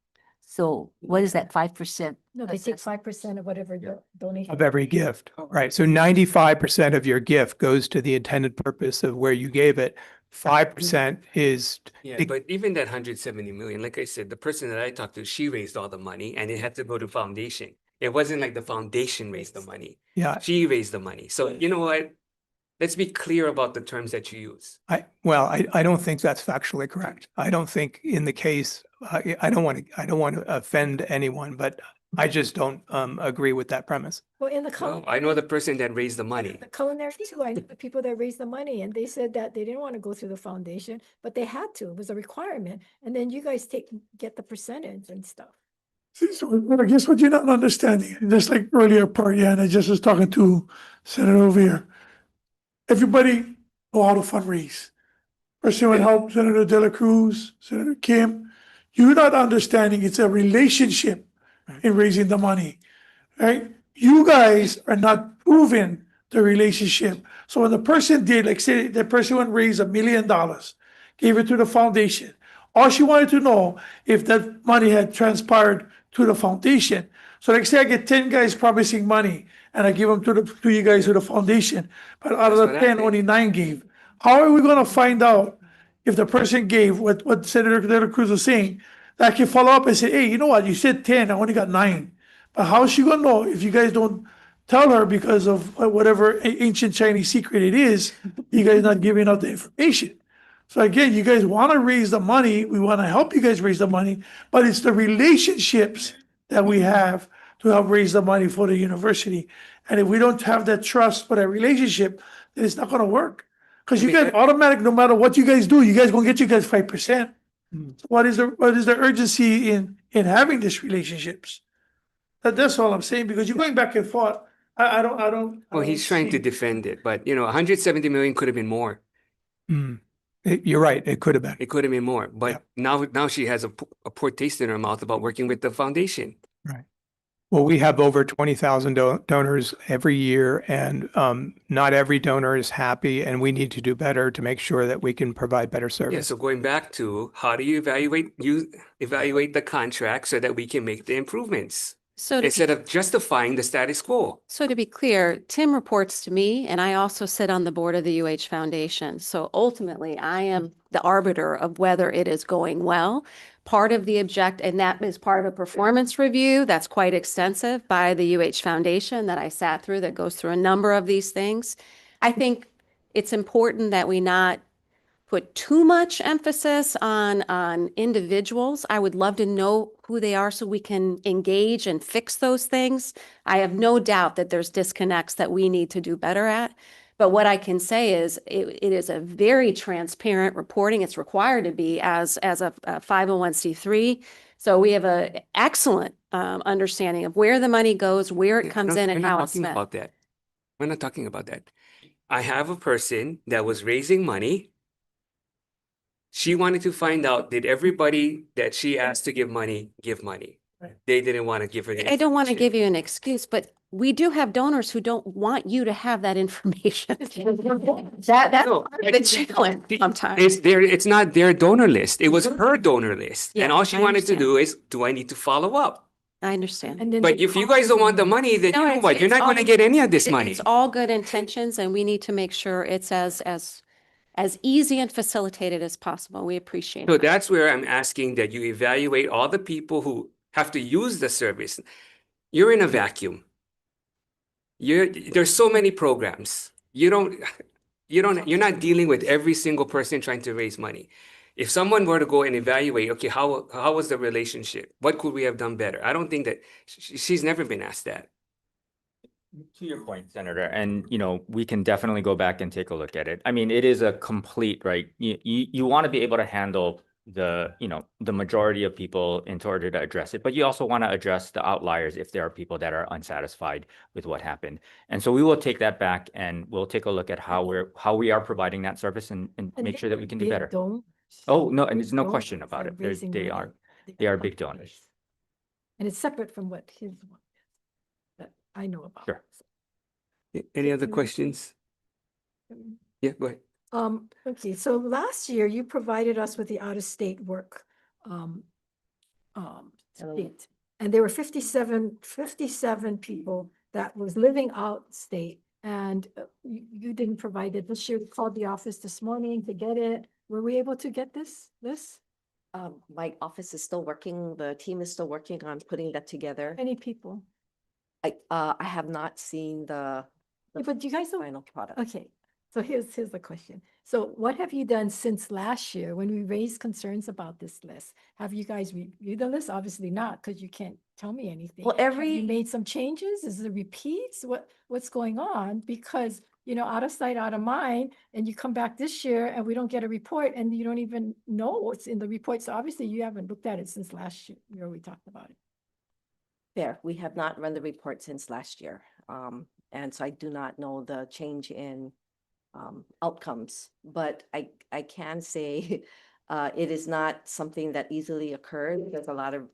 [SPEAKER 6] So what is that 5%?
[SPEAKER 14] No, they take 5% of whatever your donation.
[SPEAKER 18] of every gift, right? So 95% of your gift goes to the intended purpose of where you gave it. 5% is
[SPEAKER 1] Yeah, but even that 170 million, like I said, the person that I talked to, she raised all the money and it had to go to foundation. It wasn't like the foundation raised the money.
[SPEAKER 18] Yeah.
[SPEAKER 1] She raised the money. So you know what? Let's be clear about the terms that you use.
[SPEAKER 18] I don't think that's factually correct. I don't think in the case, I don't want to offend anyone, but I just don't agree with that premise.
[SPEAKER 14] Well, in the
[SPEAKER 1] Well, I know the person that raised the money.
[SPEAKER 14] the culinary too, I know the people that raised the money and they said that they didn't want to go through the foundation, but they had to. It was a requirement. And then you guys get the percentage and stuff.
[SPEAKER 10] See, so I guess what you're not understanding, just like earlier part, yeah, and I just was talking to Senator over here. Everybody know how to fundraise. Person would help Senator De La Cruz, Senator Kim. You're not understanding it's a relationship in raising the money, right? You guys are not proving the relationship. So when the person did, like say the person would raise $1 million, gave it to the foundation. All she wanted to know if that money had transpired to the foundation. So like say I get 10 guys promising money and I give them to you guys to the foundation, but out of
[SPEAKER 1] That's
[SPEAKER 10] the
[SPEAKER 1] what
[SPEAKER 10] 10,
[SPEAKER 1] happened.
[SPEAKER 10] only 9 gave. How are we gonna find out if the person gave what Senator De La Cruz was saying? That I can follow up and say, hey, you know what, you said 10, I only got 9. But how is she gonna know if you guys don't tell her because of whatever ancient Chinese secret it is, you guys not giving out the information? So again, you guys want to raise the money. We want to help you guys raise the money, but it's the relationships that we have to help raise the money for the university. And if we don't have that trust for that relationship, then it's not going to work. Because you guys automatic, no matter what you guys do, you guys gonna get you guys 5%. So what is the urgency in having these relationships? That's all I'm saying, because you're going back and forth. I don't.
[SPEAKER 1] Well, he's trying to defend it, but 170 million could have been more.
[SPEAKER 18] You're right. It could have been.
[SPEAKER 1] It could have been more, but now she has a poor taste in her mouth about working with the foundation.
[SPEAKER 18] Right. Well, we have over 20,000 donors every year, and not every donor is happy, and we need to do better to make sure that we can provide better
[SPEAKER 1] Yeah,
[SPEAKER 18] service.
[SPEAKER 1] so going back to how do you evaluate the contract so that we can make the improvements
[SPEAKER 13] So to
[SPEAKER 1] instead of justifying the status quo.
[SPEAKER 13] So to be clear, Tim reports to me, and I also sit on the board of the UH Foundation. So ultimately, I am the arbiter of whether it is going well. Part of the and that is part of a performance review that's quite extensive by the UH Foundation that I sat through that goes through a number of these things. I think it's important that we not put too much emphasis on individuals. I would love to know who they are so we can engage and fix those things. I have no doubt that there's disconnects that we need to do better at. But what I can say is it is a very transparent reporting. It's required to be as a 501c3. So we have an excellent understanding of where the money goes, where it comes in, and how it's spent.
[SPEAKER 1] We're not talking about that. I have a person that was raising money. She wanted to find out, did everybody that she asked to give money, give money? They didn't want to give her the
[SPEAKER 13] I don't want to give you an excuse, but we do have donors who don't want you to have that information. That's part of the challenge sometimes.
[SPEAKER 1] It's not their donor list. It was her donor list.
[SPEAKER 13] Yeah,
[SPEAKER 1] And all she
[SPEAKER 13] I
[SPEAKER 1] wanted to
[SPEAKER 13] understand.
[SPEAKER 1] do is, do I need to follow up?
[SPEAKER 13] I understand.
[SPEAKER 14] And then
[SPEAKER 1] But if you guys don't want the money, then you know what? You're not going to get any of this money.
[SPEAKER 13] It's all good intentions, and we need to make sure it's as easy and facilitated as possible. We appreciate
[SPEAKER 1] So
[SPEAKER 13] it.
[SPEAKER 1] that's where I'm asking that you evaluate all the people who have to use the service. You're in a vacuum. There's so many programs. you're not dealing with every single person trying to raise money. If someone were to go and evaluate, okay, how was the relationship? What could we have done better? I don't think that she's never been asked that.
[SPEAKER 16] To your point, Senator, and we can definitely go back and take a look at it. I mean, it is a complete, right? You want to be able to handle the majority of people in order to address it, but you also want to address the outliers if there are people that are unsatisfied with what happened. And so we will take that back and we'll take a look at how we are providing that service and make sure that we can do better. Oh, no, and there's no question about it. They are big donors.
[SPEAKER 14] And it's separate from what his one is that I know about.
[SPEAKER 16] Sure.
[SPEAKER 1] Any other questions? Yeah, go ahead.
[SPEAKER 14] Okay, so last year you provided us with the out-of-state work state, and there were 57 people that was living out state, and you didn't provide it. This year we called the office this morning to get it. Were we able to get this?
[SPEAKER 19] My office is still working, the team is still working on putting that together.
[SPEAKER 14] Many people.
[SPEAKER 19] I have not seen the
[SPEAKER 14] But you guys don't.
[SPEAKER 19] final product.
[SPEAKER 14] Okay, so here's the question. So what have you done since last year when we raised concerns about this list? Have you guys reviewed the list? Obviously not, because you can't tell me anything.
[SPEAKER 19] Well,
[SPEAKER 14] Have you made some changes? Is it repeats? What's going on? Because, out of sight, out of mind, and you come back this year and we don't get a report and you don't even know what's in the report. So obviously you haven't looked at it since last year we talked about it.
[SPEAKER 19] Fair, we have not run the report since last year. And so I do not know the change in outcomes, but I can say it is not something that easily occurs.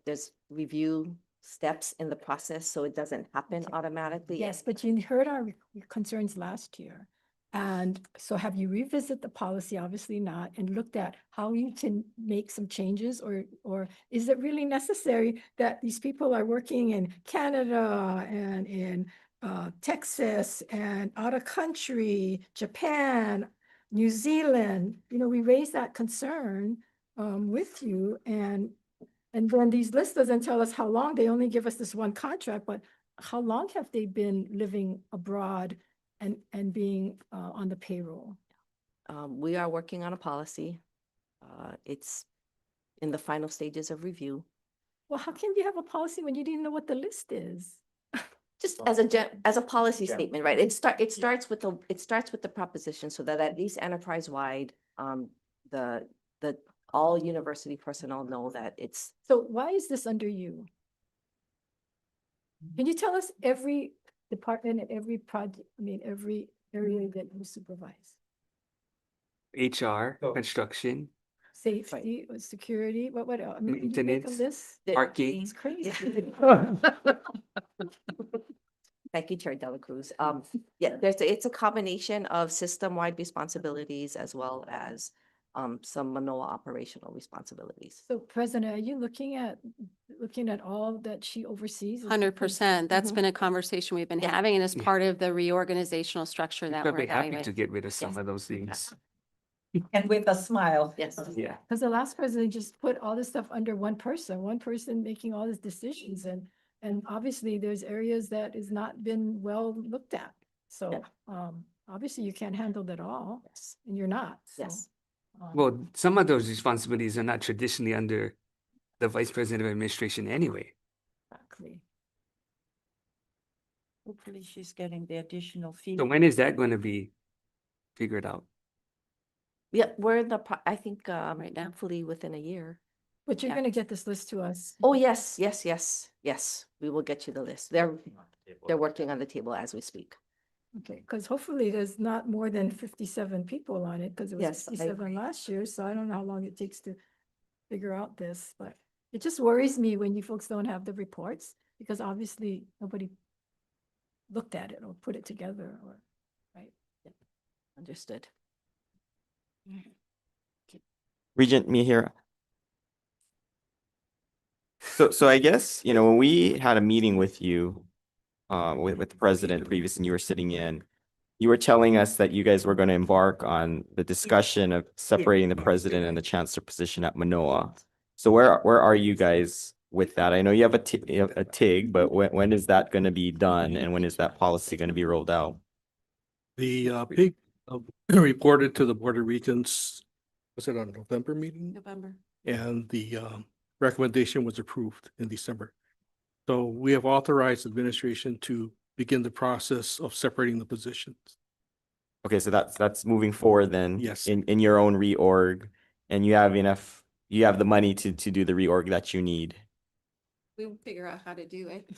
[SPEAKER 19] There's review steps in the process, so it doesn't happen automatically.
[SPEAKER 14] Yes, but you heard our concerns last year. And so have you revisited the policy? Obviously not, and looked at how you can make some changes, or is it really necessary that these people are working in Canada and in Texas and out of country, Japan, New Zealand? We raised that concern with you, and then these lists doesn't tell us how long. They only give us this one contract, but how long have they been living abroad and being on the payroll?
[SPEAKER 19] We are working on a policy. It's in the final stages of review.
[SPEAKER 14] Well, how can you have a policy when you didn't know what the list is?
[SPEAKER 19] Just as a policy statement, right? It starts with the proposition, so that at least enterprise-wide, the all university personnel know that it's.
[SPEAKER 14] So why is this under you? Can you tell us every department and every project, every area that you supervise?
[SPEAKER 1] HR, construction,
[SPEAKER 14] Safety, security, what else? Can you make a
[SPEAKER 1] maintenance,
[SPEAKER 14] list?
[SPEAKER 1] parking.
[SPEAKER 14] It's crazy.
[SPEAKER 19] Thank you, Chair Dela Cruz. Yeah, it's a combination of system-wide responsibilities as well as some Manoa operational responsibilities.
[SPEAKER 14] So President, are you looking at all that she oversees?
[SPEAKER 13] 100%. That's been a conversation we've been having, and as
[SPEAKER 1] Yeah.
[SPEAKER 13] part of the reorganizational structure that we're
[SPEAKER 1] Probably happy to
[SPEAKER 13] evaluating.
[SPEAKER 1] get rid of some of those things.
[SPEAKER 9] And with a smile.
[SPEAKER 19] Yes.
[SPEAKER 1] Yeah.
[SPEAKER 14] Because the last president just put all this stuff under one person making all these decisions, and obviously there's areas that has not been well looked at. So obviously you can't handle that all.
[SPEAKER 19] Yes.
[SPEAKER 14] And you're not. So,
[SPEAKER 19] Yes.
[SPEAKER 1] Well, some of those responsibilities are not traditionally under the Vice President of Administration anyway.
[SPEAKER 14] exactly.
[SPEAKER 9] Hopefully she's getting the additional fee.
[SPEAKER 1] So when is that going to be figured out?
[SPEAKER 19] Yeah, we're in I think right now, hopefully within a year.
[SPEAKER 14] But you're
[SPEAKER 19] Yeah.
[SPEAKER 14] going to get this list to us.
[SPEAKER 19] Oh, yes. We will get you the list. They're working on the table as we speak.
[SPEAKER 14] Okay, because hopefully there's not more than 57 people on it, because it was
[SPEAKER 19] Yes, I
[SPEAKER 14] 57 last year, so I don't know how long it takes to figure out this, but it just worries me when you folks don't have the reports, because obviously nobody looked at it or put it together, or, right?
[SPEAKER 19] Understood.
[SPEAKER 22] Regent Mihir. So I guess, when we had a meeting with you, with the president previous, and you were sitting in, you were telling us that you guys were going to embark on the discussion of separating the president and the chancellor position at Manoa. So where are you guys with that? I know you have a TIG, but when is that going to be done, and when is that policy going to be rolled out?
[SPEAKER 15] The reported to the Board of Regents, was it on November meeting?
[SPEAKER 13] November.
[SPEAKER 15] And the recommendation was approved in December. So we have authorized administration to begin the process of separating the positions.
[SPEAKER 22] Okay, so that's moving forward then.
[SPEAKER 15] Yes.
[SPEAKER 22] In your own reorg, and you have the money to do the reorg that you need.
[SPEAKER 13] We will figure out how to do it.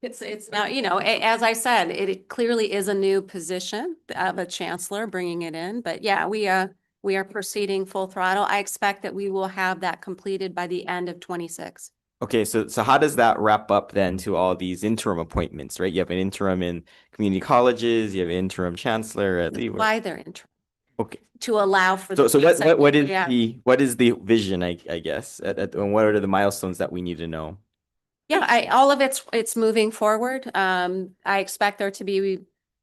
[SPEAKER 13] It's now, you know, as I said, it clearly is a new position of a chancellor bringing it in, but yeah, we are proceeding full throttle. I expect that we will have that completed by the end of 26.
[SPEAKER 22] Okay, so how does that wrap up then to all these interim appointments, right? You have an interim in community colleges, you have an interim chancellor at Leeward.
[SPEAKER 13] Why they're interim,
[SPEAKER 22] Okay.
[SPEAKER 13] to allow for.
[SPEAKER 22] So what is
[SPEAKER 13] yeah.
[SPEAKER 22] what is the vision, I guess, and what are the milestones that we need to know?
[SPEAKER 13] Yeah, all of it's moving forward. I expect there to be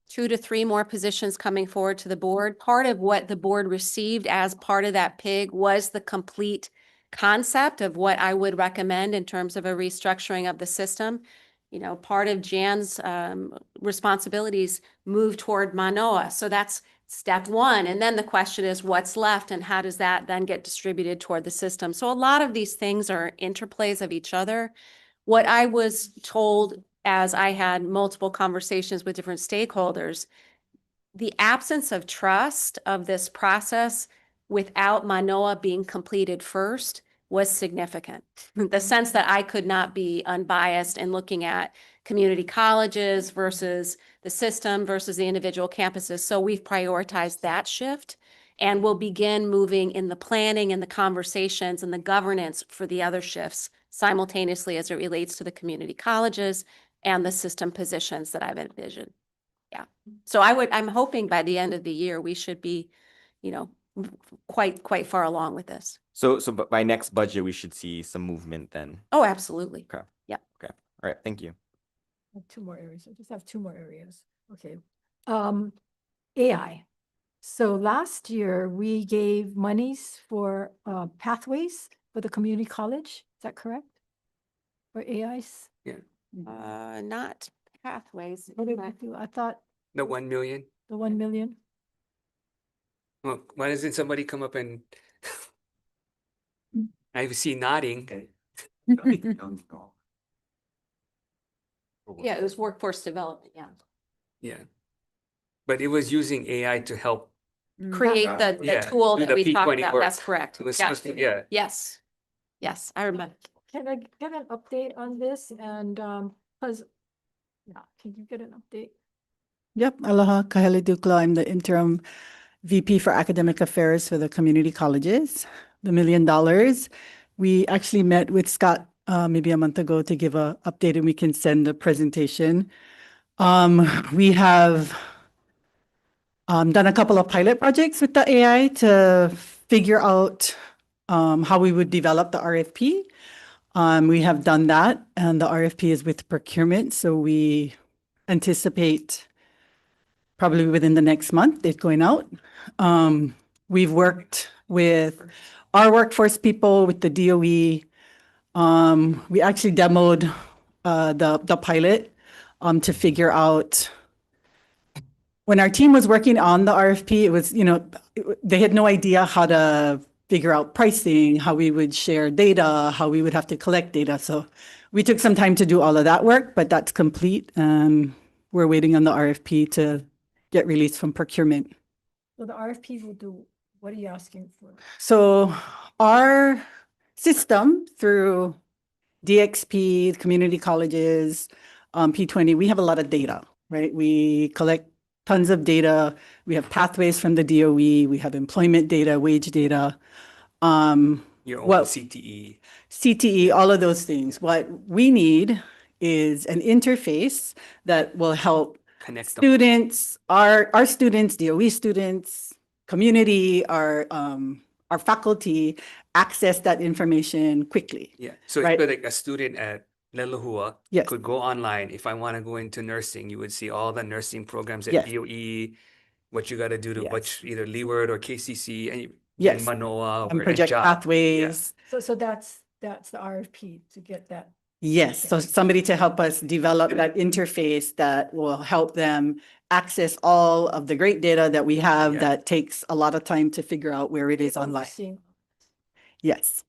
[SPEAKER 13] 2 to 3 more positions coming forward to the board. Part of what the board received as part of that PIG was the complete concept of what I would recommend in terms of a restructuring of the system. You know, part of Jan's responsibilities move toward Manoa. So that's step 1. And then the question is what's left and how does that then get distributed toward the system? So a lot of these things are interplays of each other. What I was told as I had multiple conversations with different stakeholders, the absence of trust of this process without Manoa being completed first was significant. The sense that I could not be unbiased in looking at community colleges versus the system versus the individual campuses. So we've prioritized that shift and we'll begin moving in the planning and the conversations and the governance for the other shifts simultaneously as it relates to the community colleges and the system positions that I've envisioned. Yeah. So I'm hoping by the end of the year, we should be, you know, quite far along with this.
[SPEAKER 22] So by next budget, we should see some movement then.
[SPEAKER 13] Oh, absolutely.
[SPEAKER 22] Okay.
[SPEAKER 13] Yep.
[SPEAKER 22] Okay. All right. Thank you.
[SPEAKER 14] I have 2 more areas. I just have 2 more areas. Okay. AI. So last year we gave monies for pathways for the community college. Is that correct? For AIs?
[SPEAKER 1] Yeah.
[SPEAKER 13] Not pathways.
[SPEAKER 14] What did we do? I thought
[SPEAKER 1] The 1 million.
[SPEAKER 14] the 1 million.
[SPEAKER 1] Well, why doesn't somebody come up and I see nodding.
[SPEAKER 13] Yeah, it was workforce development. Yeah.
[SPEAKER 1] Yeah. But it was using AI to help.
[SPEAKER 13] Create the
[SPEAKER 1] Yeah,
[SPEAKER 13] tool
[SPEAKER 1] do
[SPEAKER 13] that
[SPEAKER 1] the
[SPEAKER 13] we talked
[SPEAKER 1] P20
[SPEAKER 13] about.
[SPEAKER 1] work.
[SPEAKER 13] That's correct.
[SPEAKER 1] It was
[SPEAKER 13] Yeah.
[SPEAKER 1] supposed to, yeah.
[SPEAKER 13] Yes. Yes, I remember.
[SPEAKER 14] Can I get an update on this? And because, yeah, can you get an update?
[SPEAKER 17] Yep, aloha, Kahele Dukla. I'm the interim VP for Academic Affairs for the community colleges. The $1 million, we actually met with Scott maybe a month ago to give a update, and we can send a presentation. We have done a couple of pilot projects with the AI to figure out how we would develop the RFP. We have done that, and the RFP is with procurement, so we anticipate probably within the next month it going out. We've worked with our workforce people, with the DOE. We actually demoed the pilot to figure out. When our team was working on the RFP, it was, you know, they had no idea how to figure out pricing, how we would share data, how we would have to collect data. So we took some time to do all of that work, but that's complete. We're waiting on the RFP to get released from procurement.
[SPEAKER 14] So the RFP will do, what are you asking for?
[SPEAKER 17] So our system through DXP, community colleges, P20, we have a lot of data, right? We collect tons of data. We have pathways from the DOE. We have employment data, wage data.
[SPEAKER 1] Your own CTE.
[SPEAKER 17] CTE, all of those things. What we need is an interface that will help
[SPEAKER 1] Connect them.
[SPEAKER 17] students, our students, DOE students, community, our faculty access that information quickly.
[SPEAKER 1] Yeah. So
[SPEAKER 17] right?
[SPEAKER 1] if like a student at Lelahua
[SPEAKER 17] Yes.
[SPEAKER 1] could go online. If I want to go into nursing, you would see all the nursing programs at
[SPEAKER 17] Yes.
[SPEAKER 1] DOE, what you got to do to
[SPEAKER 17] Yes.
[SPEAKER 1] which either Leeward or KCC and
[SPEAKER 17] Yes.
[SPEAKER 1] Manoa
[SPEAKER 17] And
[SPEAKER 1] or
[SPEAKER 17] project
[SPEAKER 1] job.
[SPEAKER 17] pathways.
[SPEAKER 14] So that's the RFP to get that.
[SPEAKER 17] Yes, so somebody to help us develop that interface that will help them access all of the great data that we have
[SPEAKER 1] Yeah.
[SPEAKER 17] that takes a lot of time to figure out where it is online.
[SPEAKER 14] Seeing-
[SPEAKER 17] Yes.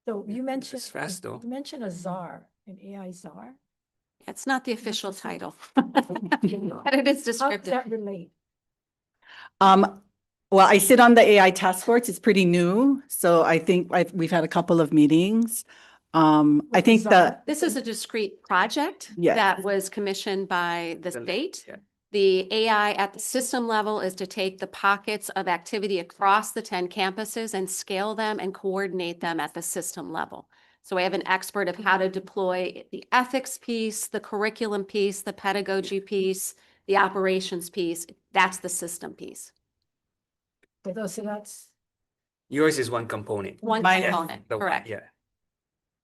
[SPEAKER 14] So you mentioned,
[SPEAKER 1] It's fast though.
[SPEAKER 14] you mentioned a czar, an AI czar.
[SPEAKER 13] It's not the official title, but it is
[SPEAKER 14] How does
[SPEAKER 13] descriptive.
[SPEAKER 14] that relate?
[SPEAKER 17] Well, I sit on the AI task force. It's pretty new. So I think we've had a couple of meetings. I think that,
[SPEAKER 13] This is a discrete project
[SPEAKER 17] Yes.
[SPEAKER 13] that was commissioned by the
[SPEAKER 1] The-
[SPEAKER 13] state.
[SPEAKER 1] yeah.
[SPEAKER 13] The AI at the system level is to take the pockets of activity across the 10 campuses and scale them and coordinate them at the system level. So we have an expert of how to deploy the ethics piece, the curriculum piece, the pedagogy piece, the operations piece. That's the system piece.
[SPEAKER 14] So that's
[SPEAKER 1] Yours is one component.
[SPEAKER 13] One
[SPEAKER 17] Mine-
[SPEAKER 13] component,
[SPEAKER 1] The-
[SPEAKER 13] correct,
[SPEAKER 1] Yeah.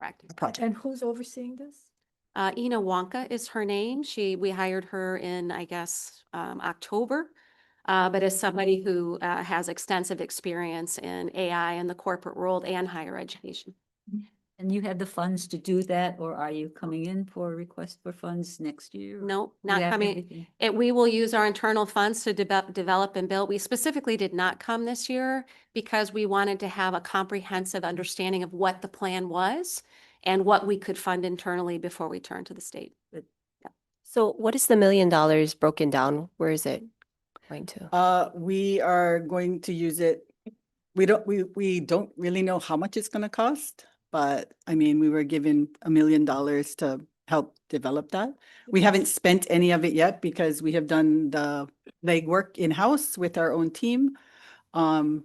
[SPEAKER 13] correct.
[SPEAKER 17] project.
[SPEAKER 14] and who's overseeing this?
[SPEAKER 13] Ina Wonka is her name. We hired her in, I guess, October. But as somebody who has extensive experience in AI in the corporate world and higher education.
[SPEAKER 6] And you have the funds to do that, or are you coming in for a request for funds next year?
[SPEAKER 13] Nope,
[SPEAKER 6] You
[SPEAKER 13] not
[SPEAKER 6] have
[SPEAKER 13] coming.
[SPEAKER 6] everything?
[SPEAKER 13] We will use our internal funds to develop and build. We specifically did not come this year because we wanted to have a comprehensive understanding of what the plan was and what we could fund internally before we turn to the state.
[SPEAKER 20] So what is the $1 million broken down? Where is it going to?
[SPEAKER 17] We are going to use it. We don't really know how much it's going to cost, but I mean, we were given $1 million to help develop that. We haven't spent any of it yet because we have done the legwork in-house with our own team. And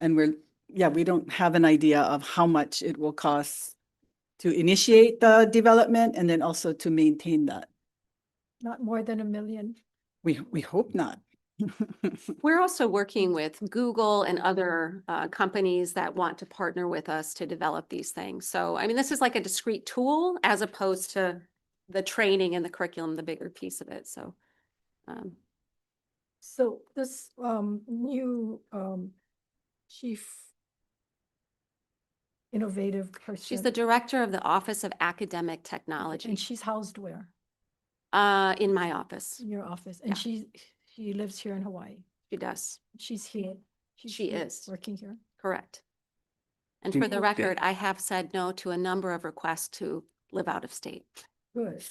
[SPEAKER 17] we don't have an idea of how much it will cost to initiate the development and then also to maintain that.
[SPEAKER 14] Not more than $1 million.
[SPEAKER 17] We hope not.
[SPEAKER 13] We're also working with Google and other companies that want to partner with us to develop these things. So, I mean, this is like a discrete tool as opposed to the training and the curriculum, the bigger piece of it. So,
[SPEAKER 14] So this new chief innovative person.
[SPEAKER 13] she's the director of the Office of Academic Technology.
[SPEAKER 14] And she's housed where?
[SPEAKER 13] In my office.
[SPEAKER 14] In your office.
[SPEAKER 13] Yeah.
[SPEAKER 14] And she lives here in Hawaii.
[SPEAKER 13] She does.
[SPEAKER 14] She's here. She's
[SPEAKER 13] She
[SPEAKER 14] here,
[SPEAKER 13] is.
[SPEAKER 14] working here.
[SPEAKER 13] Correct. And
[SPEAKER 1] She
[SPEAKER 13] for the
[SPEAKER 1] moved it.
[SPEAKER 13] record, I have said no to a number of requests to live out of state.
[SPEAKER 14] Good.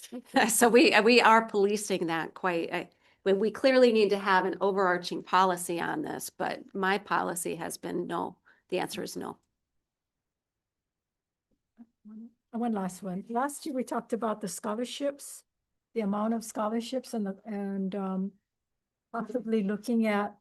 [SPEAKER 13] So we are policing that quite, we clearly need to have an overarching policy on this, but my policy has been no. The answer is no.
[SPEAKER 14] One last one. Last year, we talked about the scholarships, the amount of scholarships and possibly looking at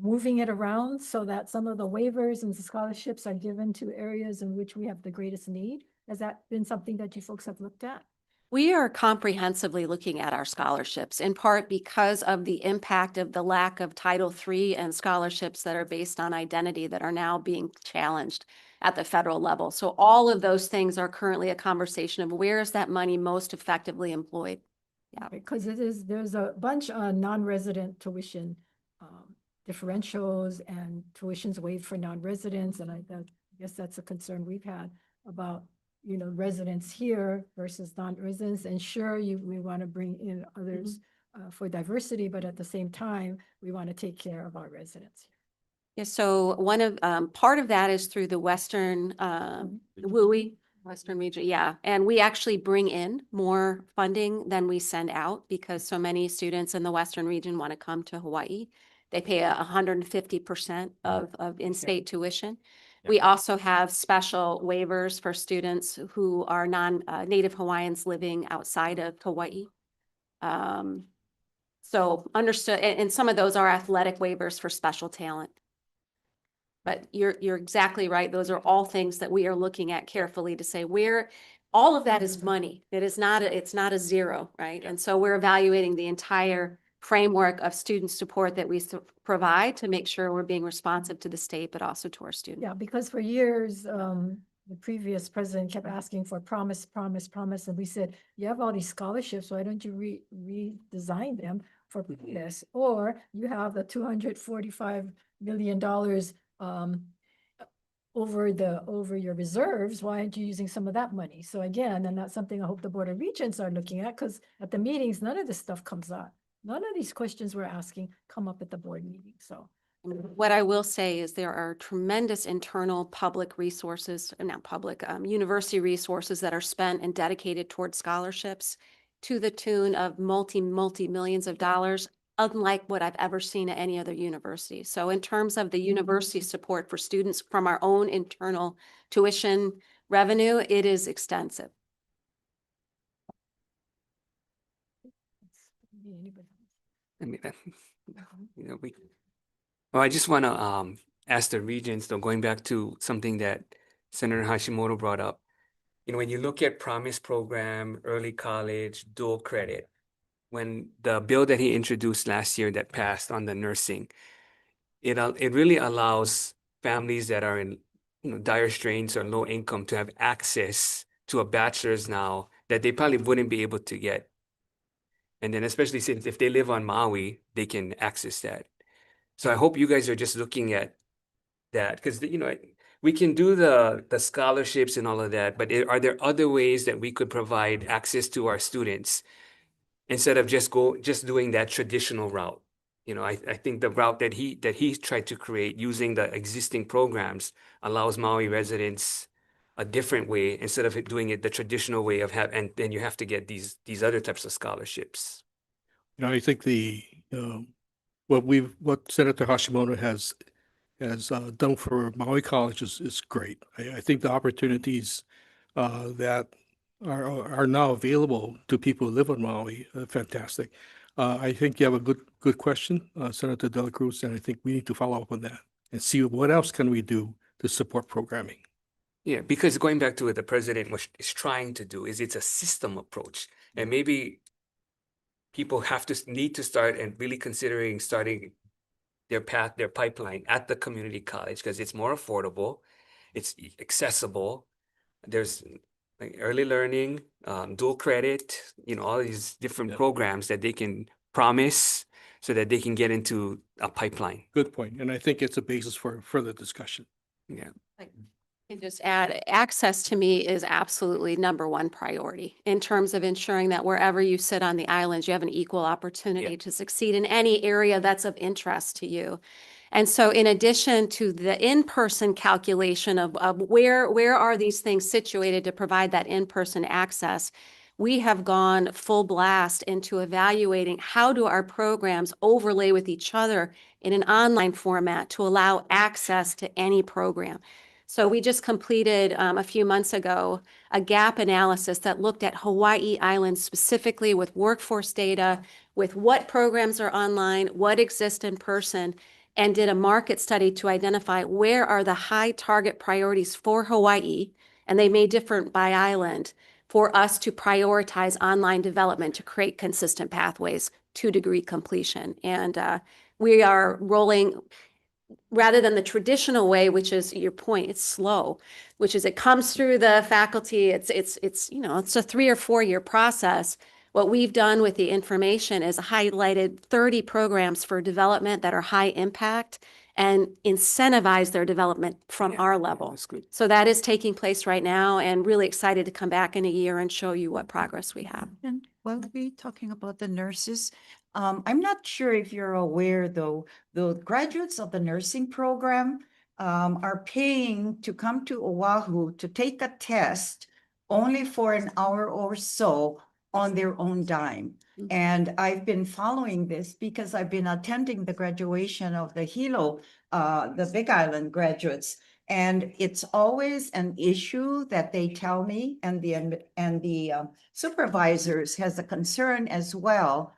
[SPEAKER 14] moving it around so that some of the waivers and the scholarships are given to areas in which we have the greatest need. Has that been something that you folks have looked at?
[SPEAKER 13] We are comprehensively looking at our scholarships, in part because of the impact of the lack of Title III and scholarships that are based on identity that are now being challenged at the federal level. So all of those things are currently a conversation of where is that money most effectively employed? Yeah.
[SPEAKER 14] Because there's a bunch of non-resident tuition differentials and tuitions waived for non-residents. And I guess that's a concern we've had about, residents here versus non-residents. And sure, we want to bring in others for diversity, but at the same time, we want to take care of our residents.
[SPEAKER 13] Yeah, so part of that is through the Western, WUI, Western region, yeah. And we actually bring in more funding than we send out because so many students in the Western region want to come to Hawaii. They pay 150% of in-state tuition. We also have special waivers for students who are non-native Hawaiians living outside of Hawaii. So understood, and some of those are athletic waivers for special talent. But you're exactly right. Those are all things that we are looking at carefully to say where all of that is money. It's not a zero, right? And so we're evaluating the entire framework of student support that we provide to make sure we're being responsive to the state, but also to our students.
[SPEAKER 14] Yeah, because for years, the previous president kept asking for promise. And we said, you have all these scholarships, why don't you redesign them for this? Or you have the $245 million over your reserves, why aren't you using some of that money? So again, and that's something I hope the Board of Regents are looking at, because at the meetings, none of this stuff comes up. None of these questions we're asking come up at the board meeting, so.
[SPEAKER 13] What I will say is there are tremendous internal public resources, not public, university resources that are spent and dedicated towards scholarships to the tune of multi-millions of dollars, unlike what I've ever seen at any other university. So in terms of the university support for students from our own internal tuition revenue, it is extensive.
[SPEAKER 1] I mean, well, I just want to ask the regents, though, going back to something that Senator Hashimoto brought up. When you look at Promise Program, early college, dual credit, when the bill that he introduced last year that passed on the nursing, it really allows families that are in dire straits or low income to have access to a bachelor's now that they probably wouldn't be able to get. And then especially since if they live on Maui, they can access that. So I hope you guys are just looking at that, because we can do the scholarships and all of that, but are there other ways that we could provide access to our students instead of just doing that traditional route? I think the route that he tried to create using the existing programs allows Maui residents a different way instead of doing it the traditional way and then you have to get these other types of scholarships.
[SPEAKER 15] I think what Senator Hashimoto has done for Maui colleges is great. I think the opportunities that are now available to people who live on Maui are fantastic. I think you have a good question, Senator De La Cruz, and I think we need to follow up on that and see what else can we do to support programming.
[SPEAKER 1] Yeah, because going back to what the president is trying to do is it's a system approach, and maybe people need to start and really considering starting their pipeline at the community college because it's more affordable, it's accessible. There's like early learning, dual credit, all these different programs that they can promise so that they can get into a pipeline.
[SPEAKER 15] Good point. And I think it's a basis for further discussion.
[SPEAKER 1] Yeah.
[SPEAKER 13] And just add, access to me is absolutely number one priority in terms of ensuring that wherever you sit on the islands, you have an equal opportunity to succeed in any area that's of interest to you. And so in addition to the in-person calculation of where are these things situated to provide that in-person access, we have gone full blast into evaluating how do our programs overlay with each other in an online format to allow access to any program. So we just completed a few months ago a gap analysis that looked at Hawaii Island specifically with workforce data, with what programs are online, what exist in person, and did a market study to identify where are the high target priorities for Hawaii, and they may differ by island, for us to prioritize online development to create consistent pathways to degree completion. And we are rolling, rather than the traditional way, which is your point, it's slow, which is it comes through the faculty. It's a 3 or 4 year process. What we've done with the information is highlighted 30 programs for development that are high impact and incentivize their development from our level. So that is taking place right now, and really excited to come back in a year and show you what progress we have.
[SPEAKER 9] And while we're talking about the nurses, I'm not sure if you're aware, though, the graduates of the nursing program are paying to come to Oahu to take a test only for an hour or so on their own dime. And I've been following this because I've been attending the graduation of the Hilo, the Big Island graduates. And it's always an issue that they tell me, and the supervisors has a concern as well.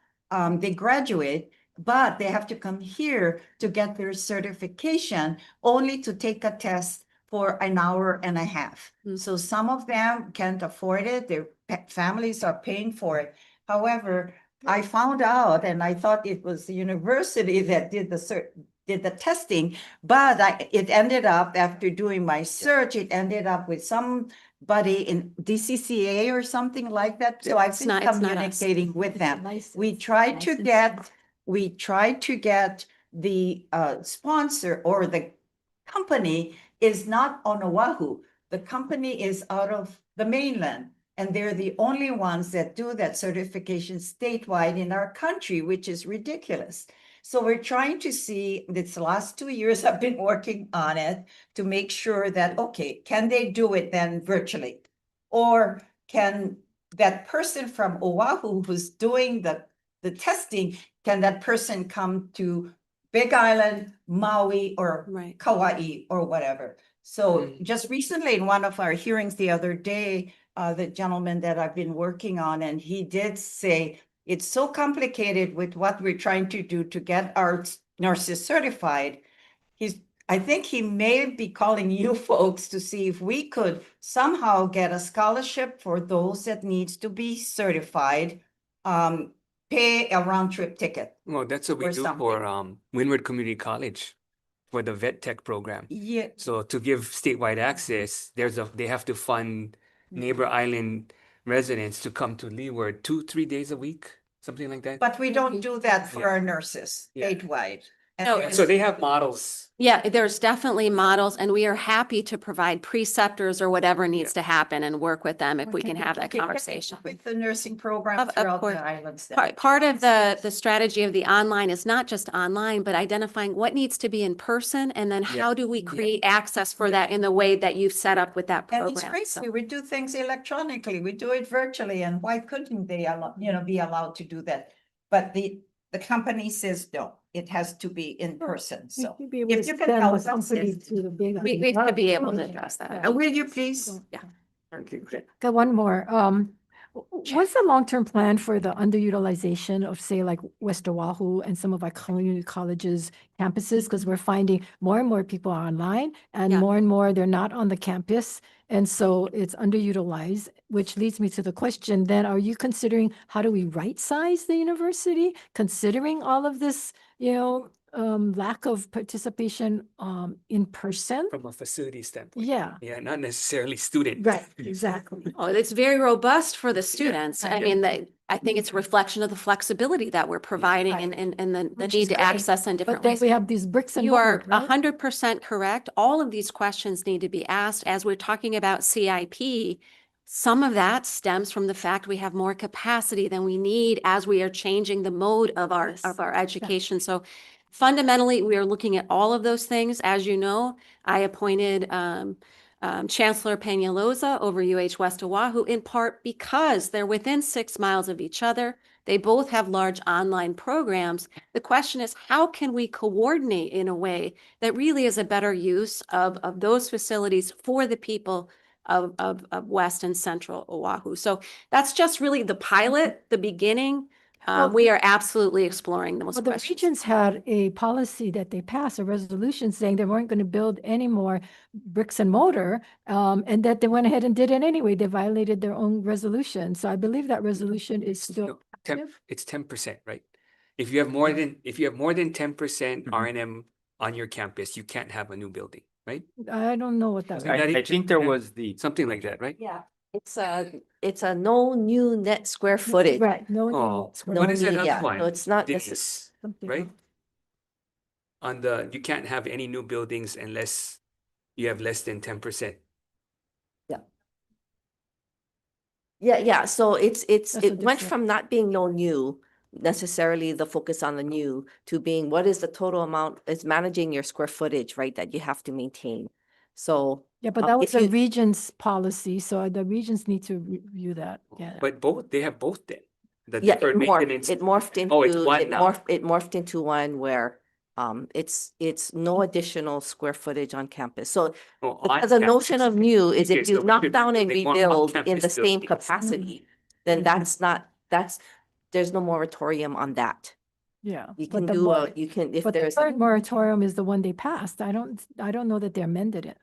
[SPEAKER 9] They graduate, but they have to come here to get their certification only to take a test for an hour and a half. So some of them can't afford it. Their families are paying for it. However, I found out, and I thought it was the university that did the testing, but it ended up, after doing my search, it ended up with somebody in DCCA or something like that. So I've been communicating with them. We tried to get the sponsor or the company is not on Oahu. The company is out of the mainland, and they're the only ones that do that certification statewide in our country, which is ridiculous. So we're trying to see, this last 2 years I've been working on it to make sure that, okay, can they do it then virtually? Or can that person from Oahu who's doing the testing, can that person come to Big Island, Maui, or Kauai, or whatever? So just recently in one of our hearings the other day, the gentleman that I've been working on, and he did say, it's so complicated with what we're trying to do to get our nurses certified. I think he may be calling you folks to see if we could somehow get a scholarship for those that needs to be certified, pay a round trip ticket.
[SPEAKER 1] Well, that's what we
[SPEAKER 9] or
[SPEAKER 1] do
[SPEAKER 9] something.
[SPEAKER 1] for Windward Community College for the vet tech program.
[SPEAKER 9] Yeah.
[SPEAKER 1] So to give statewide access, they have to fund neighbor island residents to come to Leeward 2-3 days a week, something like that.
[SPEAKER 9] But we don't do that for
[SPEAKER 1] Yeah.
[SPEAKER 9] our nurses
[SPEAKER 1] Yeah.
[SPEAKER 9] statewide. And
[SPEAKER 13] No,
[SPEAKER 9] there's-
[SPEAKER 1] So they have models.
[SPEAKER 13] Yeah, there's definitely models, and we are happy to provide preceptors or whatever needs to happen and work with them if we can have that conversation.
[SPEAKER 9] With the nursing program
[SPEAKER 13] Of
[SPEAKER 9] throughout
[SPEAKER 13] course.
[SPEAKER 9] the islands. then.
[SPEAKER 13] Part of the strategy of the online is not just online, but identifying what needs to be in person, and then
[SPEAKER 1] Yeah.
[SPEAKER 13] how do we create access for that in the way that you've set up with that
[SPEAKER 9] And it's
[SPEAKER 13] program. So-
[SPEAKER 9] crazy, we do things electronically, we do it virtually, and why couldn't they be allowed to do that? But the company says no, it has to be in person, so.
[SPEAKER 14] You'd be able to
[SPEAKER 9] If you can
[SPEAKER 14] send
[SPEAKER 9] help
[SPEAKER 14] the
[SPEAKER 9] us,
[SPEAKER 14] company
[SPEAKER 9] yes.
[SPEAKER 14] to the big.
[SPEAKER 13] We could be able to address that.
[SPEAKER 9] Will you please?
[SPEAKER 13] Yeah.
[SPEAKER 14] Got one more. What's the long-term plan for the underutilization of, say, like West Oahu and some of our community colleges campuses? Because we're finding more and more people are online and
[SPEAKER 13] Yeah.
[SPEAKER 14] more they're not on the campus. And so it's underutilized, which leads me to the question, then are you considering, how do we right-size the university? Considering all of this, lack of participation in person?
[SPEAKER 1] From a facility standpoint.
[SPEAKER 14] Yeah,
[SPEAKER 1] Yeah, not necessarily student.
[SPEAKER 14] right, exactly.
[SPEAKER 13] Oh, it's very robust for the students. I mean, I think it's a reflection of the flexibility that we're providing and the
[SPEAKER 14] Which
[SPEAKER 13] need
[SPEAKER 14] is
[SPEAKER 13] to
[SPEAKER 14] great.
[SPEAKER 13] access in different
[SPEAKER 14] But then
[SPEAKER 13] ways.
[SPEAKER 14] we have these bricks and
[SPEAKER 13] You are
[SPEAKER 14] mortar, right?
[SPEAKER 13] 100% correct. All of these questions need to be asked as we're talking about CIP. Some of that stems from the fact we have more capacity than we need as we are changing the mode of our education. So fundamentally, we are looking at all of those things. As you know, I appointed Chancellor Peñalosa over UH West Oahu in part because they're within 6 miles of each other. They both have large online programs. The question is, how can we coordinate in a way that really is a better use of those facilities for the people of West and Central Oahu? So that's just really the pilot, the beginning. We are absolutely exploring those
[SPEAKER 14] Well, the
[SPEAKER 13] questions.
[SPEAKER 14] regions had a policy that they passed, a resolution saying they weren't going to build any more bricks and mortar, and that they went ahead and did it anyway. They violated their own resolution. So I believe that resolution is still active.
[SPEAKER 1] It's 10%, right? If you have more than 10% R&M on your campus, you can't have a new building, right?
[SPEAKER 14] I don't know what that
[SPEAKER 1] Isn't
[SPEAKER 14] was.
[SPEAKER 1] that
[SPEAKER 16] I think there was the
[SPEAKER 1] something like that, right?
[SPEAKER 19] Yeah, it's a no new net square footage.
[SPEAKER 14] Right, no.
[SPEAKER 1] Oh,
[SPEAKER 14] square
[SPEAKER 1] what is that
[SPEAKER 14] footage.
[SPEAKER 1] other
[SPEAKER 19] Yeah,
[SPEAKER 1] one?
[SPEAKER 19] no, it's not
[SPEAKER 1] This,
[SPEAKER 14] Something
[SPEAKER 1] right?
[SPEAKER 14] else.
[SPEAKER 1] You can't have any new buildings unless you have less than 10%.
[SPEAKER 19] Yeah, so
[SPEAKER 14] That's
[SPEAKER 19] it
[SPEAKER 14] what
[SPEAKER 19] went
[SPEAKER 14] this-
[SPEAKER 19] from not being no new, necessarily the focus on the new, to being what is the total amount, is managing your square footage, right, that you have to maintain. So.
[SPEAKER 14] Yeah, but
[SPEAKER 19] uh,
[SPEAKER 14] that was
[SPEAKER 19] if
[SPEAKER 14] a
[SPEAKER 19] you-
[SPEAKER 14] region's policy, so the regions need to review that, yeah.
[SPEAKER 1] But they have both then. The
[SPEAKER 19] Yeah,
[SPEAKER 1] deferred maintenance.
[SPEAKER 19] it morphed into,
[SPEAKER 1] Oh, it's one now.
[SPEAKER 19] it morphed into one where it's no additional square footage on campus. So
[SPEAKER 1] Oh, on
[SPEAKER 19] because the notion
[SPEAKER 1] campus.
[SPEAKER 19] of new is
[SPEAKER 1] Okay,
[SPEAKER 19] if you
[SPEAKER 1] so
[SPEAKER 19] knock
[SPEAKER 1] we're
[SPEAKER 19] down and
[SPEAKER 1] building more
[SPEAKER 19] rebuild in
[SPEAKER 1] on-campus
[SPEAKER 19] the same
[SPEAKER 1] buildings.
[SPEAKER 19] capacity, then there's no moratorium on that.
[SPEAKER 14] Yeah.
[SPEAKER 19] You
[SPEAKER 14] but
[SPEAKER 19] can
[SPEAKER 14] the
[SPEAKER 19] do
[SPEAKER 14] mor-
[SPEAKER 19] if
[SPEAKER 14] But the
[SPEAKER 19] there's.
[SPEAKER 14] current moratorium is the one they passed. I don't know that they amended it.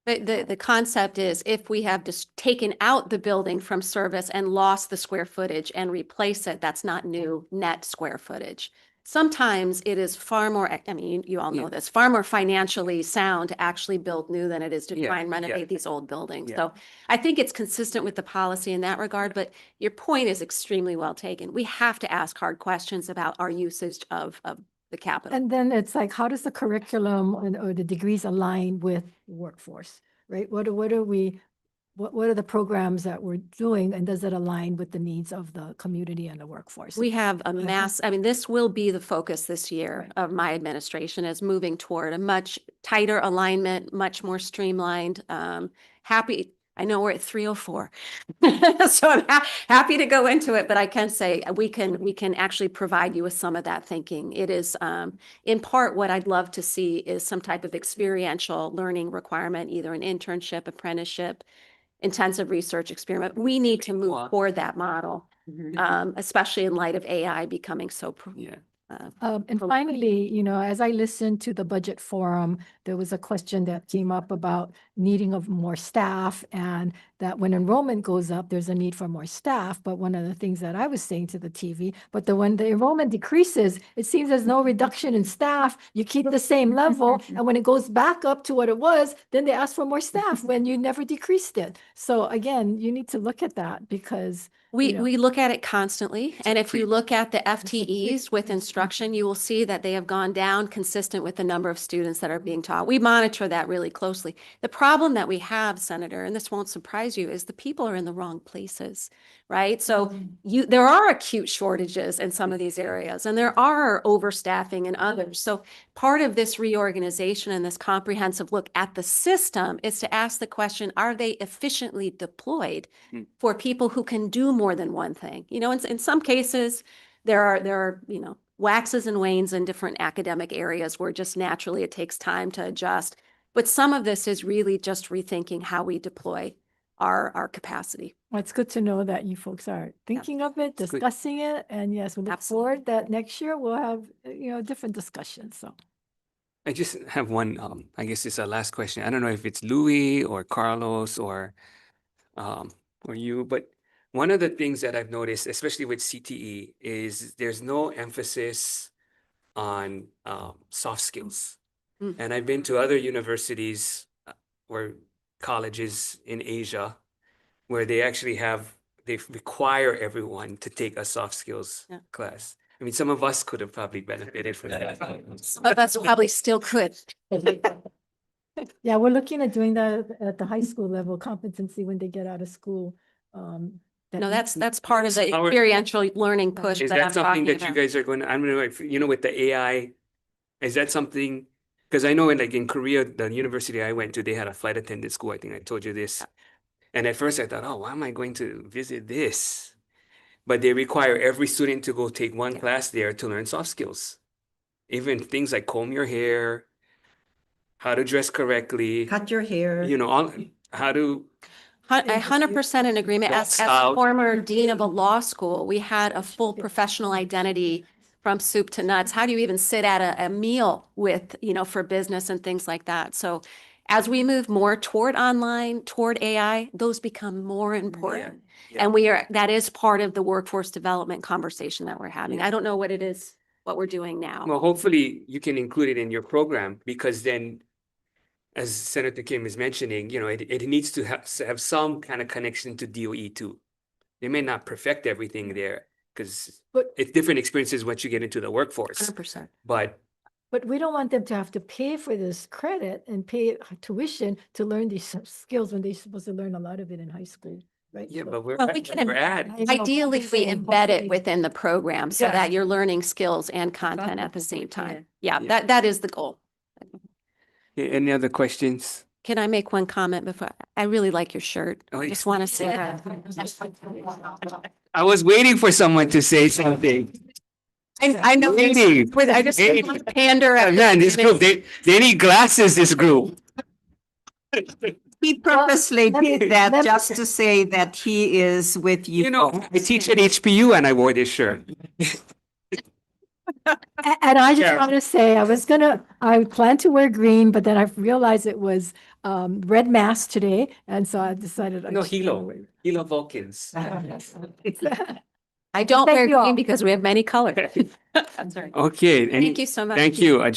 [SPEAKER 13] But the concept is if we have just taken out the building from service and lost the square footage and replace it, that's not new net square footage. Sometimes it is far more, I mean, you all know this, far more financially sound to actually build new than it is to
[SPEAKER 1] Yeah,
[SPEAKER 13] try and
[SPEAKER 1] yeah.
[SPEAKER 13] renovate these old buildings.
[SPEAKER 1] Yeah.
[SPEAKER 13] So I think it's consistent with the policy in that regard, but your point is extremely well taken. We have to ask hard questions about our usage of the capital.
[SPEAKER 14] And then it's like, how does the curriculum or the degrees align with the workforce, right? What are the programs that we're doing, and does it align with the needs of the community and the workforce?
[SPEAKER 13] We have a mass, I mean, this will be the focus this year of my administration, is moving toward a much tighter alignment, much more streamlined. Happy, I know we're at 3:04. So I'm happy to go into it, but I can say we can actually provide you with some of that thinking. It is, in part, what I'd love to see is some type of experiential learning requirement, either an internship, apprenticeship, intensive research experiment. We need to move toward that model, especially in light of AI becoming so.
[SPEAKER 14] And finally, as I listened to the budget forum, there was a question that came up about needing of more staff, and that when enrollment goes up, there's a need for more staff. But one of the things that I was saying to the TV, when the enrollment decreases, it seems there's no reduction in staff. You keep the same level, and when it goes back up to what it was, then they ask for more staff when you never decreased it. So again, you need to look at that, because
[SPEAKER 13] we look at it constantly, and if you look at the FTEs with instruction, you will see that they have gone down consistent with the number of students that are being taught. We monitor that really closely. The problem that we have, Senator, and this won't surprise you, is the people are in the wrong places, right? So there are acute shortages in some of these areas, and there are overstaffing in others. So part of this reorganization and this comprehensive look at the system is to ask the question, are they efficiently deployed for people who can do more than one thing? In some cases, there are waxes and wanes in different academic areas where just naturally it takes time to adjust. But some of this is really just rethinking how we deploy our capacity.
[SPEAKER 14] Well, it's good to know that you folks are thinking of it, discussing it, and yes, we look forward that next year we'll have, different discussions, so.
[SPEAKER 1] I just have one, I guess it's our last question. I don't know if it's Louis or Carlos or you, but one of the things that I've noticed, especially with CTE, is there's no emphasis on soft skills. And I've been to other universities or colleges in Asia where they actually they require everyone to take a soft skills class. I mean, some of us could have probably benefited from that.
[SPEAKER 13] Some of us probably still could.
[SPEAKER 14] Yeah, we're looking at doing that at the high school level, competency when they get out of school.
[SPEAKER 13] No, that's part of the experiential learning push
[SPEAKER 1] Is
[SPEAKER 13] that
[SPEAKER 1] that
[SPEAKER 13] I'm
[SPEAKER 1] something
[SPEAKER 13] talking
[SPEAKER 1] that you
[SPEAKER 13] about.
[SPEAKER 1] guys are going to, I don't know if, with the AI, is that something? Because I know in Korea, the university I went to, they had a flight attendant school. I think I told you this. And at first I thought, oh, why am I going to visit this? But they require every student to go take one class there to learn soft skills. Even things like comb your hair, how to dress correctly.
[SPEAKER 9] Cut your hair.
[SPEAKER 1] How to.
[SPEAKER 13] 100% in agreement. As former dean of a law school, we had a full professional identity from soup to nuts. How do you even sit at a meal with, for business and things like that? So as we move more toward online, toward AI, those become more important. And that is part of the workforce development conversation that we're having. I don't know what it is, what we're doing now.
[SPEAKER 1] Well, hopefully you can include it in your program, because then, as Senator Kim is mentioning, it needs to have some kind of connection to DOE too. They may not perfect everything there, because it's different experiences once you get into the workforce.
[SPEAKER 13] 100%.
[SPEAKER 1] But
[SPEAKER 14] we don't want them to have to pay for this credit and pay tuition to learn these skills when they're supposed to learn a lot of it in high school, right?
[SPEAKER 1] yeah,
[SPEAKER 14] So-
[SPEAKER 1] but we're
[SPEAKER 13] we
[SPEAKER 1] at.
[SPEAKER 13] Ideally, we embed it within the program so that you're learning skills and content at the same time. Yeah, that is the goal.
[SPEAKER 1] Any other questions?
[SPEAKER 13] Can I make one comment before? I really like your shirt.
[SPEAKER 1] Oh,
[SPEAKER 13] I just want to say that.
[SPEAKER 1] I was waiting for someone to say something.
[SPEAKER 13] I know.
[SPEAKER 1] Waiting.
[SPEAKER 13] I just want to pander.
[SPEAKER 1] Oh, man, this group, they need glasses, this group.
[SPEAKER 9] He purposely did that just to say that he is with you.
[SPEAKER 1] I teach at HPU and I wore this shirt.
[SPEAKER 14] And I just want to say, I planned to wear green, but then I realized it was red mass today. And so I decided.
[SPEAKER 1] No, Hilo Vulcans.
[SPEAKER 13] I don't wear green because we have many colors.
[SPEAKER 1] Okay.
[SPEAKER 13] Thank you so much.
[SPEAKER 1] Thank you.